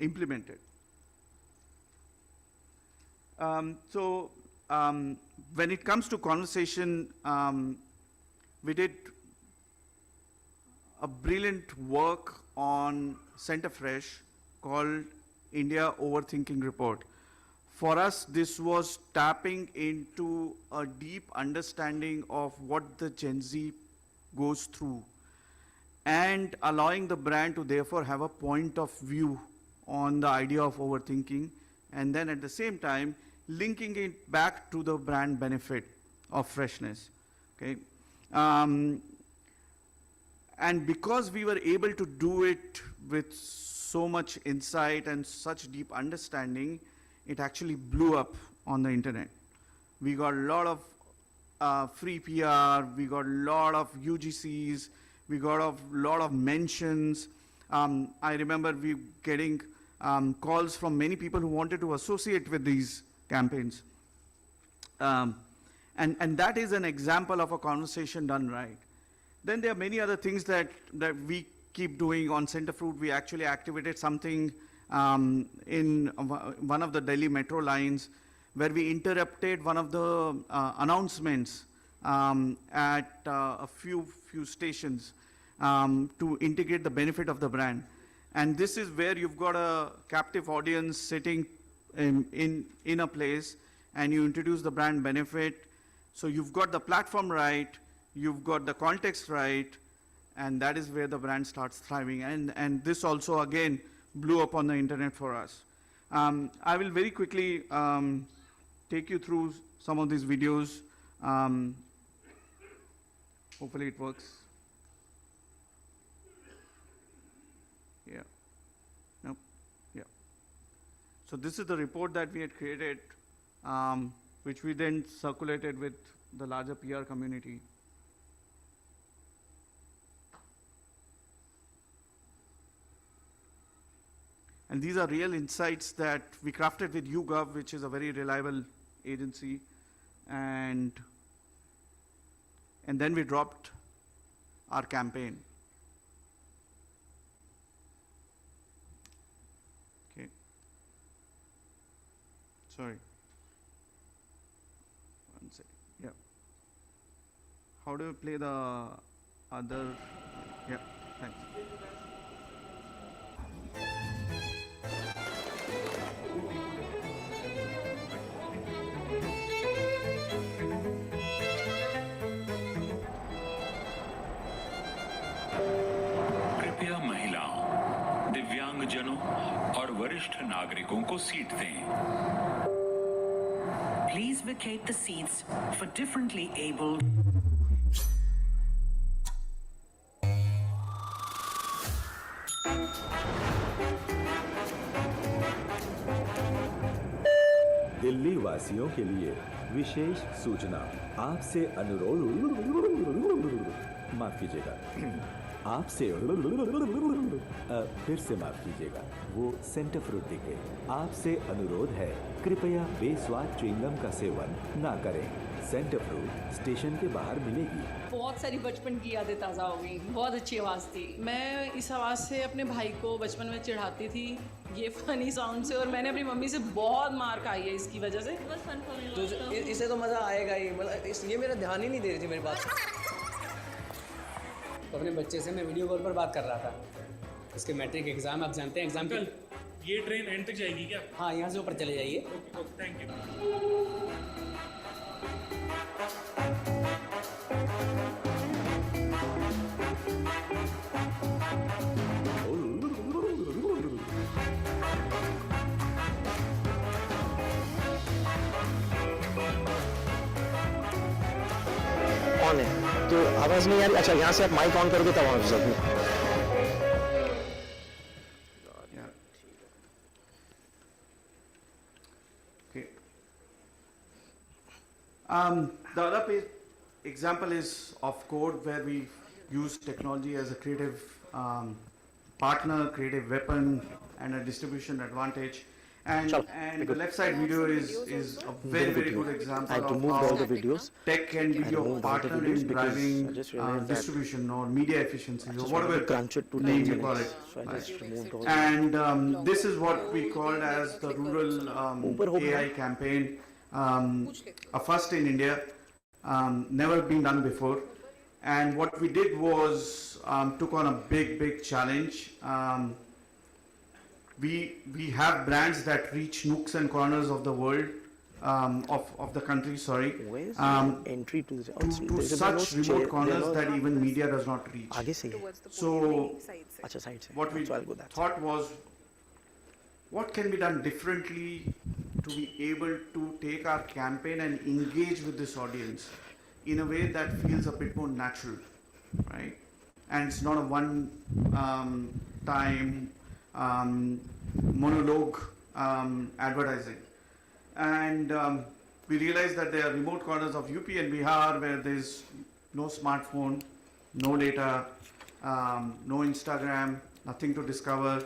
implemented. When it comes to conversation, we did a brilliant work on Center Fresh called India Overthinking Report. For us, this was tapping into a deep understanding of what the Gen Z goes through and allowing the brand to therefore have a point of view on the idea of overthinking, and then at the same time, linking it back to the brand benefit of freshness, okay? And because we were able to do it with so much insight and such deep understanding, it actually blew up on the internet. We got a lot of free PR. We got a lot of UGCs. We got a lot of mentions. I remember we getting calls from many people who wanted to associate with these campaigns. And that is an example of a conversation done right. Then there are many other things that we keep doing on Center Fruit. We actually activated something in one of the Delhi metro lines where we interrupted one of the announcements at a few stations to integrate the benefit of the brand. And this is where you've got a captive audience sitting in a place, and you introduce the brand benefit. So you've got the platform right, you've got the context right, and that is where the brand starts thriving. And this also, again, blew up on the internet for us. I will very quickly take you through some of these videos. Hopefully it works. Yeah. Nope. Yeah. So this is the report that we had created, which we then circulated with the larger PR community. And these are real insights that we crafted with YouGov, which is a very reliable agency. And then we dropped our campaign. Okay. Sorry. One second. Yeah. How do you play the other? Yeah, thanks. कृपया महिलाओं, दिव्यांगजनों और वरिष्ठ नागरिकों को seat दें। Please vacate the seats for differently abled. Delhi वासियों के लिए विशेष सूचना। आपसे अनुरोध, माफ कीजिएगा, आपसे फिर से माफ कीजिएगा, वो सेंटर फ्रूट दिख गई। आपसे अनुरोध है, कृपया बेस्वाद च्युइंगम का सेवन ना करें। सेंटर फ्रूट स्टेशन के बाहर मिलेगी। बहुत सारी बचपन की यादें ताज़ा हो गई। बहुत अच्छी आवाज़ थी। मैं इस आवाज़ से अपने भाई को बचपन में चिढ़ाती थी, ये फनी साउंड से, और मैंने अपनी मम्मी से बहुत मार खाई है इसकी वजह से। बस फन तो इसे तो मज़ा आएगा ही, मतलब ये मेरा ध्यान ही नहीं दे रही थी मेरी बात। तो अपने बच्चे से मैं वीडियो कॉल पर बात कर रहा था। उसके मैट्रिक एग्ज़ाम, आप जानते हैं एग्ज़ाम कल ये ट्रेन एंड तक जाएगी क्या? हाँ, यहाँ से ऊपर चले जाइए। Okay, thank you. ऑन है तो आवाज़ नहीं आ रही। अच्छा, यहाँ से आप माइक ऑन करोगे तब आवाज़ आएगी। The other example is of code, where we use technology as a creative partner, creative weapon, and a distribution advantage. And the left side video is a very good example of how tech can be your partner in driving distribution or media efficiency, or whatever name you call it. Right? And this is what we called as the rural AI campaign, a first in India, never been done before. And what we did was took on a big challenge. We have brands that reach nooks and corners of the world, of the country, sorry, entry to such remote corners that even media does not reach. So what we thought was, what can be done differently to be able to take our campaign and engage with this audience in a way that feels a bit more natural, right? And it's not a one-time monologue advertising. And we realized that there are remote corners of UP and Bihar where there's no smartphone, no data, no Instagram, nothing to discover.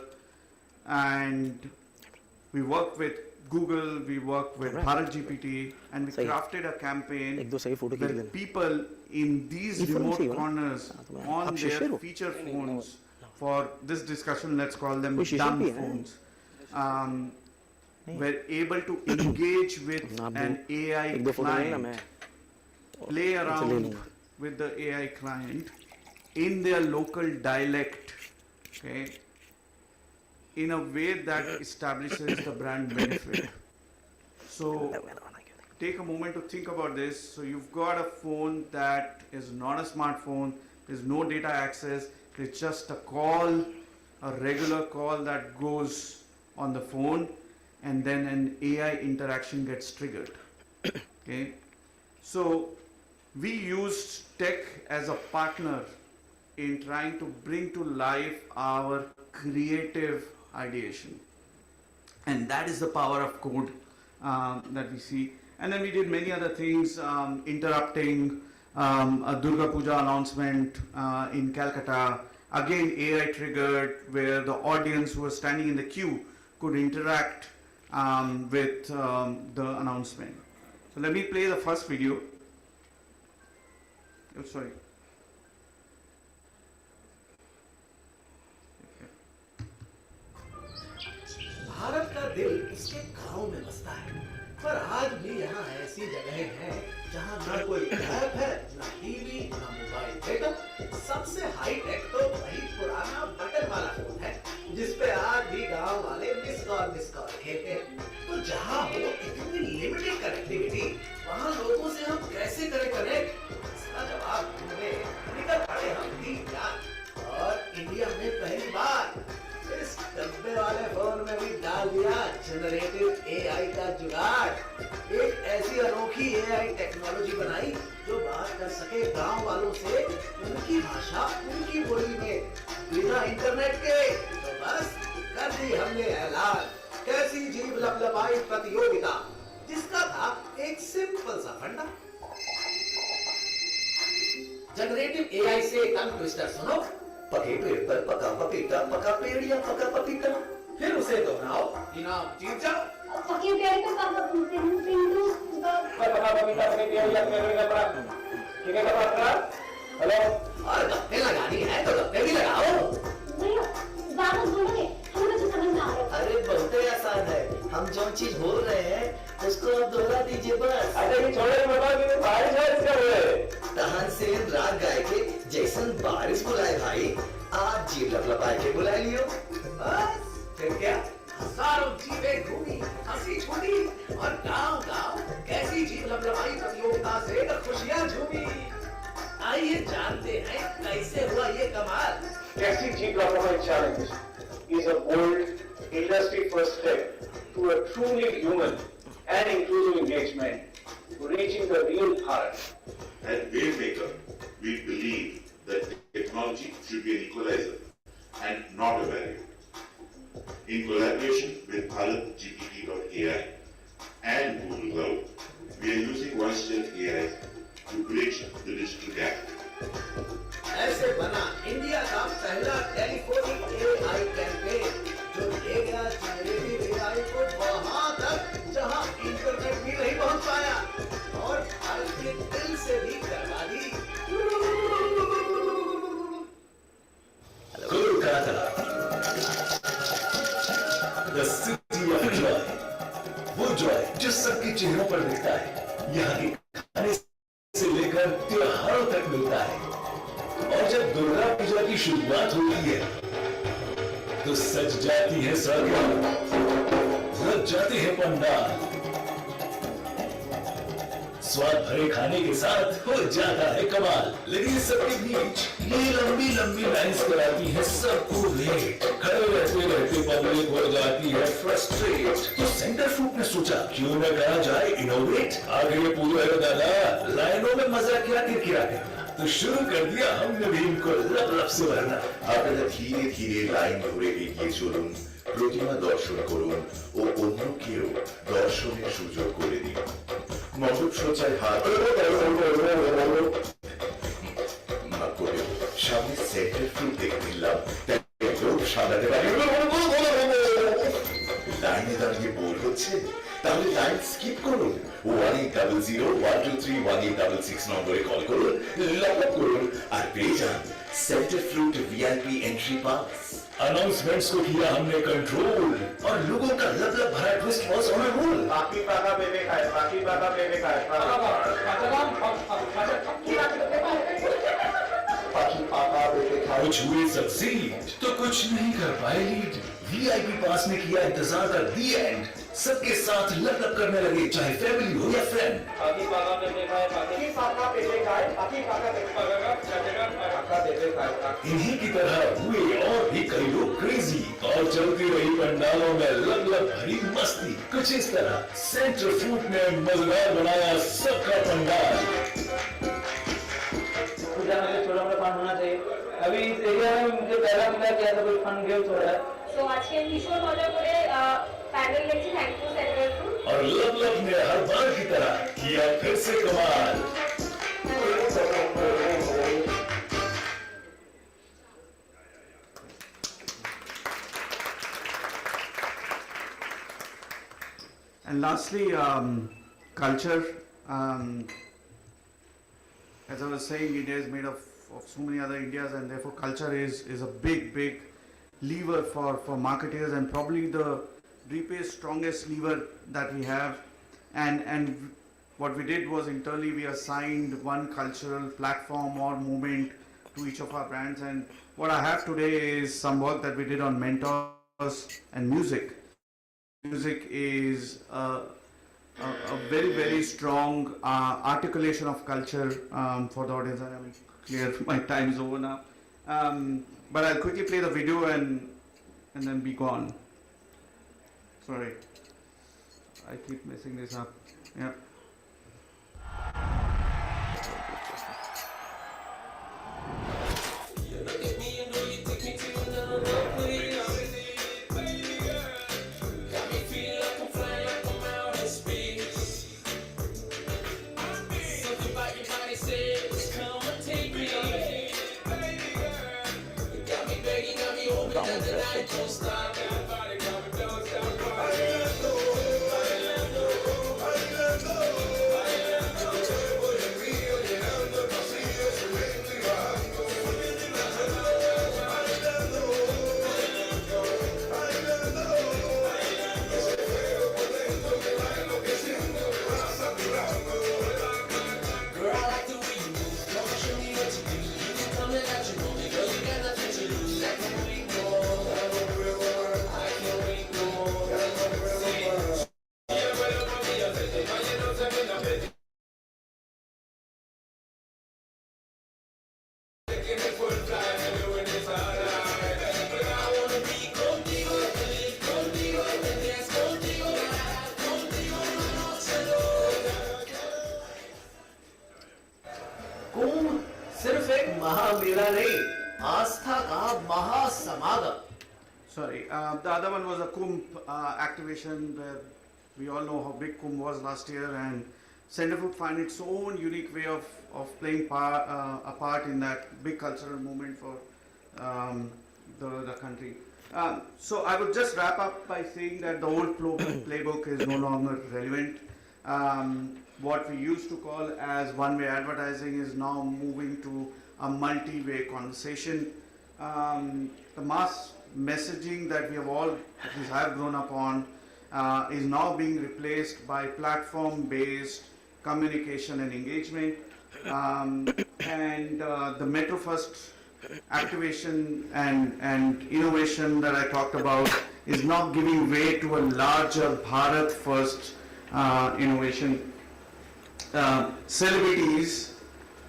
And we worked with Google, we worked with Bharat GPT, and we crafted a campaign where people in these remote corners on their feature phones, for this discussion, let's call them dumb phones, were able to engage with an AI client, play around with the AI client in their local dialect, okay, in a way that establishes the brand benefit. So take a moment to think about this. So you've got a phone that is not a smartphone, there's no data access, it's just a call, a regular call that goes on the phone, and then an AI interaction gets triggered. Okay, so we used tech as a partner in trying to bring to life our creative ideation, and that is the power of code that we see. And then we did many other things, interrupting a Durga Puja announcement in Calcutta, again AI triggered, where the audience who was standing in the queue could interact with the announcement. So let me play the first video. Oh, sorry. Bharat का दिल इसके गाँव में बसता है, पर आज भी यहाँ ऐसी जगहें हैं जहाँ ना कोई ऐप है, ना टीवी, ना मोबाइल डेटा। सबसे हाई टेक तो वही पुराना बटन वाला फोन है, जिसपे आज भी गाँव वाले मिस कॉल खेलते हैं। तो जहाँ हो इतनी लिमिटेड कनेक्टिविटी, वहाँ लोगों से हम कैसे करें कनेक्ट? इसका जवाब ढूंढने निकल पड़े हम तीन यार, और इंडिया में पहली बार इस डब्बे वाले फोन में भी डाल दिया जनरेटिव एआई का जुगाड़। एक ऐसी अनोखी एआई टेक्नोलॉजी बनाई जो बात कर सके गांव वालों से उनकी भाषा, उनकी बोली में, बिना इंटरनेट के। तो बस कर दी हमने ऐलान, कैसी जीभ लपलपाई प्रतियोगिता, जिसका था एक सिंपल सा फंडा। जनरेटिव एआई से टंग ट्विस्टर सुनो, पके पेड़ पर पका पपीता, पका पेड़ या पका पपीता, फिर उसे दोहराओ, इनाम जीत जाओ। पके पेड़ पर पका पपीता, पके पेड़ या पका ठीक है का हेलो, और गप्पे लगानी है तो गप्पे भी लगाओ। भैया ज्यादा बोलोगे हमें तो समझ ना आ रहा। अरे बहुत ही आसान है, हम जो चीज बोल रहे हैं उसको आप दोहरा दीजिए बस। अरे छोड़े बाबा कि बारिश है इसका हुए तानसेन राग गाय के जैसन बारिश बुलाए भाई, आप जीव लपलपाए के बुला लियो बस। फिर क्या हजारों जीवें घूमी, हंसी छूटी, और गांव-गांव कैसी जीव लपलपाई प्रतियोगिता से खुशियां झूमी। आइए जानते हैं कैसे हुआ ये कमाल। कैसी जीव लपलपाई challenge is a bold industry first step to a truly human and inclusive engagement to reaching the real Bharat. At Wavemaker, we believe that technology should be an equalizer and not a barrier. In collaboration with BharatGPT.ai and Google Cloud, we are using voice-gen AI to bridge the digital gap. ऐसे बना India का पहला telephonic AI campaign, जो ले गया generative AI को वहां तक जहां इंटरनेट भी नहीं पहुंच पाया, और भारत के दिल से भी करवा दी। Kolkata, the city of joy, वो जॉय जो सबके चेहरों पर दिखता है, यहाँ के खाने से लेकर त्योहारों तक मिलता है। और जब दुर्गा पूजा की शुरुआत होती है तो सज जाती है सड़कें, लग जाते हैं पंडाल, स्वाद भरे खाने के साथ हो जाता है कमाल। लेकिन सबके बीच ये लंबी लंबी लाइन्स कराती है सबको लेट, खड़े रहते रहते पब्लिक हो जाती है फ्रस्ट्रेट। तो सेंटर फ्रूट ने सोचा क्यों न करा जाए इनोवेट, आगे पूरा है दादा, लाइनों में मजा क्या किरकिरा करना, तो शुरू कर दिया हमने भी इनको लब लब से भरना। After that धीरे धीरे लाइन घुरेगी ये जुर्म, প্রতিমা দর্শন করুন ও অন্যকেও দর্শনের সুযোগ করে দিন। মণ্ডপ সজ্জায় হাত মাফ করবেন, সামনে সেন্টার ফ্রুট দেখে দিলাম, তাই লোক সামলাতে পারি। লাইনে দাঁড়িয়ে বোর হচ্ছে, তাহলে লাইন স্কিপ করুন। 1800-123-1866 নম্বরে কল করুন, লক আপ করুন আর পেয়ে যান centre fruit VIP entry pass. Announcements को किया हमने कंट्रोल और लोगों का लब भरा twist was on a roll. बाकी पाका बेबे खाए, बाकी पाका बेबे खाए, बाकी पाका बेबे खाए। कुछ हुए सक्सीड तो कुछ नहीं कर पाए लीड। वीआईपी पास ने किया इंतजार का दी एंड, सबके साथ लप करने लगे, चाहे फैमिली हो या फ्रेंड। बाकी पाका बेबे खाए, बाकी पाका बेबे खाए, बाकी पाका बेबे खाए, पाका बेबे खाए। इन्हीं की तरह हुए और भी कई लोग क्रेजी, और चलती रही पंडालों में लब भरी मस्ती। कुछ इस तरह सेंटर फ्रूट ने मजेदार बनाया सबका पंडाल। पूजा में छोटा मोटा फंड होना चाहिए। अभी इस एरिया में मुझे पहला मिला किया था, कोई फंड गिव थोड़ा है। तो आज के भीषण मजा করে पैनल लेके थैंक यू सेंटर फ्रूट। और लब ने हर बार की तरह किया फिर से कमाल। And lastly, culture. As I was saying, India is made of so many other Indias, and therefore culture is a big lever for marketeers, and probably the deepest, strongest lever that we have. And what we did was internally we assigned one cultural platform or movement to each of our brands. And what I have today is some work that we did on mentors and music. Music is a very strong articulation of culture for the audience. I am clear, my time is over now. But I'll quickly play the video and then be gone. Sorry, I keep messing this up. Yeah. सिर्फ एक महामेला नहीं, आस्था का महासमागम। Sorry, the other one was a Kumbh activation where we all know how big Kumbh was last year, and Center Fruit find its own unique way of playing a part in that big cultural movement for the country. So I would just wrap up by saying that the old playbook is no longer relevant. What we used to call as one-way advertising is now moving to a multi-way conversation. The mass messaging that we have all, at least I have grown up on, is now being replaced by platform-based communication and engagement. And the Metro First activation and innovation that I talked about is now giving way to a larger Bharat First innovation. Celebrities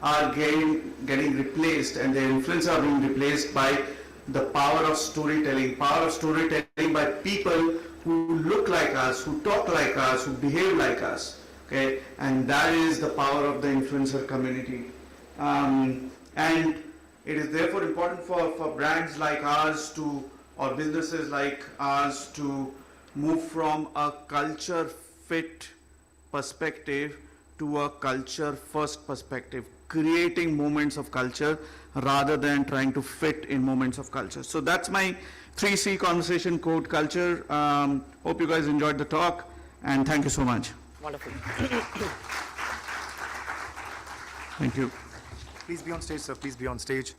are getting replaced, and their influence are being replaced by the power of storytelling by people who look like us, who talk like us, who behave like us. Okay, and that is the power of the influencer community. And it is therefore important for brands like ours to or businesses like ours to move from a culture fit perspective to a culture first perspective, creating moments of culture rather than trying to fit in moments of culture. So that's my 3C conversation code culture. Hope you guys enjoyed the talk, and thank you so much. Wonderful. Thank you. Please be on stage, sir. Please be on stage.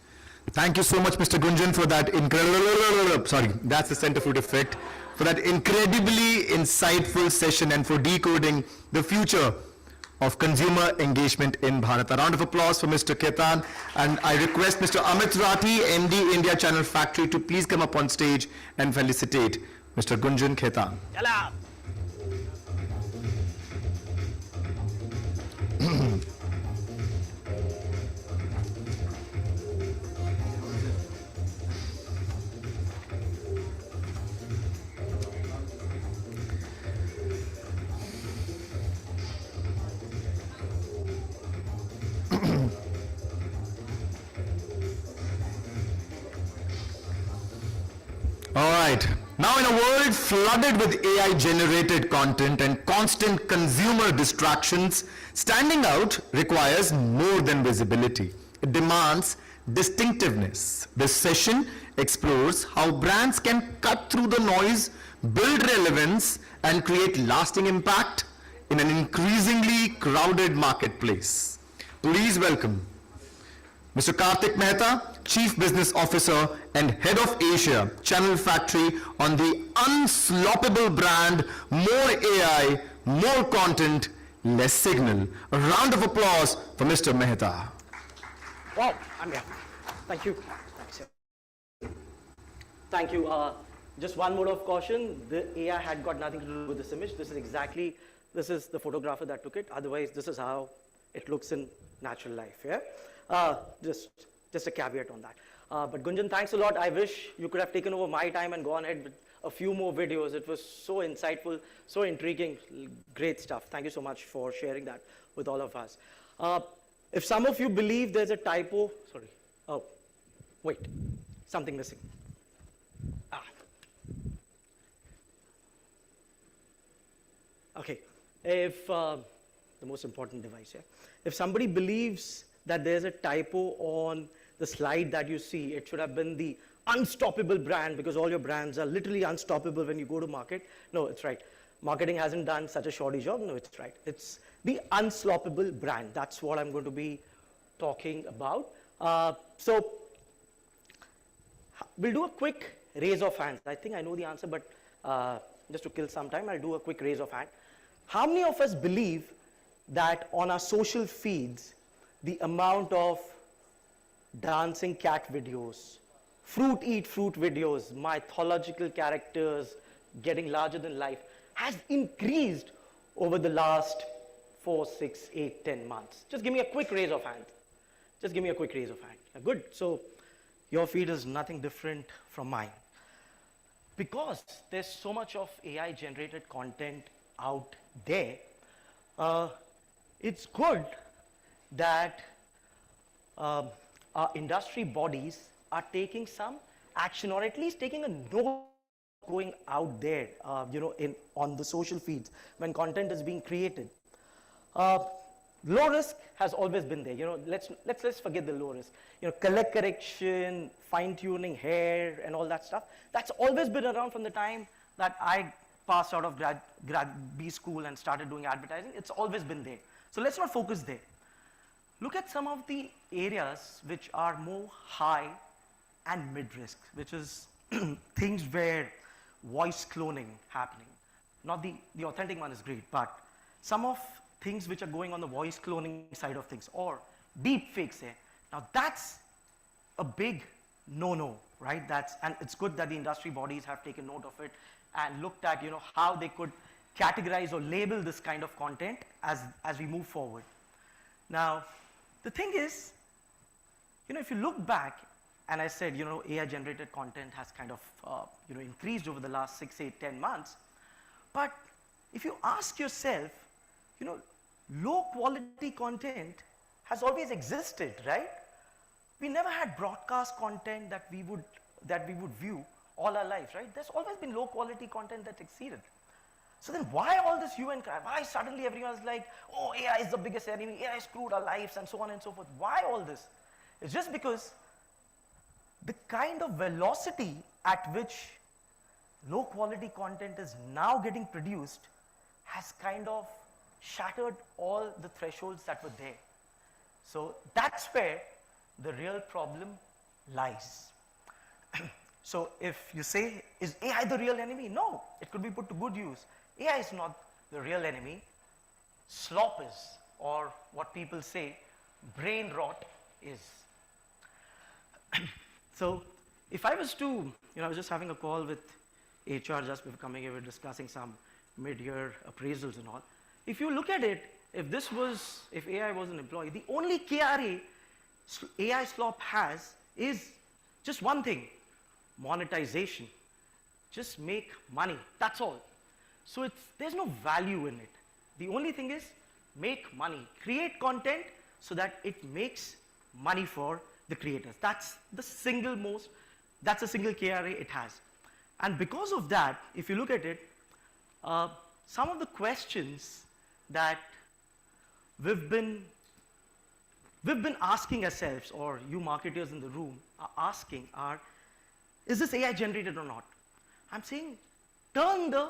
Thank you so much, Mr. Gunjan, for that incredible, sorry, that's the center fruit effect, for that incredibly insightful session and for decoding the future of consumer engagement in Bharat. A round of applause for Mr. Ketan, and I request Mr. Amit Rathi, MD, India Channel Factory, to please come up on stage and felicitate Mr. Gunjan Ketan. All right. Now, in a world flooded with AI-generated content and constant consumer distractions, standing out requires more than visibility. It demands distinctiveness. This session explores how brands can cut through the noise, build relevance, and create lasting impact in an increasingly crowded marketplace. Please welcome Mr. Karthik Mehta, Chief Business Officer and Head of Asia, Channel Factory, on the unstoppable brand, more AI, more content, less signal. A round of applause for Mr. Mehta. Wow, I'm here. Thank you. Thank you. Just one word of caution, the AI had got nothing to do with this image. This is the photographer that took it. Otherwise, this is how it looks in natural life, yeah? Just a caveat on that. But Gunjan, thanks a lot. I wish you could have taken over my time and gone ahead with a few more videos. It was so insightful, so intriguing, great stuff. Thank you so much for sharing that with all of us. If some of you believe there's a typo, sorry, oh, wait, something missing. Okay, if the most important device here, if somebody believes that there's a typo on the slide that you see, it should have been the unstoppable brand, because all your brands are literally unstoppable when you go to market. No, it's right. Marketing hasn't done such a shoddy job. No, it's right. It's the unstoppable brand. That's what I'm going to be talking about. So we'll do a quick raise of hands. I think I know the answer, but just to kill some time, I'll do a quick raise of hand. How many of us believe that on our social feeds, the amount of dancing cat videos, fruit eat fruit videos, mythological characters getting larger than life has increased over the last 4, 6, 8, 10 months? Just give me a quick raise of hand. Just give me a quick raise of hand. Good. So your feed is nothing different from mine. Because there's so much of AI generated content out there, it's good that our industry bodies are taking some action, or at least taking a note going out there, on the social feeds when content is being created. Low risk has always been there. Let's forget the low risk. Color correction, fine tuning hair, and all that stuff. That's always been around from the time that I passed out of grad B school and started doing advertising. It's always been there. So let's not focus there. Look at some of the areas which are more high and mid-risk, which is things where voice cloning happening. Not the authentic one is great, but some of things which are going on the voice cloning side of things, or deep fakes here. Now that's a big no-no, right? And it's good that the industry bodies have taken note of it and looked at, how they could categorize or label this kind of content as we move forward. Now, the thing is, if you look back, and I said, AI-generated content has kind of, increased over the last 6, 8, 10 months. But if you ask yourself, low-quality content has always existed, right? We never had broadcast content that we would view all our lives, right? There's always been low quality content that exceeded. So then why all this hue and cry? Why suddenly everyone's like, oh, AI is the biggest enemy, AI screwed our lives, and so on and so forth. Why all this? It's just because the kind of velocity at which low quality content is now getting produced has kind of shattered all the thresholds that were there. So that's where the real problem lies. So if you say, is AI the real enemy? No, it could be put to good use. AI is not the real enemy. Slop is, or what people say, brain rot is. So if I was to, I was just having a call with HR just before coming here, we were discussing some mid-year appraisals and all. If you look at it, if AI was an employee, the only KRA AI slop has is just one thing, monetization. Just make money, that's all. So there's no value in it. The only thing is make money, create content so that it makes money for the creators. That's the single KRA it has. And because of that, if you look at it, some of the questions that we've been asking ourselves, or you marketers in the room are asking are, is this AI generated or not? I'm saying turn the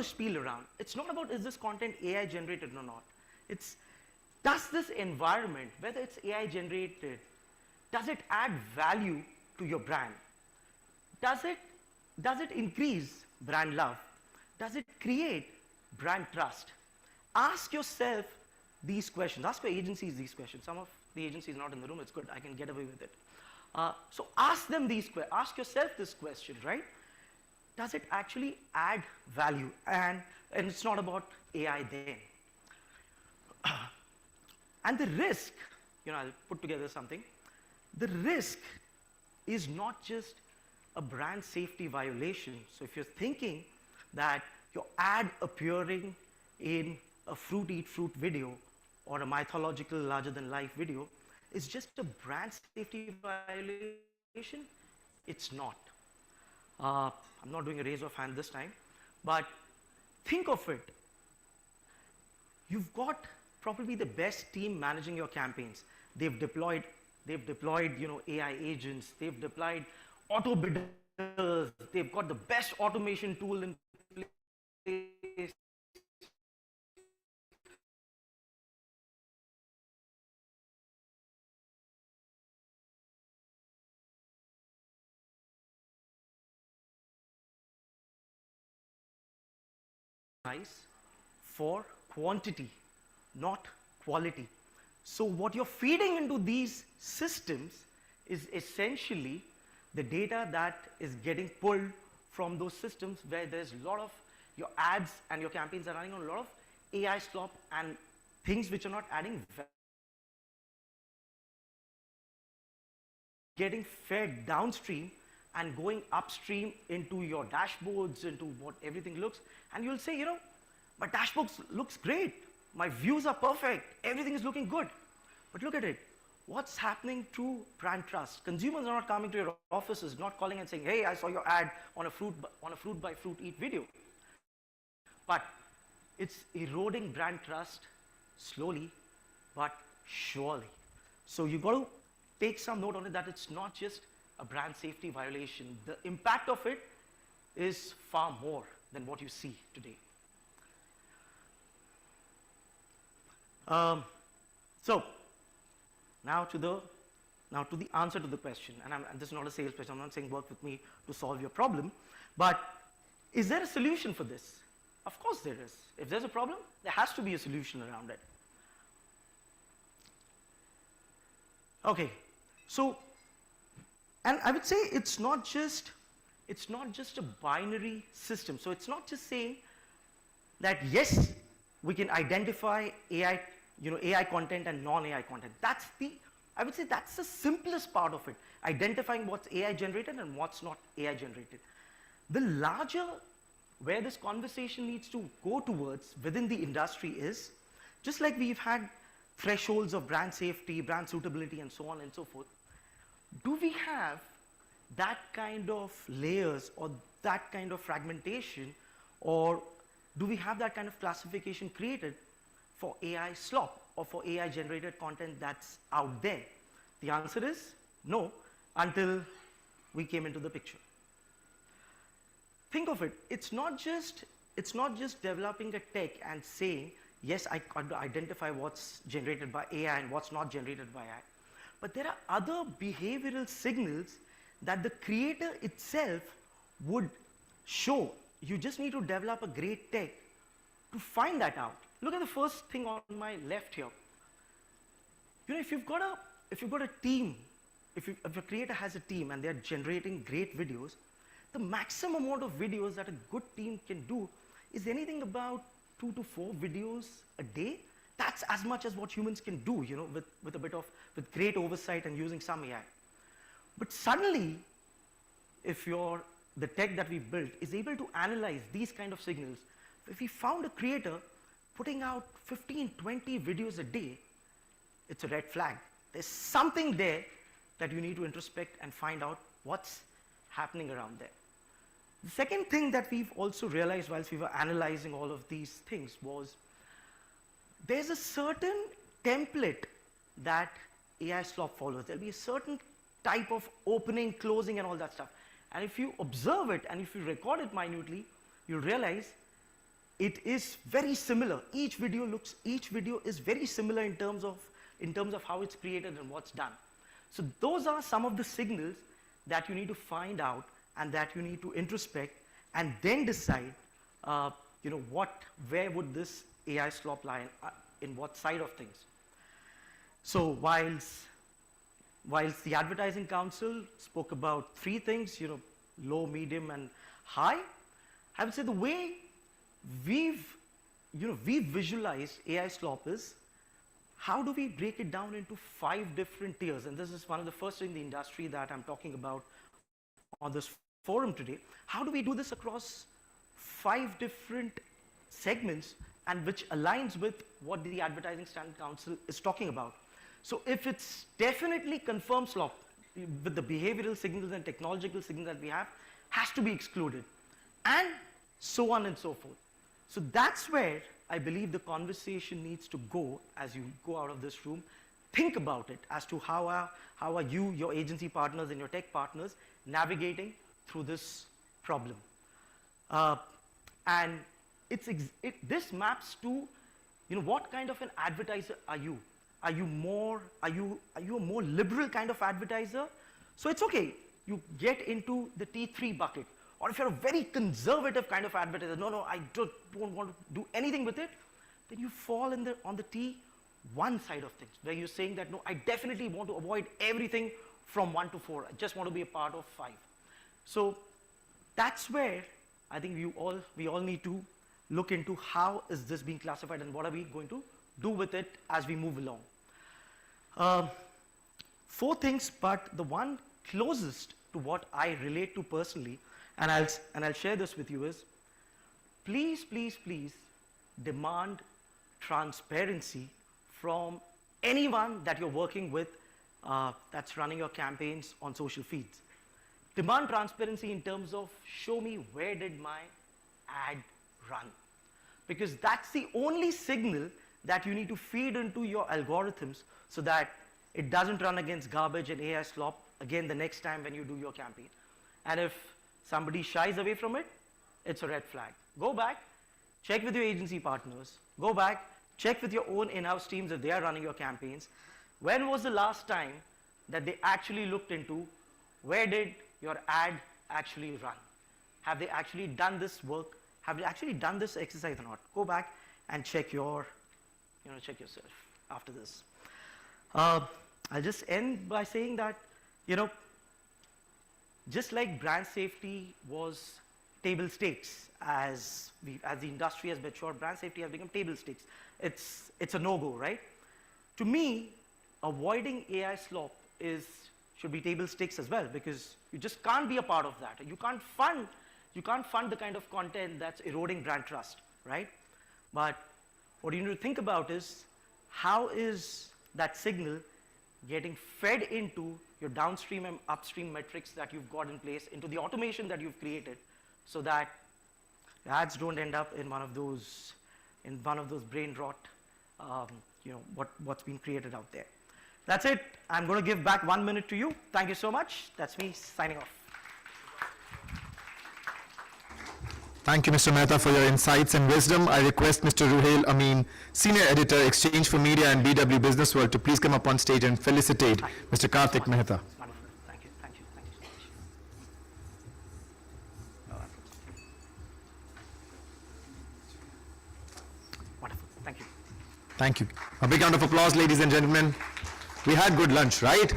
spiel around. It's not about is this content AI generated or not. It's does this environment, whether it's AI generated, does it add value to your brand? Does it increase brand love? Does it create brand trust? Ask yourself these questions. Ask your agencies these questions. Some of the agencies not in the room, it's good, I can get away with it. So ask them ask yourself this question, right? Does it actually add value? And it's not about AI then. And the risk, I'll put together something. The risk is not just a brand safety violation. So if you're thinking that your ad appearing in a fruit eat fruit video or a mythological larger than life video is just a brand safety violation, it's not. I'm not doing a raise of hand this time, but think of it. You've got probably the best team managing your campaigns. They've deployed AI agents, they've deployed auto bidders, they've got the best automation tool in place. For quantity, not quality. So what you're feeding into these systems is essentially the data that is getting pulled from those systems where there's a lot of your ads and your campaigns are running on a lot of AI slop and things which are not adding value, getting fed downstream and going upstream into your dashboards, into what everything looks, and you'll say, my dashboard looks great, my views are perfect, everything is looking good. But look at it, what's happening to brand trust? Consumers are not coming to your offices, not calling and saying, hey, I saw your ad on a fruit by fruit eat video. But it's eroding brand trust slowly but surely. So you've got to take some note on it that it's not just a brand safety violation. The impact of it is far more than what you see today. So now to the answer to the question, and this is not a sales pitch. I'm not saying work with me to solve your problem, but is there a solution for this? Of course there is. If there's a problem, there has to be a solution around it. Okay, so, and I would say it's not just a binary system. So it's not just saying that yes, we can identify AI content and non-AI content. I would say that's the simplest part of it, identifying what's AI generated and what's not AI generated. The larger where this conversation needs to go towards within the industry is, just like we've had thresholds of brand safety, brand suitability, and so on and so forth, do we have that kind of layers or that kind of fragmentation, or do we have that kind of classification created for AI slop or for AI generated content that's out there? The answer is no, until we came into the picture. Think of it, it's not just developing a tech and saying, yes, I can identify what's generated by AI and what's not generated by AI. But there are other behavioral signals that the creator itself would show. You just need to develop a great tech to find that out. Look at the first thing on my left here. You know, if you've got a team, if a creator has a team and they're generating great videos, the maximum amount of videos that a good team can do is anything about 2 to 4 videos a day. That's as much as what humans can do, you know, with great oversight and using some AI. But suddenly, if the tech that we built is able to analyze these kind of signals, if we found a creator putting out 15, 20 videos a day, it's a red flag. There's something there that you need to introspect and find out what's happening around there. The second thing that we've also realized whilst we were analyzing all of these things was there's a certain template that AI slop follows. There'll be a certain type of opening, closing, and all that stuff. And if you observe it and if you record it minutely, you'll realize it is very similar. Each video is very similar in terms of how it's created and what's done. So those are some of the signals that you need to find out and that you need to introspect and then decide, you know, where would this AI slop lie in what side of things. So whilst the Advertising Council spoke about 3 things, you know, low, medium, and high, I would say the way we've visualized AI slop is, how do we break it down into 5 different tiers? And this is one of the first in the industry that I'm talking about on this forum today. How do we do this across 5 different segments and which aligns with what the Advertising Standard Council is talking about? So if it's definitely confirmed slop with the behavioral signals and technological signals that we have, has to be excluded, and so on and so forth. So that's where I believe the conversation needs to go as you go out of this room. Think about it as to how are you, your agency partners, and your tech partners navigating through this problem. And this maps to, you know, what kind of an advertiser are you? Are you a more liberal kind of advertiser? So it's okay, you get into the T3 bucket. Or if you're a very conservative kind of advertiser, no, I don't want to do anything with it, then you fall on the T1 side of things, where you're saying that, no, I definitely want to avoid everything from 1 to 4. I just want to be a part of 5. So that's where I think we all need to look into how is this being classified and what are we going to do with it as we move along. 4 things, but the one closest to what I relate to personally, and I'll share this with you, is please demand transparency from anyone that you're working with that's running your campaigns on social feeds. Demand transparency in terms of, show me where did my ad run, because that's the only signal that you need to feed into your algorithms so that it doesn't run against garbage and AI slop again the next time when you do your campaign. And if somebody shies away from it, it's a red flag. Go back, check with your agency partners, go back, check with your own in-house teams if they are running your campaigns. When was the last time that they actually looked into where did your ad actually run? Have they actually done this work? Have they actually done this exercise or not? Go back and check yourself after this. I'll just end by saying that, you know, just like brand safety was table stakes, as the industry has matured, brand safety has become table stakes. It's a no-go, right? To me, avoiding AI slop should be table stakes as well, because you just can't be a part of that. You can't fund the kind of content that's eroding brand trust, right? But what you need to think about is, how is that signal getting fed into your downstream and upstream metrics that you've got in place, into the automation that you've created, so that ads don't end up in one of those brain rot, what's been created out there. That's it. I'm going to give back 1 minute to you. Thank you so much. That's me signing off. Thank you, Mr. Mehta, for your insights and wisdom. I request Mr. Ruhail Amin, Senior Editor, Exchange for Media and BW Business World, to please come up on stage and felicitate Mr. Karthik Mehta. Wonderful. Thank you so much. Wonderful. Thank you. Thank you. A big round of applause, ladies and gentlemen. We had good lunch, right?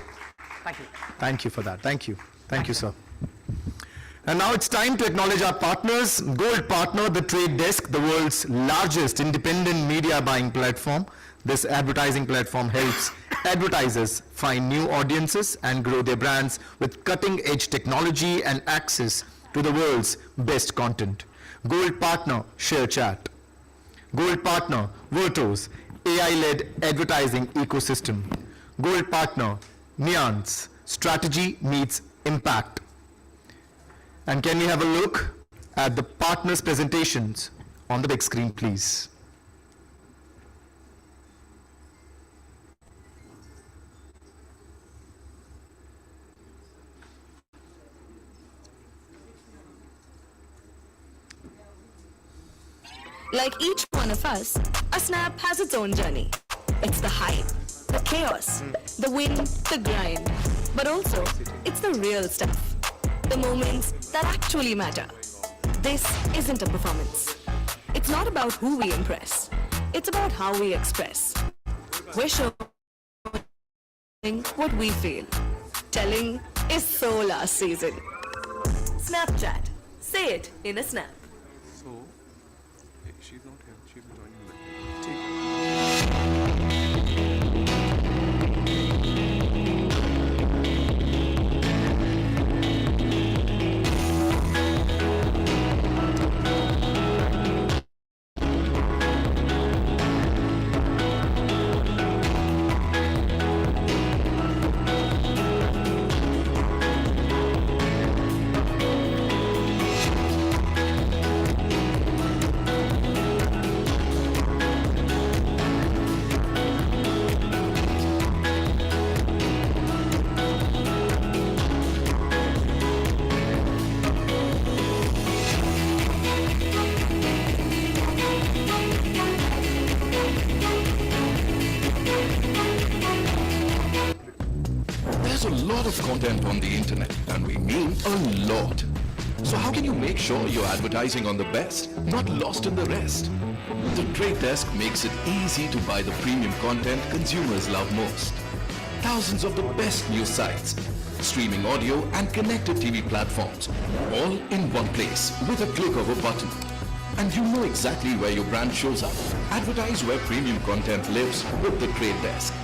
Thank you. Thank you for that. Thank you. Thank you, sir. And now it's time to acknowledge our partners. Gold Partner, The Trade Desk, the world's largest independent media buying platform. This advertising platform helps advertisers find new audiences and grow their brands with cutting-edge technology and access to the world's best content. Gold Partner, ShareChat. Gold Partner, Virtuos, AI-led advertising ecosystem. Gold Partner, Nuance, strategy meets impact. And can we have a look at the partners' presentations on the big screen, please? Like each one of us, a snap has its own journey. It's the hype, the chaos, the win, the grind. But also, it's the real stuff. The moments that actually matter. This isn't a performance. It's not about who we impress. It's about how we express. We're showing what we feel. Telling is so last season. Snapchat. Say it in a snap. So, she's not here. She's joining me. There's a lot of content on the internet, and we mean a lot. So how can you make sure you're advertising on the best, not lost in the rest? The Trade Desk makes it easy to buy the premium content consumers love most. Thousands of the best news sites, streaming audio and connected TV platforms, all in one place with a click of a button. And you know exactly where your brand shows up. Advertise where premium content lives with the Trade Desk.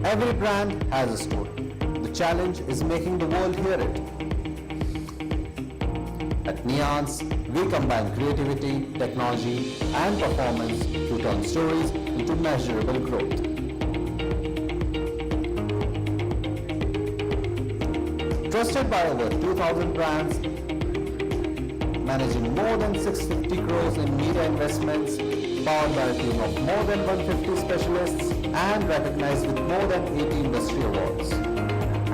Every brand has a story. The challenge is making the world hear it. At Neons, we combine creativity, technology, and performance to turn stories into measurable growth. Trusted by over 2,000 brands, managing more than 650 crores in media investments, powered by a team of more than 150 specialists, and recognized with more than 80 industry awards.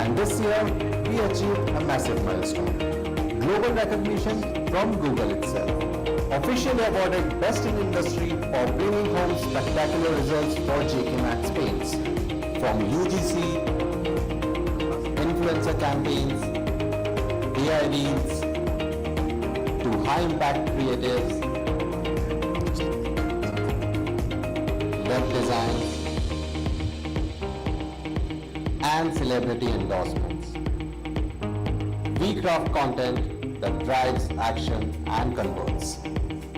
And this year, we achieved a massive milestone. Global recognition from Google itself. Officially awarded Best in Industry for bringing home spectacular results for JK Max Paints. From UGC, influencer campaigns, AI reels, to high-impact creatives, web designs, and celebrity endorsements. We craft content that drives action and converts.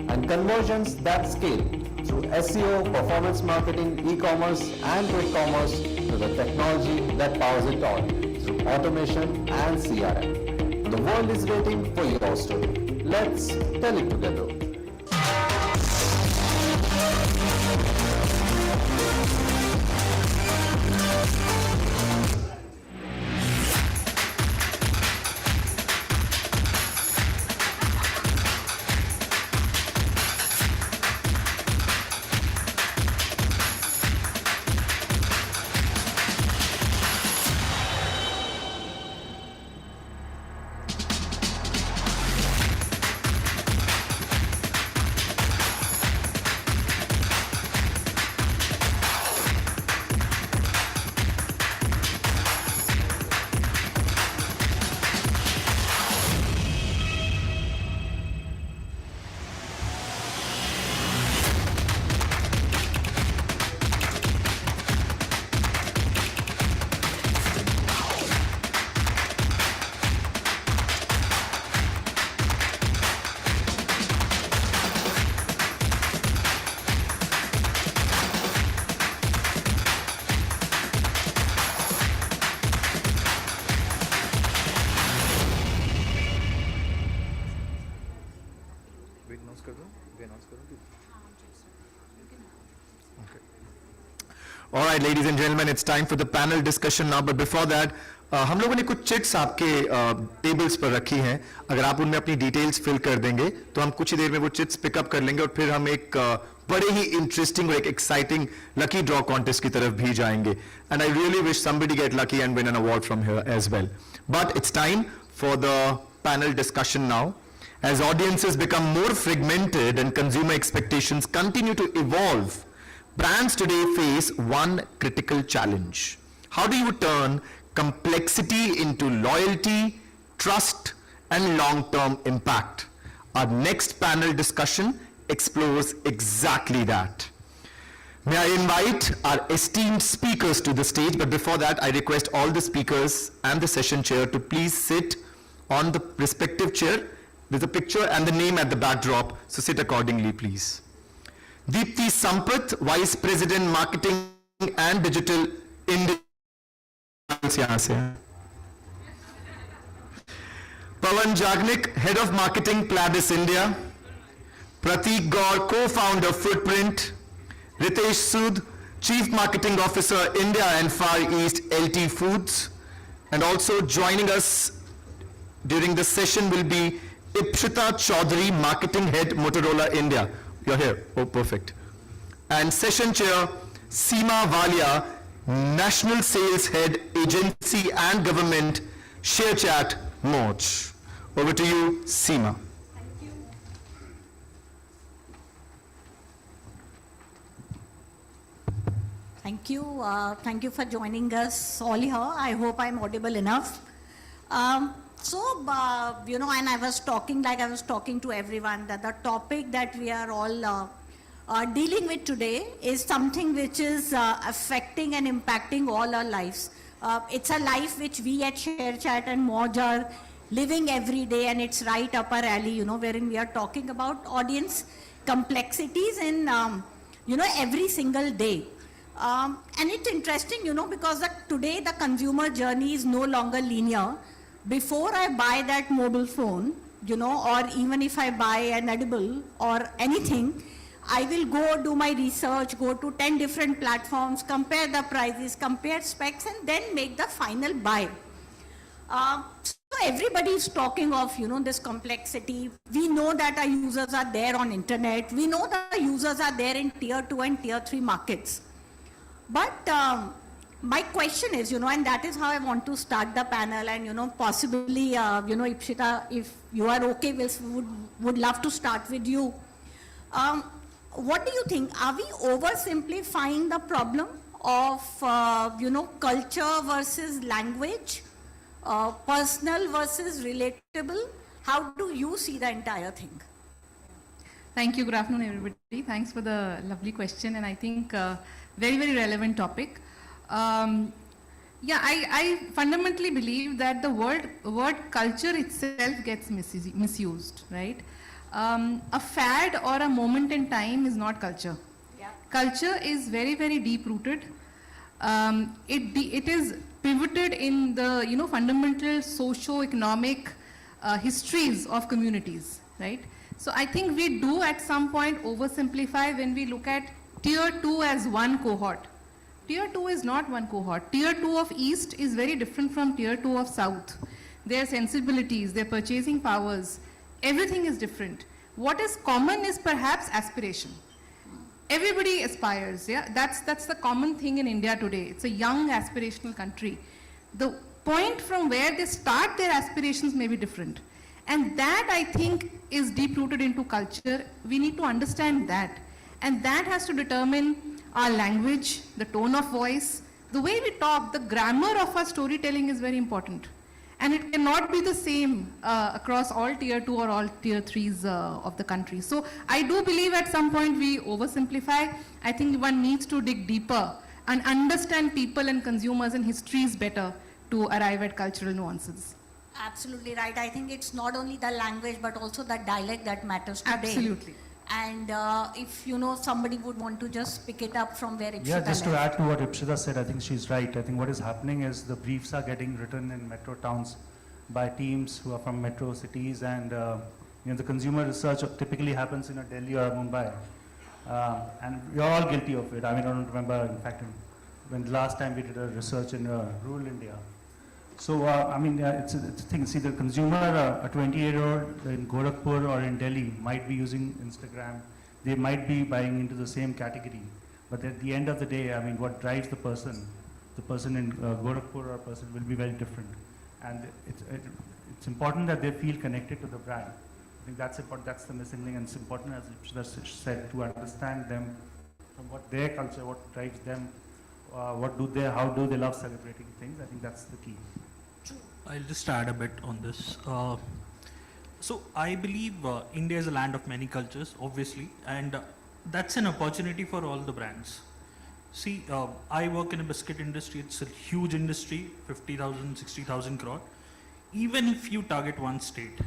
And conversions that scale through SEO, performance marketing, e-commerce, and quick commerce to the technology that powers it all through automation and CRM. The world is waiting for your story. Let's tell it together. All right, ladies and gentlemen, it's time for the panel discussion now. But before that, हम लोगों ने कुछ chits आपके tables पर रखी हैं. अगर आप उनमें अपनी डिटेल्स फिल कर देंगे तो हम कुछ ही देर में वो चिट्स पिकअप कर लेंगे और फिर हम एक बड़े ही इंटरेस्टिंग और एक एक्साइटिंग लकी ड्रॉ कॉन्टेस्ट की तरफ भी जाएंगे. And I really wish somebody get lucky and win an award from here as well. But it's time for the panel discussion now. As audiences become more fragmented and consumer expectations continue to evolve, brands today face one critical challenge. How do you turn complexity into loyalty, trust, and long-term impact? Our next panel discussion explores exactly that. May I invite our esteemed speakers to the stage, but before that, I request all the speakers and the session chair to please sit on the respective chair. There's a picture and the name at the backdrop, so sit accordingly, please. Deepti Sampath, Vice President Marketing and Digital India. Pawan Jagnik, Head of Marketing, Pladis India. Prateek Gaur, Co-Founder, Footprint. Ritesh Sood, Chief Marketing Officer, India and Far East, LT Foods. And also joining us during the session will be Ipshita Chaudhary, Marketing Head, Motorola India. You're here. Oh, perfect. And Session Chair, Seema Walia, National Sales Head, Agency and Government, ShareChat, Moch. Over to you, Seema. Thank you. Thank you for joining us all here. I hope I'm audible enough. You know, and I was talking to everyone that the topic that we are all dealing with today is something which is affecting and impacting all our lives. It's a life which we at ShareChat and Moj are living every day, and it's right up our alley, you know, wherein we are talking about audience complexities in, you know, every single day. And it's interesting, because today the consumer journey is no longer linear. Before I buy that mobile phone, or even if I buy an edible or anything, I will go do my research, go to 10 different platforms, compare the prices, compare specs, and then make the final buy. So everybody is talking of, this complexity. We know that our users are there on internet. We know that our users are there in tier 2 and tier 3 markets. But my question is, and that is how I want to start the panel, and, possibly, Ipshita, if you are okay, would love to start with you. What do you think? Are we oversimplifying the problem of, culture versus language, personal versus relatable? How do you see the entire thing? Thank you. Good afternoon, everybody. Thanks for the lovely question, and I think very, very relevant topic. I fundamentally believe that the word culture itself gets misused, right? A fad or a moment in time is not culture. Yeah. Culture is very, very deep-rooted. It is pivoted in the fundamental socio-economic histories of communities, right? So I think we do at some point oversimplify when we look at tier 2 as one cohort. Tier 2 is not one cohort. Tier 2 of East is very different from tier 2 of South. Their sensibilities, their purchasing powers, everything is different. What is common is perhaps aspiration. Everybody aspires, yeah? That's the common thing in India today. It's a young aspirational country. The point from where they start their aspirations may be different. And that, I think, is deep-rooted into culture. We need to understand that. And that has to determine our language, the tone of voice, the way we talk, the grammar of our storytelling is very important. And it cannot be the same across all tier 2 or all tier 3s of the country. So I do believe at some point we oversimplify. I think one needs to dig deeper and understand people and consumers and histories better to arrive at cultural nuances. Absolutely right. I think it's not only the language, but also the dialect that matters today. Absolutely. And if somebody would want to just pick it up from where Ipshita just to left. add to what Ipshita said, I think she's right. I think what is happening is the briefs are getting written in metro towns by teams who are from metro cities, and the consumer research typically happens in a Delhi or a Mumbai, and we're all guilty of it. I mean, I don't remember, in fact, when the last time we did a research in rural India. So, it's a thing. See, the consumer, a 28-year-old in Gorakhpur or in Delhi might be using Instagram. They might be buying into the same category. But at the end of the day, what drives the person in Gorakhpur or a person will be very different. And it's important that they feel connected to the brand. I think that's important. That's the missing link. And it's important, as Ipshita said, to understand them from what their culture, what drives them, how do they love celebrating things. I think that's the key. I'll just add a bit on this. So I believe India is a land of many cultures, obviously, and that's an opportunity for all the brands. See, I work in a biscuit industry. It's a huge industry, 50,000, 60,000 crore. Even if you target one state,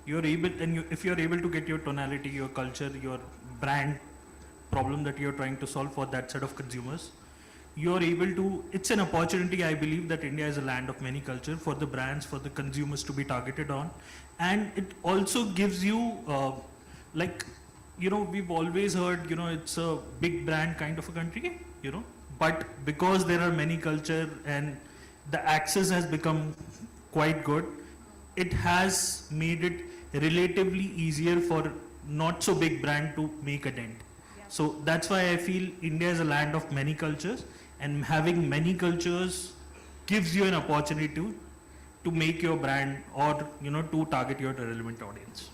if you're able to get your tonality, your culture, your brand problem that you're trying to solve for that set of consumers, you're able to, it's an opportunity, I believe, that India is a land of many culture for the brands, for the consumers to be targeted on. And it also gives you, we've always heard, it's a big brand kind of a country, but because there are many culture and the access has become quite good, it has made it relatively easier for not so big brand to make a dent. So that's why I feel India is a land of many cultures, and having many cultures gives you an opportunity to make your brand or to target your relevant audience.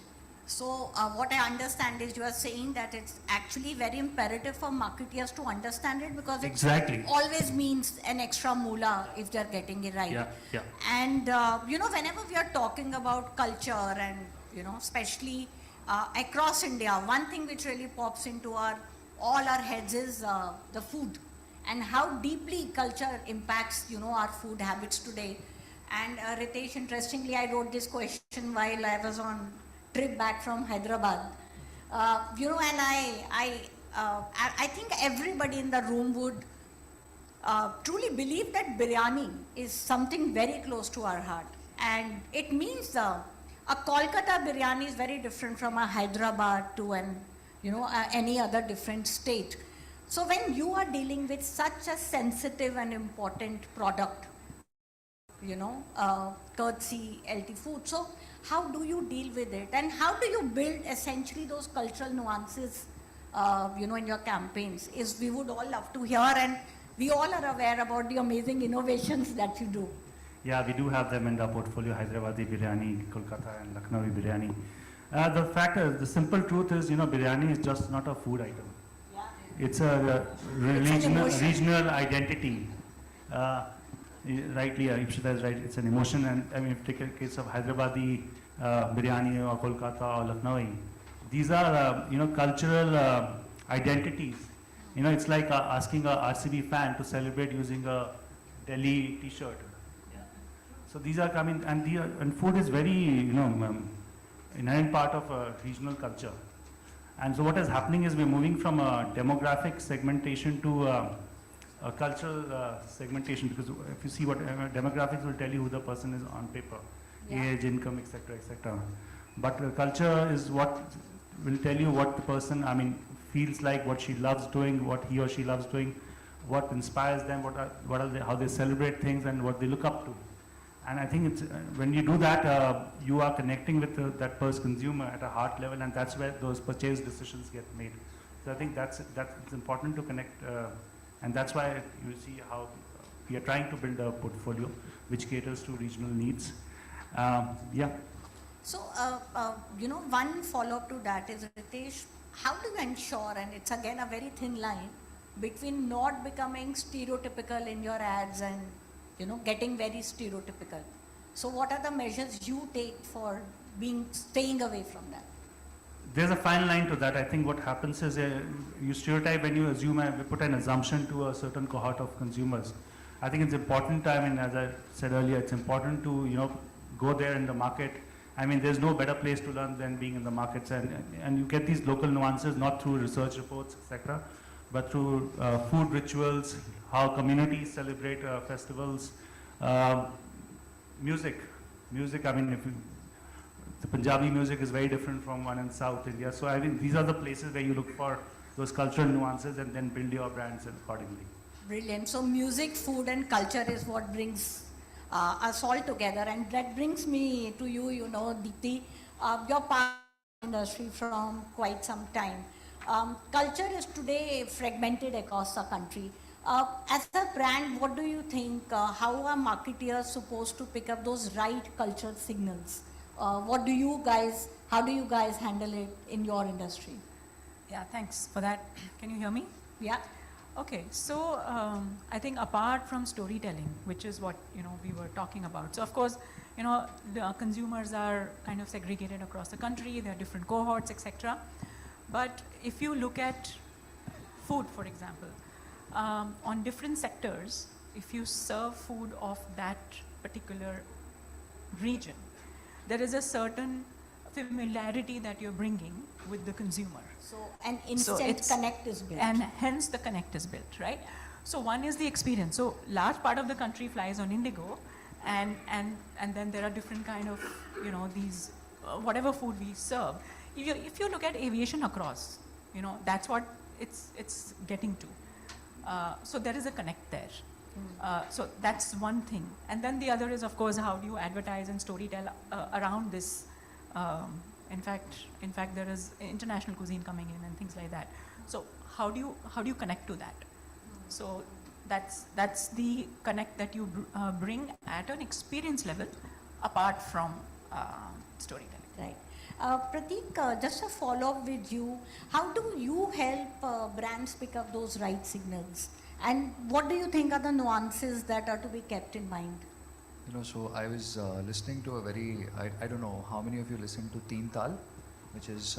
So what I understand is you are saying that it's actually very imperative for marketeers to understand it, because it always means an extra moolah if they're getting it right. Yeah. And whenever we are talking about culture and especially across India, one thing which really pops into all our heads is the food, and how deeply culture impacts our food habits today. And Ritesh, interestingly, I wrote this question while I was on trip back from Hyderabad. And I think everybody in the room would truly believe that biryani is something very close to our heart. And it means a Kolkata biryani is very different from a Hyderabad to any other different state. So when you are dealing with such a sensitive and important product, courtesy LT food, so how do you deal with it? And how do you build essentially those cultural nuances, in your campaigns? Is we would all love to hear, and we all are aware about the amazing innovations that you do. Yeah, we do have them in the portfolio, Hyderabadi biryani, Kolkata and Lucknowi biryani. The fact is, the simple truth is, biryani is just not a food item. Yeah. It's a regional identity. Rightly, Ipshita is right, it's an emotion. And I mean, if you take a case of Hyderabadi biryani or Kolkata or Lucknowi, these are, cultural identities. It's like asking a RCB fan to celebrate using a Delhi t-shirt. So these are coming, and food is very, inherent part of a regional culture. And so what is happening is we're moving from a demographic segmentation to a cultural segmentation, because if you see what demographics will tell you who the person is on paper, age, income, etc., etc. But culture is what will tell you what the person, feels like, what she loves doing, what he or she loves doing, what inspires them, how they celebrate things, and what they look up to. And I think it's when you do that, you are connecting with that first consumer at a heart level, and that's where those purchase decisions get made. So I think that's it's important to connect, and that's why you see how we are trying to build a portfolio which caters to regional needs. Yeah. So, one follow-up to that is, Ritesh, how do you ensure, and it's again a very thin line, between not becoming stereotypical in your ads and, getting very stereotypical? So what are the measures you take for staying away from that? There's a fine line to that. I think what happens is you stereotype when you assume and put an assumption to a certain cohort of consumers. I think it's important, as I said earlier, it's important to, go there in the market. There's no better place to learn than being in the markets, and you get these local nuances not through research reports, etc., but through food rituals, how communities celebrate festivals, music. The Punjabi music is very different from one in South India. So I think these are the places where you look for those cultural nuances and then build your brands accordingly. Brilliant. So music, food and culture is what brings us all together, and that brings me to you, Deepti. You're part of the industry from quite some time. Culture is today fragmented across the country. As a brand, what do you think, how are marketeers supposed to pick up those right cultural signals? How do you guys handle it in your industry? Yeah, thanks for that. Can you hear me? Yeah. Okay, so I think apart from storytelling, which is what we were talking about. So of course, the consumers are kind of segregated across the country. There are different cohorts, etc. But if you look at food, for example, on different sectors, if you serve food of that particular region, there is a certain familiarity that you're bringing with the consumer. So an instant connect is built. And hence the connect is built, right? So one is the experience. So large part of the country flies on Indigo, and then there are different kind of, these, whatever food we serve. If you look at aviation across, that's what it's getting to. So there is a connect there. So that's one thing. And then the other is, of course, how do you advertise and storytell around this? In fact, there is international cuisine coming in and things like that. So how do you connect to that? So that's the connect that you bring at an experience level, apart from storytelling. Right. Prateek, just a follow-up with you. How do you help brands pick up those right signals? And what do you think are the nuances that are to be kept in mind? So I was listening to a very, I don't know how many of you listen to Teen Tal, which is,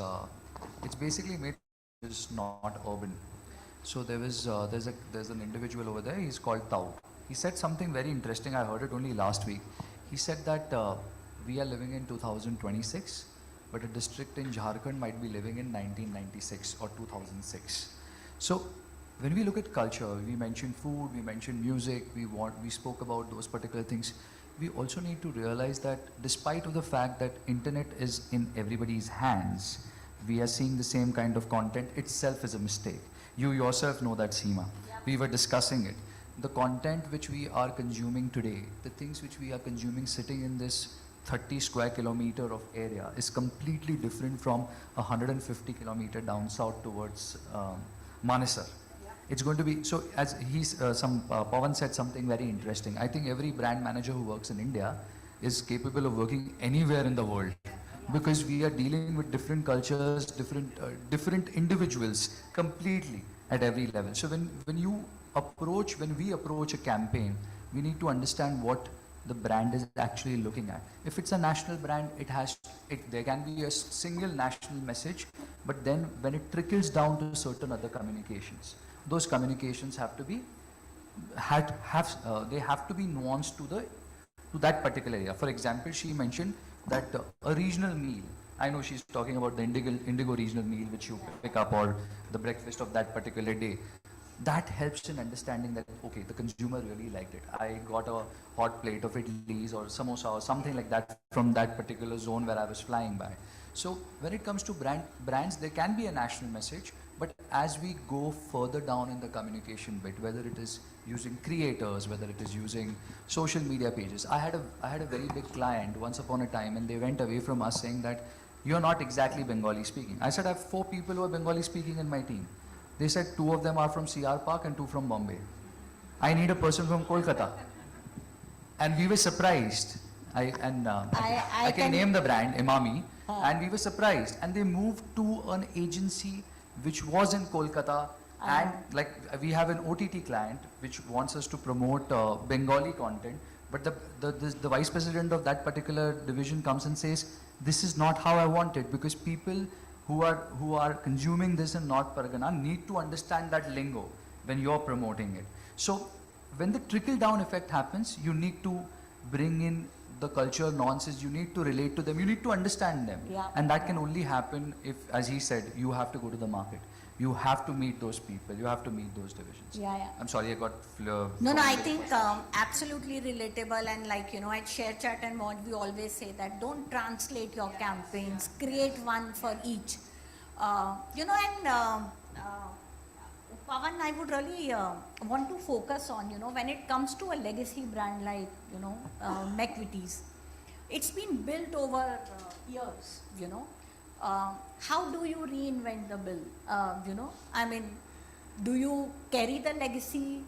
it's basically made, is not urban. So there's an individual over there, he's called Tao. He said something very interesting, I heard it only last week. He said that we are living in 2026, but a district in Jharkhand might be living in 1996 or 2006. So when we look at culture, we mentioned food, we mentioned music, we spoke about those particular things. We also need to realize that despite of the fact that internet is in everybody's hands, we are seeing the same kind of content itself is a mistake. You yourself know that, Seema. We were discussing it. The content which we are consuming today, the things which we are consuming sitting in this 30 square kilometer of area is completely different from 150 kilometer down south towards Manesar. It's going to be, so as Pawan said something very interesting. I think every brand manager who works in India is capable of working anywhere in the world, because we are dealing with different cultures, different individuals completely at every level. So when we approach a campaign, we need to understand what the brand is actually looking at. If it's a national brand, there can be a single national message, but then when it trickles down to certain other communications, those communications have to be nuanced to that particular area. For example, she mentioned that a regional meal. I know she's talking about the Indigo regional meal which you pick up, or the breakfast of that particular day. That helps in understanding that, okay, the consumer really liked it. I got a hot plate of idlis or samosa or something like that from that particular zone where I was flying by. So when it comes to brands, there can be a national message, but as we go further down in the communication bit, whether it is using creators, whether it is using social media pages. I had a very big client once upon a time, and they went away from us saying that you're not exactly Bengali speaking. I said, I have 4 people who are Bengali speaking in my team. They said 2 of them are from CR Park and 2 from Bombay. I need a person from Kolkata. And we were surprised. I can name the brand, Imami, and we were surprised. And they moved to an agency which was in Kolkata, and like we have an OTT client which wants us to promote Bengali content, but the vice president of that particular division comes and says, this is not how I want it, because people who are consuming this in North Pargana need to understand that lingo when you're promoting it. So when the trickle down effect happens, you need to bring in the cultural nuances, you need to relate to them, you need to understand them. Yeah. And that can only happen if, as he said, you have to go to the market. You have to meet those people, you have to meet those divisions. Yeah. I'm sorry, I got No, I think absolutely relatable, and like, at ShareChat and Mod, we always say that don't translate your campaigns, create one for each. Pawan, I would really want to focus on, when it comes to a legacy brand like, McVitie's, it's been built over years, how do you reinvent the bill? Do you carry the legacy?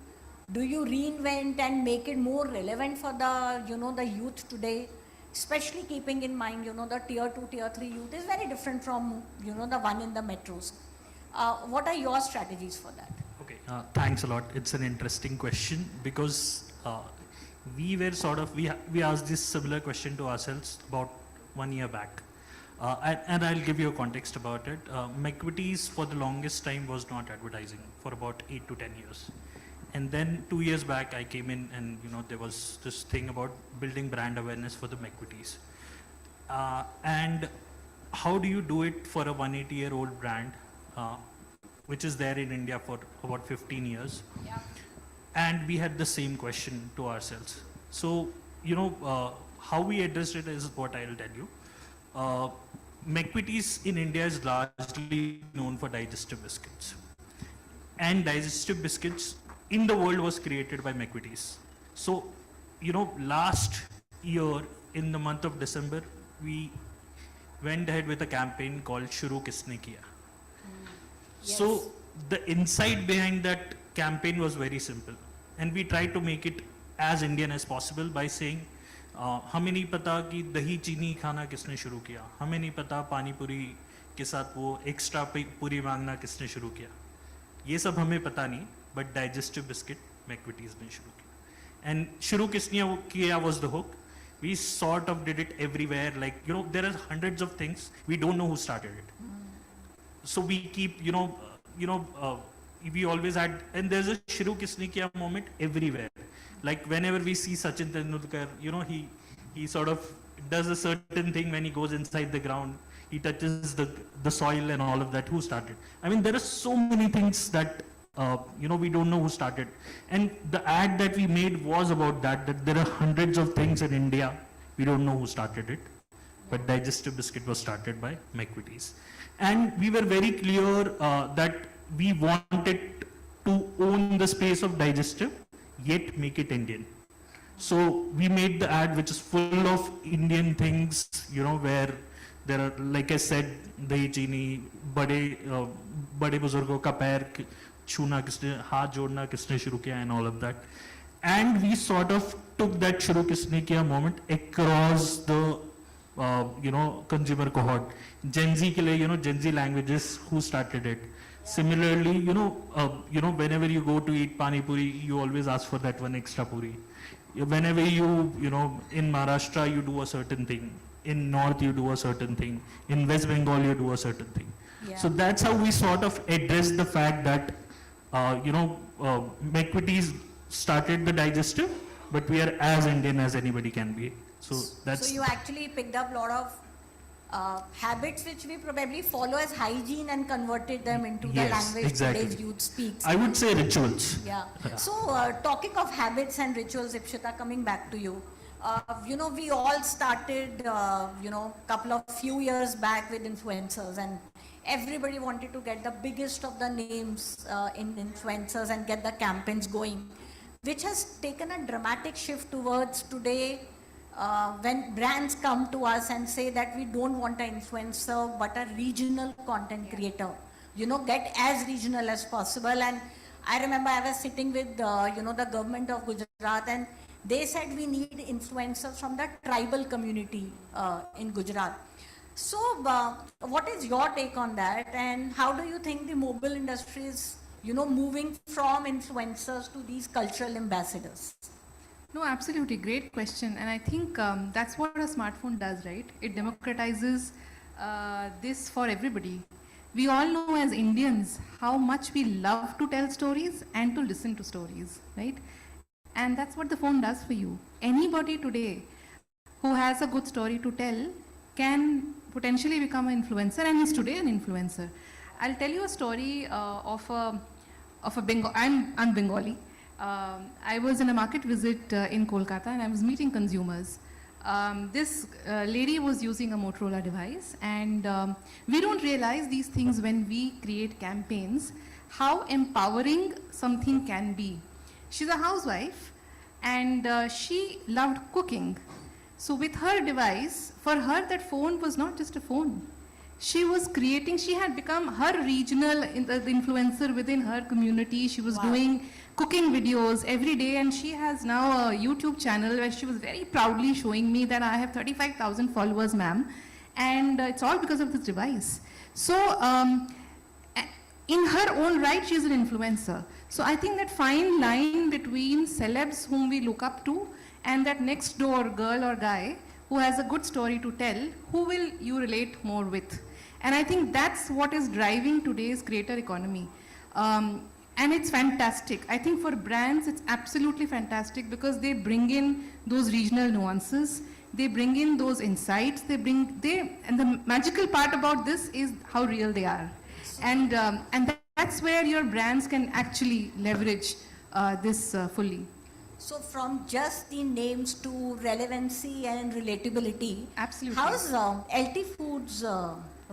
Do you reinvent and make it more relevant for the, the youth today? Especially keeping in mind, the tier 2, tier 3 youth is very different from, the one in the metros. What are your strategies for that? Okay, thanks a lot. It's an interesting question, because we were we asked this similar question to ourselves about 1 year back. And I'll give you a context about it. McVitie's for the longest time was not advertising for about 8 to 10 years. And then 2 years back, I came in and, there was this thing about building brand awareness for the McVitie's. And how do you do it for a 180-year-old brand, which is there in India for about 15 years? Yeah. And we had the same question to ourselves. So, how we addressed it is what I'll tell you. McVitie's in India is largely known for digestive biscuits. And digestive biscuits in the world was created by McVitie's. So, last year in the month of December, we went ahead with a campaign called Shuru Kisne Kiya. Yes. So, the insight behind that campaign was very simple. And we tried to make it as Indian as possible by saying, हमें नहीं पता कि दही चीनी खाना किसने शुरू किया, हमें नहीं पता पानी पूरी के साथ वो एक्स्ट्रा पूरी मांगना किसने शुरू किया, ये सब हमें पता नहीं, but digestive biscuit McVitie's ने शुरू किया. And शुरू किसने किया was the hook. We sort of did it everywhere, like, there are hundreds of things, we don't know who started it. So we keep, we always had, and there's a Shuru Kisne Kiya moment everywhere. Like whenever we see Sachin Tendulkar, he sort of does a certain thing when he goes inside the ground. he touches the soil and all of that. Who started? I mean, there are so many things that we don't know who started. And the ad that we made was about that there are hundreds of things in India, we don't know who started it. But digestive biscuit was started by McVitie's. And we were very clear that we wanted to own the space of digestive, yet make it Indian. So we made the ad which is full of Indian things, where there are, like I said, dahi chini, bade buzurgon ka pair छूना किसने, हाथ जोड़ना किसने शुरू किया, and all of that. And we sort of took that शुरू किसने किया moment across the consumer cohort. Gen Z के लिए, Gen Z languages, who started it? Similarly, whenever you go to eat pani puri, you always ask for that one extra puri. Whenever you in Maharashtra, you do a certain thing. In North, you do a certain thing. In West Bengal, you do a certain thing. Yeah. So that's how we sort of address the fact that, McVitie's started the digestive, but we are as Indian as anybody can be. So that's. So you actually picked up a lot of habits which we probably follow as hygiene and converted them into the language today's youth speaks. I would say rituals. Yeah. So talking of habits and rituals, Ipshita, coming back to you, we all started, few years back with influencers, and everybody wanted to get the biggest of the names in influencers and get the campaigns going, which has taken a dramatic shift towards today. When brands come to us and say that we don't want an influencer but a regional content creator, get as regional as possible. And I remember I was sitting with the government of Gujarat, and they said we need influencers from the tribal community in Gujarat. So what is your take on that, and how do you think the mobile industry is moving from influencers to these cultural ambassadors? No, absolutely. Great question. And I think that's what a smartphone does, right? It democratizes this for everybody. We all know as Indians how much we love to tell stories and to listen to stories, right? And that's what the phone does for you. Anybody today who has a good story to tell can potentially become an influencer, and is today an influencer. I'll tell you a story of a Bengal. I'm Bengali. I was in a market visit in Kolkata, and I was meeting consumers. This lady was using a Motorola device, and we don't realize these things when we create campaigns, how empowering something can be. She's a housewife, and she loved cooking. So with her device, for her that phone was not just a phone. She was creating, she had become her regional influencer within her community. She was doing cooking videos every day, and she has now a YouTube channel where she was very proudly showing me that I have 35,000 followers, ma'am, and it's all because of this device. So in her own right, she's an influencer. So I think that fine line between celebs whom we look up to and that next door girl or guy who has a good story to tell, who will you relate more with? And I think that's what is driving today's creator economy. And it's fantastic. I think for brands, it's absolutely fantastic because they bring in those regional nuances. They bring in those insights. And the magical part about this is how real they are. And that's where your brands can actually leverage this fully. So from just the names to relevancy and relatability, absolutely. How is LT Foods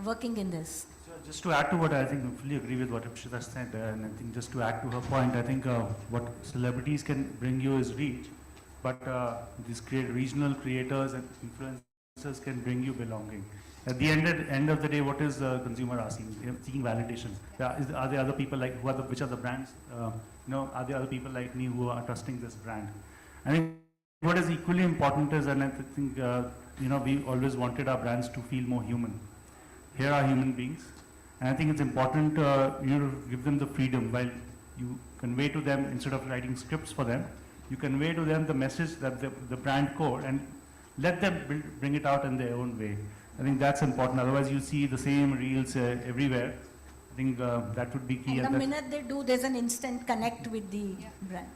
working in this? So just to add to what I think, I fully agree with what Ipshita said, and I think just to add to her point, I think what celebrities can bring you is reach, but these regional creators and influencers can bring you belonging. At the end of the day, what is the consumer asking? Seeking validation. Are there other people like which are the brands? Are there other people like me who are trusting this brand? I think what is equally important is, and I think we always wanted our brands to feel more human. Here are human beings, and I think it's important to give them the freedom while you convey to them, instead of writing scripts for them, you convey to them the message that the brand core, and let them bring it out in their own way. I think that's important. Otherwise, you see the same reels everywhere. I think that would be key. And the minute they do, there's an instant connect with the brand.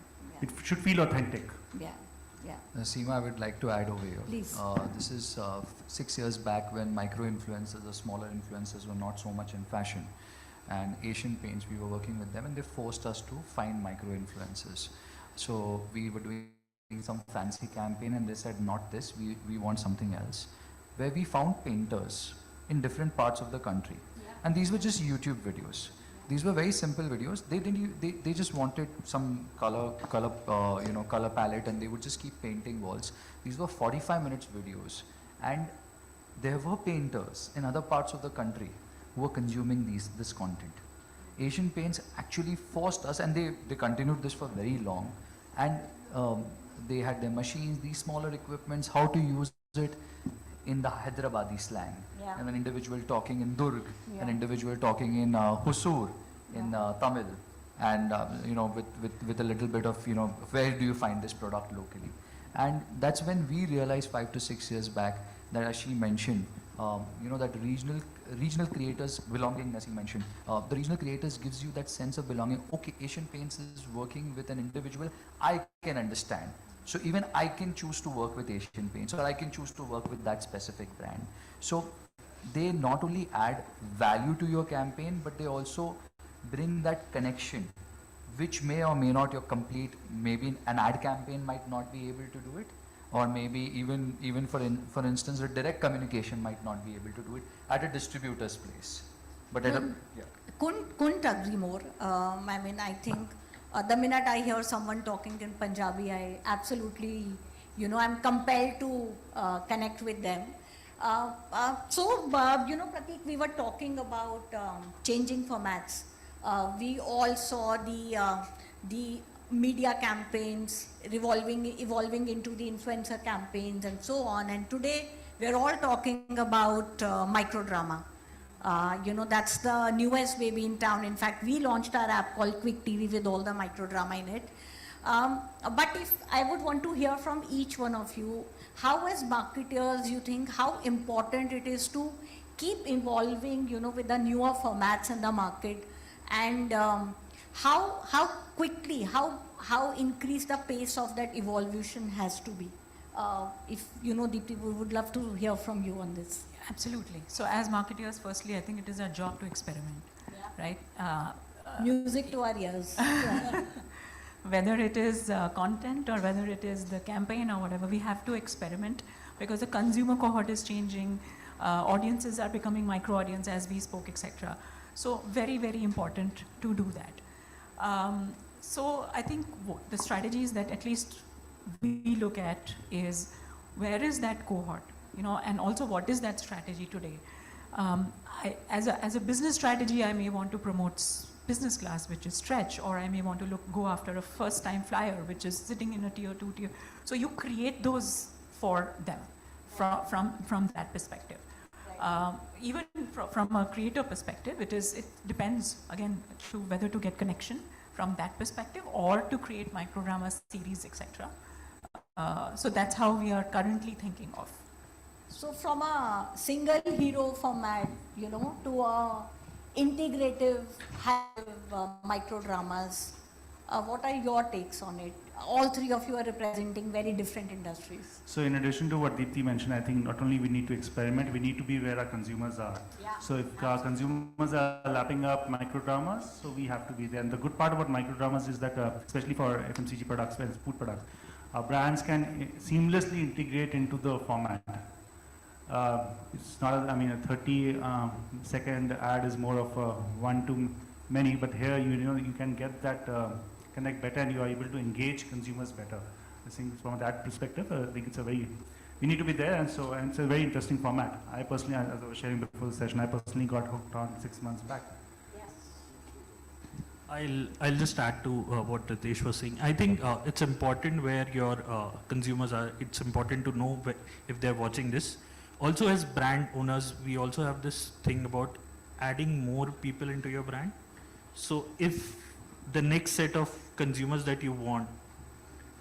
It should feel authentic. Yeah. Yeah. Seema, I would like to add over here. Please. This is 6 years back when micro-influencers or smaller influencers were not so much in fashion. And Asian Paints, we were working with them and they forced us to find micro-influencers. So we were doing some fancy campaign and they said, not this, we want something else. Where we found painters in different parts of the country. Yeah. And these were just YouTube videos. These were very simple videos. They just wanted some color palette, and they would just keep painting walls. These were 45 minutes videos, and there were painters in other parts of the country who were consuming this content. Asian Paints actually forced us, and they continued this for very long, and they had their machines, these smaller equipments, how to use it in the Hyderabadi slang. Yeah. And an individual talking in Durg, yeah. An individual talking in Husur, in Tamil, and with a little bit of where do you find this product locally, and that's when we realized 5 to 6 years back that, as she mentioned, that regional creators belonging, as he mentioned, the regional creators gives you that sense of belonging. Okay, Asian Paints is working with an individual I can understand. So even I can choose to work with Asian Paints, or I can choose to work with that specific brand. So they not only add value to your campaign, but they also bring that connection, which may or may not your complete, maybe an ad campaign might not be able to do it, or maybe even for instance, a direct communication might not be able to do it at a distributor's place. But couldn't agree more. I mean, I think the minute I hear someone talking in Punjabi, I absolutely, I'm compelled to connect with them. Prateek, we were talking about changing formats. We all saw the media campaigns evolving into the influencer campaigns and so on. And today we're all talking about microdrama. That's the newest baby in town. In fact, we launched our app called Quick TV with all the microdrama in it. But if I would want to hear from each one of you, how as marketers you think how important it is to keep evolving, with the newer formats in the market, and how quickly, how increase the pace of that evolution has to be. If Deepti, we would love to hear from you on this. Absolutely. So as marketers, firstly, I think it is our job to experiment, right? Music to our ears. Whether it is content or whether it is the campaign or whatever, we have to experiment because the consumer cohort is changing, audiences are becoming micro audience as we spoke, etc. So very, very important to do that. So I think the strategies that at least we look at is where is that cohort, and also what is that strategy today. As a business strategy, I may want to promote business class, which is stretch, or I may want to go after a first time flyer, which is sitting in a tier 2 tier. So you create those for them from that perspective. Even from a creator perspective, it depends again to whether to get connection from that perspective or to create microdrama series, etc. So that's how we are currently thinking of. So from a single hero format, to a integrative microdramas, what are your takes on it? All three of you are representing very different industries. So in addition to what Deepti mentioned, I think not only we need to experiment, we need to be where our consumers are. Yeah. So if our consumers are lapping up microdramas, so we have to be there. And the good part about microdramas is that, especially for FMCG products, food products, brands can seamlessly integrate into the format. It's not, a 30-second ad is more of a one to many, but here you can get that connect better and you are able to engage consumers better. I think from that perspective, I think we need to be there, and it's a very interesting format. I personally, as I was sharing before the session, I personally got hooked on 6 months back. I'll just add to what Ritesh was saying. I think it's important where your consumers are. It's important to know if they're watching this. Also, as brand owners, we also have this thing about adding more people into your brand. So if the next set of consumers that you want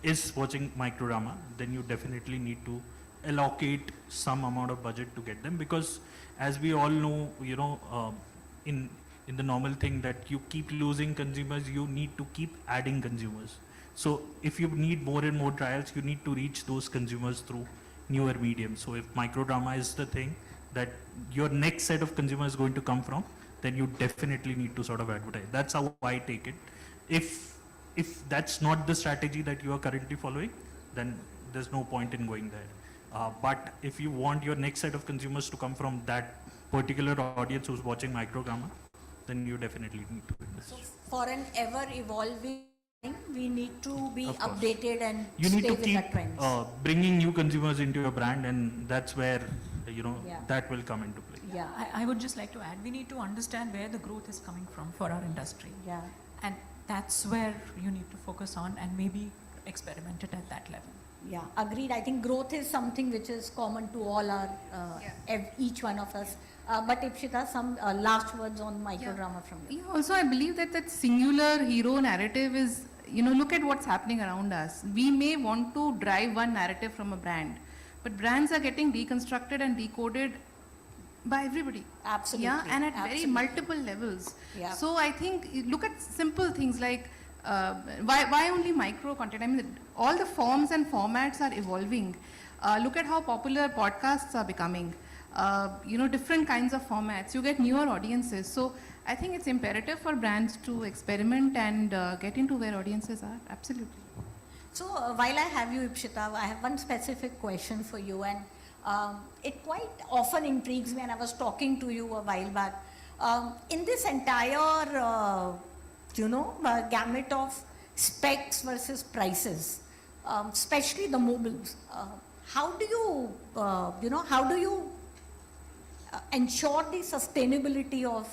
is watching microdrama, then you definitely need to allocate some amount of budget to get them, because as we all know, in the normal thing that you keep losing consumers, you need to keep adding consumers. So if you need more and more trials, you need to reach those consumers through newer mediums. So if microdrama is the thing that your next set of consumers is going to come from, then you definitely need to sort of advertise. That's how I take it. If that's not the strategy that you are currently following, then there's no point in going there. But if you want your next set of consumers to come from that particular audience who's watching microdrama, then you definitely need to invest. So for an ever evolving, we need to be updated and You stay need to with keep the trends. bringing new consumers into your brand, and that's where Yeah. that will come into play. Yeah, I would just like to add, we need to understand where the growth is coming from for our industry. Yeah. And that's where you need to focus on and maybe experiment it at that level. Yeah, agreed. I think growth is something which is common to all our, each one of us. But Ipshita, some last words on microdrama from you. Yeah, also I believe that that singular hero narrative is, look at what's happening around us. We may want to drive one narrative from a brand, but brands are getting deconstructed and decoded by everybody. Absolutely. Yeah, and at Absolutely. very multiple levels. Yeah. So I think, look at simple things like, why only micro content? I mean, all the forms and formats are evolving. Look at how popular podcasts are becoming. Different kinds of formats. You get newer audiences. So I think it's imperative for brands to experiment and get into where audiences are. Absolutely. So while I have you, Ipshita, I have one specific question for you, and it quite often intrigues me, and I was talking to you a while back. In this entire, gamut of specs versus prices, especially the mobiles, how do you, ensure the sustainability of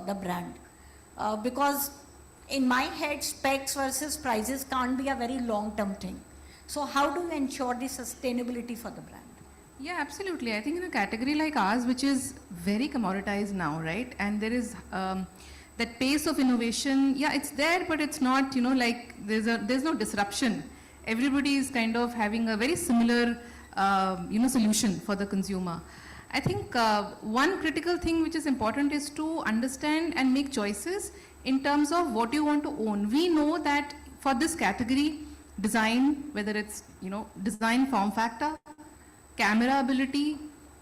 the brand? Because in my head, specs versus prices can't be a very long-term thing. So how do you ensure the sustainability for the brand? Yeah, absolutely. I think in a category like ours, which is very commoditized now, right? And there is that pace of innovation. Yeah, it's there, but it's not, like there's no disruption. Everybody is kind of having a very similar, solution for the consumer. I think one critical thing which is important is to understand and make choices in terms of what you want to own. We know that for this category, design, whether it's, design, form factor, camera ability,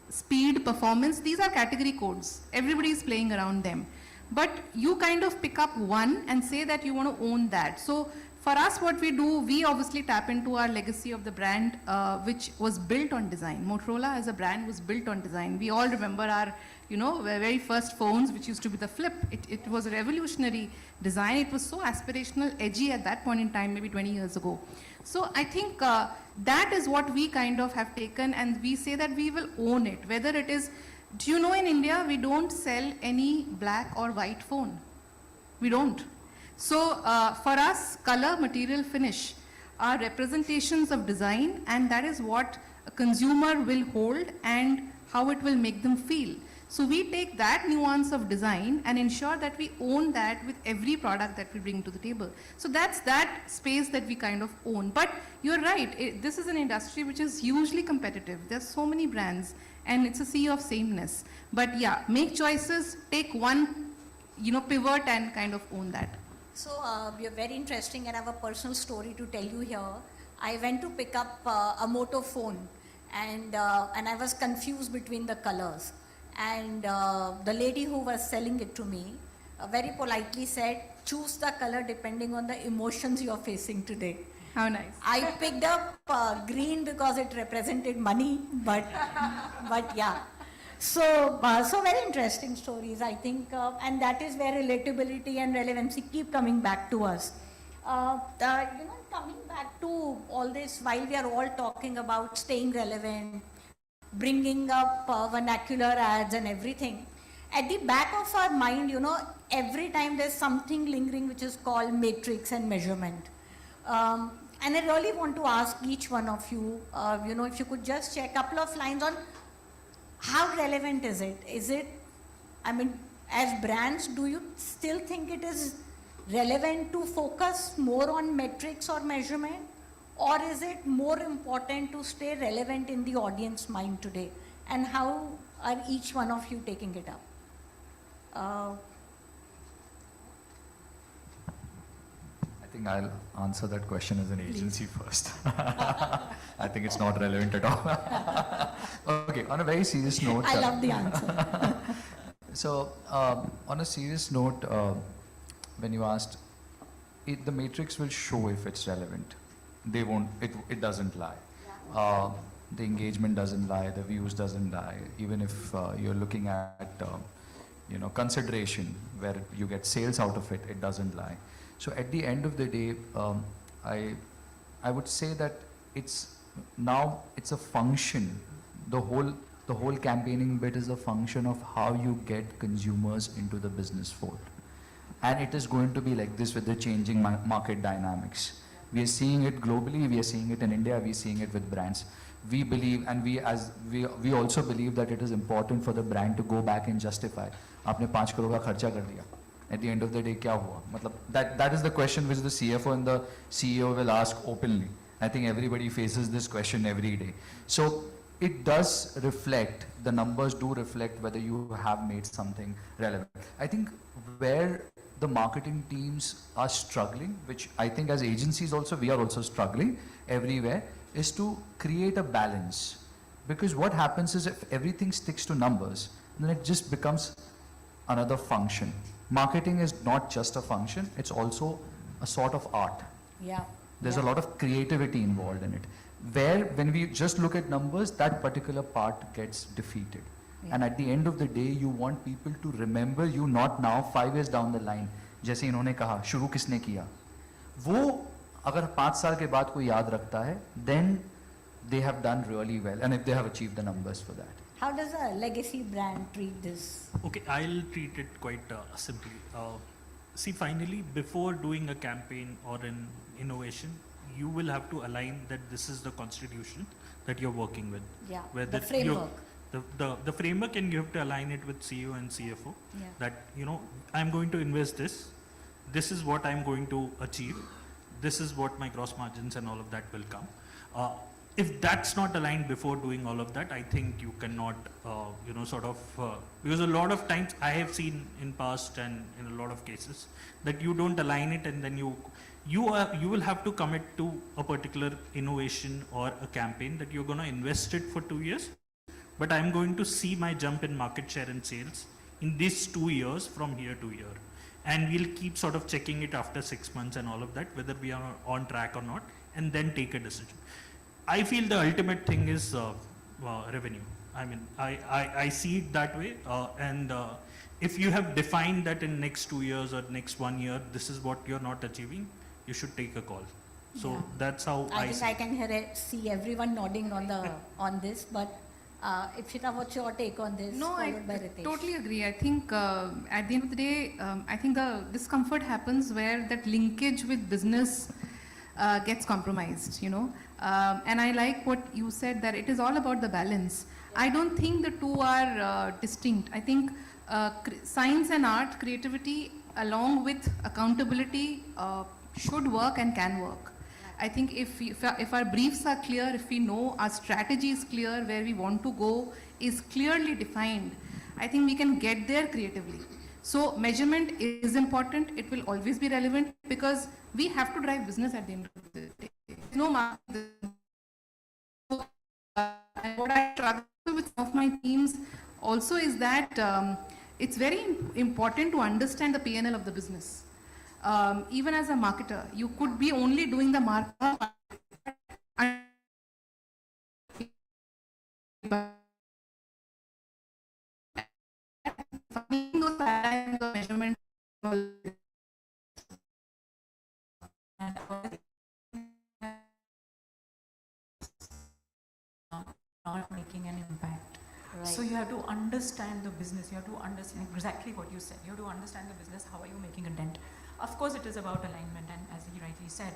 speed, performance, these are category codes. Everybody is playing around them. But you kind of pick up one and say that you want to own that. So for us, what we do, we obviously tap into our legacy of the brand, which was built on design. Motorola as a brand was built on design. We all remember our, very first phones, which used to be the flip. It was a revolutionary design. It was so aspirational, edgy at that point in time, maybe 20 years ago. So I think that is what we kind of have taken, and we say that we will own it. Whether it is, do you know, in India, we don't sell any black or white phone. We don't. So for us, color, material, finish are representations of design, and that is what a consumer will hold and how it will make them feel. So we take that nuance of design and ensure that we own that with every product that we bring to the table. So that's that space that we kind of own. But you're right, this is an industry which is hugely competitive. There's so many brands, and it's a sea of sameness. But yeah, make choices, take one, pivot and kind of own that. So you're very interesting, and I have a personal story to tell you here. I went to pick up a Moto phone, and I was confused between the colors. And the lady who was selling it to me very politely said, choose the color depending on the emotions you're facing today. How nice. I picked up green because it represented money, but yeah. So very interesting stories, I think, and that is where relatability and relevancy keep coming back to us. Coming back to all this, while we are all talking about staying relevant, bringing up vernacular ads and everything, at the back of our mind, every time there's something lingering which is called matrix and measurement. And I really want to ask each one of you, if you could just share a couple of lines on how relevant is it? Is it, as brands, do you still think it is relevant to focus more on metrics or measurement? Or is it more important to stay relevant in the audience mind today? And how are each one of you taking it up? I think think I'll answer that question as an agency first. I think it's not relevant at all. Okay, on a very serious note. I love the answer. So, on a serious note, when you asked, the matrix will show if it's relevant. They won't, it doesn't lie. The engagement doesn't lie, the views doesn't lie. Even if you're looking at, consideration, where you get sales out of it, it doesn't lie. So at the end of the day, I would say that it's a function. The whole campaigning bit is a function of how you get consumers into the business fold. And it is going to be like this with the changing market dynamics. We are seeing it globally, we are seeing it in India, we are seeing it with brands. We believe, and we also believe that it is important for the brand to go back and justify. आपने 5 करोड़ का खर्चा कर दिया. At the end of the day, क्या हुआ? मतलब that is the question which the CFO and the CEO will ask openly. I think everybody faces this question every day. So it does reflect, the numbers do reflect whether you have made something relevant. I think where the marketing teams are struggling, which I think as agencies also, we are also struggling everywhere, is to create a balance. Because what happens is if everything sticks to numbers, then it just becomes another function. Marketing is not just a function, it's also a sort of art. Yeah. There's a lot of creativity involved in it. Where when we just look at numbers, that particular part gets defeated. Yeah. And at the end of the day, you want people to remember you not now, 5 years down the line. जैसे इन्होंने कहा, शुरू किसने किया? वो अगर 5 साल के बाद कोई याद रखता है, then they have done really well, and if they have achieved the numbers for that. How does a legacy brand treat this? Okay, I'll treat it quite simply. See, finally, before doing a campaign or an innovation, you will have to align that this is the constitution that you're working with. Yeah, Whether the framework. The framework, and you have to align it with CEO and CFO. Yeah. That, I'm going to invest this. This is what I'm going to achieve. This is what my gross margins and all of that will come. If that's not aligned before doing all of that, I think you cannot, because a lot of times I have seen in past and in a lot of cases that you don't align it, and then you will have to commit to a particular innovation or a campaign that you're going to invest it for 2 years, but I'm going to see my jump in market share and sales in these 2 years from year to year. And we'll keep sort of checking it after 6 months and all of that, whether we are on track or not, and then take a decision. I feel the ultimate thing is revenue. I mean, I see it that way. And if you have defined that in next 2 years or next 1 year, this is what you're not achieving, you should take a call. So Yeah. that's how I think I can see everyone nodding on this, but Ipshita, what's your take on this? No, I followed by Ritesh? totally agree. I think at the end of the day, I think the discomfort happens where that linkage with business gets compromised, and I like what you said, that it is all about the balance. I don't think the two are distinct. I think science and art, creativity, along with accountability, should work and can work. I think if our briefs are clear, if we know our strategy is clear, where we want to go is clearly defined, I think we can get there creatively. So measurement is important. It will always be relevant because we have to drive business at the end of the day. No market. And what I struggle with some of my teams also is that it's very important to understand the P&L of the business. Even as a marketer, you could be only doing the marketing measurement. Not making an impact. Right. So you have to understand the business. You have to understand exactly what you said. You have to understand the business. How are you making a dent? Of course, it is about alignment, and as he rightly said.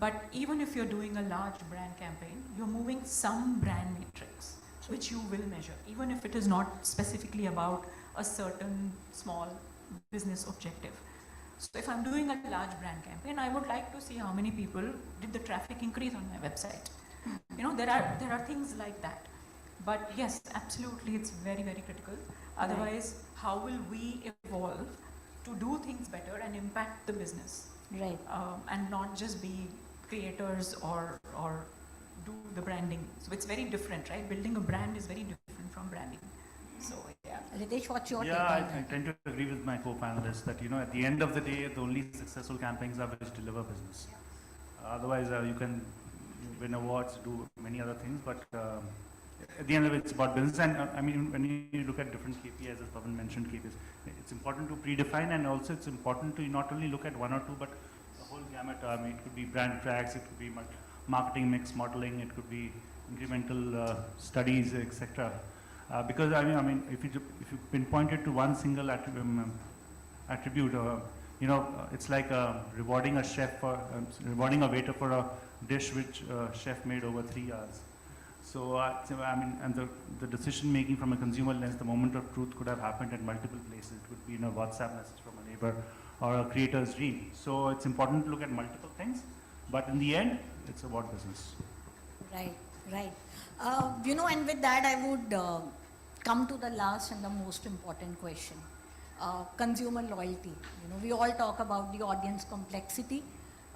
But even if you're doing a large brand campaign, you're moving some brand matrix, which you will measure, even if it is not specifically about a certain small business objective. So if I'm doing a large brand campaign, I would like to see how many people did the traffic increase on my website. There are things like that. But yes, absolutely, it's very, very critical. Otherwise, how will we evolve to do things better and impact the business? Right. And not just be creators or do the branding. So it's very different, right? Building a brand is very different from branding. So yeah. Ritesh, what's your take Yeah, on I that? tend to agree with my co-panelists that, you know, at the end of the day, the only successful campaigns are which deliver business. Otherwise, you can win awards, do many other things, but at the end of it, it's about business. And I mean, when you look at different KPIs, as Pawan mentioned KPIs, it's important to predefine, and also it's important to not only look at one or two, but the whole gamut. I mean, it could be brand tracks, it could be marketing mix modeling, it could be incremental studies, etc. Because I mean, if you pinpoint it to one single attribute, you know, it's like rewarding a chef for rewarding a waiter for a dish which chef made over 3 hours. So I mean, and the decision making from a consumer lens, the moment of truth could have happened at multiple places. It could be in a WhatsApp message from a neighbor or a creator's dream. So it's important to look at multiple things, but in the end, it's about business. Right, right. You know, and with that, I would come to the last and the most important question. Consumer loyalty. You know, we all talk about the audience complexity.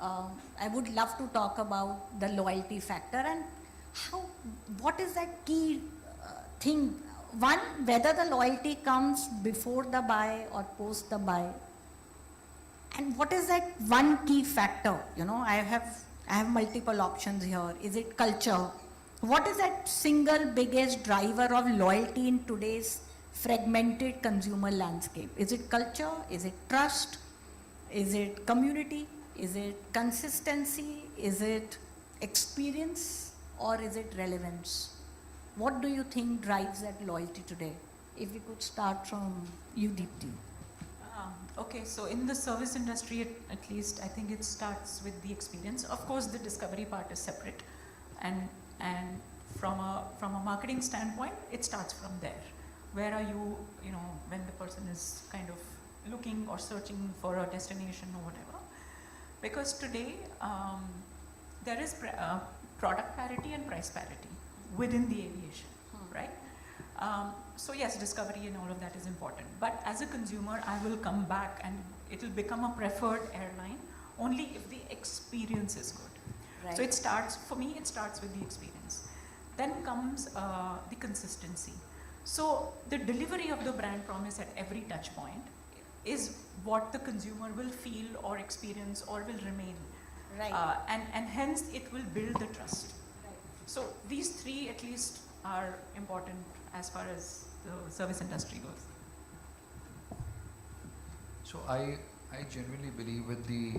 I would love to talk about the loyalty factor and what is that key thing? One, whether the loyalty comes before the buy or post the buy. And what is that one key factor? You know, I have multiple options here. Is it culture? What is that single biggest driver of loyalty in today's fragmented consumer landscape? Is it culture? Is it trust? Is it community? Is it consistency? Is it experience? Or is it relevance? What do you think drives that loyalty today? If we could start from you, Deepti. Okay, so in the service industry, at least, I think it starts with the experience. Of course, the discovery part is separate, and from a marketing standpoint, it starts from there. Where are you, you know, when the person is kind of looking or searching for a destination or whatever? Because today, there is product parity and price parity within the aviation, right? So yes, discovery and all of that is important. But as a consumer, I will come back and it will become a preferred airline only if the experience is good. Right. So it starts, for me, it starts with the experience. Then comes the consistency. So the delivery of the brand promise at every touch point is what the consumer will feel or experience or will remain. Right. And hence it will build the trust. Right. So these three at least are important as far as the service industry goes. So I genuinely believe with the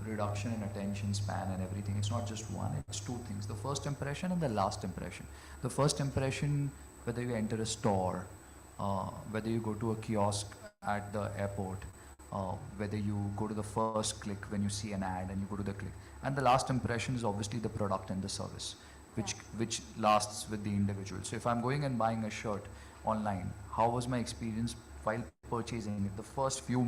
reduction in attention span and everything, it's not just one, it's two things. The first impression and the last impression. The first impression, whether you enter a store, whether you go to a kiosk at the airport, whether you go to the first click when you see an ad and you go to the click. And the last impression is obviously the product and the service, which lasts with the individual. So if I'm going and buying a shirt online, how was my experience while purchasing it? The first few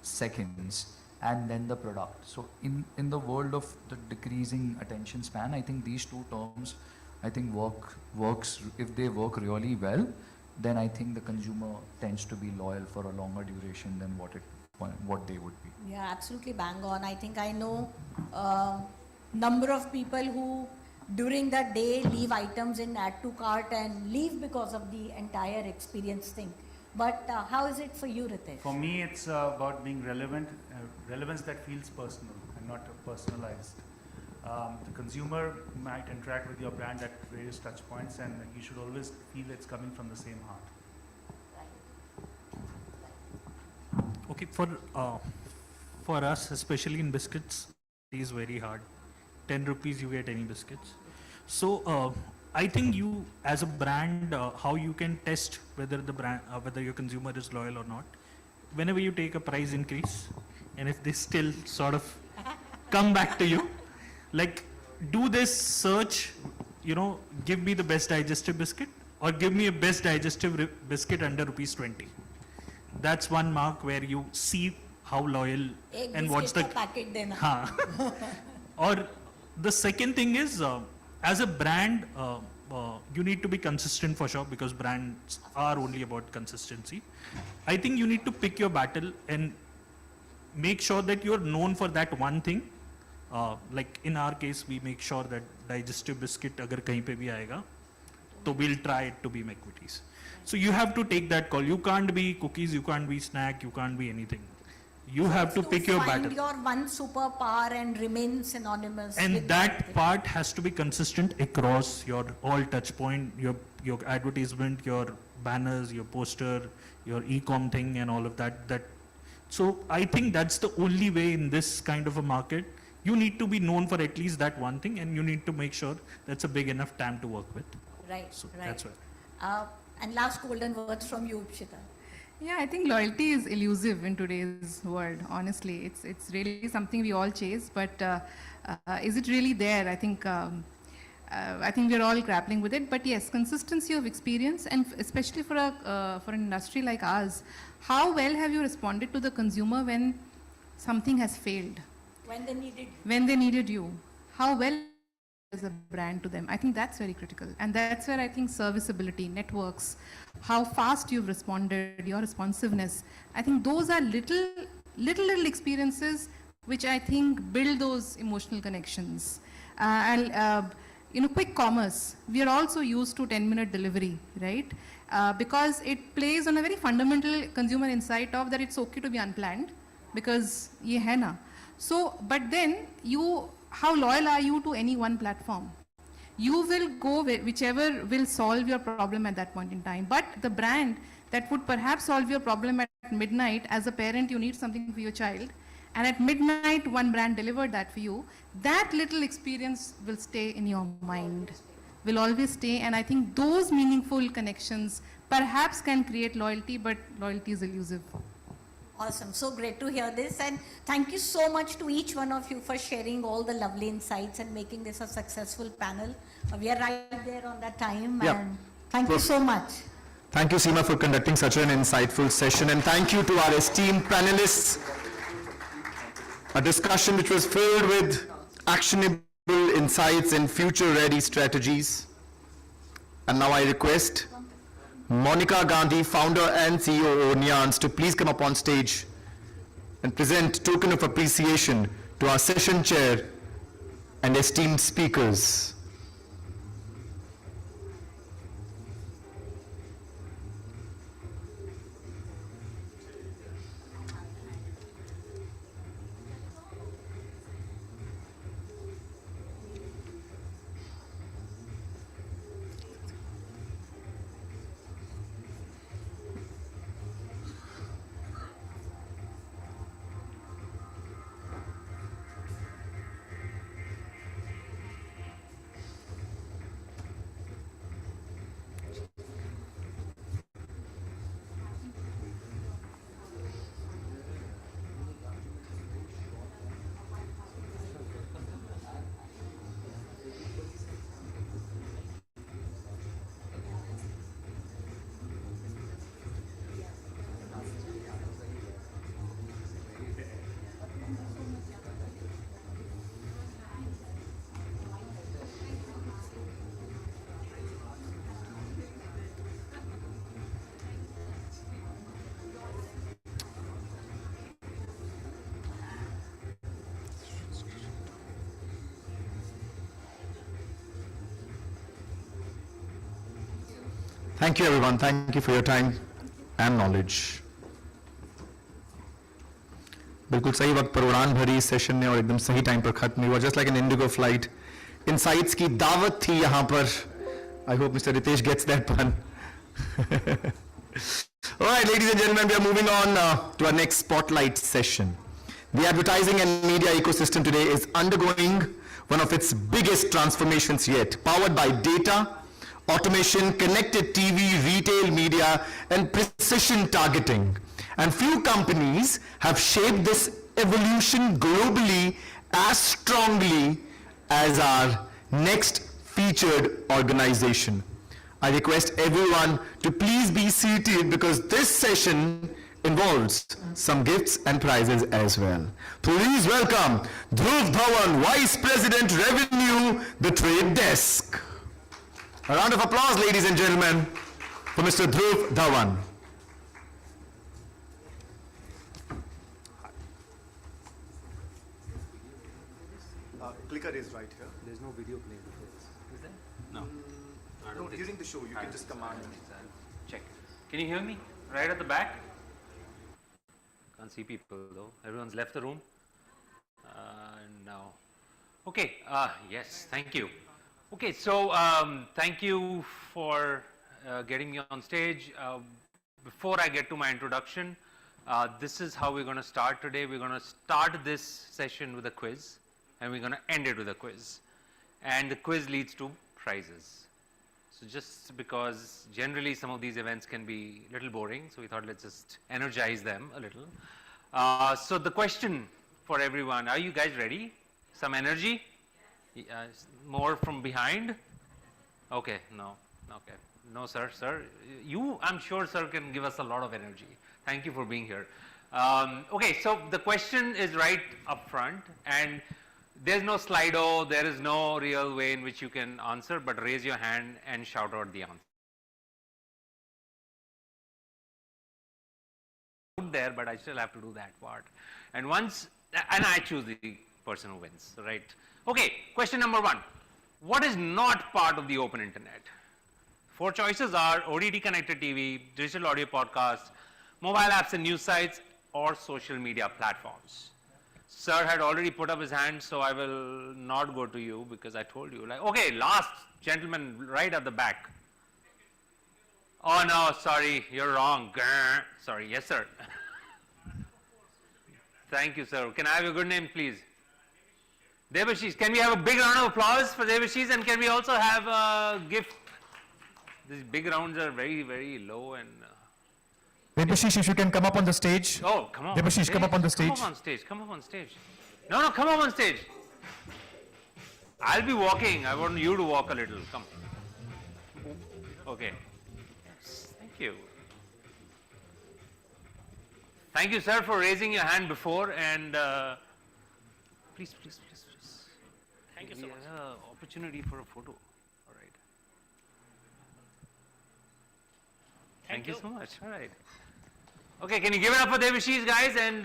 seconds and then the product. So in the world of the decreasing attention span, I think these two terms, I think works, if they work really well, then I think the consumer tends to be loyal for a longer duration than what they would be. Yeah, absolutely bang on. I think I know number of people who during the day leave items in add to cart and leave because of the entire experience thing. But how is it for you, Ritesh? For me, it's about being relevant, relevance that feels personal and not personalized. The consumer might interact with your brand at various touch points, and he should always feel it's coming from the same heart. Okay, for us, especially in biscuits, it is very hard. 10 rupees you get any biscuits. So I think you, as a brand, how you can test whether the brand, whether your consumer is loyal or not. Whenever you take a price increase, and if they still sort of come back to you, like do this search, you know, give me the best digestive biscuit or give me a best digestive biscuit under rupees 20. That's one mark where you see how loyal and what's the packet then. Or the second thing is, as a brand, you need to be consistent for sure, because brands are only about consistency. I think you need to pick your battle and make sure that you're known for that one thing. Like in our case, we make sure that digestive biscuit agar kahin pe bhi aayega, so we'll try it to be McVitie's. So you have to take that call. You can't be cookies, you can't be snack, you can't be anything. You have to pick your battle. Find your one superpower and remain synonymous. And with that part has to be consistent across your all touch point, your advertisement, your banners, your poster, your e-com thing and all of that. So I think that's the only way in this kind of a market. You need to be known for at least that one thing, and you need to make sure that's a big enough TAM to work with. Right, So right. that's why. And last golden words from you, Upshita. Yeah, I think loyalty is elusive in today's world. Honestly, it's really something we all chase, but is it really there? I think we're all grappling with it. But yes, consistency of experience, and especially for an industry like ours, how well have you responded to the consumer when something has failed? When they needed you. When they needed you, how well as a brand to them? I think that's very critical, and that's where I think serviceability, networks, how fast you've responded, your responsiveness, I think those are little experiences which I think build those emotional connections. Quick commerce, we are also used to 10-minute delivery, right? Because it plays on a very fundamental consumer insight of that it's okay to be unplanned because ye hai na. So, but then how loyal are you to any one platform? You will go whichever will solve your problem at that point in time. But the brand that would perhaps solve your problem at midnight, as a parent, you need something for your child, and at midnight, one brand delivered that for you, that little experience will stay in your mind, will always stay. And I think those meaningful connections perhaps can create loyalty, but loyalty is elusive. Awesome. So great to hear this. And thank you so much to each one of you for sharing all the lovely insights and making this a successful panel. We are right there on that time. Yeah. And thank you so much. Thank you, Seema, for conducting such an insightful session. And thank you to our esteemed panelists. A discussion which was filled with actionable insights and future-ready strategies. And now I request Monica Gandhi, founder and CEO of Nuance, to please come up on stage and present token of appreciation to our session chair and esteemed speakers. Thank you, everyone. Thank you for your time and knowledge. बिल्कुल सही वक्त पर उड़ान भरी इस session ने और एकदम सही टाइम पर खत्म हुआ. Just like an Indigo flight. Insights की दावत थी यहाँ पर. I hope Mr. Ritesh gets that pun. All right, ladies and gentlemen, we are moving on to our next spotlight session. The advertising and media ecosystem today is undergoing one of its biggest transformations yet, powered by data, automation, connected TV, retail media, and precision targeting. And few companies have shaped this evolution globally as strongly as our next featured organization. I request everyone to please be seated because this session involves some gifts and prizes as well. Please welcome Dhruv Dhawan, Vice President Revenue, the Trade Desk. A round of applause, ladies and gentlemen, for Mr. Dhruv Dhawan. clicker is right here. There's no video playing. Is there? No. I don't No, think during so. the show, you I can don't just think so. I command. don't think so. I'll check. Can you hear me? Right at the back? Can't see people though. Everyone's left the room. Now. Okay. Yes. Thank you. Okay. So thank you for getting me on stage. Before I get to my introduction, this is how we're going to start today. We're going to start this session with a quiz, and we're going to end it with a quiz. And the quiz leads to prizes. So just because generally some of these events can be a little boring, so we thought let's just energize them a little. So the question for everyone, are you guys ready? Some energy? More from behind? Okay, no, okay. No, sir, you, I'm sure, sir, can give us a lot of energy. Thank you for being here. Okay, so the question is right up front, and there's no Slido, there is no real way in which you can answer, but raise your hand and shout out the answer. There, but I still have to do that part. And once, and I choose the person who wins, right? Okay, question number 1. What is not part of the open internet? 4 choices are OTT connected TV, digital audio podcasts, mobile apps and news sites, or social media platforms. Sir had already put up his hand, so I will not go to you because I told you. Like, okay, last gentleman right at the back. Oh no, sorry, you're wrong. Grr. Sorry, yes sir. Thank you, sir. Can I have your good name, please? Debashish. Can we have a big round of applause for Debashish, and can we also have a gift? These big rounds are very, very low and. Debashish, if you can come up on the stage. Oh, come on. Debashish, come up on the stage. Come up on stage. Come up on stage. No, no, come up on stage. I'll be walking. I want you to walk a little. Come. Okay. Yes, thank you. Thank you, sir, for raising your hand before, and please. Thank you so much. Opportunity for a photo. All right. Thank you so much. All right. Okay, can you give it up for Debashish, guys? And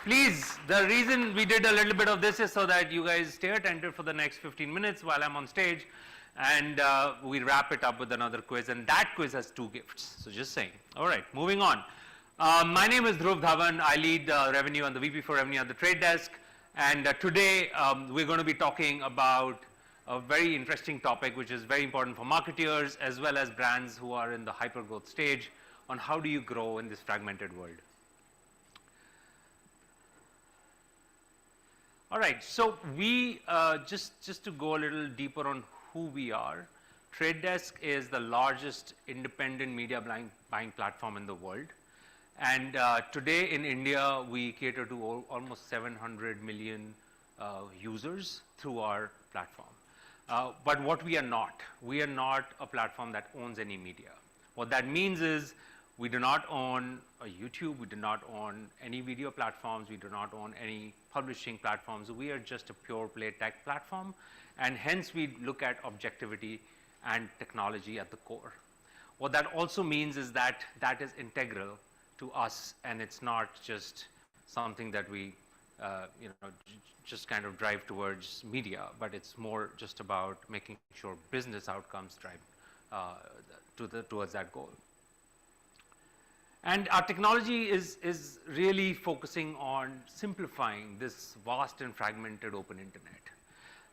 please, the reason we did a little bit of this is so that you guys stay attentive for the next 15 minutes while I'm on stage, and we wrap it up with another quiz, and that quiz has 2 gifts. So just saying. All right, moving on. My name is Dhruv Dhawan. I lead revenue and the VP for revenue at the Trade Desk, and today we're going to be talking about a very interesting topic which is very important for marketeers as well as brands who are in the hyper growth stage on how do you grow in this fragmented world. All right, so we just to go a little deeper on who we are, Trade Desk is the largest independent media buying platform in the world. And today in India, we cater to almost 700 million users through our platform. But what we are not a platform that owns any media. What that means is we do not own a YouTube, we do not own any video platforms, we do not own any publishing platforms. We are just a pure play tech platform, and hence we look at objectivity and technology at the core. What that also means is that that is integral to us, and it's not just something that we just kind of drive towards media, but it's more just about making sure business outcomes drive towards that goal. And our technology is really focusing on simplifying this vast and fragmented open internet.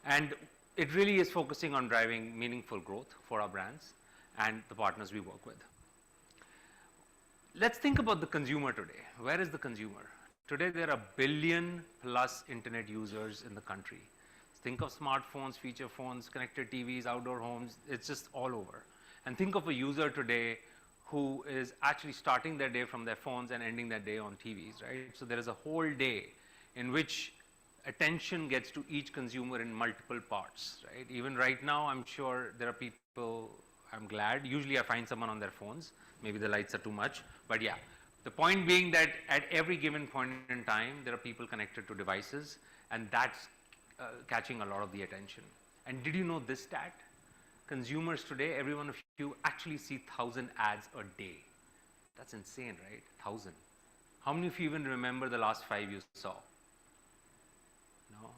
And it really is focusing on driving meaningful growth for our brands and the partners we work with. Let's think about the consumer today. Where is the consumer? Today there are 1 billion plus internet users in the country. Think of smartphones, feature phones, connected TVs, outdoor homes, it's just all over. And think of a user today who is actually starting their day from their phones and ending their day on TVs, right? So there is a whole day in which attention gets to each consumer in multiple parts, right? Even right now, I'm sure there are people, I'm glad, usually I find someone on their phones, maybe the lights are too much, but yeah. The point being that at every given point in time, there are people connected to devices, and that's catching a lot of the attention. And did you know this stat? Consumers today, every one of you actually see 1,000 ads a day. That's insane, right? 1,000. How many of you even remember the last 5 you saw? No,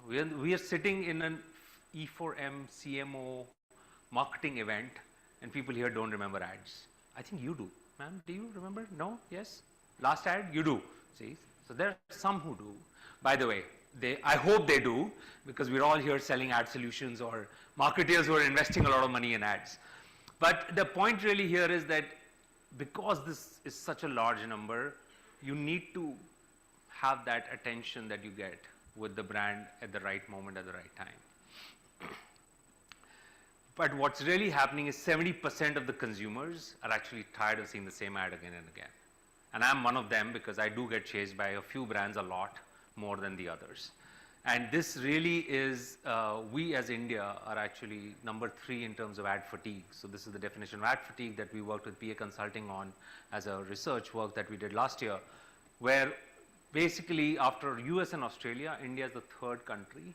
we are sitting in an E4M CMO marketing event, and people here don't remember ads. I think you do, ma'am. Do you remember? No? Yes? Last ad? You do. See? So there are some who do. By the way, I hope they do, because we're all here selling ad solutions or marketers who are investing a lot of money in ads. But the point really here is that because this is such a large number, you need to have that attention that you get with the brand at the right moment at the right time. But what's really happening is 70% of the consumers are actually tired of seeing the same ad again and again. And I'm one of them, because I do get chased by a few brands a lot more than the others. And this really is, we as India are actually number 3 in terms of ad fatigue. So this is the definition of ad fatigue that we worked with PA Consulting on as a research work that we did last year, where basically after US and Australia, India is the 3rd country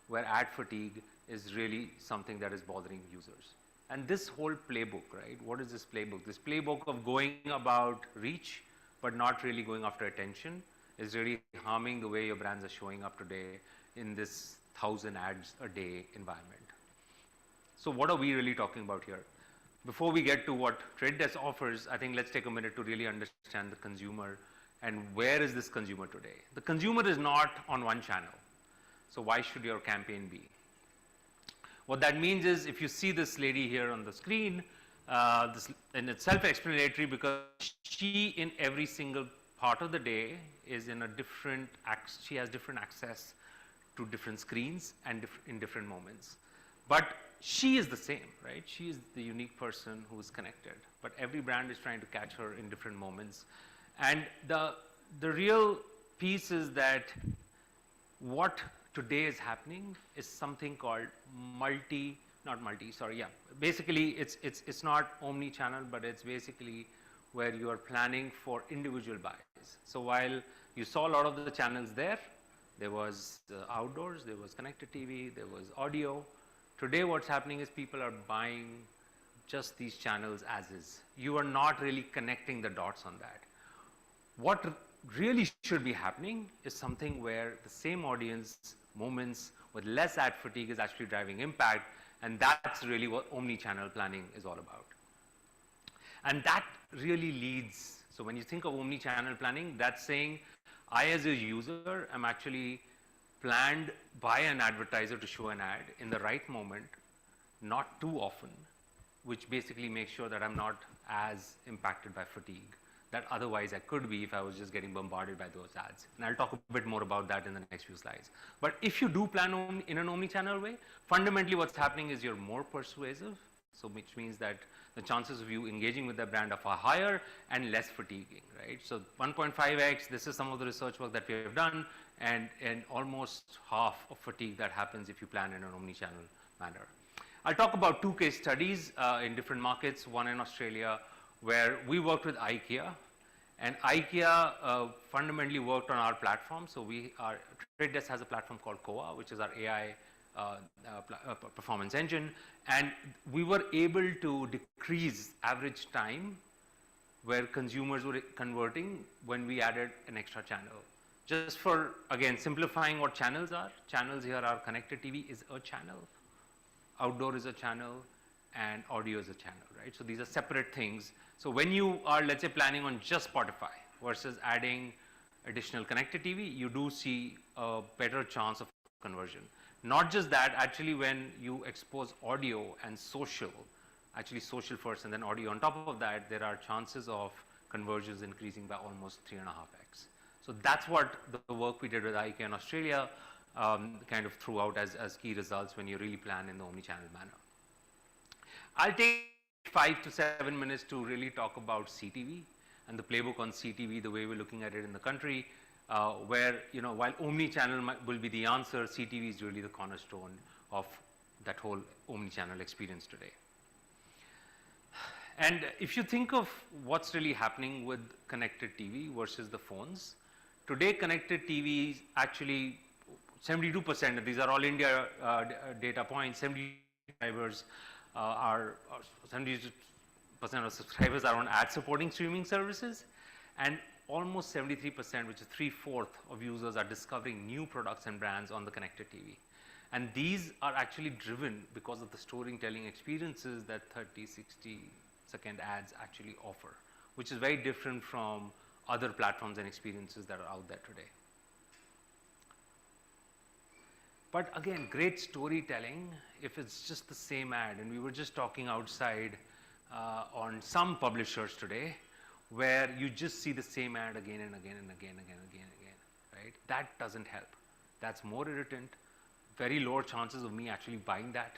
where ad fatigue is really something that is bothering users. And this whole playbook, right? What is this playbook? This playbook of going about reach, but not really going after attention, is really harming the way your brands are showing up today in this 1,000 ads a day environment. So what are we really talking about here? Before we get to what Trade Desk offers, I think let's take a minute to really understand the consumer and where is this consumer today. The consumer is not on one channel. So why should your campaign be? What that means is, if you see this lady here on the screen, and it's self-explanatory, because she in every single part of the day is in a different, she has different access to different screens and in different moments. But she is the same, right? She is the unique person who is connected. But every brand is trying to catch her in different moments. And the real piece is that what today is happening is something called basically it's not omni-channel, but it's basically where you are planning for individual buys. So while you saw a lot of the channels there was outdoors, there was connected TV, there was audio. Today what's happening is people are buying just these channels as is. You are not really connecting the dots on that. What really should be happening is something where the same audience moments with less ad fatigue is actually driving impact, and that's really what omni-channel planning is all about. And that really leads, so when you think of omni-channel planning, that's saying I as a user am actually planned by an advertiser to show an ad in the right moment, not too often, which basically makes sure that I'm not as impacted by fatigue that otherwise I could be if I was just getting bombarded by those ads. And I'll talk a bit more about that in the next few slides. But if you do plan in an omni-channel way, fundamentally what's happening is you're more persuasive, so which means that the chances of you engaging with the brand are far higher and less fatiguing, right? So 1.5x, this is some of the research work that we have done, and almost half of fatigue that happens if you plan in an omni-channel manner. I'll talk about 2 case studies in different markets, one in Australia, where we worked with IKEA, and IKEA fundamentally worked on our platform. So Trade Desk has a platform called Koa, which is our AI performance engine, and we were able to decrease average time where consumers were converting when we added an extra channel. Just for, again, simplifying what channels are. Channels here are connected TV is a channel, outdoor is a channel, and audio is a channel, right? So these are separate things. So when you are, let's say, planning on just Spotify versus adding additional connected TV, you do see a better chance of conversion. Not just that, actually when you expose audio and social, actually social first and then audio on top of that, there are chances of conversions increasing by almost 3.5x. So that's what the work we did with IKEA in Australia kind of threw out as key results when you really plan in the omni-channel manner. I'll take 5 to 7 minutes to really talk about CTV and the playbook on CTV, the way we're looking at it in the country, where, while omni-channel will be the answer, CTV is really the cornerstone of that whole omni-channel experience today. And if you think of what's really happening with connected TV versus the phones, today connected TV is actually 72%, these are all India data points, 70% of subscribers are on ad-supporting streaming services, and almost 73%, which is 3/4 of users, are discovering new products and brands on the connected TV. And these are actually driven because of the storytelling experiences that 30, 60-second ads actually offer, which is very different from other platforms and experiences that are out there today. But again, great storytelling, if it's just the same ad, and we were just talking outside on some publishers today, where you just see the same ad again and again and again and again, right? That doesn't help. That's more irritant, very lower chances of me actually buying that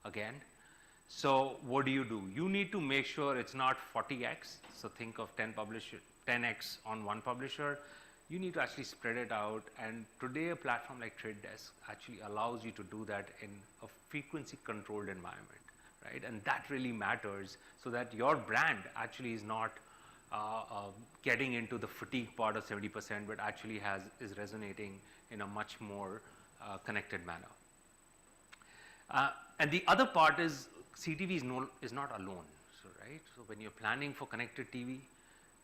again. So what do? You need to make sure it's not 40x. So think of 10x on one publisher. You need to actually spread it out. And today a platform like Trade Desk actually allows you to do that in a frequency controlled environment, right? And that really matters, so that your brand actually is not getting into the fatigue part of 70%, but actually is resonating in a much more connected manner. And the other part is CTV is not alone, so, right? So when you're planning for connected TV,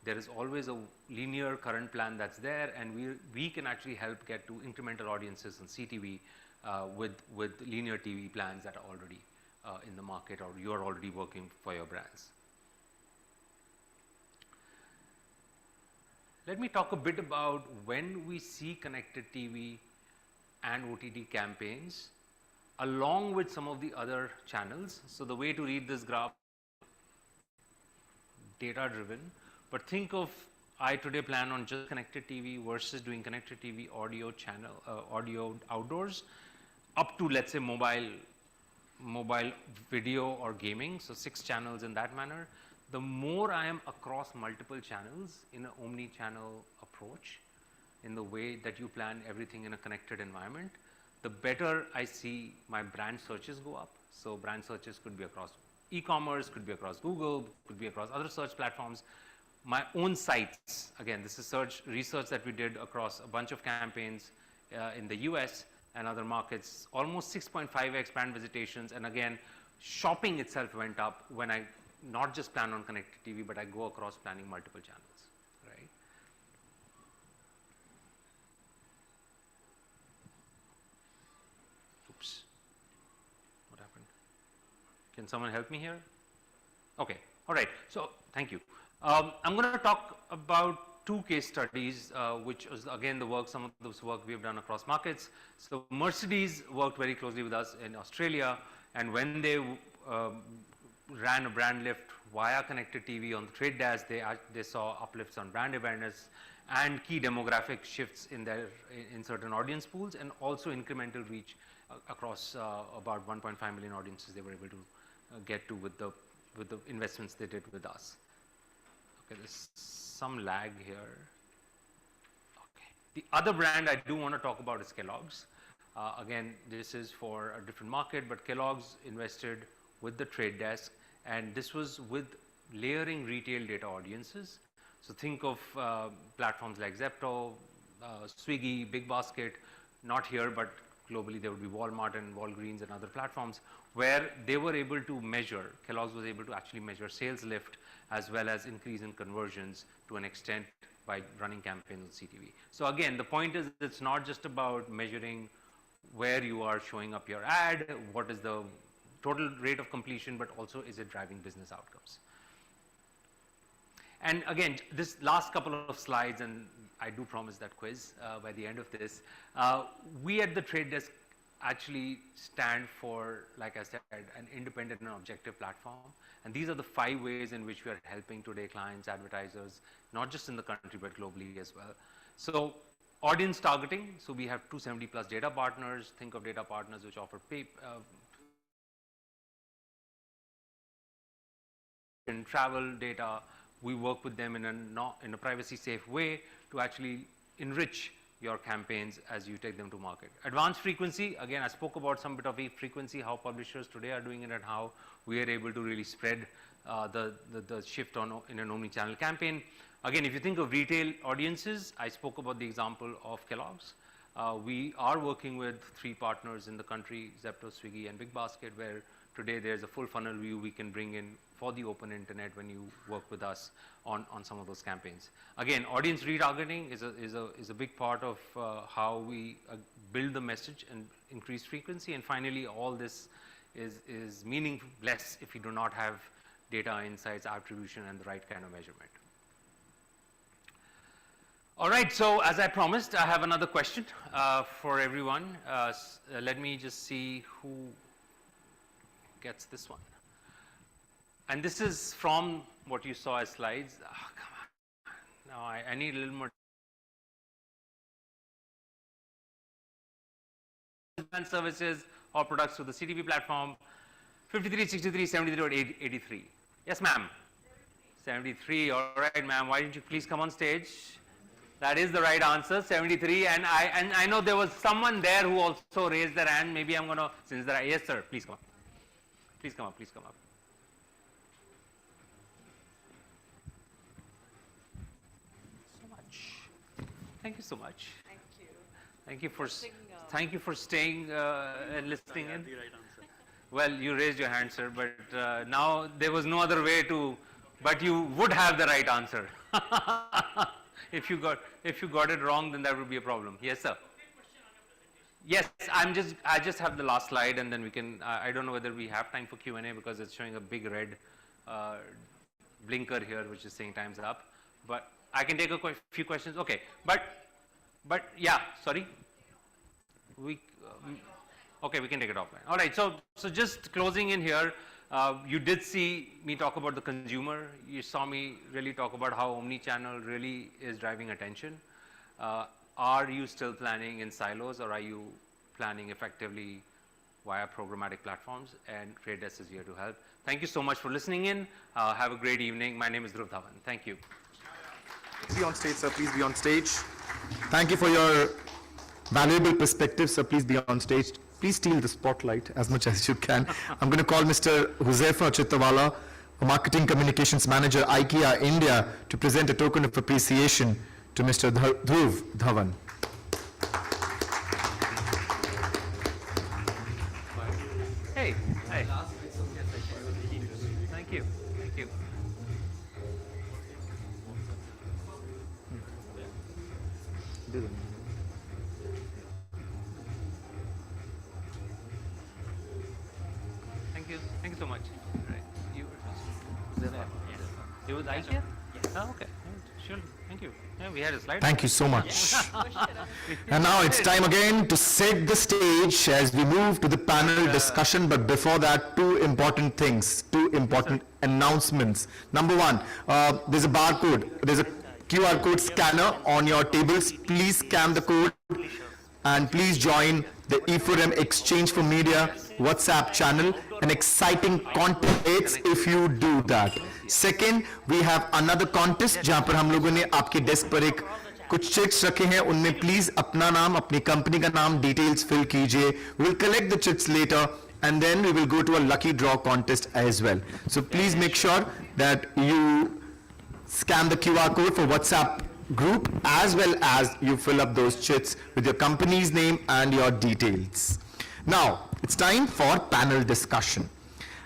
there is always a linear current plan that's there, and we can actually help get to incremental audiences on CTV with linear TV plans that are already in the market, or you're already working for your brands. Let me talk a bit about when we see connected TV and OTT campaigns along with some of the other channels. So the way to read this graph, data driven, but think of I today plan on just connected TV versus doing connected TV, audio channel, audio outdoors, up to, let's say, mobile video or gaming, so 6 channels in that manner. The more I am across multiple channels in an omni-channel approach, in the way that you plan everything in a connected environment, the better I see my brand searches go up. So brand searches could be across e-commerce, could be across Google, could be across other search platforms. My own sites, again, this is research that we did across a bunch of campaigns in the US and other markets, almost 6.5x brand visitations. And again, shopping itself went up when I not just plan on connected TV, but I go across planning multiple channels, right? Oops, what happened? Can someone help me here? Okay, all right, so thank you. I'm going to talk about 2 case studies, which is again some of this work we've done across markets. So Mercedes worked very closely with us in Australia, and when they ran a brand lift via connected TV on the Trade Desk, they saw uplifts on brand awareness and key demographic shifts in certain audience pools, and also incremental reach across about 1.5 million audiences they were able to get to with the investments they did with us. Okay, there's some lag here. Okay. The other brand I do want to talk about is Kellogg's. Again, this is for a different market, but Kellogg's invested with the Trade Desk, and this was with layering retail data audiences. So think of platforms like Zepto, Swiggy, Big Basket, not here, but globally there would be Walmart and Walgreens and other platforms, where they were able to measure, Kellogg's was able to actually measure sales lift as well as increase in conversions to an extent by running campaigns on CTV. So again, the point is it's not just about measuring where you are showing up your ad, what is the total rate of completion, but also is it driving business outcomes. And again, this last couple of slides, and I do promise that quiz by the end of this, we at the Trade Desk actually stand for, like I said, an independent and objective platform. And these are the 5 ways in which we are helping today clients, advertisers, not just in the country, but globally as well. So audience targeting, so we have 270 plus data partners. Think of data partners which offer travel data. We work with them in a privacy safe way to actually enrich your campaigns as you take them to market. Advanced frequency, again, I spoke about some bit of frequency, how publishers today are doing it, and how we are able to really spread the shift in an omni-channel campaign. Again, if you think of retail audiences, I spoke about the example of Kellogg's. We are working with 3 partners in the country, Zepto, Swiggy, and Big Basket, where today there's a full funnel view we can bring in for the open internet when you work with us on some of those campaigns. Again, audience retargeting is a big part of how we build the message and increase frequency. And finally, all this is meaningless if you do not have data, insights, attribution, and the right kind of measurement. All right, so as I promised, I have another question for everyone. Let me just see who gets this one. And this is from what you saw as slides. Oh, come on. Now I need a little more. Services or products through the CTV platform, 53, 63, 73, or 83. Yes, ma'am. 73, all right, ma'am. Why don't you please come on stage? That is the right answer, 73. And I know there was someone there who also raised their hand. Maybe I'm going to, since there are, yes, sir, please come up. Please come up, please come up. So much. Thank you so much. Thank you. Thank you for staying and listening in. Well, you raised your hand, sir, but now there was no other way to, but you would have the right answer. If you got it wrong, then that would be a problem. Yes, sir. Yes, I just have the last slide, and then we can. I don't know whether we have time for Q&A because it's showing a big red blinker here, which is saying time's up. But I can take a few questions. Okay, but yeah, sorry. Okay, we can take it offline. All right. So just closing in here. You did see me talk about the consumer. You saw me really talk about how omni-channel really is driving attention. Are you still planning in silos, or are you planning effectively via programmatic platforms? And Trade Desk is here to help. Thank you so much for listening in. Have a great evening. My name is Dhruv Dhawan. Thank you. Be on stage, sir. Please be on stage. Thank you for your valuable perspective, sir. Please be on stage. Please steal the spotlight as much as you can. I'm going to call Mr. Huzaifa Chittawala, Marketing Communications Manager, IKEA India, to present a token of appreciation to Mr. Dhruv Dhawan. Hey, hey. Thank you. Thank you. Thank you so much. Right. You were there. Yes. You with IKEA? Yes. Oh, okay. Sure. Thank you. Yeah, we had a slide. Thank you so much. And now it's time again to set the stage as we move to the panel discussion. But before that, two important things, two important announcements. Number one, there's a barcode. There's a QR code scanner on your tables. Please scan the code and please join the E4M Exchange for Media WhatsApp channel. An exciting contest if you do that. Second, we have another contest जहाँ पर हम लोगों ने आपके desk पर एक कुछ chits रखे हैं, उनमें please अपना नाम, अपनी कंपनी का नाम, details fill कीजिए. We will collect the chits later and then we will go to a lucky draw contest as well. So please make sure that you scan the QR code for WhatsApp group as well as you fill up those chits with your company's name and your details. Now, it's time for panel discussion.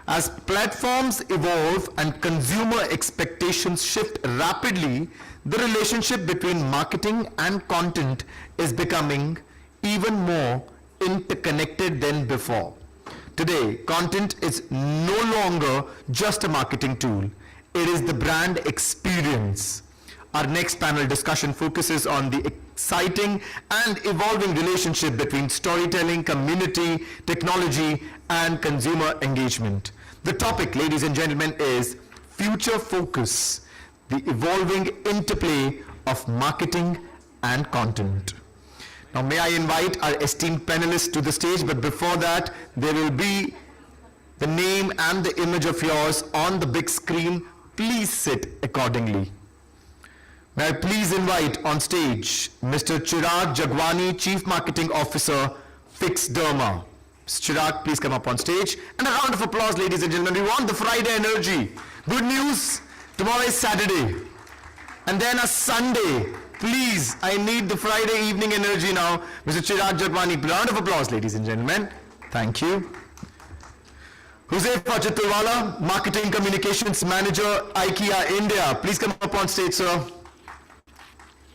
As platforms evolve and consumer expectations shift rapidly, the relationship between marketing and content is becoming even more interconnected than before. Today, content is no longer just a marketing tool. It is the brand experience. Our next panel discussion focuses on the exciting and evolving relationship between storytelling, community, technology, and consumer engagement. The topic, ladies and gentlemen, is Future Focus, the evolving interplay of marketing and content. Now, may I invite our esteemed panelists to the stage, but before that, there will be the name and the image of yours on the big screen. Please sit accordingly. May I please invite on stage Mr. Chirag Jagwani, Chief Marketing Officer, Fix Derma. Mr. Chirag, please come up on stage. And a round of applause, ladies and gentlemen. We want the Friday energy. Good news, tomorrow is Saturday. And then a Sunday. Please, I need the Friday evening energy now. Mr. Chirag Jagwani, round of applause, ladies and gentlemen. Thank you. Huzaifa Chitulwala, Marketing Communications Manager, IKEA India. Please come up on stage, sir.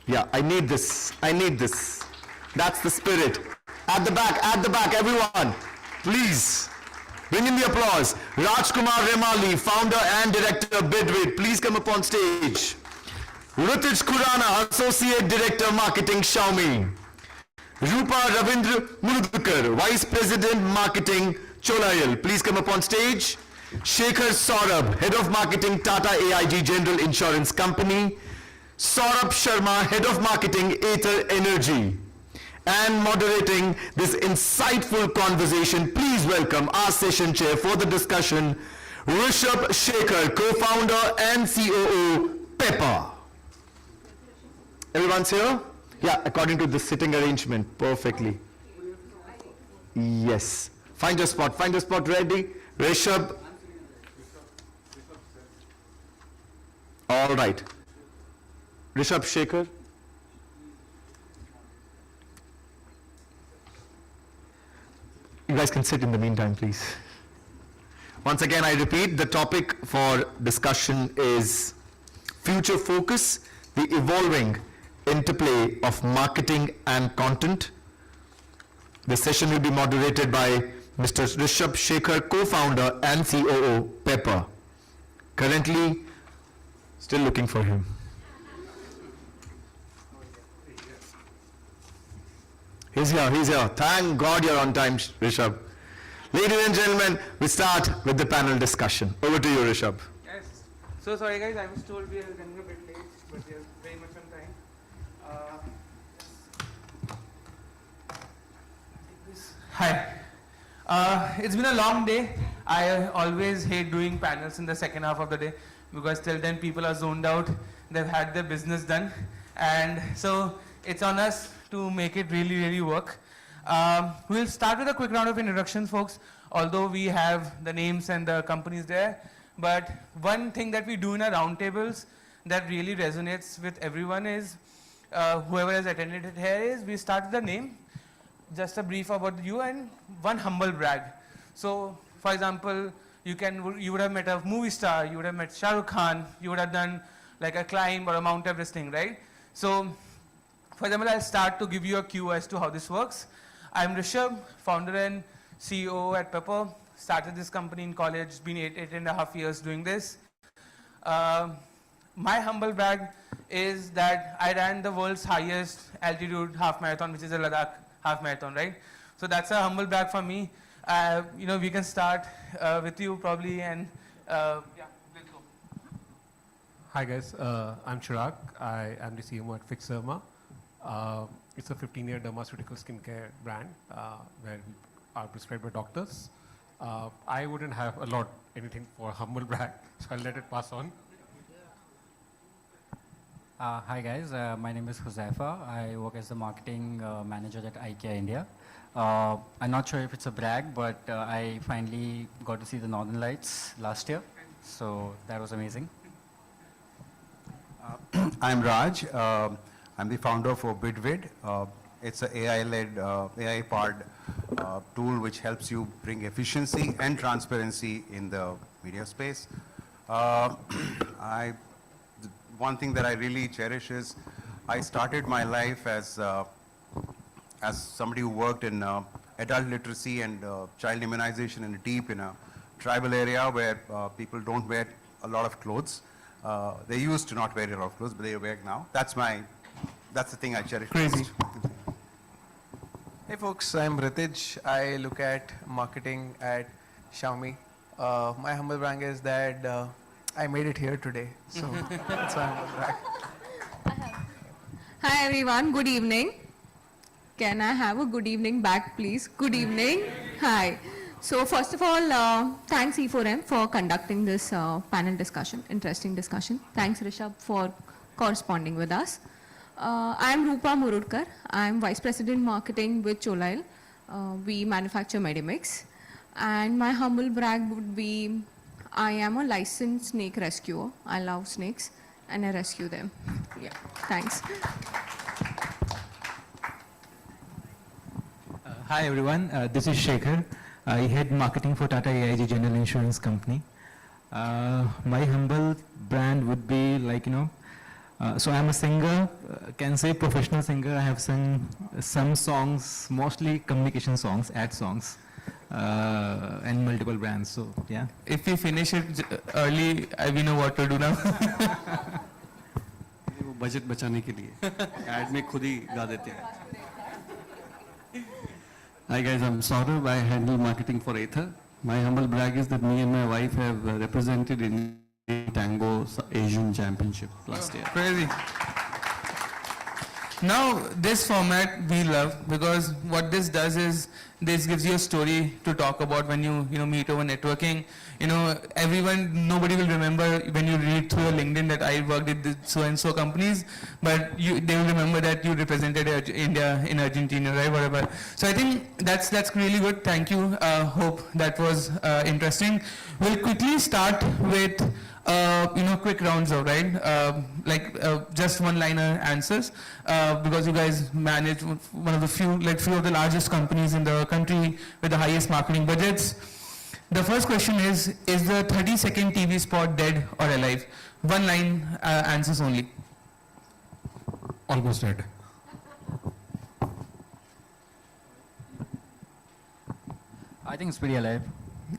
Yeah, I need this. I need this. That's the spirit. At the back, everyone. Please. Bring in the applause. Rajkumar Remali, founder and director, Bidwit. Please come up on stage. Rutij Khurana, associate director, marketing, Xiaomi. Rupa Ravindra Murudkar, vice president, marketing, Cholail. Please come up on stage. Shekhar Saurabh, head of marketing, Tata AIG General Insurance Company. Saurabh Sharma, head of marketing, Aether Energy. And moderating this insightful conversation, please welcome our session chair for the discussion, Rishabh Shekhar, co-founder and COO, Pepper. Everyone's here? Yeah, according to the sitting arrangement, perfectly. Yes. Find your spot, ready? Rishabh. All right. Rishabh Shekhar. You guys can sit in the meantime, please. Once again, I repeat, the topic for discussion is future focus, the evolving interplay of marketing and content. The session will be moderated by Mr. Rishabh Shekhar, co-founder and COO, Pepper. Currently, still looking for him. He's here. Thank God you're on time, Rishabh. Ladies and gentlemen, we start with the panel discussion. Over to you, Rishabh. Yes. So sorry guys, I was told we are running a bit late, but we are very much on time. Hi. It's been a long day. I always hate doing panels in the second half of the day because till then people are zoned out. They've had their business done. And so it's on us to make it really work. We'll start with a quick round of introductions, folks, although we have the names and the companies there. But one thing that we do in our roundtables that really resonates with everyone is, whoever has attended it here is, we start with the name, just a brief about you and one humble brag. So, for example, you would have met a movie star, you would have met Shah Rukh Khan, you would have done like a climb or a Mount Everest thing, right? So, for example, I'll start to give you a cue as to how this works. I'm Rishabh, founder and CEO at Pepper. Started this company in college, been eight and a half years doing this. My humble brag is that I ran the world's highest altitude half marathon, which is the Ladakh half marathon, right? So that's a humble brag for me. We can start with you probably, and yeah, let's go. Hi guys, I'm Chirag. I am the CMO at Fixerma. It's a 15-year dermaceutical skincare brand where we are prescribed by doctors. I wouldn't have anything for humble brag, so I'll let it pass on. Hi guys, my name is Huzaifa. I work as the marketing manager at IKEA India. I'm not sure if it's a brag, but I finally got to see the Northern Lights last year, so that was amazing. I'm Raj. I'm the founder for Bidwit. It's an AI-led, AI-powered tool which helps you bring efficiency and transparency in the media space. One thing that I really cherish is I started my life as somebody who worked in adult literacy and child immunization in a tribal area where people don't wear a lot of clothes. They used to not wear a lot of clothes, but they wear now. That's the thing I cherish most. Hey folks, I'm Ritij. I look at marketing at Xiaomi. My humble brag is that I made it here today, so that's why I'm humble brag. Hi everyone, good evening. Can I have a good evening back, please? Good evening. Hi. So first of all, thanks E4M for conducting this panel discussion, interesting discussion. Thanks Rishabh for corresponding with us. I'm Rupa Murudkar. I'm Vice President Marketing with Cholail. We manufacture Medimix. And my humble brag would be, I am a licensed snake rescuer. I love snakes and I rescue them. Yeah, thanks. Hi everyone, this is Shekhar. I head marketing for Tata AIG General Insurance Company. My humble brand would be like, so I'm a singer, can say professional singer. I have sung some songs, mostly communication songs, ad songs, and multiple brands. So yeah. If we finish it early, we know what to do now. वो budget बचाने के लिए ad में खुद ही गा देते हैं. Hi guys, I'm Saurabh. I handle marketing for Ather. My humble brag is that me and my wife have represented in Tango Asian Championship last year. Crazy. Now, this format we love because what this does is this gives you a story to talk about when you meet over networking. Nobody will remember when you read through your LinkedIn that I worked at so and so companies, but they will remember that you represented India in Argentina, right? Whatever. So I think that's really good. Thank you. Hope that was interesting. We'll quickly start with quick rounds of, right? Just one-liner answers because you guys manage one of the few of the largest companies in the country with the highest marketing budgets. The first question is the 30-second TV spot dead or alive? One line answers only. Almost dead. I think it's pretty alive.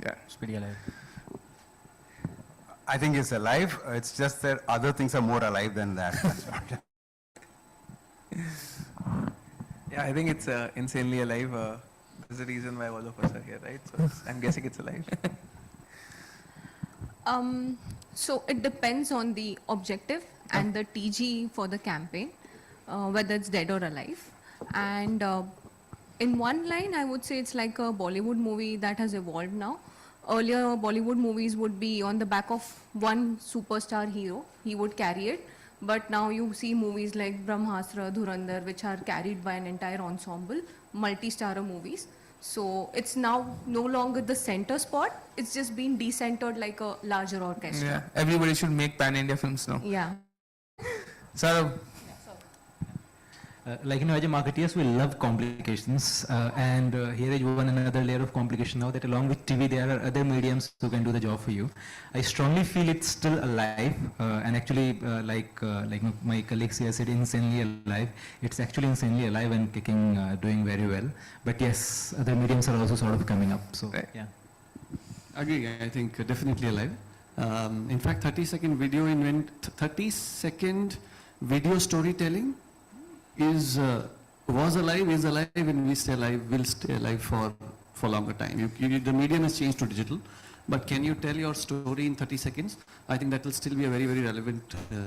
Yeah. It's pretty alive. I think it's alive. It's just that other things are more alive than that. That's what. Yeah, I think it's insanely alive. There's a reason why all of us are here, right? So I'm guessing it's alive. So it depends on the objective and the TG for the campaign, whether it's dead or alive. And in one line, I would say it's like a Bollywood movie that has evolved now. Earlier, Bollywood movies would be on the back of one superstar hero. He would carry it. But now you see movies like Brahmastra, Dhurandhar, which are carried by an entire ensemble, multi-starrer movies. So it's now no longer the center spot. It's just been decentered like a larger orchestra. Yeah, everybody should make pan-India films now. Yeah. Saurabh. As a marketeers, we love complications, and here is one another layer of complication now that along with TV, there are other mediums who can do the job for you. I strongly feel it's still alive, and actually, my colleagues here said, insanely alive. It's actually insanely alive and kicking, doing very well. But yes, other mediums are also sort of coming up. So yeah. Agree. I think definitely alive. In fact, 30-second video 30-second video storytelling was alive, is alive, and we stay alive, will stay alive for longer time. The medium has changed to digital, but can you tell your story in 30 seconds? I think that will still be a very, very relevant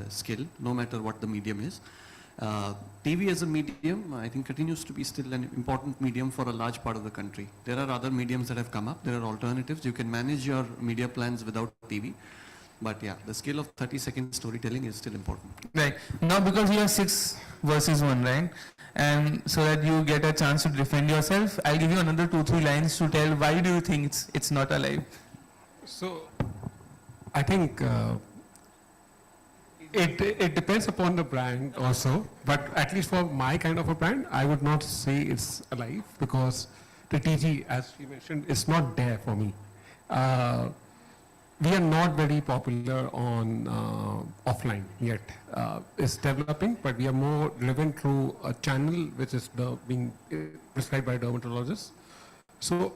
skill, no matter what the medium is. TV as a medium, I think continues to be still an important medium for a large part of the country. There are other mediums that have come up. There are alternatives. You can manage your media plans without TV. But yeah, the skill of 30-second storytelling is still important. Right. Now because you have 6 versus 1, right? And so that you get a chance to defend yourself, I'll give you another 2-3 lines to tell why do you think it's not alive. So I think it depends upon the brand also, but at least for my kind of a brand, I would not say it's alive because the TG, as you mentioned, is not there for me. We are not very popular on offline yet. It's developing, but we are more driven through a channel which is being prescribed by dermatologists. So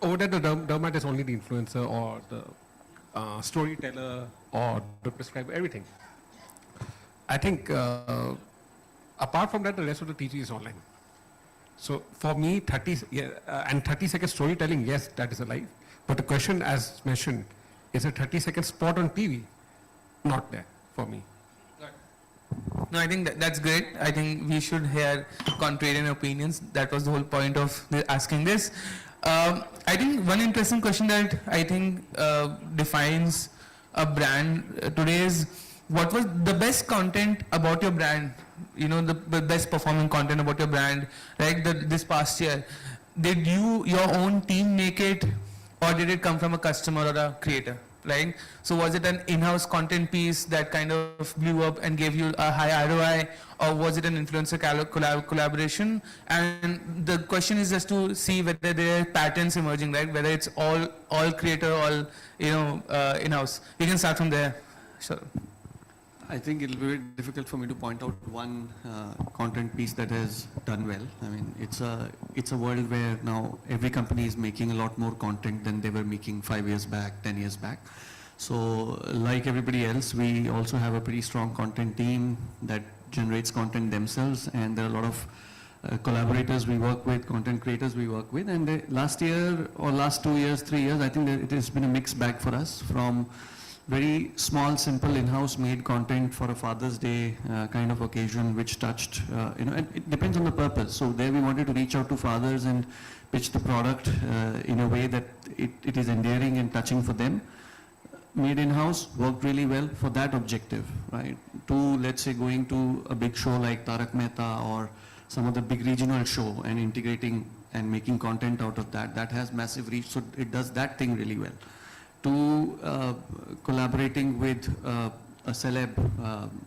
over there, the dermat is only the influencer or the storyteller or the prescriber, everything. I think apart from that, the rest of the TG is online. So for me, 30-second storytelling, yes, that is alive. But the question, as mentioned, is a 30-second spot on TV not there for me? No, I think that's great. I think we should hear contrarian opinions. That was the whole point of asking this. I think one interesting question that I think defines a brand today is what was the best content about your brand? The best performing content about your brand, right? This past year, did your own team make it? Or did it come from a customer or a creator? right? So was it an in-house content piece that kind of blew up and gave you a high ROI, or was it an influencer collaboration? And the question is just to see whether there are patterns emerging, right? Whether it's all creator, all in-house. We can start from there. Sure. I think it'll be very difficult for me to point out one content piece that has done well. I mean, it's a world where now every company is making a lot more content than they were making 5 years back, 10 years back. So like everybody else, we also have a pretty strong content team that generates content themselves, and there are a lot of collaborators we work with, content creators we work with, and last year or last 2 years, 3 years, I think that it has been a mixed bag for us, from very small, simple, in-house made content for a Father's Day kind of occasion, which touched, and it depends on the purpose. So there we wanted to reach out to fathers and pitch the product in a way that it is endearing and touching for them. Made in-house, worked really well for that objective, right? To, let's say, going to a big show like Tarak Mehta or some other big regional show and integrating and making content out of that, that has massive reach, so it does that thing really well. To collaborating with a celeb.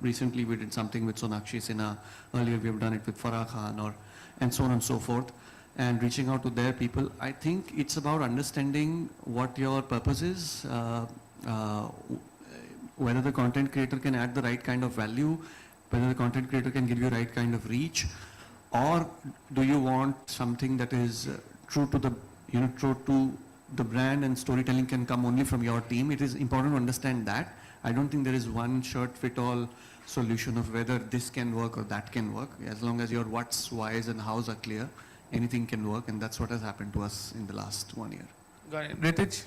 Recently we did something with Sonakshi Sinha. Earlier we have done it with Farah Khan, and so on and so forth. And reaching out to their people. I think it's about understanding what your purpose is, whether the content creator can add the right kind of value, whether the content creator can give you right kind of reach, or do you want something that is true to the, true to the brand, and storytelling can come only from your team. It is important to understand that. I don't think there is one shirt-fit-all solution of whether this can work or that can work. As long as your what's, whys, and hows are clear, anything can work, and that's what has happened to us in the last 1 year. Got it. Ritij,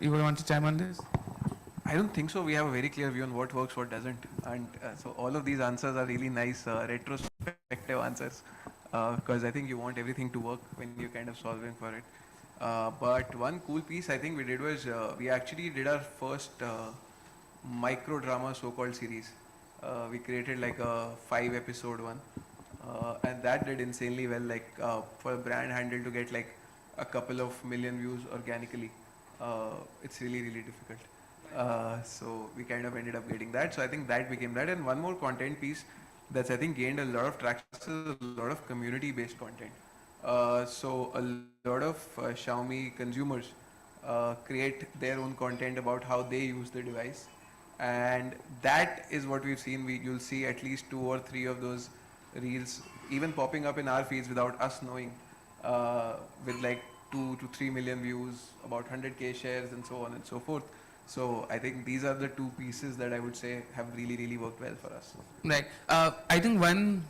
you would want to chime on this? I don't think so. We have a very clear view on what works, what doesn't. And so all of these answers are really nice retrospective answers, because I think you want everything to work when you're kind of solving for it. But one cool piece I think we did was we actually did our first micro drama so-called series. We created like a 5-episode one, and that did insanely well. Like for a brand handle to get like a couple of million views organically, it's really difficult. So we kind of ended up getting that. So I think that became that. And one more content piece that's I think gained a lot of traction is a lot of community-based content. So a lot of Xiaomi consumers create their own content about how they use the device, and that is what we've seen. You'll see at least 2 or 3 of those reels even popping up in our feeds without us knowing, with like 2 to 3 million views, about 100k shares, and so on and so forth. So I think these are the 2 pieces that I would say have really worked well for us. Right. I think one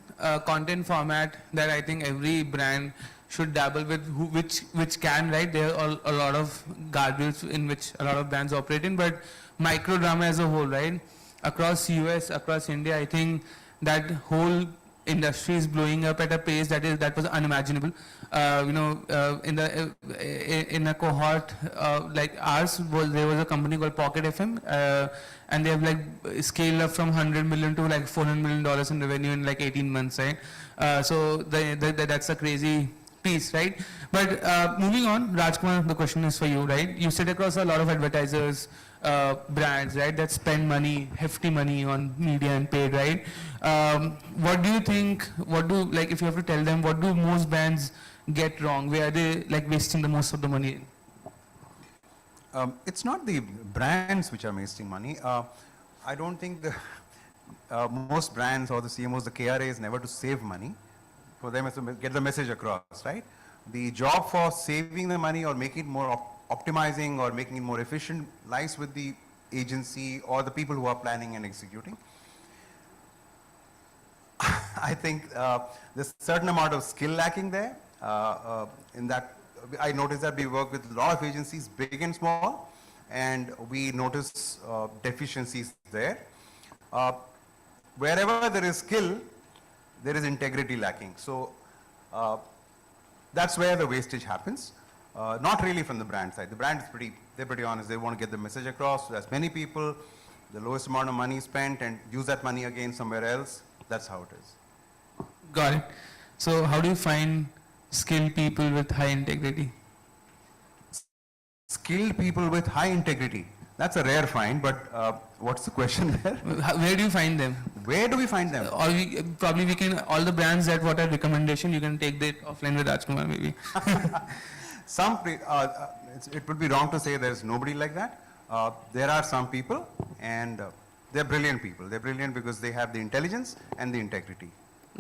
content format that I think every brand should dabble with, which can, right? There are a lot of guardrails in which a lot of brands operate in, but micro drama as a whole, right? Across US, across India, I think that whole industry is blowing up at a pace that was unimaginable. In a cohort like ours, there was a company called Pocket FM, and they have like scaled up from 100 million to like $400 million in revenue in like 18 months, right? So that's a crazy piece, right? But moving on, Rajkumar, the question is for you, right? You sit across a lot of advertisers, brands, right, that spend money, hefty money on media and paid, right? What do you think, if you have to tell them, what do most brands get wrong? Where are they like wasting the most of the money in? It's not the brands which are wasting money. I don't think most brands or the CMOs, the KRA is never to save money. For them is to get the message across, right? The job for saving the money or making it more optimizing or making it more efficient lies with the agency or the people who are planning and executing. I think there's a certain amount of skill lacking there. In that, I noticed that we work with a lot of agencies, big and small, and we notice deficiencies there. Wherever there is skill, there is integrity lacking. So that's where the wastage happens. Not really from the brand side. The brand is they're pretty honest. They want to get the message across to as many people, the lowest amount of money spent, and use that money again somewhere else. That's how it is. Got it. So how do you find skilled people with high integrity? Skilled people with high integrity. That's a rare find, but what's the question there? Where do you find them? Where do we find them? Or probably we can, all the brands that what are recommendation, you can take that offline with Rajkumar maybe. It would be wrong to say there's nobody like that. There are some people, and they're brilliant people. They're brilliant because they have the intelligence and the integrity.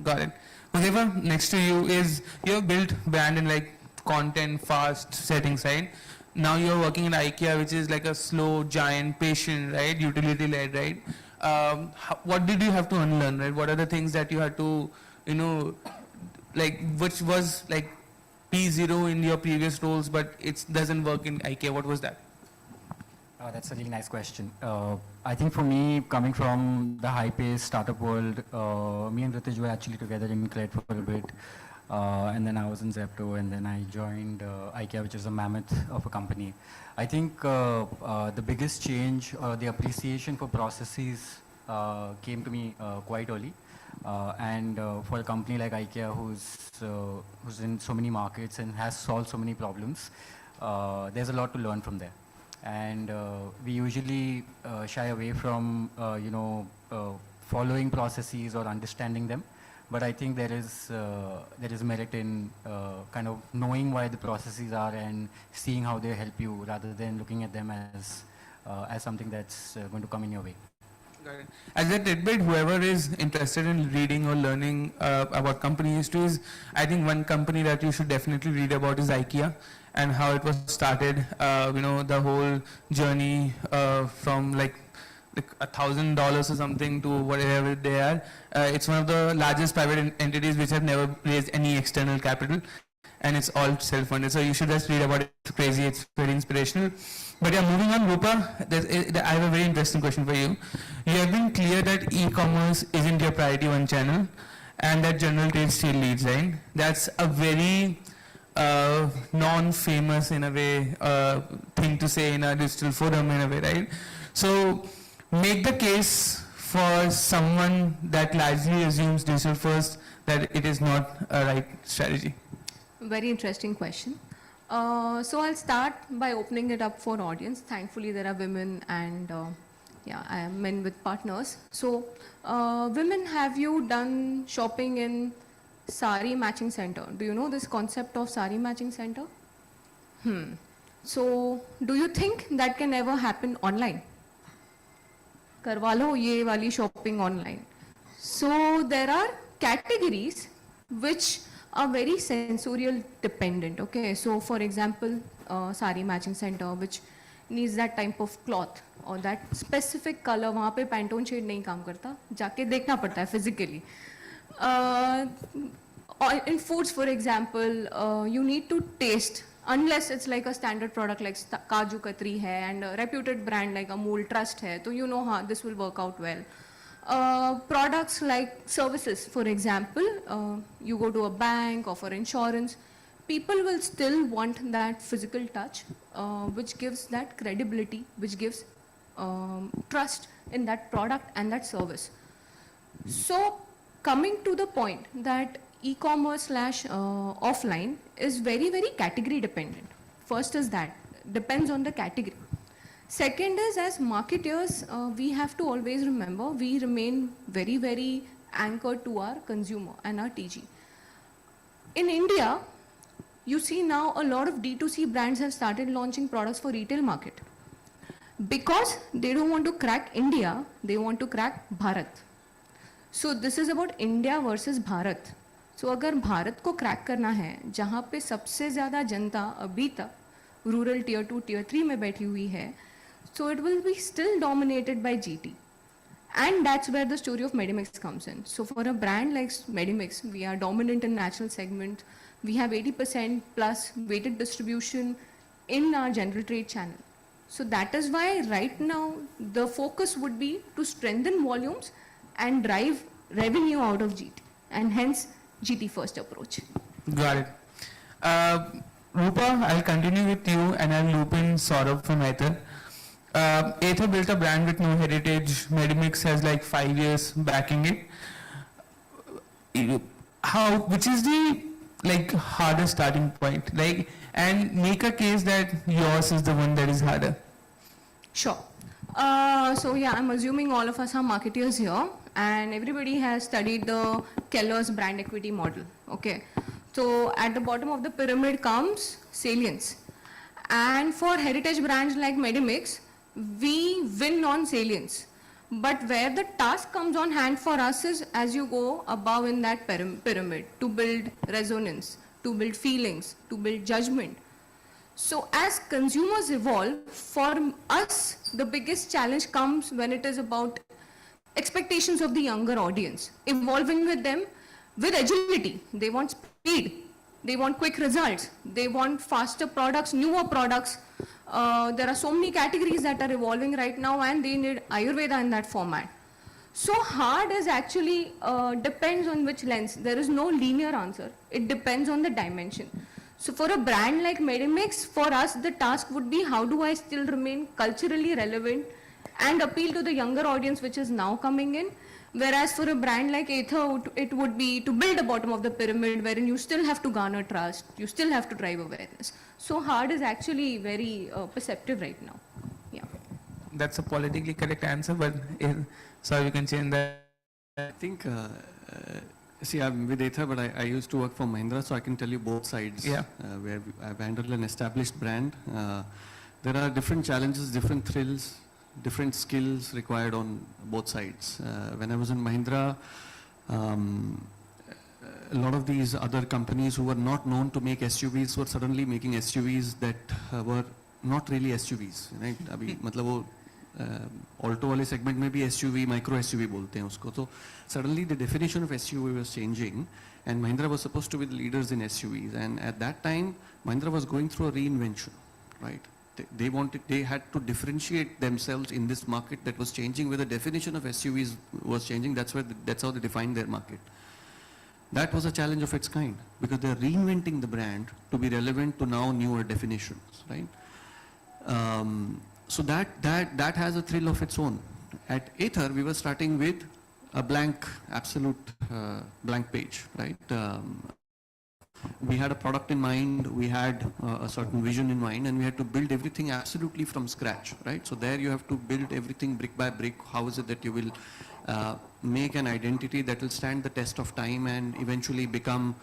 Got it. Whatever next to you is, you have built brand in like content, fast settings, right? Now you're working in IKEA, which is like a slow, giant, patient, right? Utility-led, right? What did you have to unlearn, right? What are the things that you had to, like, which was like P0 in your previous roles, but it doesn't work in IKEA? What was that? That's a really nice question. I think for me, coming from the high-paced startup world, me and Ritesh were actually together in Cred for a bit. And then I was in Zepto, and then I joined IKEA, which is a mammoth of a company. I think the biggest change, the appreciation for processes came to me quite early. And for a company like IKEA, who's in so many markets and has solved so many problems, there's a lot to learn from there. And we usually shy away from, following processes or understanding them. But I think there is merit in kind of knowing why the processes are and seeing how they help you, rather than looking at them as something that's going to come in your way. Got it. As a tidbit, whoever is interested in reading or learning about company histories, I think one company that you should definitely read about is IKEA, and how it was started. The whole journey from like $1,000 or something to whatever they are. It's one of the largest private entities which have never raised any external capital, and it's all self-funded. So you should just read about it. It's crazy. It's very inspirational. But yeah, moving on, Rupa, I have a very interesting question for you. You have been clear that e-commerce isn't your priority one channel, and that general trade still leads, right? That's a very non-famous, in a way, thing to say in a digital forum, in a way, right? So make the case for someone that largely assumes digital first that it is not a right strategy. Very interesting question. So I'll start by opening it up for audience. Thankfully, there are women and I am men with partners. So women, have you done shopping in sari matching center? Do you know this concept of sari matching center? So do you think that can ever happen online? करवा लो ये वाली shopping online. So there are categories which are very sensorial dependent. Okay, so for example, sari matching center which needs that type of cloth or that specific color. वहाँ पे Pantone shade नहीं काम करता, जाके देखना पड़ता है physically. In foods, for example, you need to taste. Unless it's like a standard product like Kaju Katri hai and a reputed brand like Amul Trust hai, so you know this will work out well. Products like services, for example, you go to a bank or for insurance, people will still want that physical touch, which gives that credibility, which gives trust in that product and that service. So coming to the point that e-commerce / offline is very, very category dependent. First is that, depends on the category. Second is, as marketers, we have to always remember, we remain very, very anchored to our consumer and our TG. In India, you see now a lot of D2C brands have started launching products for retail market. Because they don't want to crack India, they want to crack Bharat. So this is about India versus Bharat. So अगर भारत को crack करना है, जहाँ पे सबसे ज़्यादा जनता अभी तक रूरल tier 2, tier 3 में बैठी हुई है, so it will be still dominated by GT. And that's where the story of Medimix comes in. So for a brand like Medimix, we are dominant in national segment. We have 80% plus weighted distribution in our general trade channel. So that is why right now the focus would be to strengthen volumes and drive revenue out of GT. And hence, GT first approach. Got it. Rupa, I'll continue with you and I'll loop in Saurabh from Aether. Aether built a brand with no heritage. Medimix has like 5 years backing it. Which is the hardest starting point? And make a case that yours is the one that is harder. Sure. So yeah, I'm assuming all of us are marketers here, and everybody has studied the Keller's brand equity model. Okay. So at the bottom of the pyramid comes salience. And for heritage brands like Medimix, we win on salience. But where the task comes on hand for us is as you go above in that pyramid to build resonance, to build feelings, to build judgment. So as consumers evolve, for us, the biggest challenge comes when it is about expectations of the younger audience. Evolving with them with agility. They want speed. They want quick results. They want faster products, newer products. There are so many categories that are evolving right now, and they need Ayurveda in that format. So hard is actually depends on which lens. There is no linear answer. It depends on the dimension. So for a brand like Medimix, for us the task would be how do I still remain culturally relevant and appeal to the younger audience which is now coming in. Whereas for a brand like Ather, it would be to build a bottom of the pyramid wherein you still have to garner trust, you still have to drive awareness. So hard is actually very perceptive right now. Yeah. That's a politically correct answer, but so you can change that. I think, see, I'm with Ather, but I used to work for Mahindra, so I can tell you both sides. Yeah. Where I've handled an established brand. There are different challenges, different thrills, different skills required on both sides. When I was in Mahindra, a lot of these other companies who were not known to make SUVs were suddenly making SUVs that were not really SUVs. Right? अभी मतलब वो Alto वाले segment में भी SUV, micro SUV बोलते हैं उसको. So suddenly the definition of SUV was changing, and Mahindra was supposed to be the leaders in SUVs. And at that time, Mahindra was going through a reinvention, right? They had to differentiate themselves in this market that was changing, where the definition of SUVs was changing. That's how they defined their market. That was a challenge of its kind, because they're reinventing the brand to be relevant to now newer definitions, right? So that has a thrill of its own. At Ather, we were starting with a blank, absolute blank page, right? We had a product in mind, we had a certain vision in mind, and we had to build everything absolutely from scratch, right? So there you have to build everything brick by brick. How is it that you will make an identity that will stand the test of time and eventually become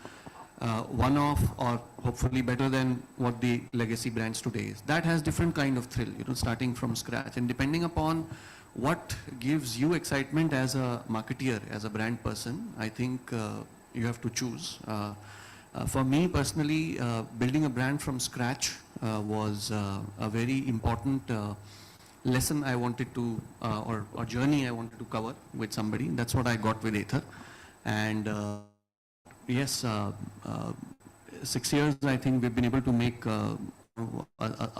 one-off, or hopefully better than what the legacy brands today is. That has different kind of thrill, starting from scratch. And depending upon what gives you excitement as a marketeer, as a brand person, I think you have to choose. For me personally, building a brand from scratch was a very important lesson I wanted to, or journey I wanted to cover with somebody. That's what I got with Ather. And yes, 6 years I think we've been able to make a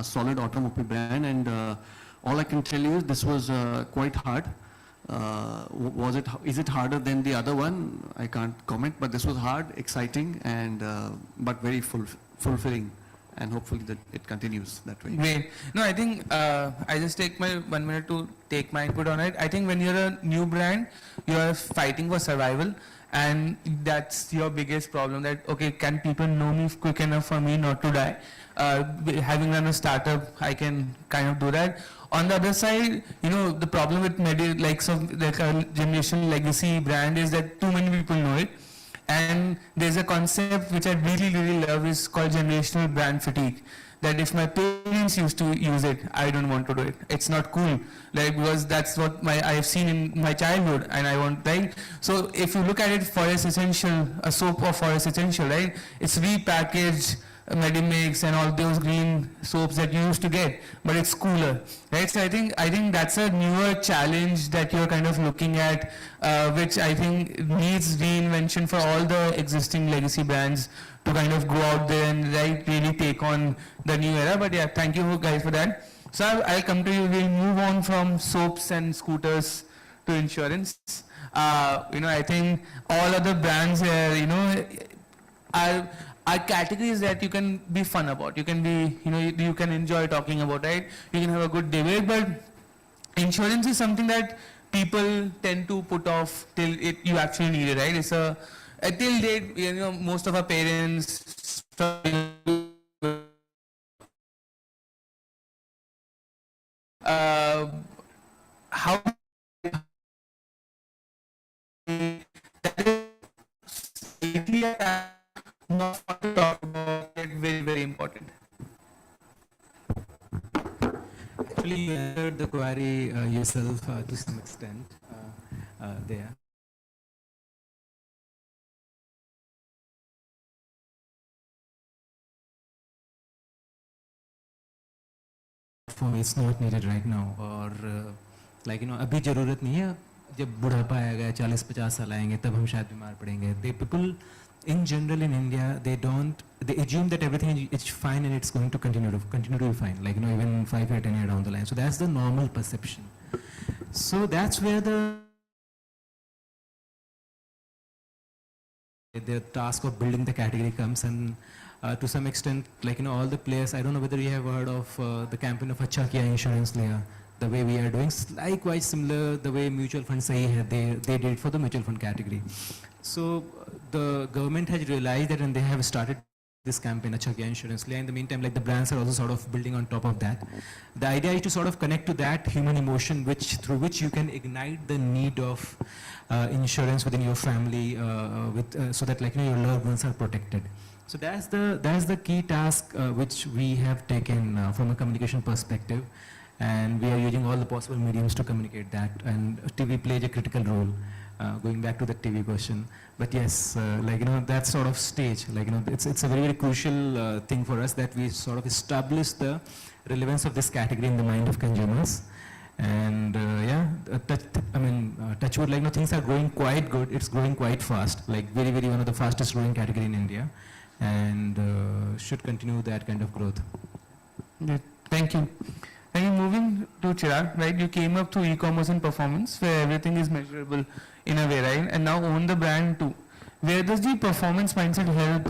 solid automobile brand, and all I can tell you is this was quite hard. Is it harder than the other one? I can't comment, but this was hard, exciting, and but very fulfilling, and hopefully that it continues that way. Great. No, I think I just take my 1 minute to take my input on it. I think when you're a new brand, you are fighting for survival, and that's your biggest problem. That okay, can people know me quick enough for me not to die? Having run a startup, I can kind of do that. On the other side, the problem with like a generation legacy brand is that too many people know it. And there's a concept which I really, really love, is called generational brand fatigue. That if my parents used to use it, I don't want to do it. It's not cool, like, because that's what I've seen in my childhood, and I want, right? So if you look at it, Forest Essential, a soap of Forest Essential, right? It's repackaged Medimix and all those green soaps that you used to get, but it's cooler, right? So I think that's a newer challenge that you're kind of looking at, which I think needs reinvention for all the existing legacy brands to kind of go out there and really take on the new era. But yeah, thank you guys for that. So I'll come to you. We'll move on from soaps and scooters to insurance. I think all other brands here, are categories that you can be fun about. You can be, you can enjoy talking about, right? You can have a good debate, but insurance is something that people tend to put off till you actually need it, right? It's till date, most of our parents really not fun to talk about, yet very, very important. Actually, you answered the query yourself to some extent there. For me, it's not needed right now. और like अभी ज़रूरत नहीं है. जब बुढ़ापा आएगा 40-50 साल आएंगे तब हम शायद बीमार पड़ेंगे. The people in general in India, they assume that everything is fine and it's going to continue to be fine. Like even 5 or 10 years down the line. So that's the normal perception. So that's where the task of building the category comes, and to some extent, like all the players. I don't know whether you have heard of the campaign of Acha Kiya Insurance Liya. The way we are doing, likewise similar the way mutual funds say they did it for the mutual fund category. So the government has realized that, and they have started this campaign, Acha Kiya Insurance Liya. In the meantime, like the brands are also sort of building on top of that. The idea is to sort of connect to that human emotion, through which you can ignite the need of insurance within your family, so that your loved ones are protected. So that's the key task which we have taken from a communication perspective, and we are using all the possible mediums to communicate that. And TV plays a critical role. Going back to the TV question, but yes, that sort of stage, it's a very, very crucial thing for us that we sort of establish the relevance of this category in the mind of consumers. And touch wood, things are growing quite good. It's growing quite fast, very, very one of the fastest growing category in India, and should continue that kind of growth. Yeah, thank you. And moving to Chirag, right? You came up through e-commerce and performance, where everything is measurable in a way, right? And now own the brand too. Where does the performance mindset help,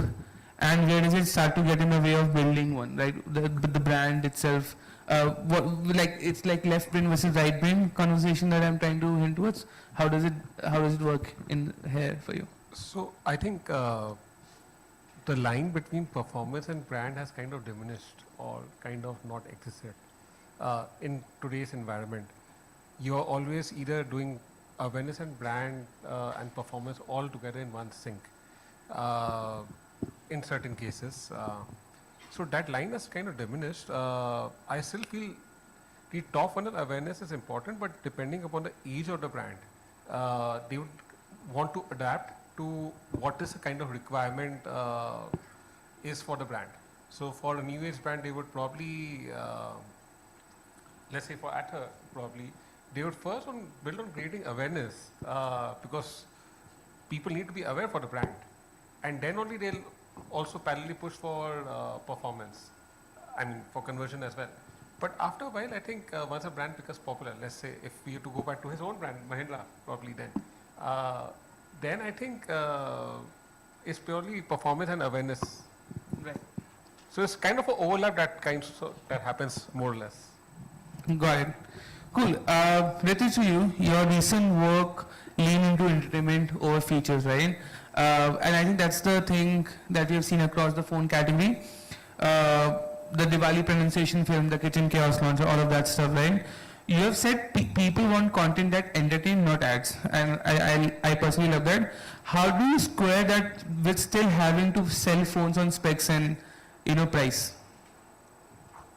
and where does it start to get in the way of building one, right? The brand itself, it's like left brain versus right brain conversation that I'm trying to hint towards. How does it work in here for you? So I think the line between performance and brand has kind of diminished or kind of not existed in today's environment. You're always either doing awareness and brand and performance all together in one sync in certain cases. So that line has kind of diminished. I still feel the top funnel awareness is important, but depending upon the age of the brand, they would want to adapt to what is the kind of requirement is for the brand. So for a new age brand, they would probably, let's say for Atta, probably, they would first build on creating awareness because people need to be aware for the brand, and then only they'll also parallelly push for performance, I mean for conversion as well. But after a while, I think once a brand becomes popular, let's say if we have to go back to his own brand, Mahindra, probably then I think it's purely performance and awareness. Right. So it's kind of an overlap that happens more or less. Got it. Cool. Related to you, your recent work lean into entertainment over features, right? And I think that's the thing that we have seen across the phone category. The Diwali pronunciation film, the kitchen chaos launcher, all of that stuff, right? You have said people want content that entertain, not ads, and I personally love that. How do you square that with still having to sell phones on specs and price?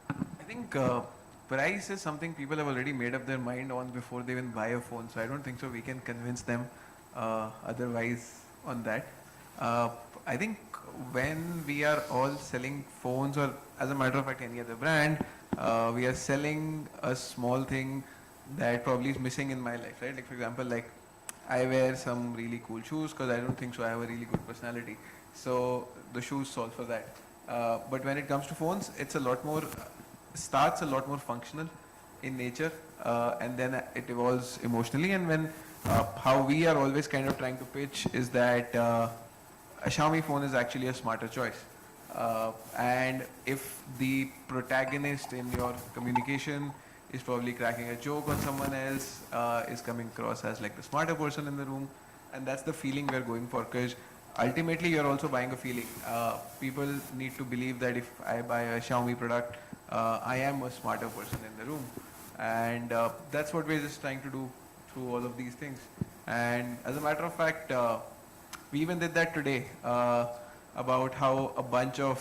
I think price is something people have already made up their mind on before they even buy a phone. So I don't think so we can convince them otherwise on that. I think when we are all selling phones, or as a matter of fact any other brand, we are selling a small thing that probably is missing in my life, right? Like for example, like I wear some really cool shoes because I don't think so I have a really good personality. So the shoes solve for that. But when it comes to phones, it's a lot more, starts a lot more functional in nature, and then it evolves emotionally. And when how we are always kind of trying to pitch is that a Xiaomi phone is actually a smarter choice. And if the protagonist in your communication is probably cracking a joke on someone else, is coming across as like the smarter person in the room, and that's the feeling we're going for, because ultimately you're also buying a feeling. People need to believe that if I buy a Xiaomi product, I am a smarter person in the room, and that's what we're just trying to do through all of these things. And as a matter of fact, we even did that today about how a bunch of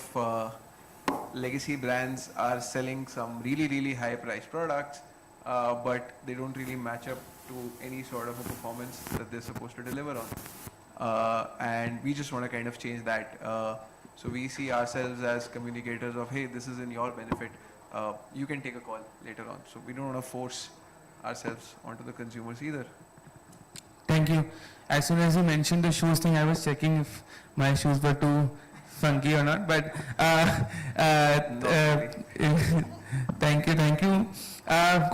legacy brands are selling some really, really high priced products, but they don't really match up to any sort of a performance that they're supposed to deliver on. And we just want to kind of change that. So we see ourselves as communicators of, hey, this is in your benefit. You can take a call later on. So we don't want to force ourselves onto the consumers either. Thank you. As soon as you mentioned the shoes thing, I was checking if my shoes were too funky or not. But thank you.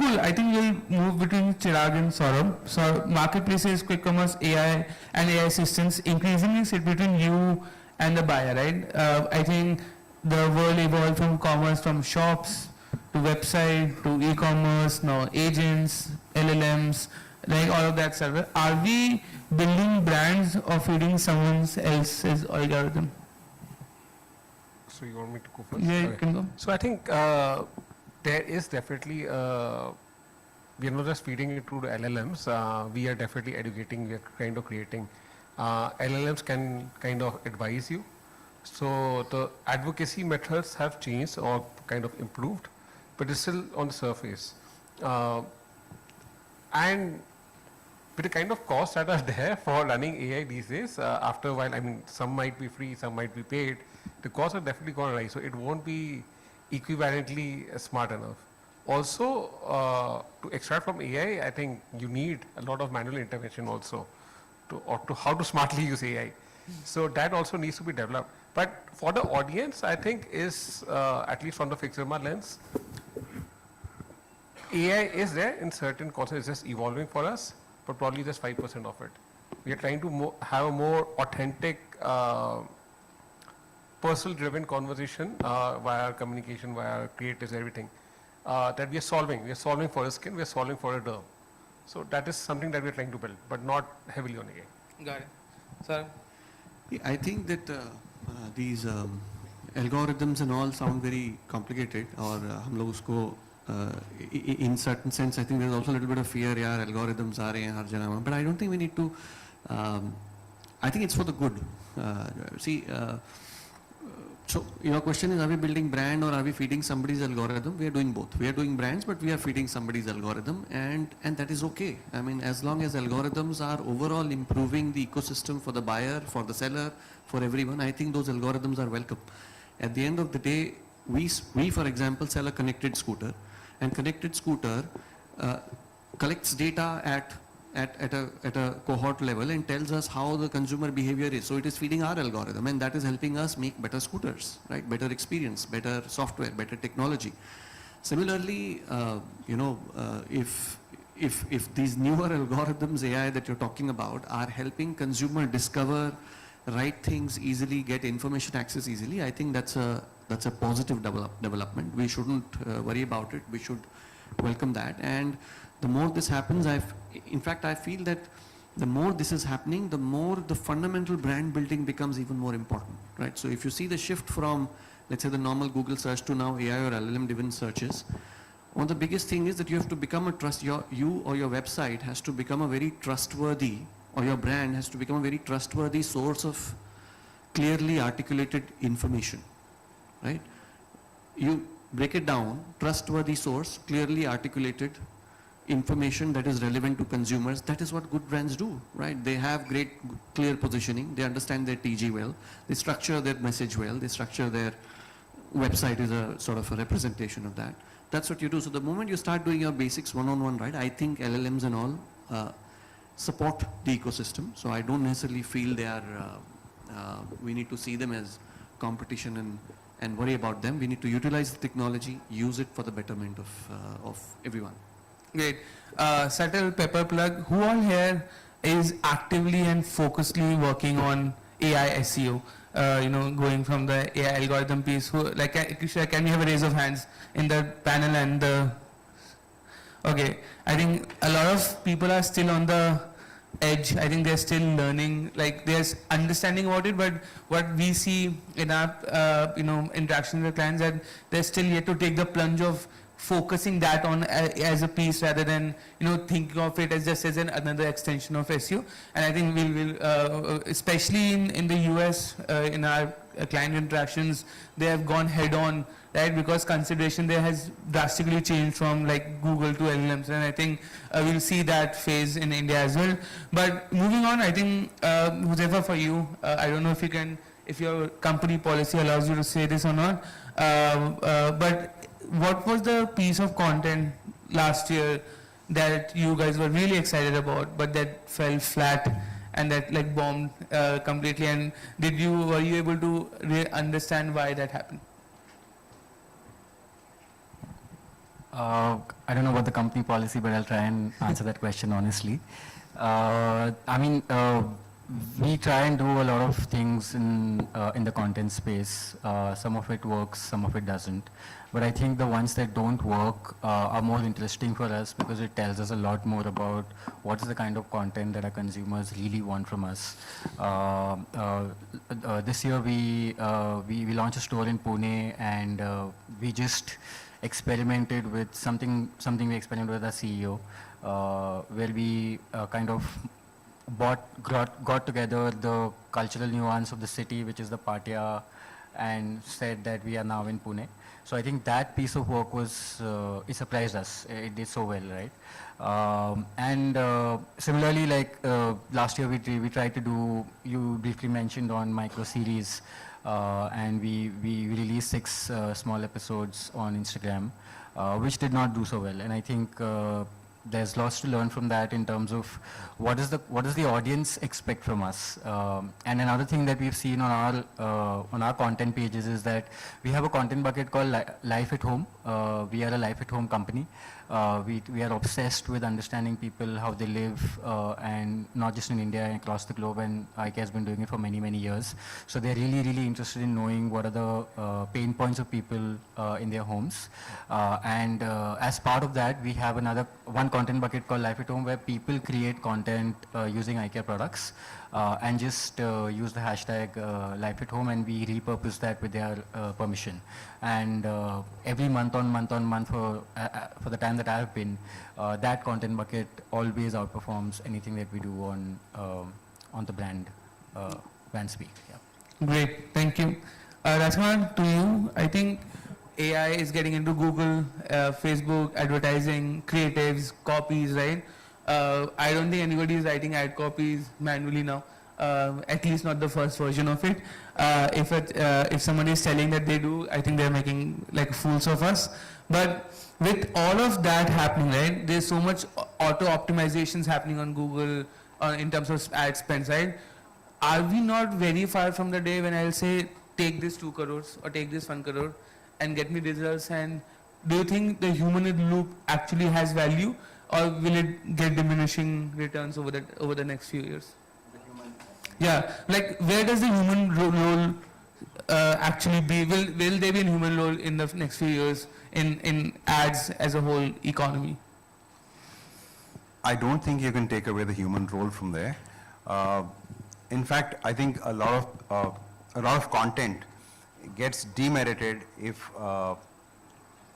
Cool. I think we'll move between Chirag and Saurabh. So marketplaces, quick commerce, AI, and AI assistants increasingly sit between you and the buyer, right? I think the world evolved from commerce, from shops to website to e-commerce, now agents, LLMs, like all of that stuff. Are we building brands or feeding someone else's algorithm? So you want me to go first? Yeah, you can go. So I think there is definitely, we are not just feeding it to the LLMs, we are definitely educating, we are kind of creating. LLMs can kind of advise you. So the advocacy methods have changed or kind of improved, but it's still on the surface. And with the kind of costs that are there for running AI these days, after a while, I mean, some might be free, some might be paid, the costs are definitely going to rise, so it won't be equivalently smart enough. Also, to extract from AI, I think you need a lot of manual intervention also to how to smartly use AI. So that also needs to be developed. But for the audience, I think is, at least from the Fixerma lens, AI is there in certain concepts, it's just evolving for us, but probably just 5% of it. We are trying to have a more authentic, personal-driven conversation via communication, via creatives, everything, that we are solving. We are solving for a skin, we are solving for a derm. So that is something that we are trying to build, but not heavily on AI. Got it. Sir? Yeah, I think that these algorithms and all sound very complicated, or हम लोग उसको in certain sense, I think there's also a little bit of fear, yeah, algorithms are in har jagah, but I don't think we need to, I think it's for the good. So your question is, are we building brand or are we feeding somebody's algorithm? We are doing both. We are doing brands, but we are feeding somebody's algorithm, and that is okay. I mean, as long as algorithms are overall improving the ecosystem for the buyer, for the seller, for everyone, I think those algorithms are welcome. At the end of the day, we for example, sell a connected scooter, and connected scooter collects data at a cohort level and tells us how the consumer behavior is. So it is feeding our algorithm, and that is helping us make better scooters, right? Better experience, better software, better technology. Similarly, if these newer algorithms, AI that you're talking about, are helping consumer discover right things easily, get information access easily, I think that's a positive development. We shouldn't worry about it. We should welcome that. And the more this happens, in fact, I feel that the more this is happening, the more the fundamental brand building becomes even more important, right? So if you see the shift from, let's say, the normal Google search to now AI or LLM-driven searches, one of the biggest thing is that you have to become you or your website has to become a very trustworthy, or your brand has to become a very trustworthy source of clearly articulated information, right? You break it down, trustworthy source, clearly articulated information that is relevant to consumers. That is what good brands do, right? They have great, clear positioning. They understand their TG well. They structure their message well. They structure their website is a sort of a representation of that. That's what you do. So the moment you start doing your basics one-on-one, right, I think LLMs and all support the ecosystem. So I don't necessarily feel they are, we need to see them as competition and worry about them. We need to utilize the technology, use it for the betterment of everyone. Great. Subtle pepper plug. Who all here is actively and focusedly working on AI SEO? Going from the AI algorithm piece. Who, like, can we have a raise of hands in the panel and the? Okay. I think a lot of people are still on the edge. I think they're still learning. Like, there's understanding about it, but what we see in our interaction with clients, that they're still yet to take the plunge of focusing that on as a piece rather than thinking of it as just as another extension of SEO. And I think we'll especially in the US in our client interactions, they have gone head on, right, because consideration there has drastically changed from like Google to LLMs, and I think we'll see that phase in India as well. But moving on, I think Huzefa, for you, I don't know if your company policy allows you to say this or not, but what was the piece of content last year that you guys were really excited about, but that fell flat and that like bombed completely? And were you able to understand why that happened? I don't know about the company policy, but I'll try and answer that question honestly. We try and do a lot of things in the content space. Some of it works, some of it doesn't. But I think the ones that don't work are more interesting for us because it tells us a lot more about what is the kind of content that our consumers really want from us. This year we launched a store in Pune, and we just experimented with something we experimented with our CEO, where we kind of got together the cultural nuance of the city, which is the Patya, and said that we are now in Pune. So I think that piece of work was, it surprised us. It did so well, right? Similarly, like last year we tried to do, you briefly mentioned on micro series, and we released 6 small episodes on Instagram, which did not do so well. And I think there's lots to learn from that in terms of what does the audience expect from us. And another thing that we've seen on our content pages is that we have a content bucket called Life at Home. We are a Life at Home company. We are obsessed with understanding people, how they live, and not just in India, across the globe, and IKEA has been doing it for many, many years. So they're really, really interested in knowing what are the pain points of people in their homes. As part of that, we have one content bucket called Life at Home, where people create content using IKEA products and just use the hashtag Life at Home, and we repurpose that with their permission. And every month for the time that I've been, that content bucket always outperforms anything that we do on the brand speak. Yeah. Great, thank you. Rashman, to you, I think AI is getting into Google, Facebook, advertising, creatives, copies, right? I don't think anybody is writing ad copies manually now, at least not the first version of it. If somebody is telling that they do, I think they're making like fools of us. But with all of that happening, right, there's so much auto optimizations happening on Google in terms of ad spends, right? Are we not very far from the day when I'll say, take this 2 crores or take this 1 crore and get me results? And do you think the human in the loop actually has value, or will it get diminishing returns over the next few years? Yeah, like where does the human role actually be? Will there be a human role in the next few years in ads as a whole economy? I don't think you can take away the human role from there. In fact, I think a lot of content gets demerited if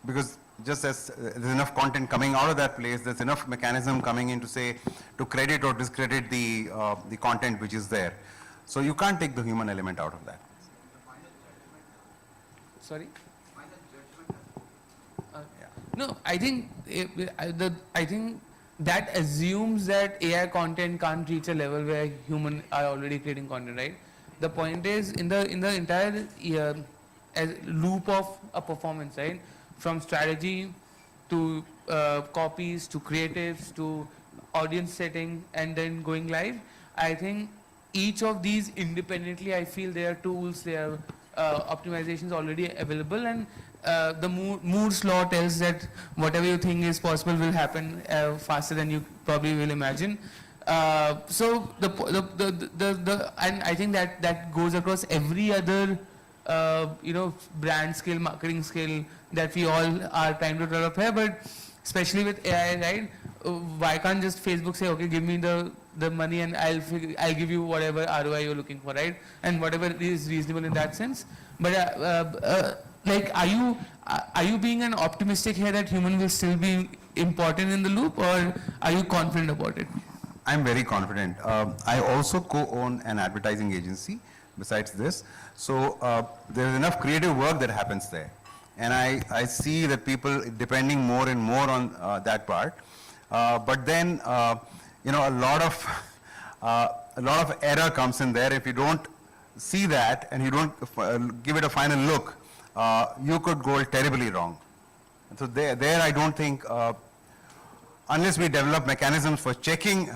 because just as there's enough content coming out of that place, there's enough mechanism coming in to say to credit or discredit the content which is there. So you can't take the human element out of that. Sorry. No, I think I think that assumes that AI content can't reach a level where humans are already creating content, right? The point is in the entire loop of a performance, right? From strategy to copies to creatives to audience setting and then going live. I think each of these independently, I feel there are tools, there are optimizations already available, and the Moore's law tells that whatever you think is possible will happen faster than you probably will imagine. So and I think that goes across every other brand skill, marketing skill that we all are trying to develop here, but especially with AI, right? Why can't just Facebook say, okay, give me the money and I'll give you whatever ROI you're looking for, right? And whatever is reasonable in that sense. But like, are you being an optimistic here that human will still be important in the loop, or are you confident about it? I'm very confident. I also co-own an advertising agency besides this. So there's enough creative work that happens there. And I see that people depending more and more on that part. But then, you know, a lot of error comes in there. If you don't see that and you don't give it a final look, you could go terribly wrong. So there I don't think, unless we develop mechanisms for checking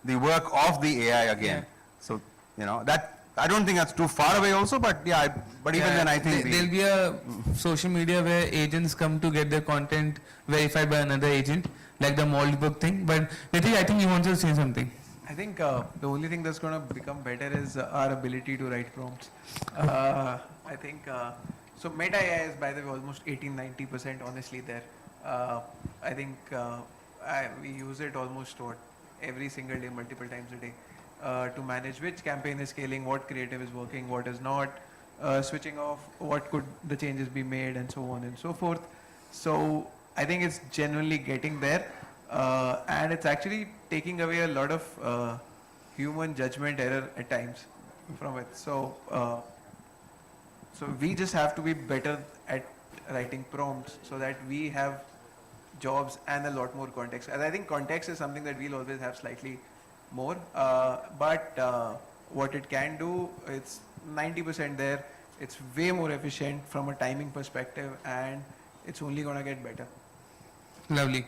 the work of the AI again. Yeah. So, you know, that, I don't think that's too far away also, but yeah, but even then I think there'll be a social media where agents come to get their content verified by another agent, like the mold book thing. But Nitish, I think you want to say something. I think the only thing that's going to become better is our ability to write prompts. I think, so Meta AI is, by the way, almost 18-90% honestly there. I think we use it almost every single day, multiple times a day, to manage which campaign is scaling, what creative is working, what is not, switching off, what could the changes be made, and so on and so forth. So I think it's genuinely getting there, and it's actually taking away a lot of human judgment error at times from it. So, so we just have to be better at writing prompts so that we have jobs and a lot more context. And I think context is something that we'll always have slightly more, but what it can do, it's 90% there. It's way more efficient from a timing perspective, and it's only going to get better. Lovely.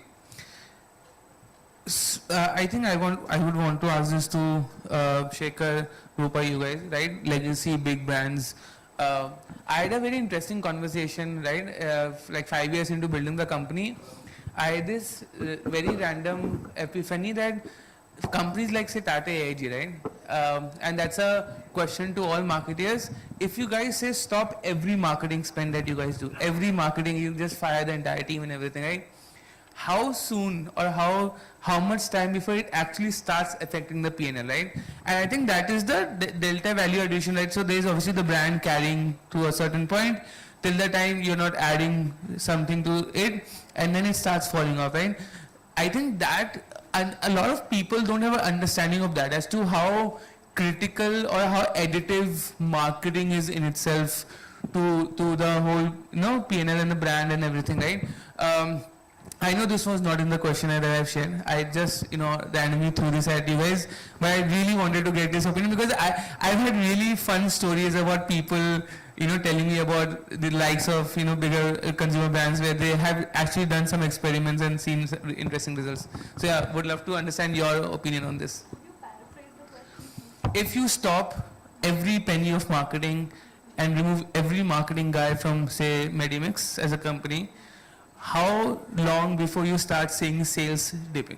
I think I would want to ask this to Shekhar, Rupa, you guys, right? Legacy, big brands. I had a very interesting conversation, right? Like 5 years into building the company, I had this very random epiphany that companies like, say, Tata AIG, right? And that's a question to all marketers. If you guys say stop every marketing spend that you guys do, every marketing, you just fire the entire team and everything, right? How soon or how much time before it actually starts affecting the P&L, right? And I think that is the delta value addition, right? So there's obviously the brand carrying to a certain point till the time you're not adding something to it, and then it starts falling off, right? I think that, and a lot of people don't have an understanding of that as to how critical or how additive marketing is in itself to the whole, you know, P&L and the brand and everything, right? I know this was not in the questionnaire that I've shared. I just, you know, randomly threw this at you guys, but I really wanted to get this opinion because I've had really fun stories about people, you know, telling me about the likes of, you know, bigger consumer brands where they have actually done some experiments and seen interesting results. So yeah, would love to understand your opinion on this. Could you paraphrase the question? If you stop every penny of marketing and remove every marketing guy from, say, Medimix as a company, how long before you start seeing sales dipping?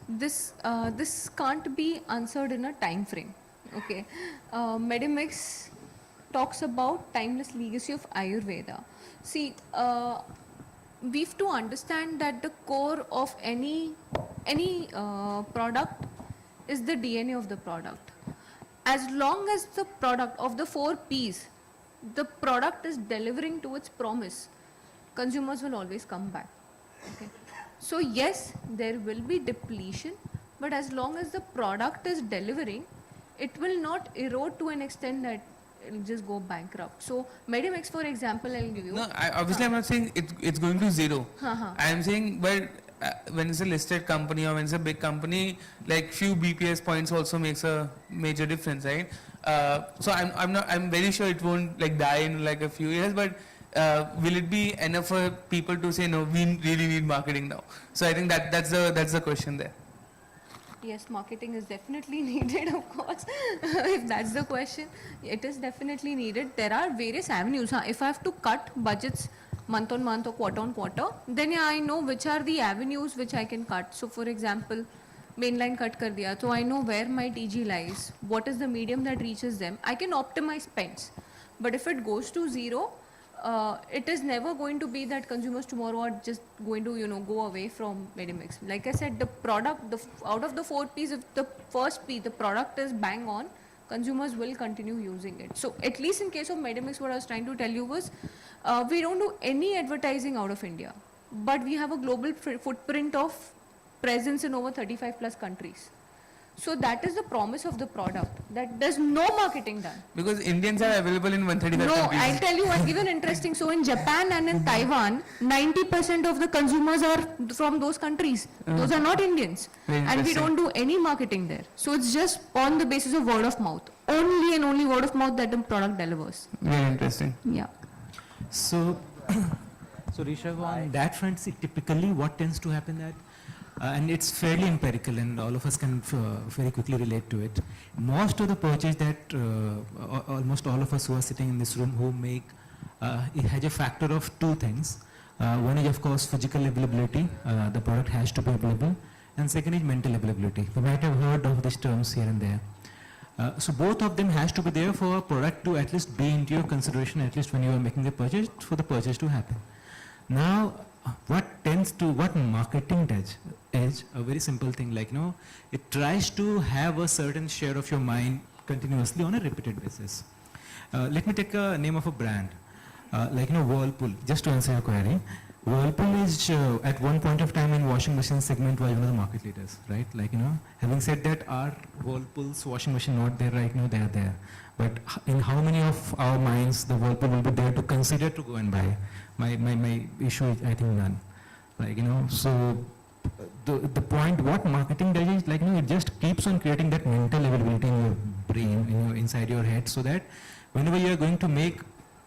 This can't be answered in a time frame. Okay, Medimix talks about timeless legacy of Ayurveda. See, we've to understand that the core of any product is the DNA of the product. As long as the product of the 4 P's, the product is delivering to its promise, consumers will always come back. Okay. So yes, there will be depletion, but as long as the product is delivering, it will not erode to an extent that it will just go bankrupt. So Medimix, for example, I'll give you. No, obviously I'm not saying it's going to zero. I am saying, but when it's a listed company or when it's a big company, like few BPS points also makes a major difference, right? So I'm very sure it won't like die in like a few years, but will it be enough for people to say no, we really need marketing now? So I think that's the question there. Yes, marketing is definitely needed, of course. If that's the question, it is definitely needed. There are various avenues. If I have to cut budgets month on month or quarter on quarter, then yeah, I know which are the avenues which I can cut. So for example, mainline cut kar diya, so I know where my TG lies, what is the medium that reaches them. I can optimize spends. But if it goes to zero, it is never going to be that consumers tomorrow are just going to, you know, go away from Medimix. Like I said, the product, out of the 4 P's, if the first P, the product is bang on, consumers will continue using it. So at least in case of Medimix, what I was trying to tell you was, we don't do any advertising out of India, but we have a global footprint of presence in over 35 plus countries. So that is the promise of the product, that there's no marketing done. Because Indians are available in 135 No, countries. I'll tell you, I'll give an interesting, so in Japan and in Taiwan, 90% of the consumers are from those countries. Those are not Indians. Very And we interesting. don't do any marketing there. So it's just on the basis of word of mouth. Only and only word of mouth that the product delivers. Very interesting. Yeah. So, so Rishabh, on that front, see, typically what tends to happen that, and it's fairly empirical and all of us can very quickly relate to it. Most of the purchase that almost all of us who are sitting in this room who make, it has a factor of two things. One is of course physical availability, the product has to be available, and second is mental availability. You might have heard of these terms here and there. So both of them has to be there for a product to at least be into your consideration, at least when you are making the purchase, for the purchase to happen. Now, what marketing does is a very simple thing, like, it tries to have a certain share of your mind continuously on a repeated basis. Let me take a name of a brand, like, Whirlpool, just to answer your query. Whirlpool is at one point of time in washing machine segment was one of the market leaders, right? Like, having said that, our Whirlpool's washing machine not there right now, they are there. But in how many of our minds the Whirlpool will be there to consider to go and buy? My issue is, I think, none. Like, so the point what marketing does is, like, it just keeps on creating that mental availability in your brain, inside your head, so that whenever you are going to make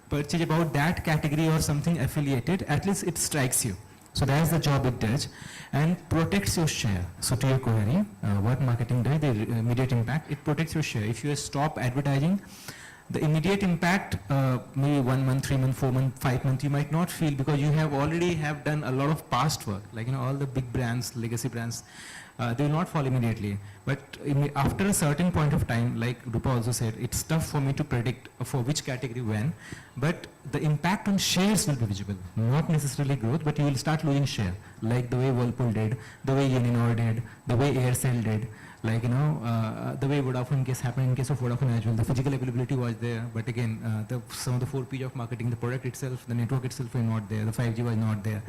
purchase about that category or something affiliated, at least it strikes you. So that's the job it does, and protects your share. So to your query, what marketing does, the immediate impact, it protects your share. If you stop advertising, the immediate impact, maybe 1 month, 3 months, 4 months, 5 months, you might not feel because you have already done a lot of past work. Like, all the big brands, legacy brands, they will not fall immediately. But after a certain point of time, like Rupa also said, it's tough for me to predict for which category when, but the impact on shares will be visible. Not necessarily growth, but you will start losing share, like the way Whirlpool did, the way Uninor did, the way Aircel did. Like, the way Vodafone case happened in case of Vodafone as well. The physical availability was there, but again, some of the 4P of marketing, the product itself, the network itself were not there, the 5G was not there.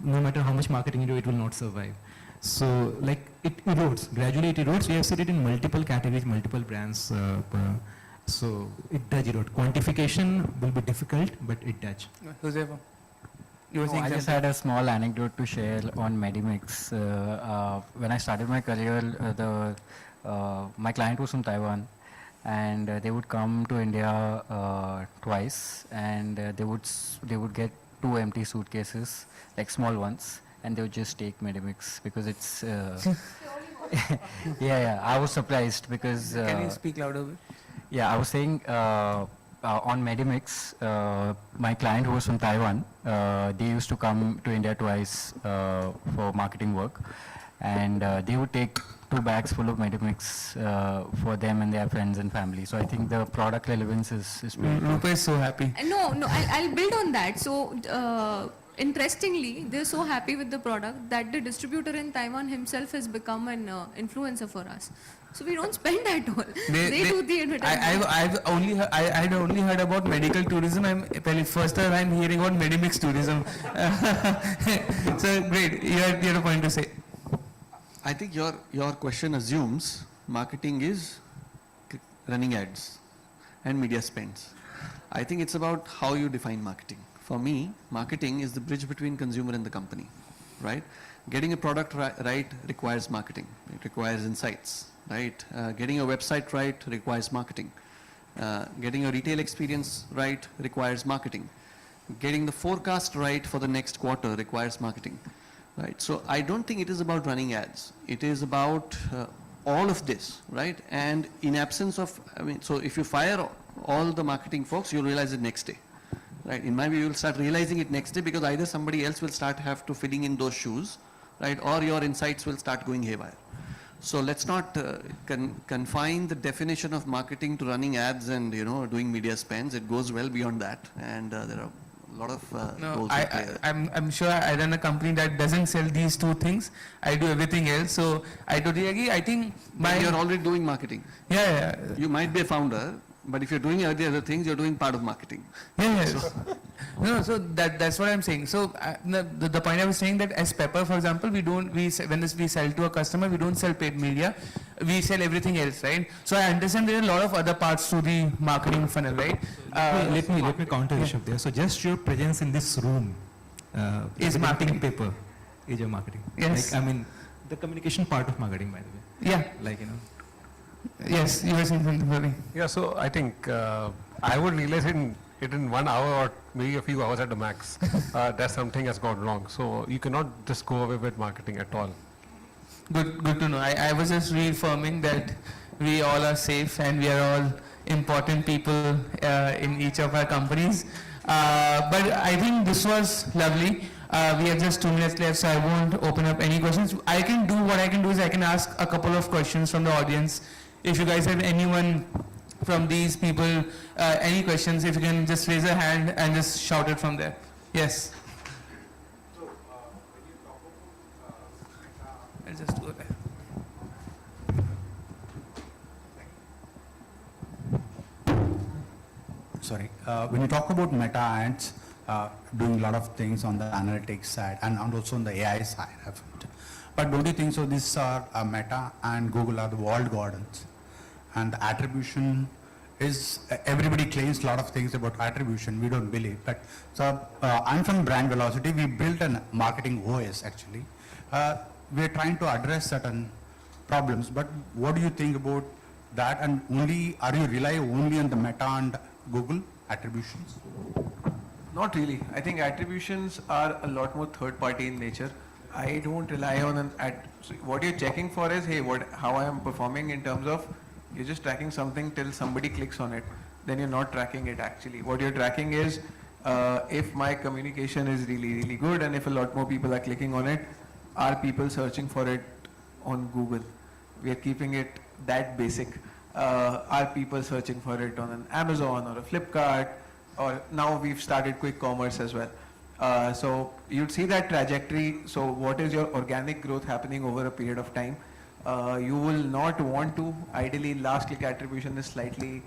No matter how much marketing you do, it will not survive. So, like, it erodes, gradually it erodes. We have seen it in multiple categories, multiple brands. So, it does erode. Quantification will be difficult, but it does. Josefa, you were saying I just something? had a small anecdote to share on Medimix. When I started my career, my client was from Taiwan, and they would come to India twice, and they would get 2 empty suitcases, like small ones, and they would just take Medimix because it's. Yeah, I was surprised because. Can you speak louder? Yeah, I was saying. On Medimix, my client who was from Taiwan, they used to come to India twice for marketing work, and they would take 2 bags full of Medimix for them and their friends and family. So I think the product relevance is pretty good. Rupa is so happy. No, I'll build on that. So, interestingly, they're so happy with the product that the distributor in Taiwan himself has become an influencer for us. So we don't spend at all. They do the advertising. I'd only heard about medical tourism. First time I'm hearing about Medimix tourism. So great, you had a point to say. I think your question assumes marketing is running ads and media spends. I think it's about how you define marketing. For me, marketing is the bridge between consumer and the company, right? Getting a product right requires marketing. It requires insights, right? Getting a website right requires marketing. Getting a retail experience right requires marketing. Getting the forecast right for the next quarter requires marketing, right? So I don't think it is about running ads. It is about all of this, right? And in absence of, so if you fire all the marketing folks, you'll realize it next day, right? In my view, you'll start realizing it next day because either somebody else will start have to filling in those shoes, right? Or your insights will start going haywire. So let's not confine the definition of marketing to running ads and doing media spends. It goes well beyond that, and there are a lot of No, roles to play. I'm sure I run a company that doesn't sell these two things. I do everything else. So I totally agree. I think You're already doing marketing. Yeah. You might be a founder, but if you're doing all the other things, you're doing part of marketing. Yes. So- No, so that's what I'm saying. So the point I was saying that as Pepper, for example, when we sell to a customer, we don't sell paid media, we sell everything else, right? So I understand there are a lot of other parts to the marketing funnel, right? Let me counter Rishabh there. So just your presence in this room Is marketing. Paper is your marketing. Yes. Like, I mean, the communication part of marketing, by the way. Yeah. Like, you know. Yes, you were saying something funny. Yeah, so I think I would realize it in 1 hour or maybe a few hours at the max that something has gone wrong. So you cannot just go away with marketing at all. Good to know. I was just reaffirming that we all are safe and we are all important people in each of our companies. But I think this was lovely. We have just 2 minutes left, so I won't open up any questions. What I can do is I can ask a couple of questions from the audience. If you guys have anyone from these people, any questions, if you can just raise a hand and just shout it from there. Yes. I'll just go there. Sorry. When you talk about meta ads, doing a lot of things on the analytics side and also on the AI side, but don't you think so? These are Meta and Google are the walled gardens, and the attribution is everybody claims a lot of things about attribution. We don't believe, but so I'm from Brand Velocity. We built a marketing OS actually. We're trying to address certain problems, but what do you think about that? And are you rely only on the Meta and Google attributions? Not really. I think attributions are a lot more third party in nature. I don't rely on so what you're checking for is, hey, how I am performing in terms of, you're just tracking something till somebody clicks on it. Then you're not tracking it actually. What you're tracking is if my communication is really, really good and if a lot more people are clicking on it, are people searching for it on Google? We are keeping it that basic. Are people searching for it on an Amazon or a Flipkart? Or now we've started quick commerce as well. So you'd see that trajectory. So what is your organic growth happening over a period of time? You will not want to, ideally last click attribution is slightly,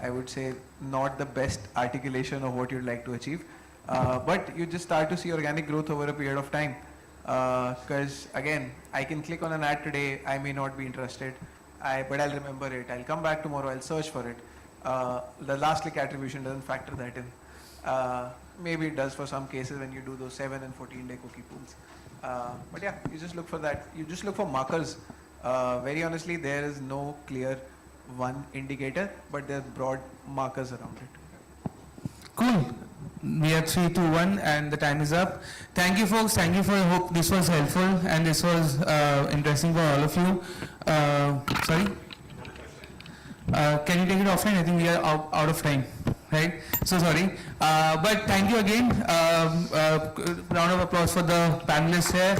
I would say, not the best articulation of what you'd like to achieve. But you just start to see organic growth over a period of time. Because again, I can click on an ad today, I may not be interested, but I'll remember it. I'll come back tomorrow, I'll search for it. The last click attribution doesn't factor that in. Maybe it does for some cases when you do those 7 and 14-day cookie pools. But yeah, you just look for that. You just look for markers. Very honestly, there is no clear one indicator, but there are broad markers around it. Cool. We are 3, 2, 1 and the time is up. Thank you folks, thank you for, I hope this was helpful and this was interesting for all of you. Sorry? Can you take it offline? I think we are out of time, right? So sorry. But thank you again. Round of applause for the panelists here.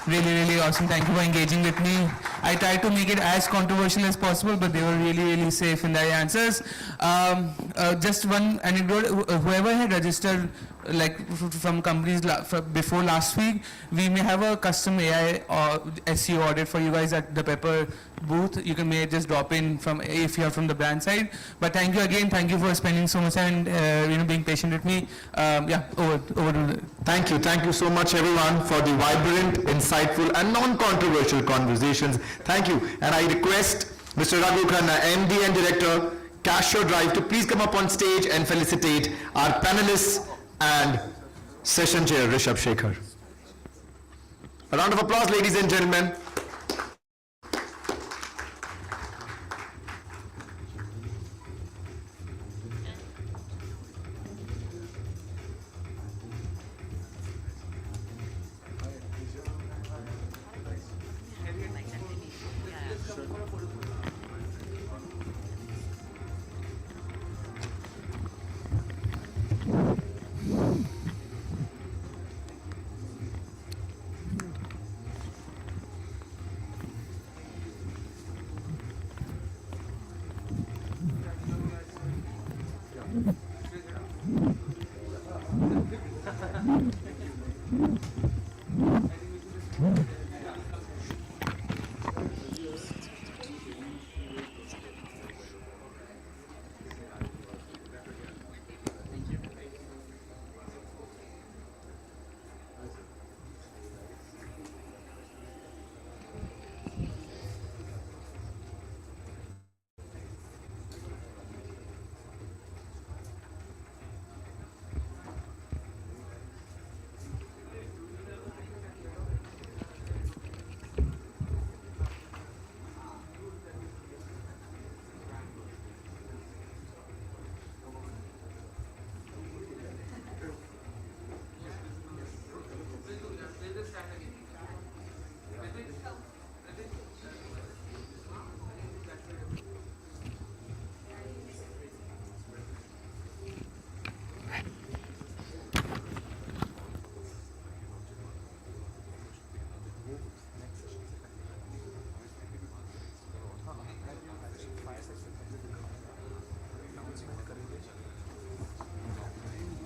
Really, really awesome. Thank you for engaging with me. I tried to make it as controversial as possible, but they were really, really safe in their answers. Just one anecdote. Whoever had registered from companies before last week, we may have a custom AI or SEO audit for you guys at the Pepper booth. You may just drop in from if you're from the brand side. But thank you again. Thank you for spending so much time and being patient with me. Over to Thank you so much everyone for the vibrant, insightful and non-controversial conversations. Thank you. And I request Mr. Raghu Khanna, MD and Director, Cashier Drive, to please come up on stage and felicitate our panelists and session chair Rishabh Shekhar. A round of applause, ladies and gentlemen.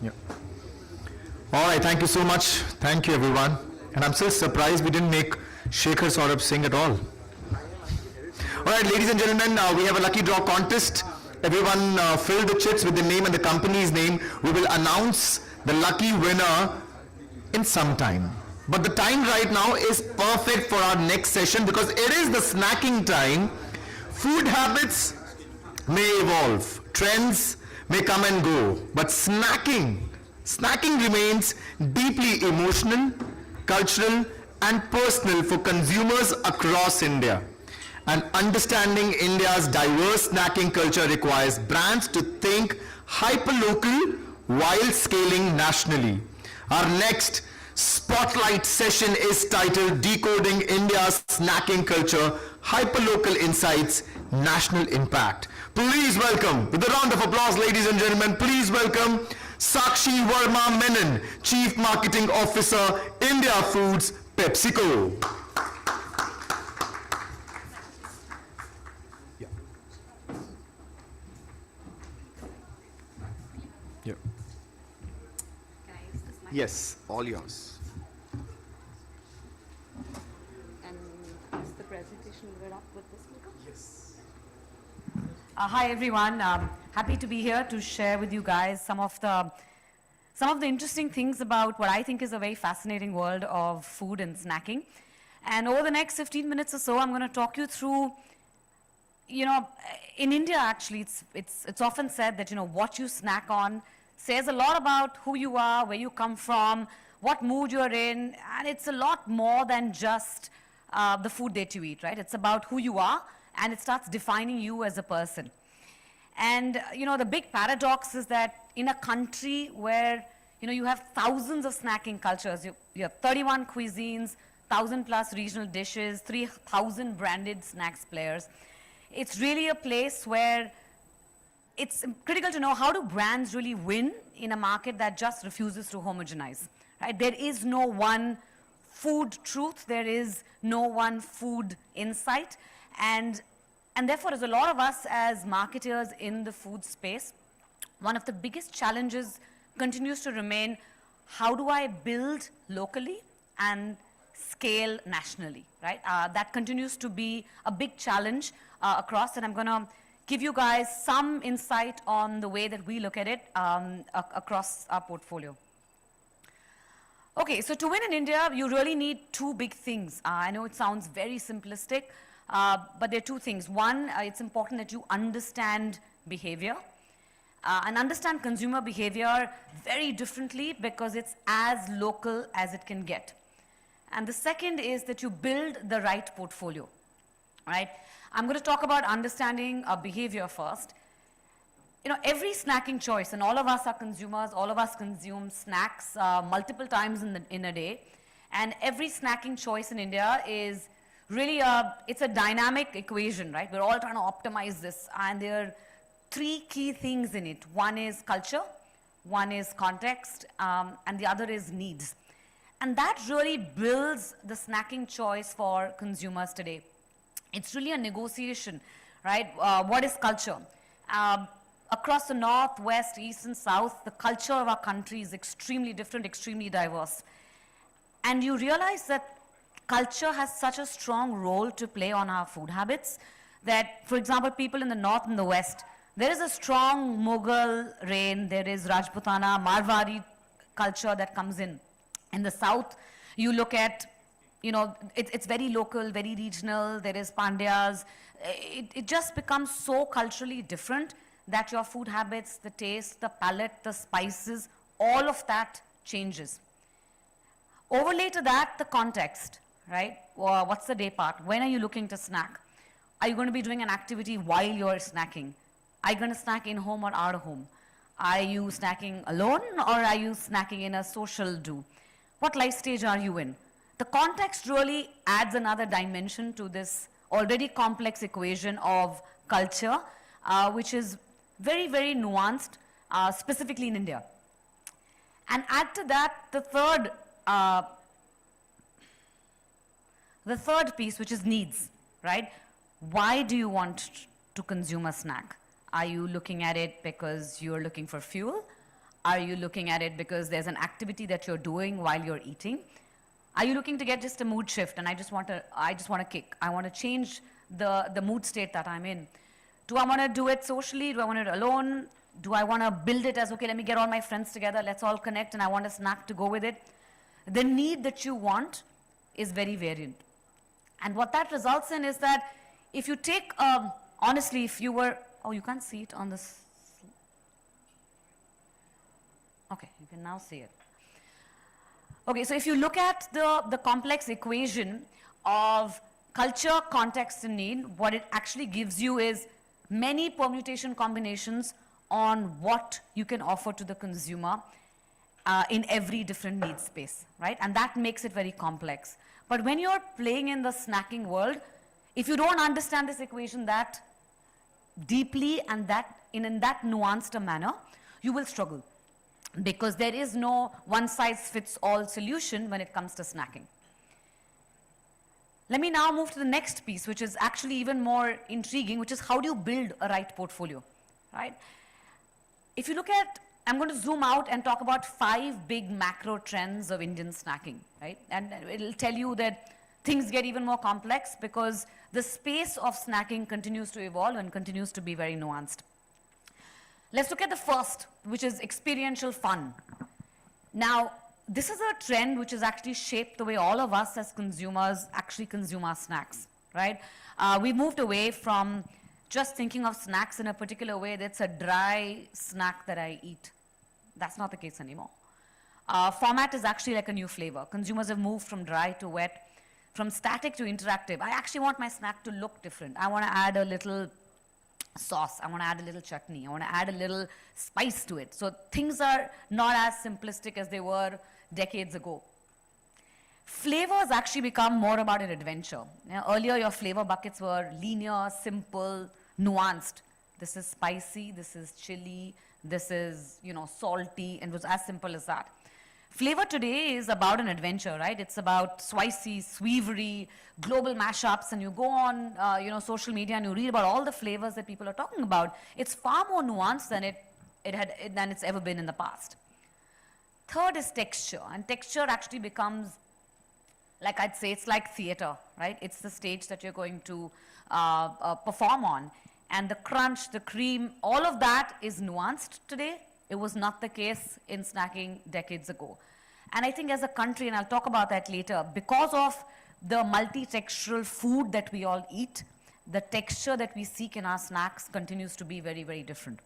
Yeah. All right, thank you so much. Thank you, everyone. And I'm still surprised we didn't make Shekhar Saurabh sing at all. All right, ladies and gentlemen, we have a lucky draw contest. Everyone fill the chits with the name and the company's name. We will announce the lucky winner in some time. But the time right now is perfect for our next session because it is the snacking time. Food habits may evolve, trends may come and go, but snacking remains deeply emotional, cultural, and personal for consumers across India. And understanding India's diverse snacking culture requires brands to think hyper-local while scaling nationally. Our next spotlight session is titled Decoding India's Snacking Culture, Hyperlocal Insights, National Impact. Please welcome, with a round of applause, ladies and gentlemen, please welcome Sakshi Verma Menon, Chief Marketing Officer, India Foods, PepsiCo. Yeah. Yes, all yours. And is the presentation lit up with this clicker? Yes. Hi everyone, happy to be here to share with you guys some of the interesting things about what I think is a very fascinating world of food and snacking. And over the next 15 minutes or so, I'm going to talk you through, you know, in India actually, it's often said that, you know, what you snack on says a lot about who you are, where you come from, what mood you're in, and it's a lot more than just the food that you eat, right? It's about who you are, and it starts defining you as a person. And, you know, the big paradox is that in a country where, you know, you have thousands of snacking cultures, you have 31 cuisines, 1,000 plus regional dishes, 3,000 branded snacks players, it's really a place where it's critical to know how do brands really win in a market that just refuses to homogenize, right? There is no one food truth, there is no one food insight, and therefore, as a lot of us as marketers in the food space, one of the biggest challenges continues to remain, how do I build locally and scale nationally, right? That continues to be a big challenge across, and I'm going to give you guys some insight on the way that we look at it across our portfolio. Okay, so to win in India, you really need two big things. I know it sounds very simplistic, but there are two things. One, it's important that you understand behavior and understand consumer behavior very differently because it's as local as it can get. And the second is that you build the right portfolio, right? I'm going to talk about understanding behavior first. You know, every snacking choice, and all of us are consumers, all of us consume snacks multiple times in a day, and every snacking choice in India is really it's a dynamic equation, right? We're all trying to optimize this, and there are three key things in it. One is culture, one is context, and the other is needs. And that really builds the snacking choice for consumers today. It's really a negotiation, right? What is culture? Across the north, west, east, and south, the culture of our country is extremely different, extremely diverse. And you realize that culture has such a strong role to play on our food habits that, for example, people in the north and the west, there is a strong Mughal reign, there is Rajputana, Marwari culture that comes in. In the south, you look at, you know, it's very local, very regional, there is Pandyas. It just becomes so culturally different that your food habits, the taste, the palate, the spices, all of that changes. Overlay to that, the context, right? What's the day part? When are you looking to snack? Are you going to be doing an activity while you're snacking? Are you going to snack in home or out of home? Are you snacking alone or are you snacking in a social do? What life stage are you in? The context really adds another dimension to this already complex equation of culture, which is very, very nuanced, specifically in India. And add to that the third piece, which is needs, right? Why do you want to consume a snack? Are you looking at it because you're looking for fuel? Are you looking at it because there's an activity that you're doing while you're eating? Are you looking to get just a mood shift and I just want to kick? I want to change the mood state that I'm in. Do I want to do it socially? Do I want to do it alone? Do I want to build it as, okay, let me get all my friends together, let's all connect, and I want a snack to go with it? The need that you want is very variant. And what that results in is that if you take, honestly, if you were, oh, you can't see it on this. Okay, you can now see it. Okay, so if you look at the complex equation of culture, context, and need, what it actually gives you is many permutation combinations on what you can offer to the consumer in every different need space, right? And that makes it very complex. But when you're playing in the snacking world, if you don't understand this equation that deeply and that in that nuanced a manner, you will struggle, because there is no one-size-fits-all solution when it comes to snacking. Let me now move to the next piece, which is actually even more intriguing, which is how do you build a right portfolio, right? If you look at, I'm going to zoom out and talk about 5 big macro trends of Indian snacking, right? And it'll tell you that things get even more complex because the space of snacking continues to evolve and continues to be very nuanced. Let's look at the first, which is experiential fun. Now, this is a trend which has actually shaped the way all of us as consumers actually consume our snacks, right? We moved away from just thinking of snacks in a particular way that's a dry snack that I eat. That's not the case anymore. Format is actually like a new flavor. Consumers have moved from dry to wet, from static to interactive. I actually want my snack to look different. I want to add a little sauce. I want to add a little chutney. I want to add a little spice to it. So things are not as simplistic as they were decades ago. Flavors actually become more about an adventure. Earlier, your flavor buckets were linear, simple, nuanced. This is spicy, this is chili, this is, salty, and it was as simple as that. Flavor today is about an adventure, right? It's about spicy, savory, global mashups, and you go on, social media and you read about all the flavors that people are talking about. It's far more nuanced than it's ever been in the past. Third is texture, and texture actually becomes, like I'd say, it's like theater, right? It's the stage that you're going to perform on. And the crunch, the cream, all of that is nuanced today. It was not the case in snacking decades ago. And I think as a country, and I'll talk about that later, because of the multi-textural food that we all eat, the texture that we seek in our snacks continues to be very, very different.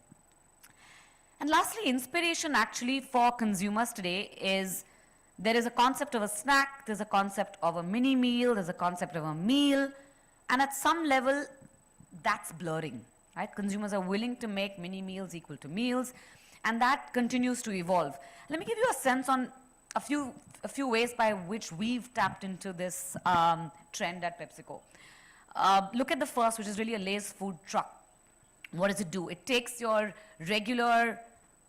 And lastly, inspiration actually for consumers today is, there is a concept of a snack, there's a concept of a mini meal, there's a concept of a meal, and at some level, that's blurring, right? Consumers are willing to make mini meals equal to meals, and that continues to evolve. Let me give you a sense on a few ways by which we've tapped into this trend at PepsiCo. Look at the first, which is really a Lay's food truck. What does it do? It takes your regular,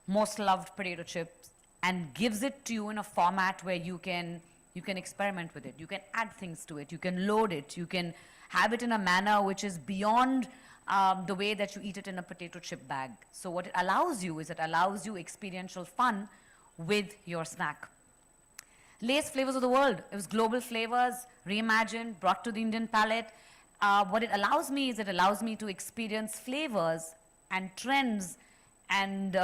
most loved potato chips and gives it to you in a format where you can experiment with it. You can add things to it. You can load it. You can have it in a manner which is beyond the way that you eat it in a potato chip bag. So what it allows you is it allows you experiential fun with your snack. Lay's Flavors of the World. It was global flavors, reimagined, brought to the Indian palate. What it allows me is it allows me to experience flavors and trends and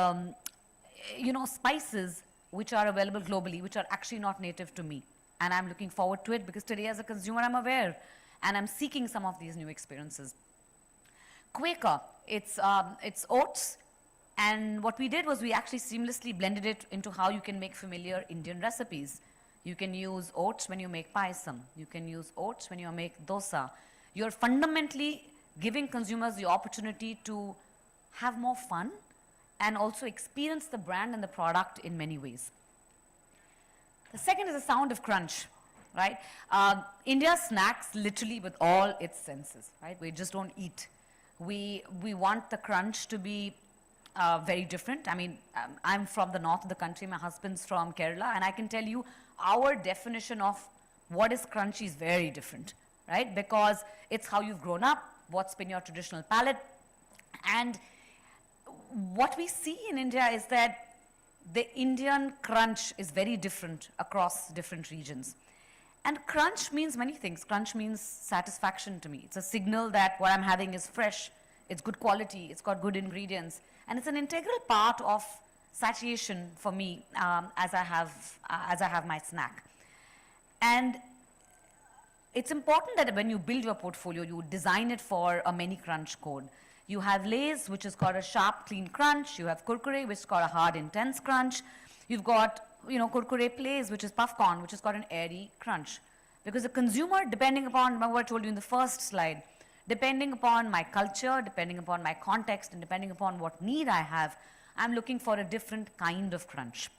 spices which are available globally, which are actually not native to me. And I'm looking forward to it because today as a consumer I'm aware and I'm seeking some of these new experiences. Quaker, it's oats, and what we did was we actually seamlessly blended it into how you can make familiar Indian recipes. You can use oats when you make payasam. You can use oats when you make dosa. You're fundamentally giving consumers the opportunity to have more fun and also experience the brand and the product in many ways. The second is the sound of crunch, right? India snacks literally with all its senses, right? We just don't eat. We want the crunch to be very different. I mean, I'm from the north of the country. My husband's from Kerala, and I can tell you our definition of what is crunchy is very different, right? Because it's how you've grown up, what's been your traditional palate, and what we see in India is that the Indian crunch is very different across different regions. And crunch means many things. Crunch means satisfaction to me. It's a signal that what I'm having is fresh, it's good quality, it's got good ingredients, and it's an integral part of satiation for me as I have my snack. And it's important that when you build your portfolio, you design it for a many crunch code. You have Lay's, which has got a sharp, clean crunch. You have Kurkure, which has got a hard, intense crunch. You've got, Kurkure Plays, which is puff corn, which has got an airy crunch. Because the consumer, depending upon, remember what I told you in the first slide, depending upon my culture, depending upon my context, and depending upon what need I have, I'm looking for a different kind of crunch.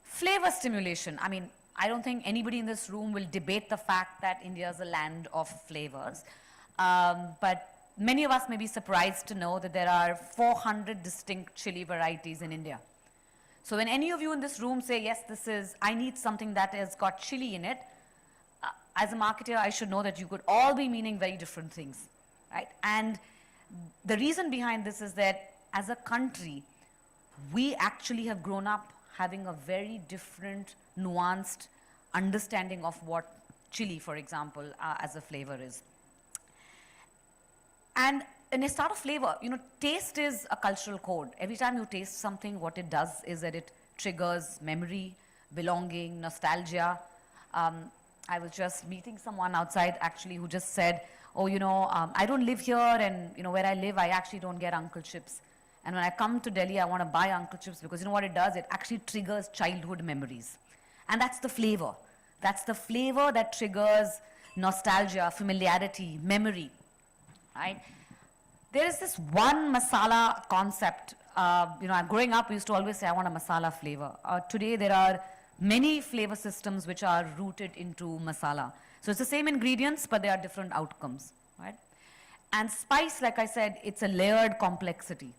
Flavor stimulation. I mean, I don't think anybody in this room will debate the fact that India is a land of flavors. But many of us may be surprised to know that there are 400 distinct chili varieties in India. So when any of you in this room say, yes, I need something that has got chili in it, as a marketer, I should know that you could all be meaning very different things, right? And the reason behind this is that as a country, we actually have grown up having a very different, nuanced understanding of what chili, for example, as a flavor is. And in a start of flavor, taste is a cultural code. Every time you taste something, what it does is that it triggers memory, belonging, nostalgia. I was just meeting someone outside actually who just said, I don't live here, and where I live, I actually don't get Uncle Chips. And when I come to Delhi, I want to buy Uncle Chips because you know what it does? It actually triggers childhood memories. And that's the flavor. That's the flavor that triggers nostalgia, familiarity, memory, right? There is this one masala concept. Growing up, we used to always say, I want a masala flavor. Today, there are many flavor systems which are rooted into masala. So it's the same ingredients, but there are different outcomes, right? And spice, like I said, it's a layered complexity.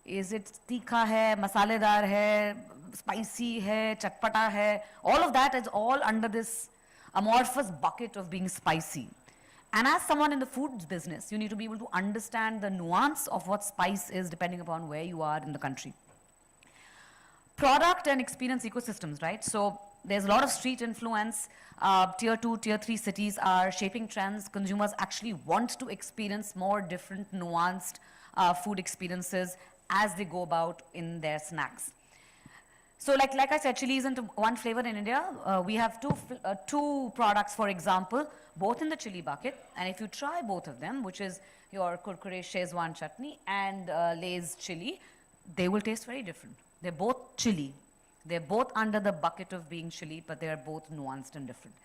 Is it tikha hai, masaledar hai, spicy hai, chatpata hai? All of that is all under this amorphous bucket of being spicy. And as someone in the foods business, you need to be able to understand the nuance of what spice is depending upon where you are in the country. Product and experience ecosystems, right? So there's a lot of street influence. Tier 2, Tier 3 cities are shaping trends. Consumers actually want to experience more different, nuanced food experiences as they go about in their snacks. So like I said, chili isn't one flavor in India. We have two products, for example, both in the chili bucket. And if you try both of them, which is your Kurkure Szechuan chutney and Lay's chili, they will taste very different. They're both chili. They're both under the bucket of being chili, but they're both nuanced and different.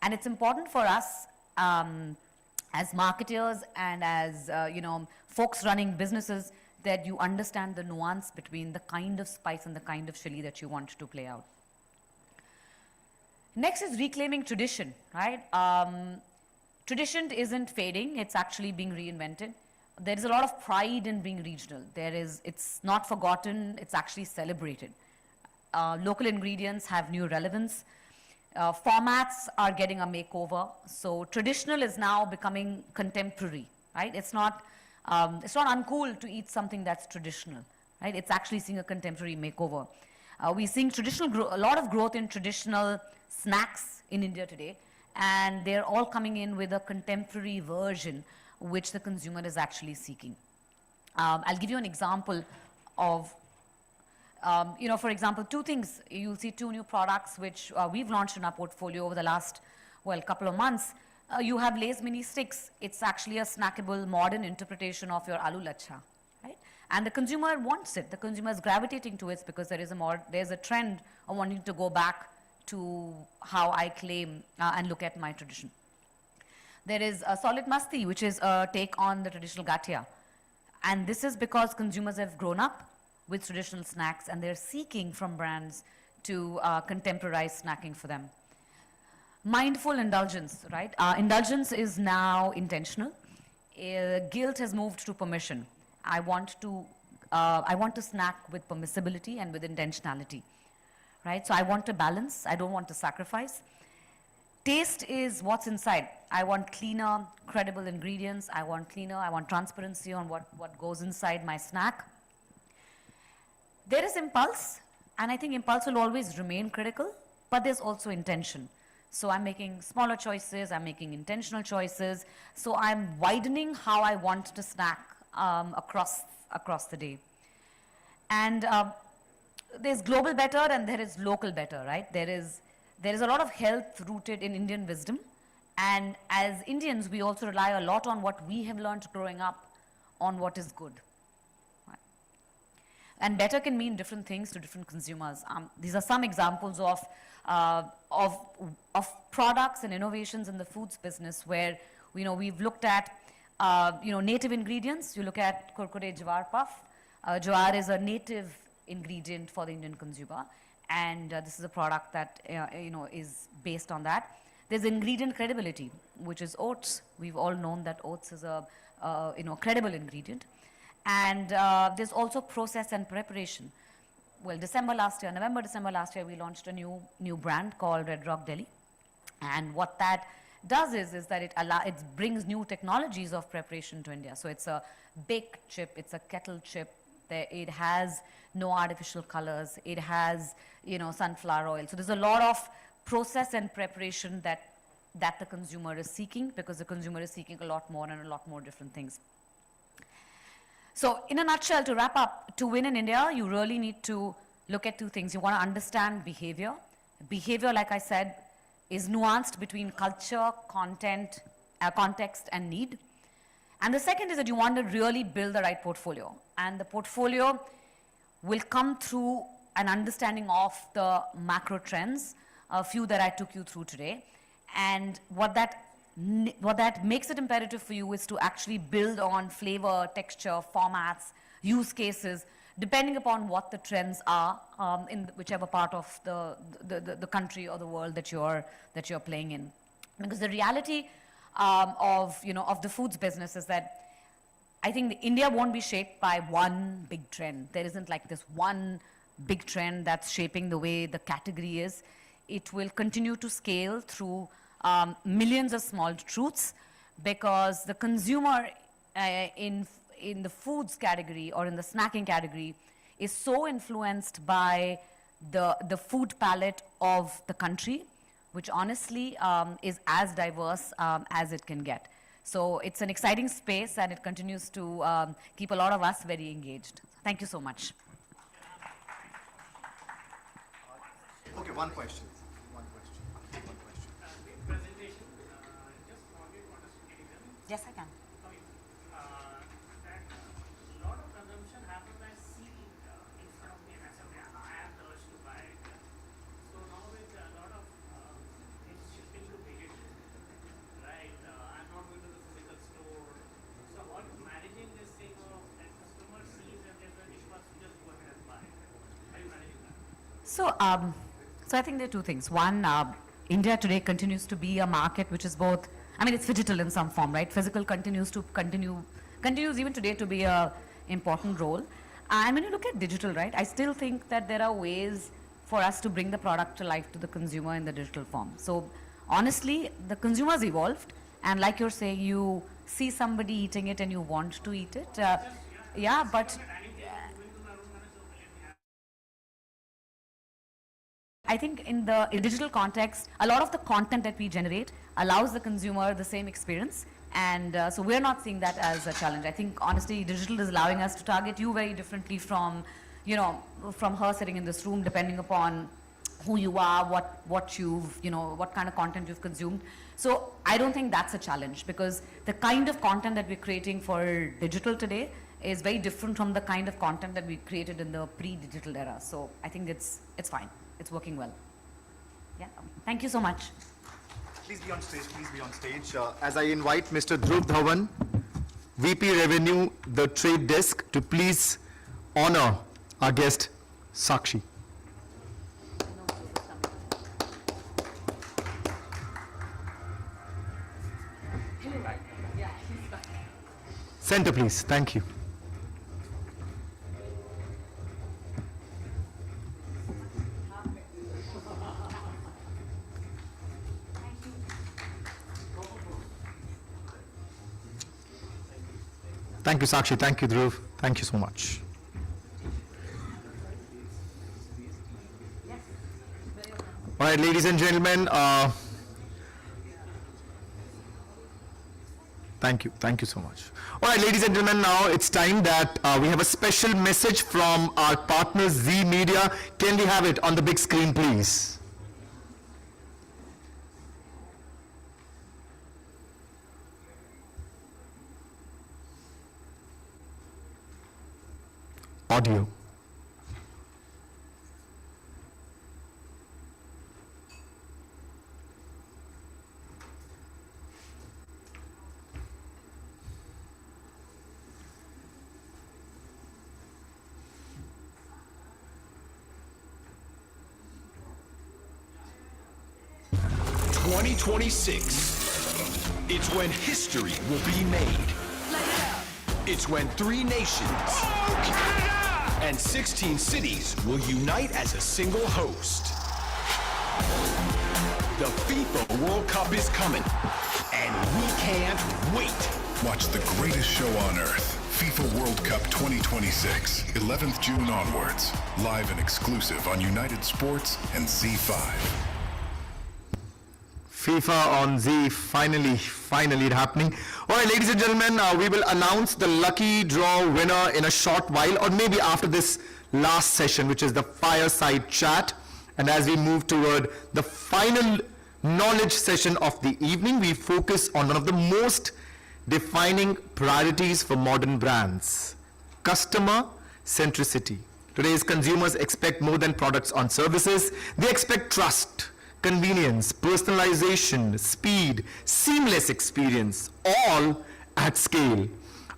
And it's important for us as marketers and as folks running businesses that you understand the nuance between the kind of spice and the kind of chili that you want to play out. Next is reclaiming tradition, right? Tradition isn't fading, it's actually being reinvented. There is a lot of pride in being regional. It's not forgotten, it's actually celebrated. Local ingredients have new relevance. Formats are getting a makeover. So traditional is now becoming contemporary, right? It's not uncool to eat something that's traditional, right? It's actually seeing a contemporary makeover. We're seeing a lot of growth in traditional snacks in India today, and they're all coming in with a contemporary version which the consumer is actually seeking. I'll give you an example of, for example, two things. You'll see two new products which we've launched in our portfolio over the last, couple of months. You have Lay's mini sticks. It's actually a snackable modern interpretation of your aloo lacha, right? And the consumer wants it. The consumer is gravitating to it because there's a trend of wanting to go back to how I claim and look at my tradition. There is a Solid Masti, which is a take on the traditional gatia. And this is because consumers have grown up with traditional snacks and they're seeking from brands to contemporize snacking for them. Mindful indulgence, right? Indulgence is now intentional. Guilt has moved to permission. I want to snack with permissibility and with intentionality, right? So I want to balance. I don't want to sacrifice. Taste is what's inside. I want cleaner, credible ingredients. I want transparency on what goes inside my snack. There is impulse, and I think impulse will always remain critical, but there's also intention. So I'm making smaller choices, I'm making intentional choices, so I'm widening how I want to snack across the day. And there's global better and there is local better, right? There is a lot of health rooted in Indian wisdom, and as Indians, we also rely a lot on what we have learned growing up on what is good. And better can mean different things to different consumers. These are some examples of products and innovations in the foods business where we've looked at native ingredients. You look at Kurkure Jawar Puff. Jawar is a native ingredient for the Indian consumer, and this is a product that is based on that. There's ingredient credibility, which is oats. We've all known that oats is a credible ingredient. And there's also process and preparation. Well, November, December last year, we launched a new brand called Red Rock Delhi. And what that does is that it brings new technologies of preparation to India. So it's a baked chip, it's a kettle chip. It has no artificial colors. It has, sunflower oil. So there's a lot of process and preparation that the consumer is seeking, because the consumer is seeking a lot more and a lot more different things. So in a nutshell, to wrap up, to win in India, you really need to look at two things. You want to understand behavior. Behavior, like I said, is nuanced between culture, content, context, and need. And the second is that you want to really build the right portfolio. And the portfolio will come through an understanding of the macro trends, a few that I took you through today. And what that makes it imperative for you is to actually build on flavor, texture, formats, use cases, depending upon what the trends are in whichever part of the country or the world that you're playing in. Because the reality of the foods business is that I think India won't be shaped by one big trend. There isn't like this one big trend that's shaping the way the category is. It will continue to scale through millions of small truths, because the consumer in the foods category or in the snacking category is so influenced by the food palette of the country, which honestly is as diverse as it can get. So it's an exciting space, and it continues to keep a lot of us very engaged. Thank you so much. Okay, one question. Yes, I can. So I think there are two things. One, India today continues to be a market which is both, it's digital in some form, right? Physical continues even today to be a important role. And when you look at digital, right, I still think that there are ways for us to bring the product to life to the consumer in the digital form. So honestly, the consumer's evolved, and like you're saying, you see somebody eating it and you want to eat it. But I think in the digital context, a lot of the content that we generate allows the consumer the same experience. And so we're not seeing that as a challenge. I think honestly, digital is allowing us to target you very differently from her sitting in this room, depending upon who you are, what kind of content you've consumed. So I don't think that's a challenge, because the kind of content that we're creating for digital today is very different from the kind of content that we created in the pre-digital era. So I think it's fine. It's working well. Yeah. Thank you so much. Please be on stage, as I invite Mr. Dhruv Dhawan, VP Revenue, the Trade Desk, to please honor our guest, Sakshi. Center, please. Thank you. Thank you, Sakshi. Thank you, Dhruv. Thank you so much. right, ladies and gentlemen, thank you so much. All right, ladies and gentlemen, now it's time that we have a special message from our partner Z Media. Can we have it on the big screen, please? Audio. It's when history will be made. It's when 3 nations and 16 cities will unite as a single host. The FIFA World Cup is coming, and we can't wait. Watch the greatest show on earth, FIFA World Cup 2026, 11th June onwards, live and exclusive on United Sports and Z5. FIFA on Z, finally it happening. All right, ladies and gentlemen, we will announce the lucky draw winner in a short while, or maybe after this last session, which is the fireside chat. And as we move toward the final knowledge session of the evening, we focus on one of the most defining priorities for modern brands: customer centricity. Today's consumers expect more than products on services. They expect trust, convenience, personalization, speed, seamless experience, all at scale.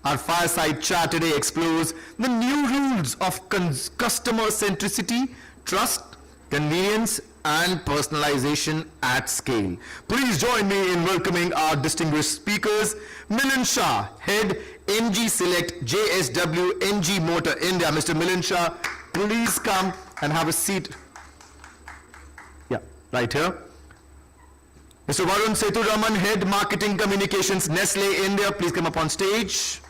Our fireside chat today explores the new rules of customer centricity, trust, convenience, and personalization at scale. Please join me in welcoming our distinguished speakers. Milan Shah, Head MG Select JSW NG Motor India. Mr. Milan Shah, please come and have a seat. Right here. Mr. Varun Sethuraman, Head Marketing Communications, Nestle India, please come up on stage.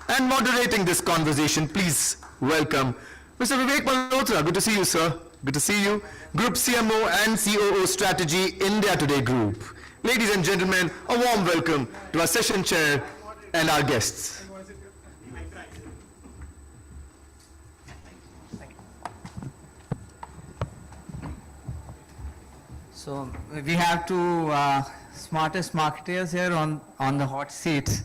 And moderating this conversation, please welcome Mr. Vivek Malhotra. Good to see you, sir. Good to see you. Group CMO and COO Strategy, India Today Group. Ladies and gentlemen, a warm welcome to our session chair and our guests. So we have two smartest marketers here on the hot seats,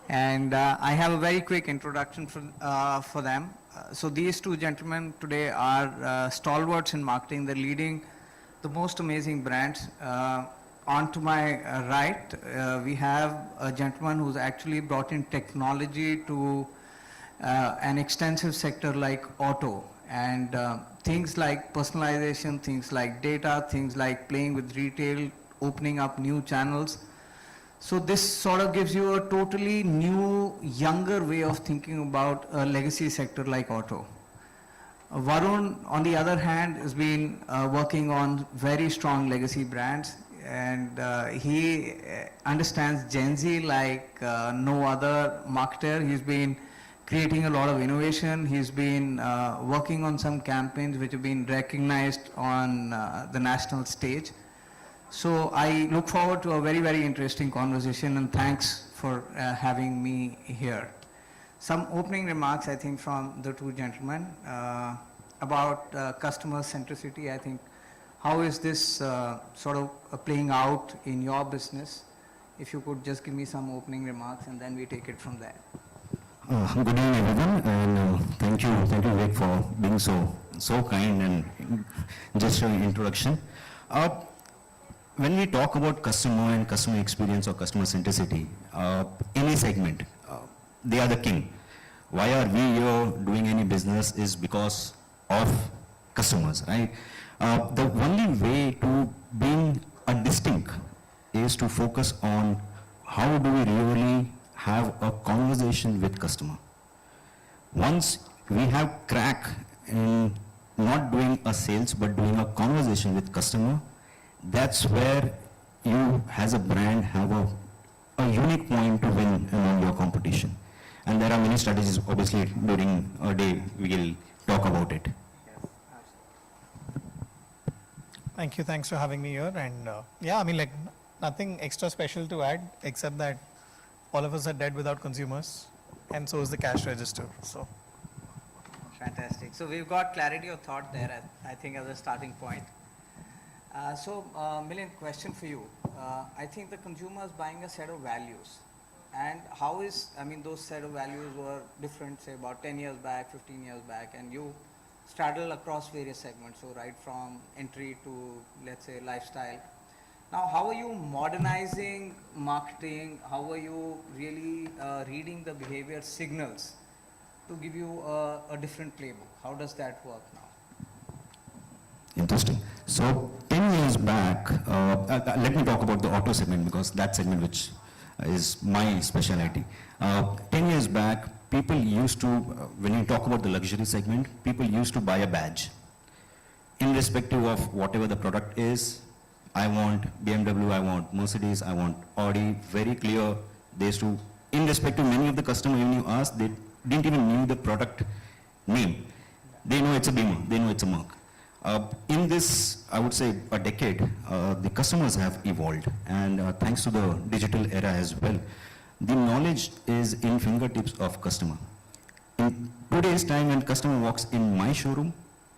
and I have a very quick introduction for them. So these two gentlemen today are stalwarts in marketing. They're leading the most amazing brands. On to my right, we have a gentleman who's actually brought in technology to an extensive sector like auto, and things like personalization, things like data, things like playing with retail, opening up new channels. So this sort of gives you a totally new, younger way of thinking about a legacy sector like auto. Varun, on the other hand, has been working on very strong legacy brands, and he understands Gen Z like no other marketer. He's been creating a lot of innovation. He's been working on some campaigns which have been recognized on the national stage. So I look forward to a very, very interesting conversation, and thanks for having me here. Some opening remarks, I think, from the two gentlemen about customer centricity. I think, how is this sort of playing out in your business? If you could just give me some opening remarks, and then we take it from there. Good evening, everyone, and thank you, Vivek, for being so kind and just an introduction. When we talk about customer and customer experience or customer centricity, any segment, they are the king. Why are we here doing any business is because of customers, right? The only way to being a distinct is to focus on how do we really have a conversation with customer. Once we have crack in not doing a sales but doing a conversation with customer, that's where you as a brand have a unique point to win among your competition. And there are many strategies, obviously during a day we will talk about it. Thank you. Thanks for having me here. And yeah, I mean, like nothing extra special to add except that all of us are dead without consumers, and so is the cash register. So. Fantastic. So we've got clarity of thought there, I think, as a starting point. Milind, question for you. I think the consumer is buying a set of values. And how is, I mean, those set of values were different, say, about 10 years back, 15 years back, and you straddle across various segments, so right from entry to, let's say, lifestyle. Now, how are you modernizing marketing? How are you really reading the behavior signals to give you a different playbook? How does that work now? Interesting. So 10 years back, let me talk about the auto segment because that segment which is my specialty. 10 years back, people used to, when you talk about the luxury segment, people used to buy a badge. Irrespective of whatever the product is, I want BMW, I want Mercedes, I want Audi, very clear. They used to, irrespective, many of the customers, when you ask, they didn't even know the product name. They know it's a Beamer, they know it's a Merc. In this, I would say, a decade, the customers have evolved, and thanks to the digital era as well, the knowledge is in fingertips of customer. In today's time, when customer walks in my showroom,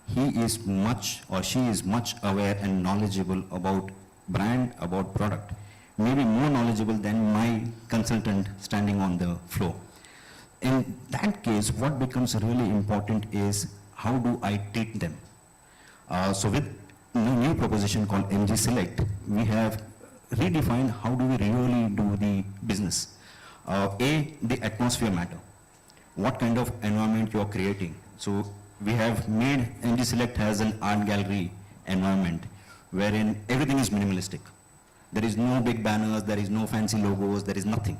he is much or she is much aware and knowledgeable about brand, about product, maybe more knowledgeable than my consultant standing on the floor. In that case, what becomes really important is how do I treat them? So with a new proposition called MG Select, we have redefined how do we really do the business. The atmosphere matter. What kind of environment you are creating. So we have made MG Select as an art gallery environment wherein everything is minimalistic. There is no big banners, there is no fancy logos, there is nothing.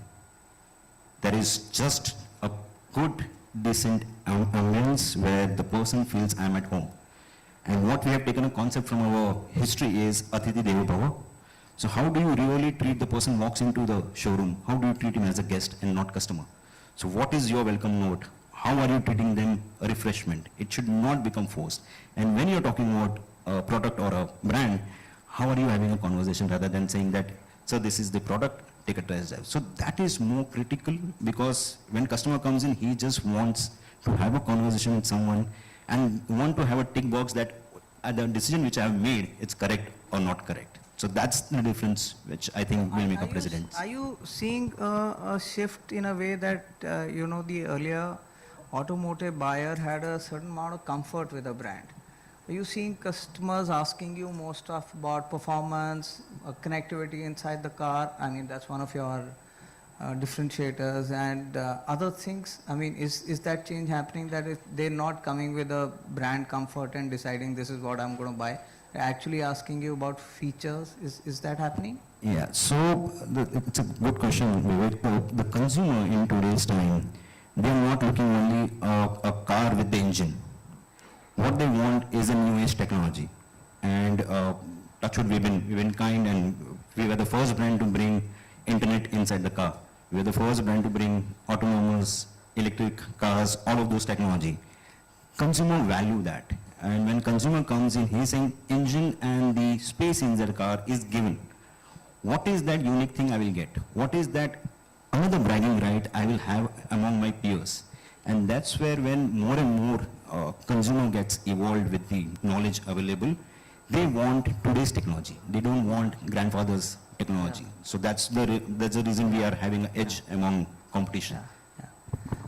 There is just a good, decent ambience where the person feels I'm at home. And what we have taken a concept from our history is Atithi Devo Bhava. So how do you really treat the person who walks into the showroom? How do you treat him as a guest and not customer? So what is your welcome note? How are you treating them a refreshment? It should not become forced. And when you're talking about a product or a brand, how are you having a conversation rather than saying that, so this is the product, take a test drive. So that is more critical because when customer comes in, he just wants to have a conversation with someone and want to have a tick box that the decision which I have made, it's correct or not correct. So that's the difference which I think will make a precedent. Are you seeing a shift in a way that, you know, the earlier automotive buyer had a certain amount of comfort with a brand? Are you seeing customers asking you more stuff about performance, connectivity inside the car? I mean, that's one of your differentiators and other things. I mean, is that change happening that if they're not coming with a brand comfort and deciding this is what I'm going to buy, they're actually asking you about features? Is that happening? Yeah, so it's a good question, Vivek. The consumer in today's time, they're not looking only a car with the engine. What they want is a new age technology. And touch wood, we've been kind, and we were the first brand to bring internet inside the car. We were the first brand to bring autonomous, electric cars, all of those technology. Consumer value that. And when consumer comes in, he's saying engine and the space inside the car is given. What is that unique thing I will get? What is that another bragging right I will have among my peers? And that's where when more and more consumer gets evolved with the knowledge available, they want today's technology. They don't want grandfather's technology. Yeah. So that's the reason we are having an edge among competition. Yeah.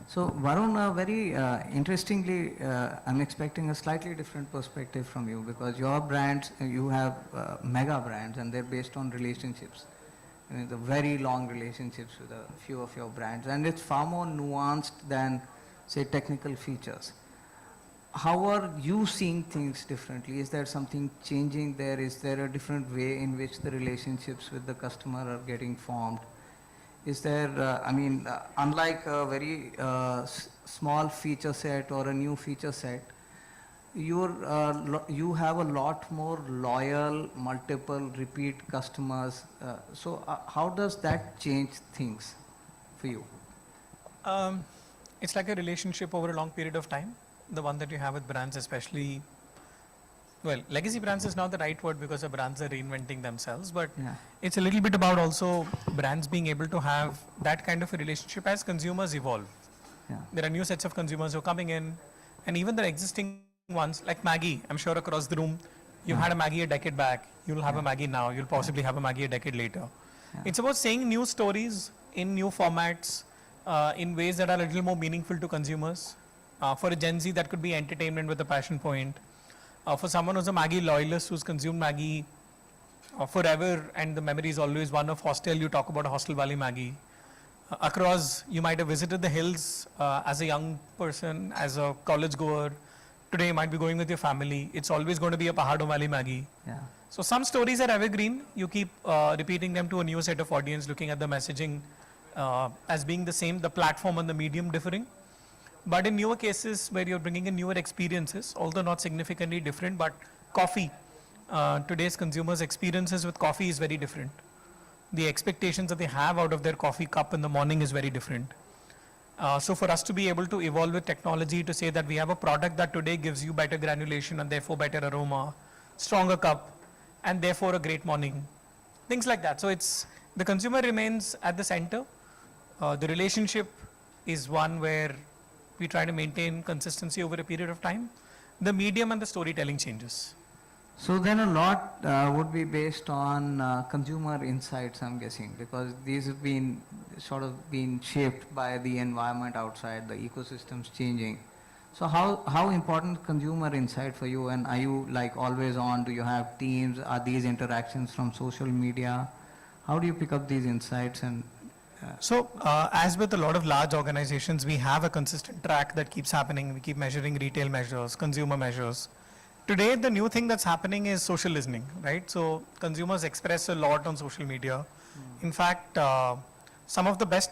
So Varun, very interestingly, I'm expecting a slightly different perspective from you because your brands, you have mega brands and they're based on relationships. I mean, the very long relationships with a few of your brands, and it's far more nuanced than, say, technical features. How are you seeing things differently? Is there something changing there? Is there a different way in which the relationships with the customer are getting formed? Is there, unlike a very small feature set or a new feature set, you have a lot more loyal, multiple repeat customers. So how does that change things for you? It's like a relationship over a long period of time. The one that you have with brands, especially well, legacy brands is not the right word because the brands are reinventing themselves, but Yeah. it's a little bit about also brands being able to have that kind of a relationship as consumers evolve. Yeah. There are new sets of consumers who are coming in, and even the existing ones, like Maggie, I'm sure across the room, you had a Maggie a decade back, you'll have a Maggie now, you'll possibly have a Maggie a decade later. It's about saying new stories in new formats, in ways that are a little more meaningful to consumers. For a Gen Z, that could be entertainment with a passion point. For someone who's a Maggie loyalist, who's consumed Maggie forever, and the memory is always one of hostel, you talk about a Hostel Valley Maggie. Across, you might have visited the hills as a young person, as a college goer. Today, you might be going with your family. It's always going to be a Pahado Valley Maggie. Yeah. So some stories are evergreen. You keep repeating them to a new set of audience, looking at the messaging as being the same, the platform and the medium differing. But in newer cases where you're bringing in newer experiences, although not significantly different, but coffee, today's consumers' experiences with coffee is very different. The expectations that they have out of their coffee cup in the morning is very different. So for us to be able to evolve with technology to say that we have a product that today gives you better granulation and therefore better aroma, stronger cup, and therefore a great morning, things like that. So it's, the consumer remains at the center. The relationship is one where we try to maintain consistency over a period of time. The medium and the storytelling changes. So then a lot would be based on consumer insights, I'm guessing, because these have been sort of been shaped by the environment outside, the ecosystems changing. So how important consumer insight for you, and are you like always on? Do you have teams? Are these interactions from social media? How do you pick up these insights? And So as with a lot of large organizations, we have a consistent track that keeps happening. We keep measuring retail measures, consumer measures. Today, the new thing that's happening is social listening, right? So consumers express a lot on social media. In fact, some of the best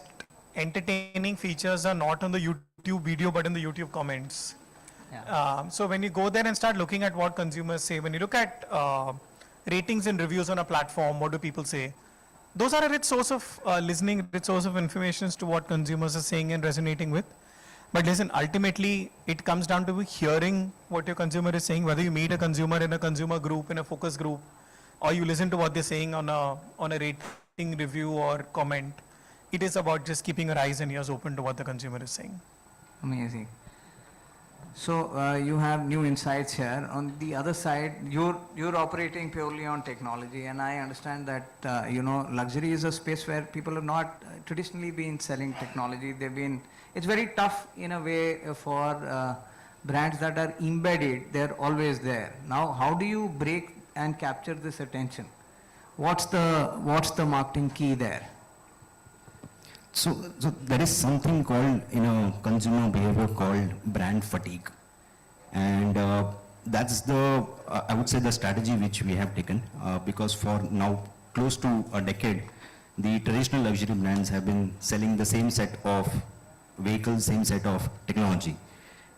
entertaining features are not on the YouTube video, but in the YouTube comments. So when you go there and start looking at what consumers say, when you look at ratings and reviews on a platform, what do people say? Those are a rich source of listening, rich source of information as to what consumers are saying and resonating with. But listen, ultimately, it comes down to hearing what your consumer is saying, whether you meet a consumer in a consumer group, in a focus group, or you listen to what they're saying on a rating review or comment. It is about just keeping your eyes and ears open to what the consumer is saying. amazing. So you have new insights here. On the other side, you're operating purely on technology, and I understand that luxury is a space where people have not traditionally been selling technology. It's very tough in a way for brands that are embedded. They're always there. Now, how do you break and capture this attention? What's the marketing key there? So there is something called, consumer behavior called brand fatigue. And that's I would say the strategy which we have taken, because for now close to a decade, the traditional luxury brands have been selling the same set of vehicles, same set of technology.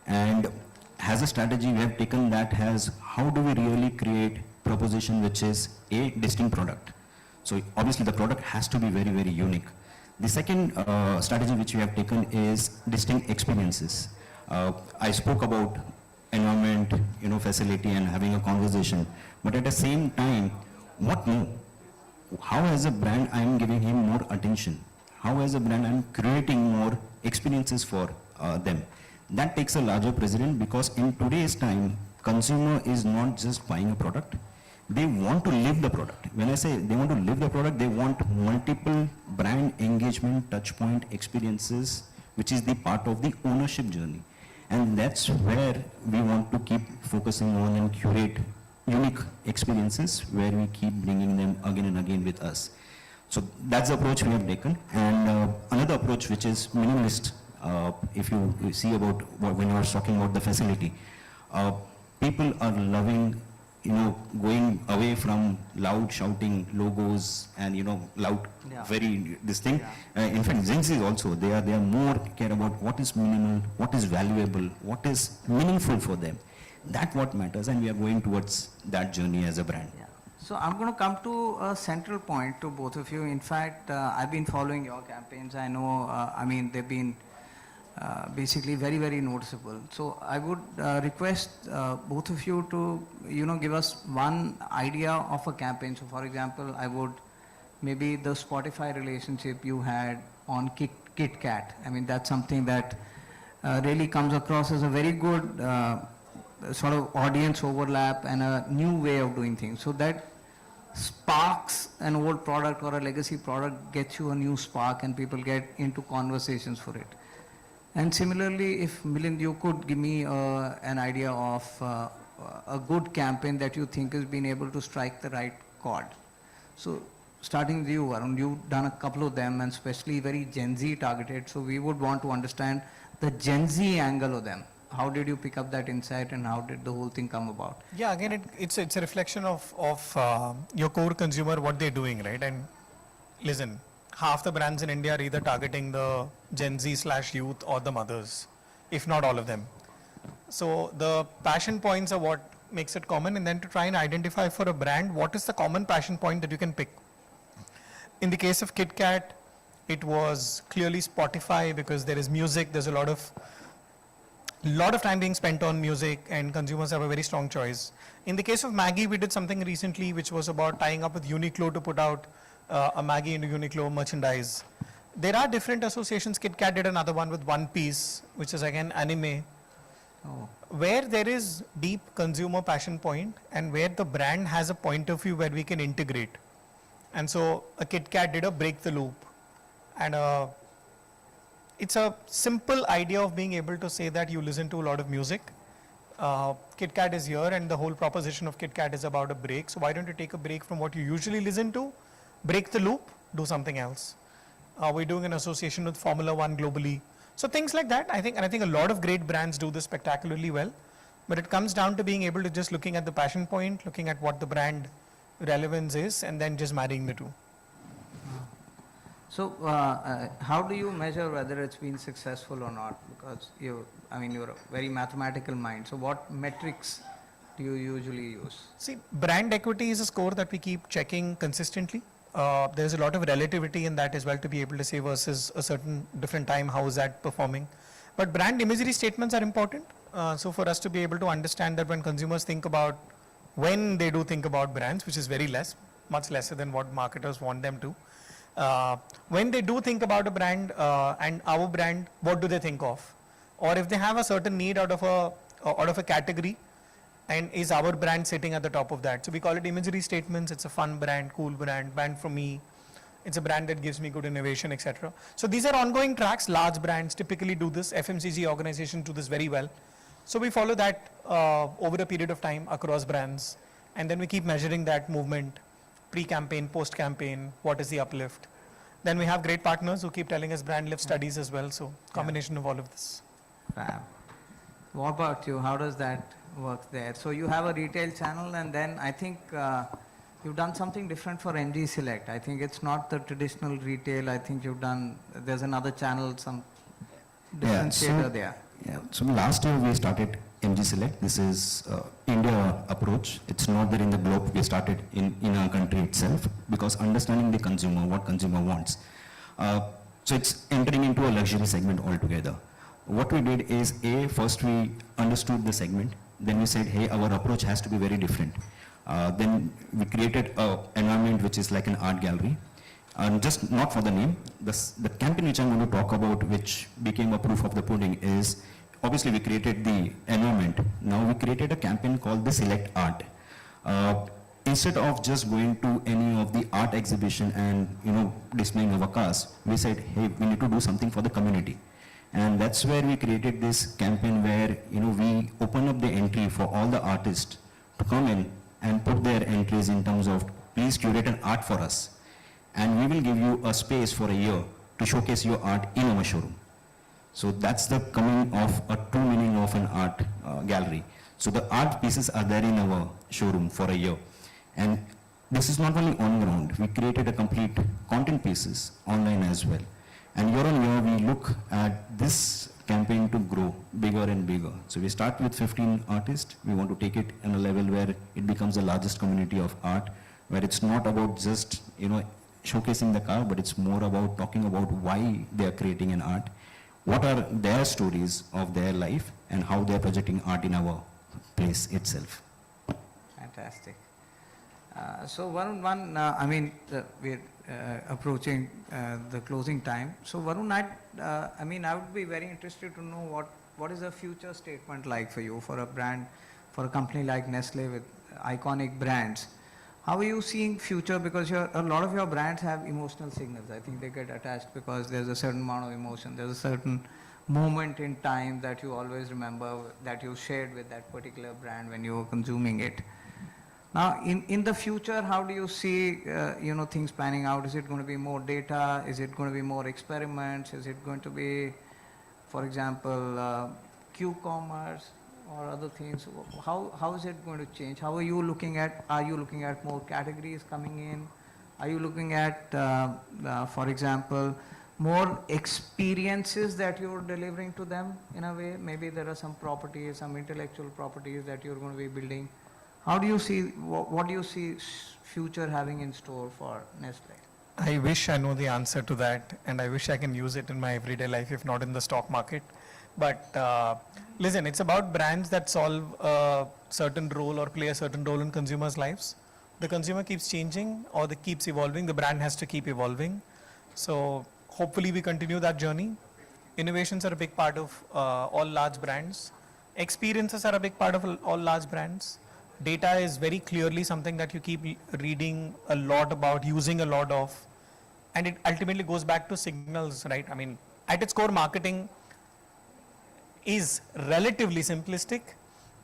And as a strategy we have taken that has, how do we really create proposition which is a distinct product? So obviously the product has to be very, very unique. The second strategy which we have taken is distinct experiences. I spoke about environment, facility and having a conversation, but at the same time, what more? How as a brand I am giving him more attention? How as a brand I am creating more experiences for them? That takes a larger precedent, because in today's time, consumer is not just buying a product, they want to live the product. When I say they want to live the product, they want multiple brand engagement, touch point experiences, which is the part of the ownership journey. And that's where we want to keep focusing on and curate unique experiences where we keep bringing them again and again with us. So that's the approach we have taken. And another approach which is minimalist, if you see about when you are talking about the facility, people are loving going away from loud shouting logos and loud this thing. In fact, Gen Z also, they are more care about what is minimal, what is valuable, what is meaningful for them. That what matters, and we are going towards that journey as a brand. So I'm going to come to a central point to both of you. In fact, I've been following your campaigns. I know, they've been basically very, very noticeable. So I would request both of you to, give us one idea of a campaign. So for example, I would maybe the Spotify relationship you had on Kit Kat. I mean, that's something that really comes across as a very good sort of audience overlap and a new way of doing things. So that sparks an old product or a legacy product, gets you a new spark, and people get into conversations for it. And similarly, if Milind, you could give me an idea of a good campaign that you think has been able to strike the right chord. So starting with you, Varun, you've done a couple of them, and especially very Gen Z targeted. So we would want to understand the Gen Z angle of them. How did you pick up that insight, and how did the whole thing come about? Yeah, again, it's a reflection of your core consumer, what they're doing, right? And listen, half the brands in India are either targeting the Gen Z/youth or the mothers, if not all of them. So the passion points are what makes it common, and then to try and identify for a brand, what is the common passion point that you can pick. In the case of Kit Kat, it was clearly Spotify, because there is music, there's a lot of time being spent on music, and consumers have a very strong choice. In the case of Maggi, we did something recently which was about tying up with Uniqlo to put out a Maggi into Uniqlo merchandise. There are different associations. Kit Kat did another one with One Piece, which is again anime, where there is deep consumer passion point and where the brand has a point of view where we can integrate. And so a Kit Kat did a break the loop, and it's a simple idea of being able to say that you listen to a lot of music. Kit Kat is here, and the whole proposition of Kit Kat is about a break. So why don't you take a break from what you usually listen to, break the loop, do something else. We're doing an association with Formula One globally. So things like that, I think a lot of great brands do this spectacularly well. But it comes down to being able to just looking at the passion point, looking at what the brand relevance is, and then just marrying the two. So how do you measure whether it's been successful or not? Because you're a very mathematical mind. So what metrics do you usually use? See, brand equity is a score that we keep checking consistently. There's a lot of relativity in that as well, to be able to say versus a certain different time, how is that performing. But brand imagery statements are important. So for us to be able to understand that when consumers think about, when they do think about brands, which is very less, much lesser than what marketers want them to. When they do think about a brand and our brand, what do they think of? Or if they have a certain need out of a category, and is our brand sitting at the top of that? So we call it imagery statements. It's a fun brand, cool brand for me. It's a brand that gives me good innovation, etc. So these are ongoing tracks. Large brands typically do this. FMCG organizations do this very well. So we follow that over a period of time across brands, and then we keep measuring that movement, pre-campaign, post-campaign, what is the uplift. Then we have great partners who keep telling us brand lift studies as well. So combination of all of this. What about you? How does that work there? So you have a retail channel, and then I think you've done something different for MG Select. I think it's not the traditional retail. I think there's another channel, some differentiator there. Yeah, so last year we started MG Select. This is India approach. It's not there in the globe. We started in our country itself, because understanding the consumer, what consumer wants. So it's entering into a luxury segment altogether. What we did is, first we understood the segment. Then we said, hey, our approach has to be very different. Then we created an environment which is like an art gallery. And just not for the name, the campaign which I'm going to talk about, which became a proof of the pudding, is obviously we created the environment. Now we created a campaign called the Select Art. Instead of just going to any of the art exhibition and displaying our cars, we said, hey, we need to do something for the community. And that's where we created this campaign where we open up the entry for all the artists to come in and put their entries in terms of, please curate an art for us. And we will give you a space for a year to showcase your art in our showroom. So that's the coming of a true meaning of an art gallery. So the art pieces are there in our showroom for a year. And this is not only on ground, we created a complete content pieces online as well. And year on year, we look at this campaign to grow bigger and bigger. So we start with 15 artists. We want to take it in a level where it becomes the largest community of art, where it's not about just, showcasing the car, but it's more about talking about why they are creating an art, what are their stories of their life and how they're projecting art in our place itself. Fantastic. So Varun, we're approaching the closing time. So Varun, I would be very interested to know what is a future statement like for you, for a brand, for a company like Nestle with iconic brands. How are you seeing future? Because a lot of your brands have emotional signals. I think they get attached because there's a certain amount of emotion. There's a certain moment in time that you always remember that you shared with that particular brand when you were consuming it. Now, in the future, how do you see things panning out? Is it going to be more data? Is it going to be more experiments? Is it going to be, for example, Q-commerce or other things? How is it going to change? How are you looking at? Are you looking at more categories coming in? Are you looking at, for example, more experiences that you're delivering to them in a way? Maybe there are some properties, some intellectual properties that you're going to be building. How do you see, what do you see future having in store for Nestle? I wish I know the answer to that, and I wish I can use it in my everyday life, if not in the stock market. But listen, it's about brands that solve a certain role or play a certain role in consumers' lives. The consumer keeps changing or they keeps evolving, the brand has to keep evolving. So hopefully we continue that journey. Innovations are a big part of all large brands. Experiences are a big part of all large brands. Data is very clearly something that you keep reading a lot about, using a lot of, and it ultimately goes back to signals, right? I mean, at its core, marketing is relatively simplistic.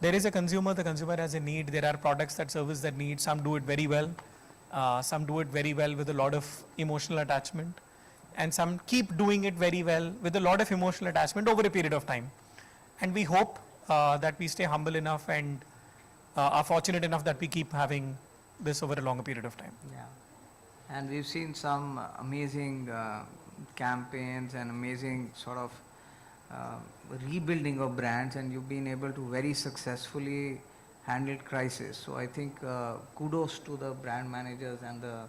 There is a consumer, the consumer has a need, there are products that service that need, some do it very well, some do it very well with a lot of emotional attachment, and some keep doing it very well with a lot of emotional attachment over a period of time. And we hope that we stay humble enough and are fortunate enough that we keep having this over a longer period of time. Yeah, and we've seen some amazing campaigns and amazing sort of rebuilding of brands, and you've been able to very successfully handle crisis. So I think kudos to the brand managers and the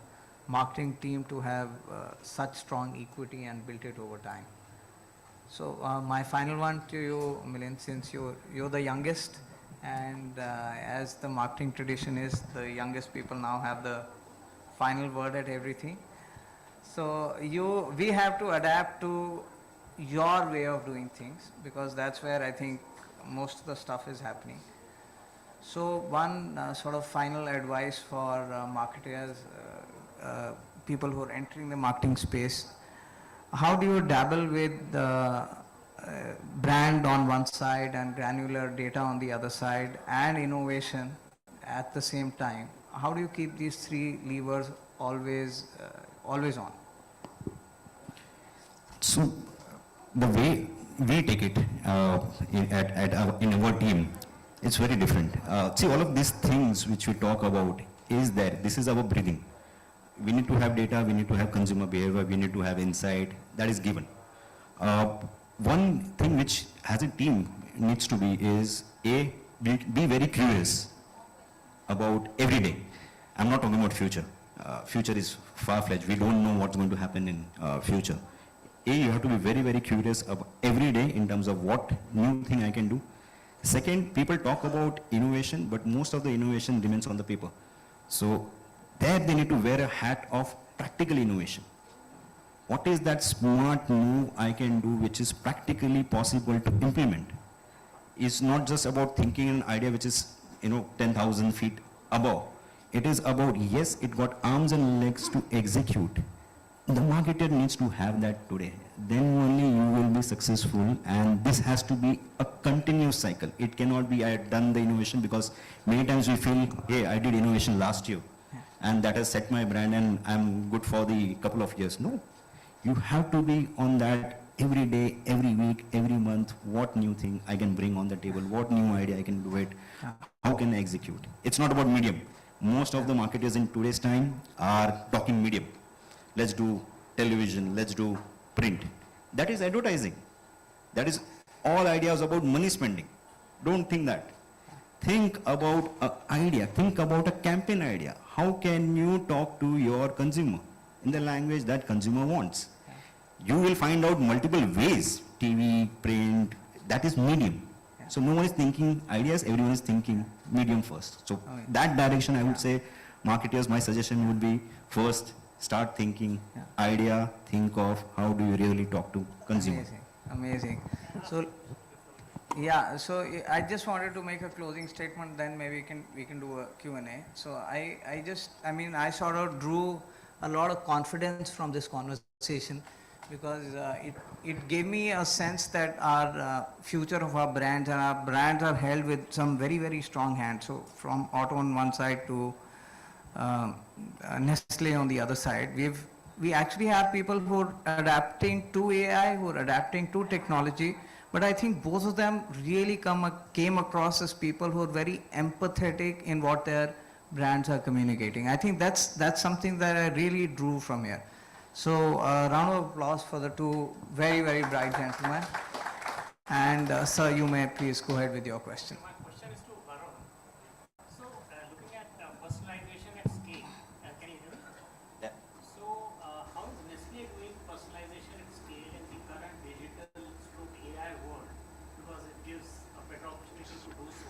marketing team to have such strong equity and built it over time. So my final one to you, Milind, since you're the youngest, and as the marketing tradition is, the youngest people now have the final word at everything. So we have to adapt to your way of doing things, because that's where I think most of the stuff is happening. So one sort of final advice for marketers, people who are entering the marketing space, how do you dabble with the brand on one side and granular data on the other side and innovation at the same time? How do you keep these three levers always on? So the way we take it in our team, it's very different. See, all of these things which we talk about is that this is our breathing. We need to have data, we need to have consumer behavior, we need to have insight, that is given. One thing which as a team needs to be is be very curious about every day. I'm not talking about future. Future is far-fetched. We don't know what's going to happen in future. You have to be very, very curious about every day in terms of what new thing I can do. Second, people talk about innovation, but most of the innovation remains on the paper. So there they need to wear a hat of practical innovation. What is that smart move I can do which is practically possible to implement? It's not just about thinking an idea which is 10,000 feet above. It is about, yes, it got arms and legs to execute. The marketer needs to have that today. Then only you will be successful, and this has to be a continuous cycle. It cannot be I had done the innovation, because many times we feel, hey, I did innovation last year and that has set my brand and I'm good for the couple of years. No. You have to be on that every day, every week, every month. What new thing I can bring on the table? What new idea I can do it? How can I execute? It's not about medium. Most of the marketers in today's time are talking medium. Let's do television, let's do print. That is advertising. That is all ideas about money spending. Don't think that. Think about an idea. Think about a campaign idea. How can you talk to your consumer in the language that consumer wants? You will find out multiple ways TV, print, that is medium. So no one is thinking ideas, everyone is thinking medium first. So that direction I would say, marketers, my suggestion would be first start thinking idea, think of how do you really talk to consumer. Amazing. So, yeah, so I just wanted to make a closing statement, then maybe we can do a Q&A. So I sort of drew a lot of confidence from this conversation because it gave me a sense that our future of our brands and our brands are held with some very, very strong hands. So from Auto on one side to Nestle on the other side, we actually have people who are adapting to AI, who are adapting to technology, but I think both of them really came across as people who are very empathetic in what their brands are communicating. I think that's something that I really drew from here. So round of applause for the two very, very bright gentlemen. And sir, you may please go ahead with your question. My question is to Varun. So looking at personalization at scale, can you hear me? Yeah. So how is Nestle doing personalization at scale in the current digital stroke AI world? Because it gives a better opportunity to do so.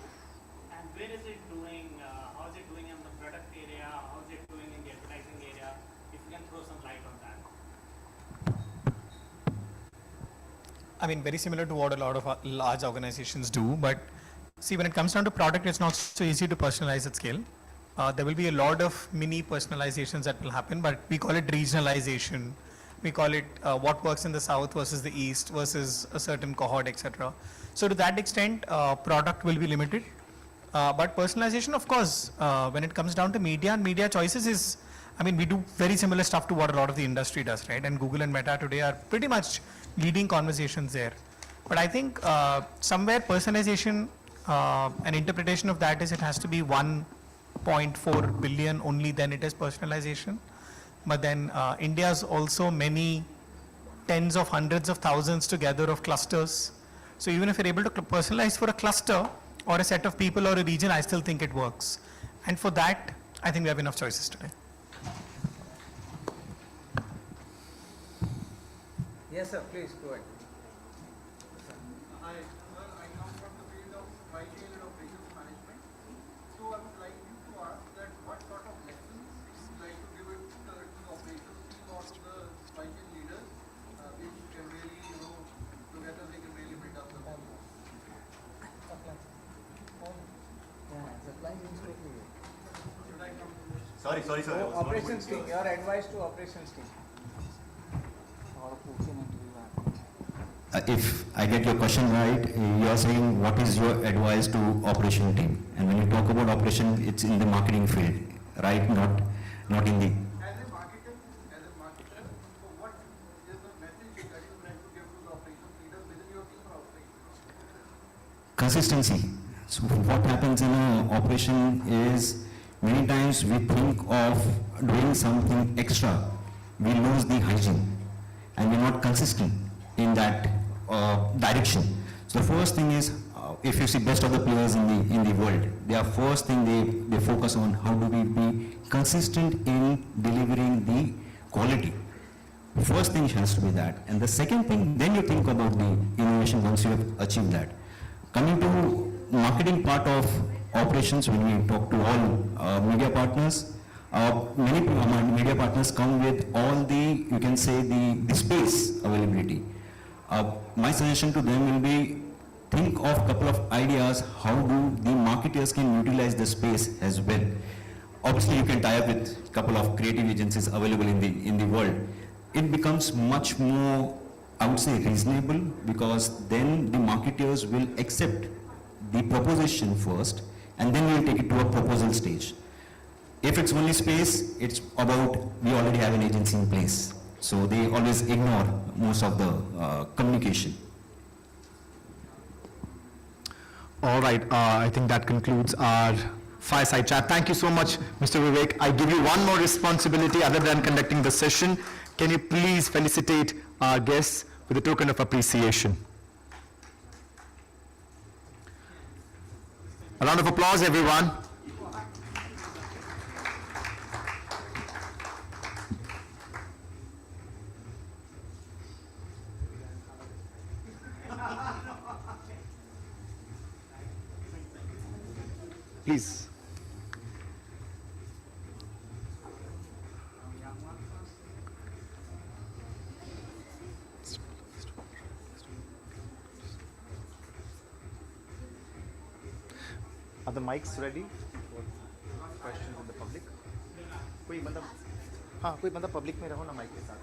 And where is it doing, how is it doing in the product area, how is it doing in the advertising area? If you can throw some light on that. I mean, very similar to what a lot of large organizations do, but see, when it comes down to product, it's not so easy to personalize at scale. There will be a lot of mini personalizations that will happen, but we call it regionalization. We call it what works in the south versus the east versus a certain cohort, etc. So to that extent, product will be limited. But personalization, of course, when it comes down to media and media choices is, I mean, we do very similar stuff to what a lot of the industry does, right? And Google and Meta today are pretty much leading conversations there. But I think somewhere personalization and interpretation of that is it has to be 1.4 billion only, then it is personalization. But then India's also many tens of hundreds of thousands together of clusters. So even if you're able to personalize for a cluster or a set of people or a region, I still think it works. And for that, I think we have enough choices today. Yes, sir, please go ahead. Hi, I come from the field of supply chain and operations management. So I would like you to ask that what sort of lessons you would like to give it to the operations team or to the supply chain leaders, which can really, together they can really build up the business. Sorry. Operations team, your advice to operations team. If I get your question right, you are saying what is your advice to operation team? And when you talk about operation, it's in the marketing field, right? Not in the. As a marketer, so what is the message that you would like to give to the operations leaders within your team or outside? Consistency. So what happens in an operation is many times we think of doing something extra, we lose the hygiene and we're not consistent in that direction. So the first thing is, if you see best of the players in the world, their first thing they focus on how do we be consistent in delivering the quality. First thing has to be that. And the second thing, then you think about the innovation once you have achieved that. Coming to marketing part of operations, when we talk to all media partners, many media partners come with all the, you can say, the space availability. My suggestion to them will be, think of a couple of ideas how do the marketers can utilize the space as well. Obviously, you can tie up with a couple of creative agencies available in the world. It becomes much more, I would say, reasonable, because then the marketers will accept the proposition first, and then we'll take it to a proposal stage. If it's only space, it's about we already have an agency in place. So they always ignore most of the communication. All right, I think that concludes our fireside chat. Thank you so much, Mr. Vivek. I give you one more responsibility other than conducting the session. Can you please felicitate our guests with a token of appreciation? A round of applause, everyone. Please. Are the mics ready? Questions in the public? कोई बंदा हाँ कोई बंदा public में रहो ना mic के साथ.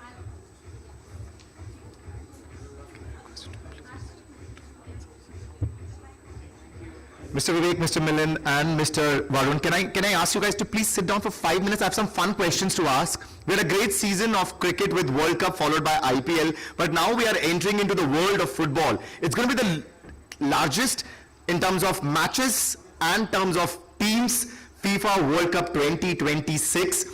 Mr. Vivek, Mr. Milind, and Mr. Varun, can I ask you guys to please sit down for 5 minutes? I have some fun questions to ask. We had a great season of cricket with World Cup followed by IPL, but now we are entering into the world of football. It's going to be the largest in terms of matches and terms of teams, FIFA World Cup 2026.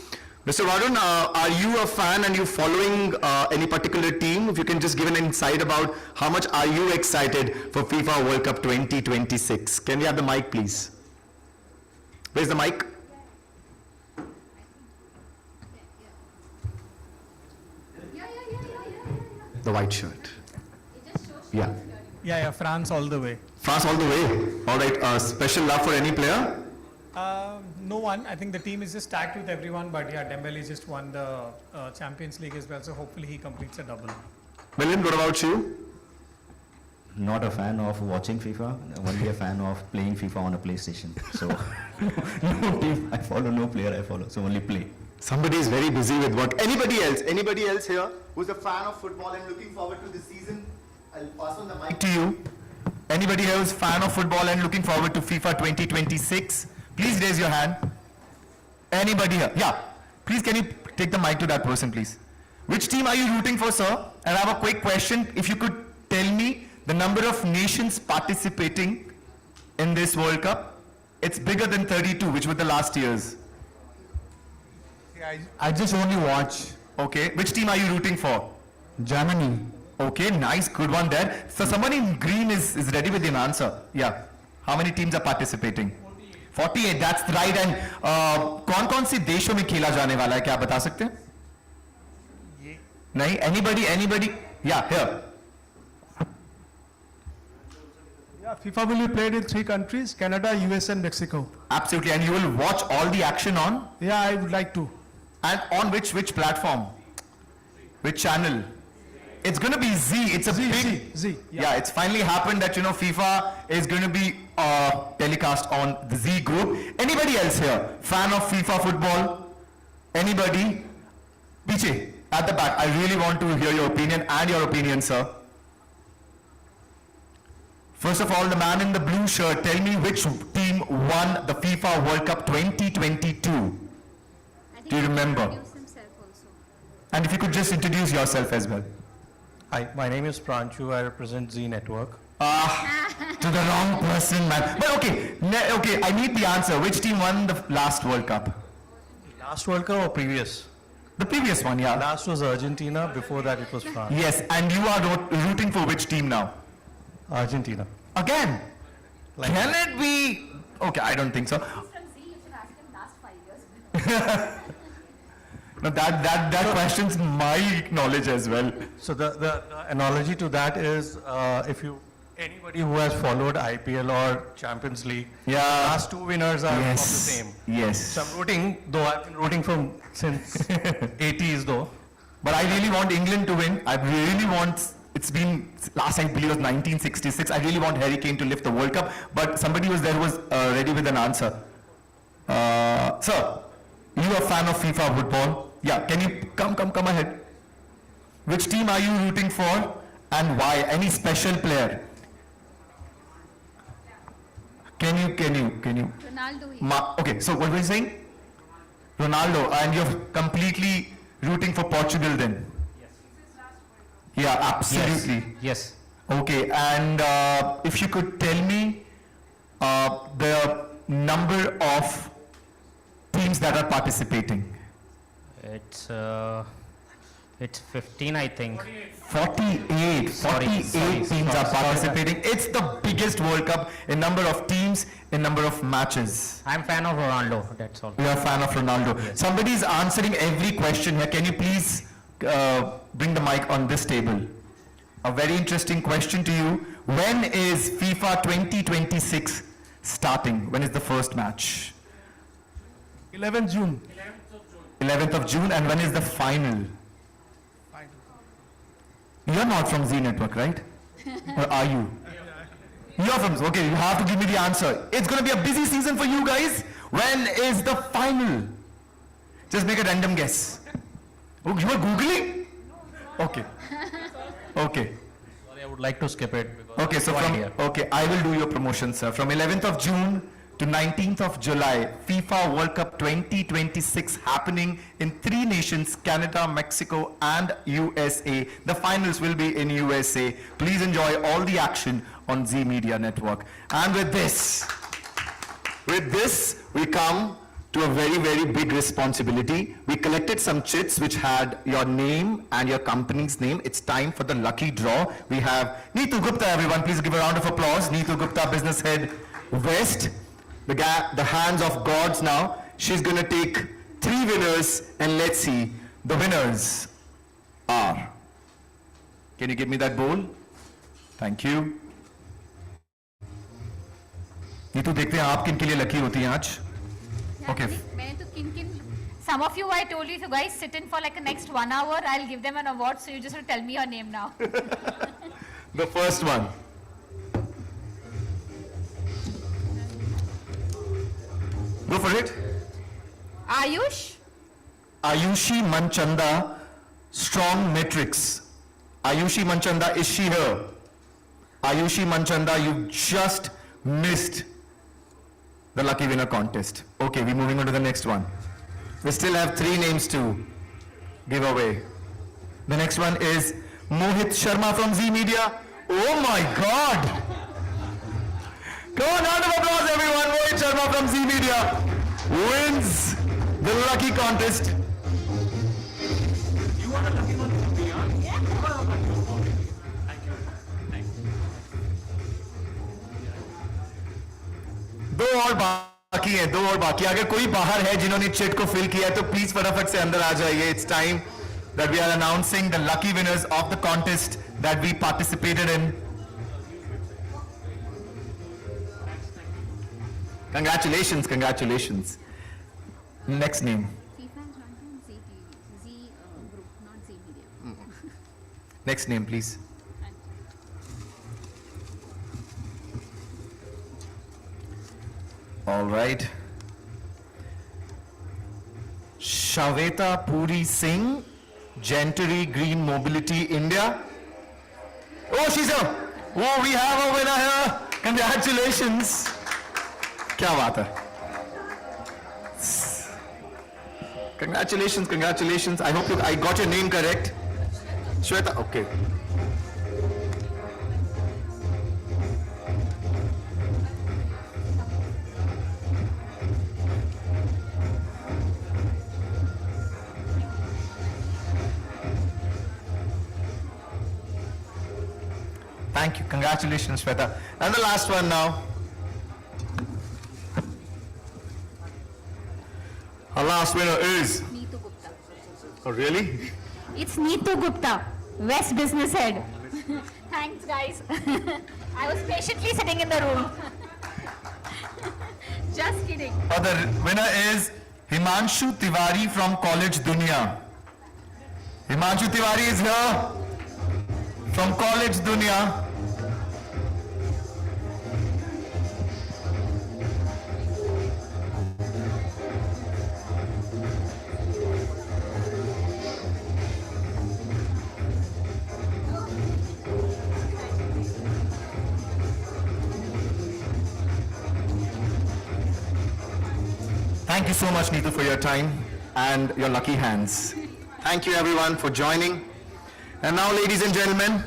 Mr. Varun, are you a fan and you following any particular team? If you can just give an insight about how much are you excited for FIFA World Cup 2026? Can we have the mic, please? Where's the mic? The white shirt. Yeah. Yeah, France all the way. France all the way. All right. Special love for any player? No one. I think the team is just stacked with everyone, but yeah, Dembele just won the Champions League as well, so hopefully he completes a double. Milind, what about you? Not a fan of watching FIFA, only a fan of playing FIFA on a PlayStation. So, no team I follow, no player I follow, so only play. Somebody is very busy with work. Anybody else? Anybody else here who's a fan of football and looking forward to the season? I'll pass on the mic to you. Anybody here who's a fan of football and looking forward to FIFA 2026? Please raise your hand. Anybody here? Yeah. Please can you take the mic to that person, please? Which team are you rooting for, sir? And I have a quick question. If you could tell me the number of nations participating in this World Cup. It's bigger than 32, which were the last years. I just only watch. Okay. Which team are you rooting for? Germany. Okay, nice, good one there. So someone in green is ready with an answer. Yeah. How many teams are participating? 48, that's right. And कौन-कौन से देशों में खेला जाने वाला है, क्या बता सकते हैं? नहीं, anybody? Yeah, here. Yeah, FIFA will be played in 3 countries, Canada, US and Mexico. Absolutely, and you will watch all the action on? Yeah, I would like to. And on which platform? Which channel? It's going to be Z. It's a big... Z. Yeah, it's finally happened that, FIFA is going to be telecast on the Z group. Anybody else here? Fan of FIFA football? Anybody? Piche, at the back. I really want to hear your opinion and your opinion, sir. First of all, the man in the blue shirt, tell me which team won the FIFA World Cup 2022? Do you remember? And if you could just introduce yourself as well. Hi, my name is Pranchu. I represent Z Network. To the wrong person, man. But okay, I need the answer. Which team won the last World Cup? Last World Cup or previous? The previous one, yeah. Last was Argentina. Before that, it was France. Yes, and you are rooting for which team now? Argentina. Again? Can it be? Okay, I don't think so. No, that questions my knowledge as well. So the analogy to that is anybody who has followed IPL or Champions League, the last 2 winners are of the same. Yes. So I'm rooting, though I've been rooting since 80s though. But I really want England to win. I really want, it's been, last I believe was 1966. I really want Harry Kane to lift the World Cup. But somebody was there who was ready with an answer. Sir, you are a fan of FIFA football. Yeah, can you come ahead? Which team are you rooting for and why? Any special player? Can you? Ronaldo. Okay, so what were you saying? Ronaldo, and you're completely rooting for Portugal then? Yes. Yeah, absolutely. Yes. Okay, and if you could tell me the number of teams that are participating. It's 15, I think. 48 teams are participating. It's the biggest World Cup in number of teams, in number of matches. I'm fan of Ronaldo, that's all. You are a fan of Ronaldo. Yes. Somebody is answering every question here. Can you please bring the mic on this table? a very interesting question to you. When is FIFA 2026 starting? When is the first match? 11th June. 11th of June. And when is the final? You're not from Z Network, right? Or are you? You're from, okay, you have to give me the answer. It's going to be a busy season for you guys. When is the final? Just make a random guess. Oh, you are Googling? Okay. Okay. Sorry, I would like to skip it. Okay, so okay, I will do your promotion, sir. From 11th of June to 19th of July, FIFA World Cup 2026 happening in 3 nations, Canada, Mexico, and USA. The finals will be in USA. Please enjoy all the action on Z Media Network. And with this, we come to a very, very big responsibility. We collected some chits which had your name and your company's name. It's time for the lucky draw. We have Neetu Gupta, everyone. Please give a round of applause. Neetu Gupta, Business Head West. The hands of gods now. She's going to take 3 winners, and let's see. The winners are. Can you give me that bowl? Thank you. Neetu, देखते हैं आप किन के लिए lucky होती हैं आज? Okay. Some of you, I told you, if you guys sit in for like the next 1 hour, I'll give them an award, so you just have to tell me your name now. The first one. Go for it. Ayush? Ayushi Manchanda, Strong Matrix. Ayushi Manchanda, is she here? Ayushi Manchanda, you just missed the lucky winner contest. Okay, we're moving on to the next one. We still have 3 names to give away. The next one is Mohit Sharma from Z Media. Oh my God! Come on, round of applause everyone. Mohit Sharma from Z Media wins the lucky contest. You are the lucky one from beyond? Yeah. You are the lucky one. Thank you. Thank you. 2 और बाकी हैं, 2 और बाकी. अगर कोई बाहर है जिन्होंने चिट को फिल किया है तो प्लीज फटाफट से अंदर आ जाइए. It's time that we are announcing the lucky winners of the contest that we participated in. Congratulations, congratulations. Next name. Next name, please. All right. Shaveta Puri Singh, Gentry Green Mobility India. Oh, she's here. Oh, we have a winner here. Congratulations. Kya baat hai? Congratulations, congratulations. I hope I got your name correct. Shweta, okay. Thank you. Congratulations, Shweta. And the last one now. Our last winner is... Neetu Gupta. Oh, really? It's Neetu Gupta, West Business Head. Thanks, guys. I was patiently sitting in the room. Just kidding. The winner is Himanshu Tiwari from College Dunia. Himanshu Tiwari is here from College Dunia. Thank you so much, Neetu, for your time and your lucky hands. Thank you, everyone, for joining. And now, ladies and gentlemen,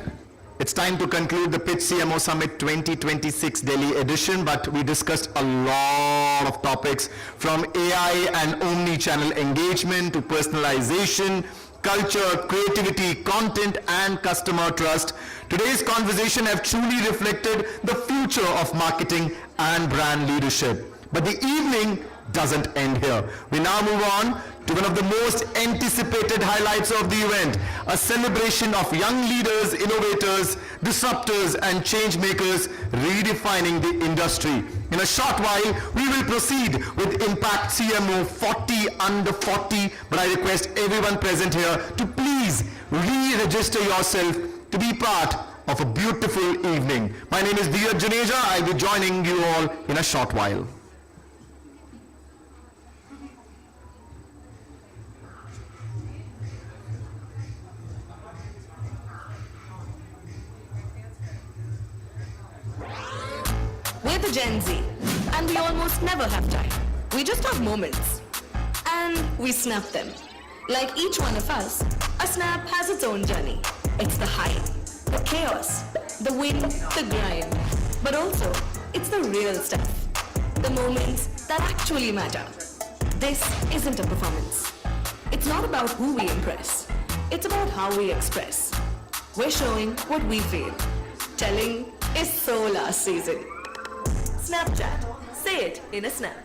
it's time to conclude the Pitch CMO Summit 2026 Delhi edition, but we discussed a lot of topics from AI and omni-channel engagement to personalization, culture, creativity, content, and customer trust. Today's conversation have truly reflected the future of marketing and brand leadership. But the evening doesn't end here. We now move on to one of the most anticipated highlights of the event, a celebration of young leaders, innovators, disruptors and change makers redefining the industry. In a short while, we will proceed with Impact CMO 40 under 40, but I request everyone present here to please re-register yourself to be part of a beautiful evening. My name is Dheeraj Juneja. I'll be joining you all in a short while. We're the Gen Z, and we almost never have time. We just have moments, and we snap them. Like each one of us, a snap has its own journey. It's the high, the chaos, the win, the grind. But also, it's the real stuff. The moments that actually matter. This isn't a performance. It's not about who we impress. It's about how we express. We're showing what we feel. Telling is so last season. Snapchat. Say it in a snap.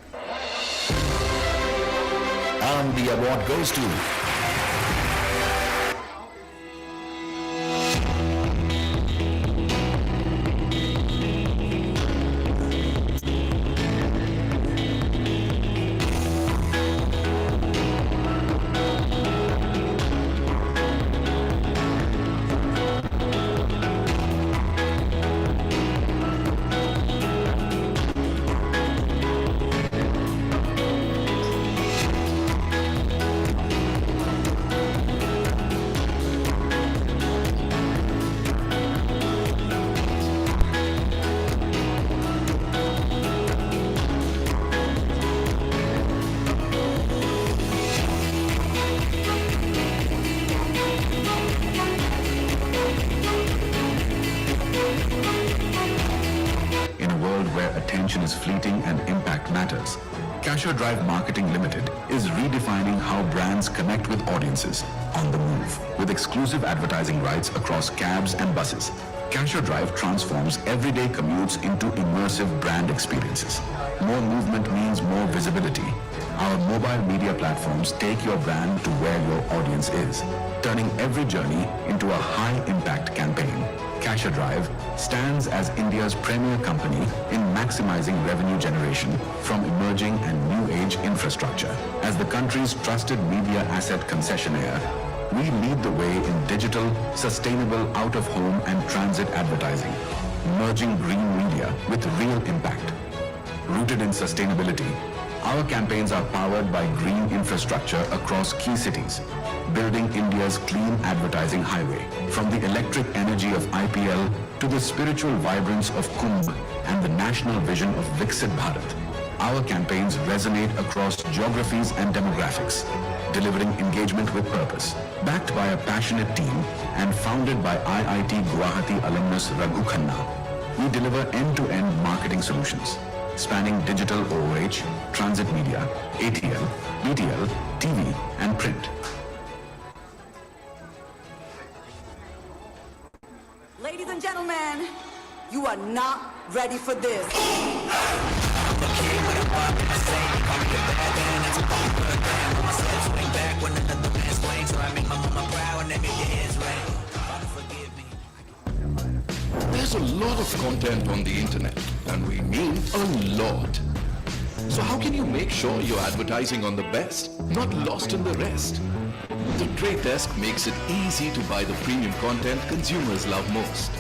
And the award goes to attention is fleeting and impact matters. Cashier Drive Marketing Limited is redefining how brands connect with audiences on the move with exclusive advertising rights across cabs and buses. Cashier Drive transforms everyday commutes into immersive brand experiences. More movement means more visibility. Our mobile media platforms take your brand to where your audience is, turning every journey into a high-impact campaign. Cashier Drive stands as India's premier company in maximizing revenue generation from emerging and new-age infrastructure. As the country's trusted media asset concessionaire, we lead the way in digital, sustainable out-of-home and transit advertising, merging green media with real impact. Rooted in sustainability, our campaigns are powered by green infrastructure across key cities, building India's clean advertising highway. From the electric energy of IPL to the spiritual vibrance of Kumbh and the national vision of Viksit Bharat, our campaigns resonate across geographies and demographics, delivering engagement with purpose. Backed by a passionate team and founded by IIT Guwahati alumnus Raghu Khanna, we deliver end-to-end marketing solutions, spanning digital OOH, transit media, ATL, BTL, TV, and print. Ladies and gentlemen, you are not ready for this. There's a lot of content on the internet, and we mean a lot. So how can you make sure you're advertising on the best, not lost in the rest? The Trade Desk makes it easy to buy the premium content consumers love most.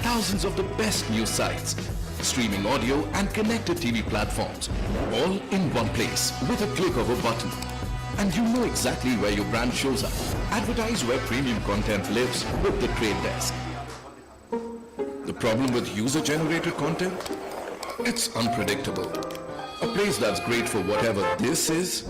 Thousands of the best news sites, streaming audio and connected TV platforms, all in one place with a click of a button. And you know exactly where your brand shows up. Advertise where premium content lives with the Trade Desk. The problem with user-generated content? It's unpredictable. A place that's great for whatever this is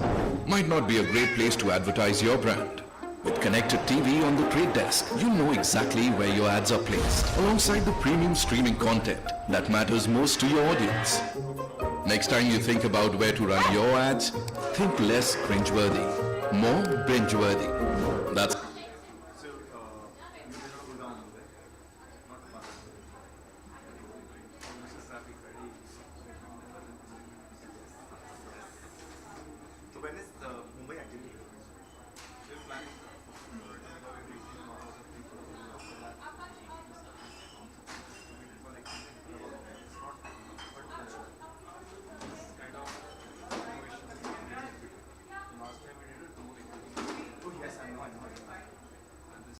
might not be a great place to advertise your brand. With connected TV on the Trade Desk, you know exactly where your ads are placed, alongside the premium streaming content that matters most to your audience. Next time you think about where to run your ads, think less cringeworthy, more binge-worthy. That's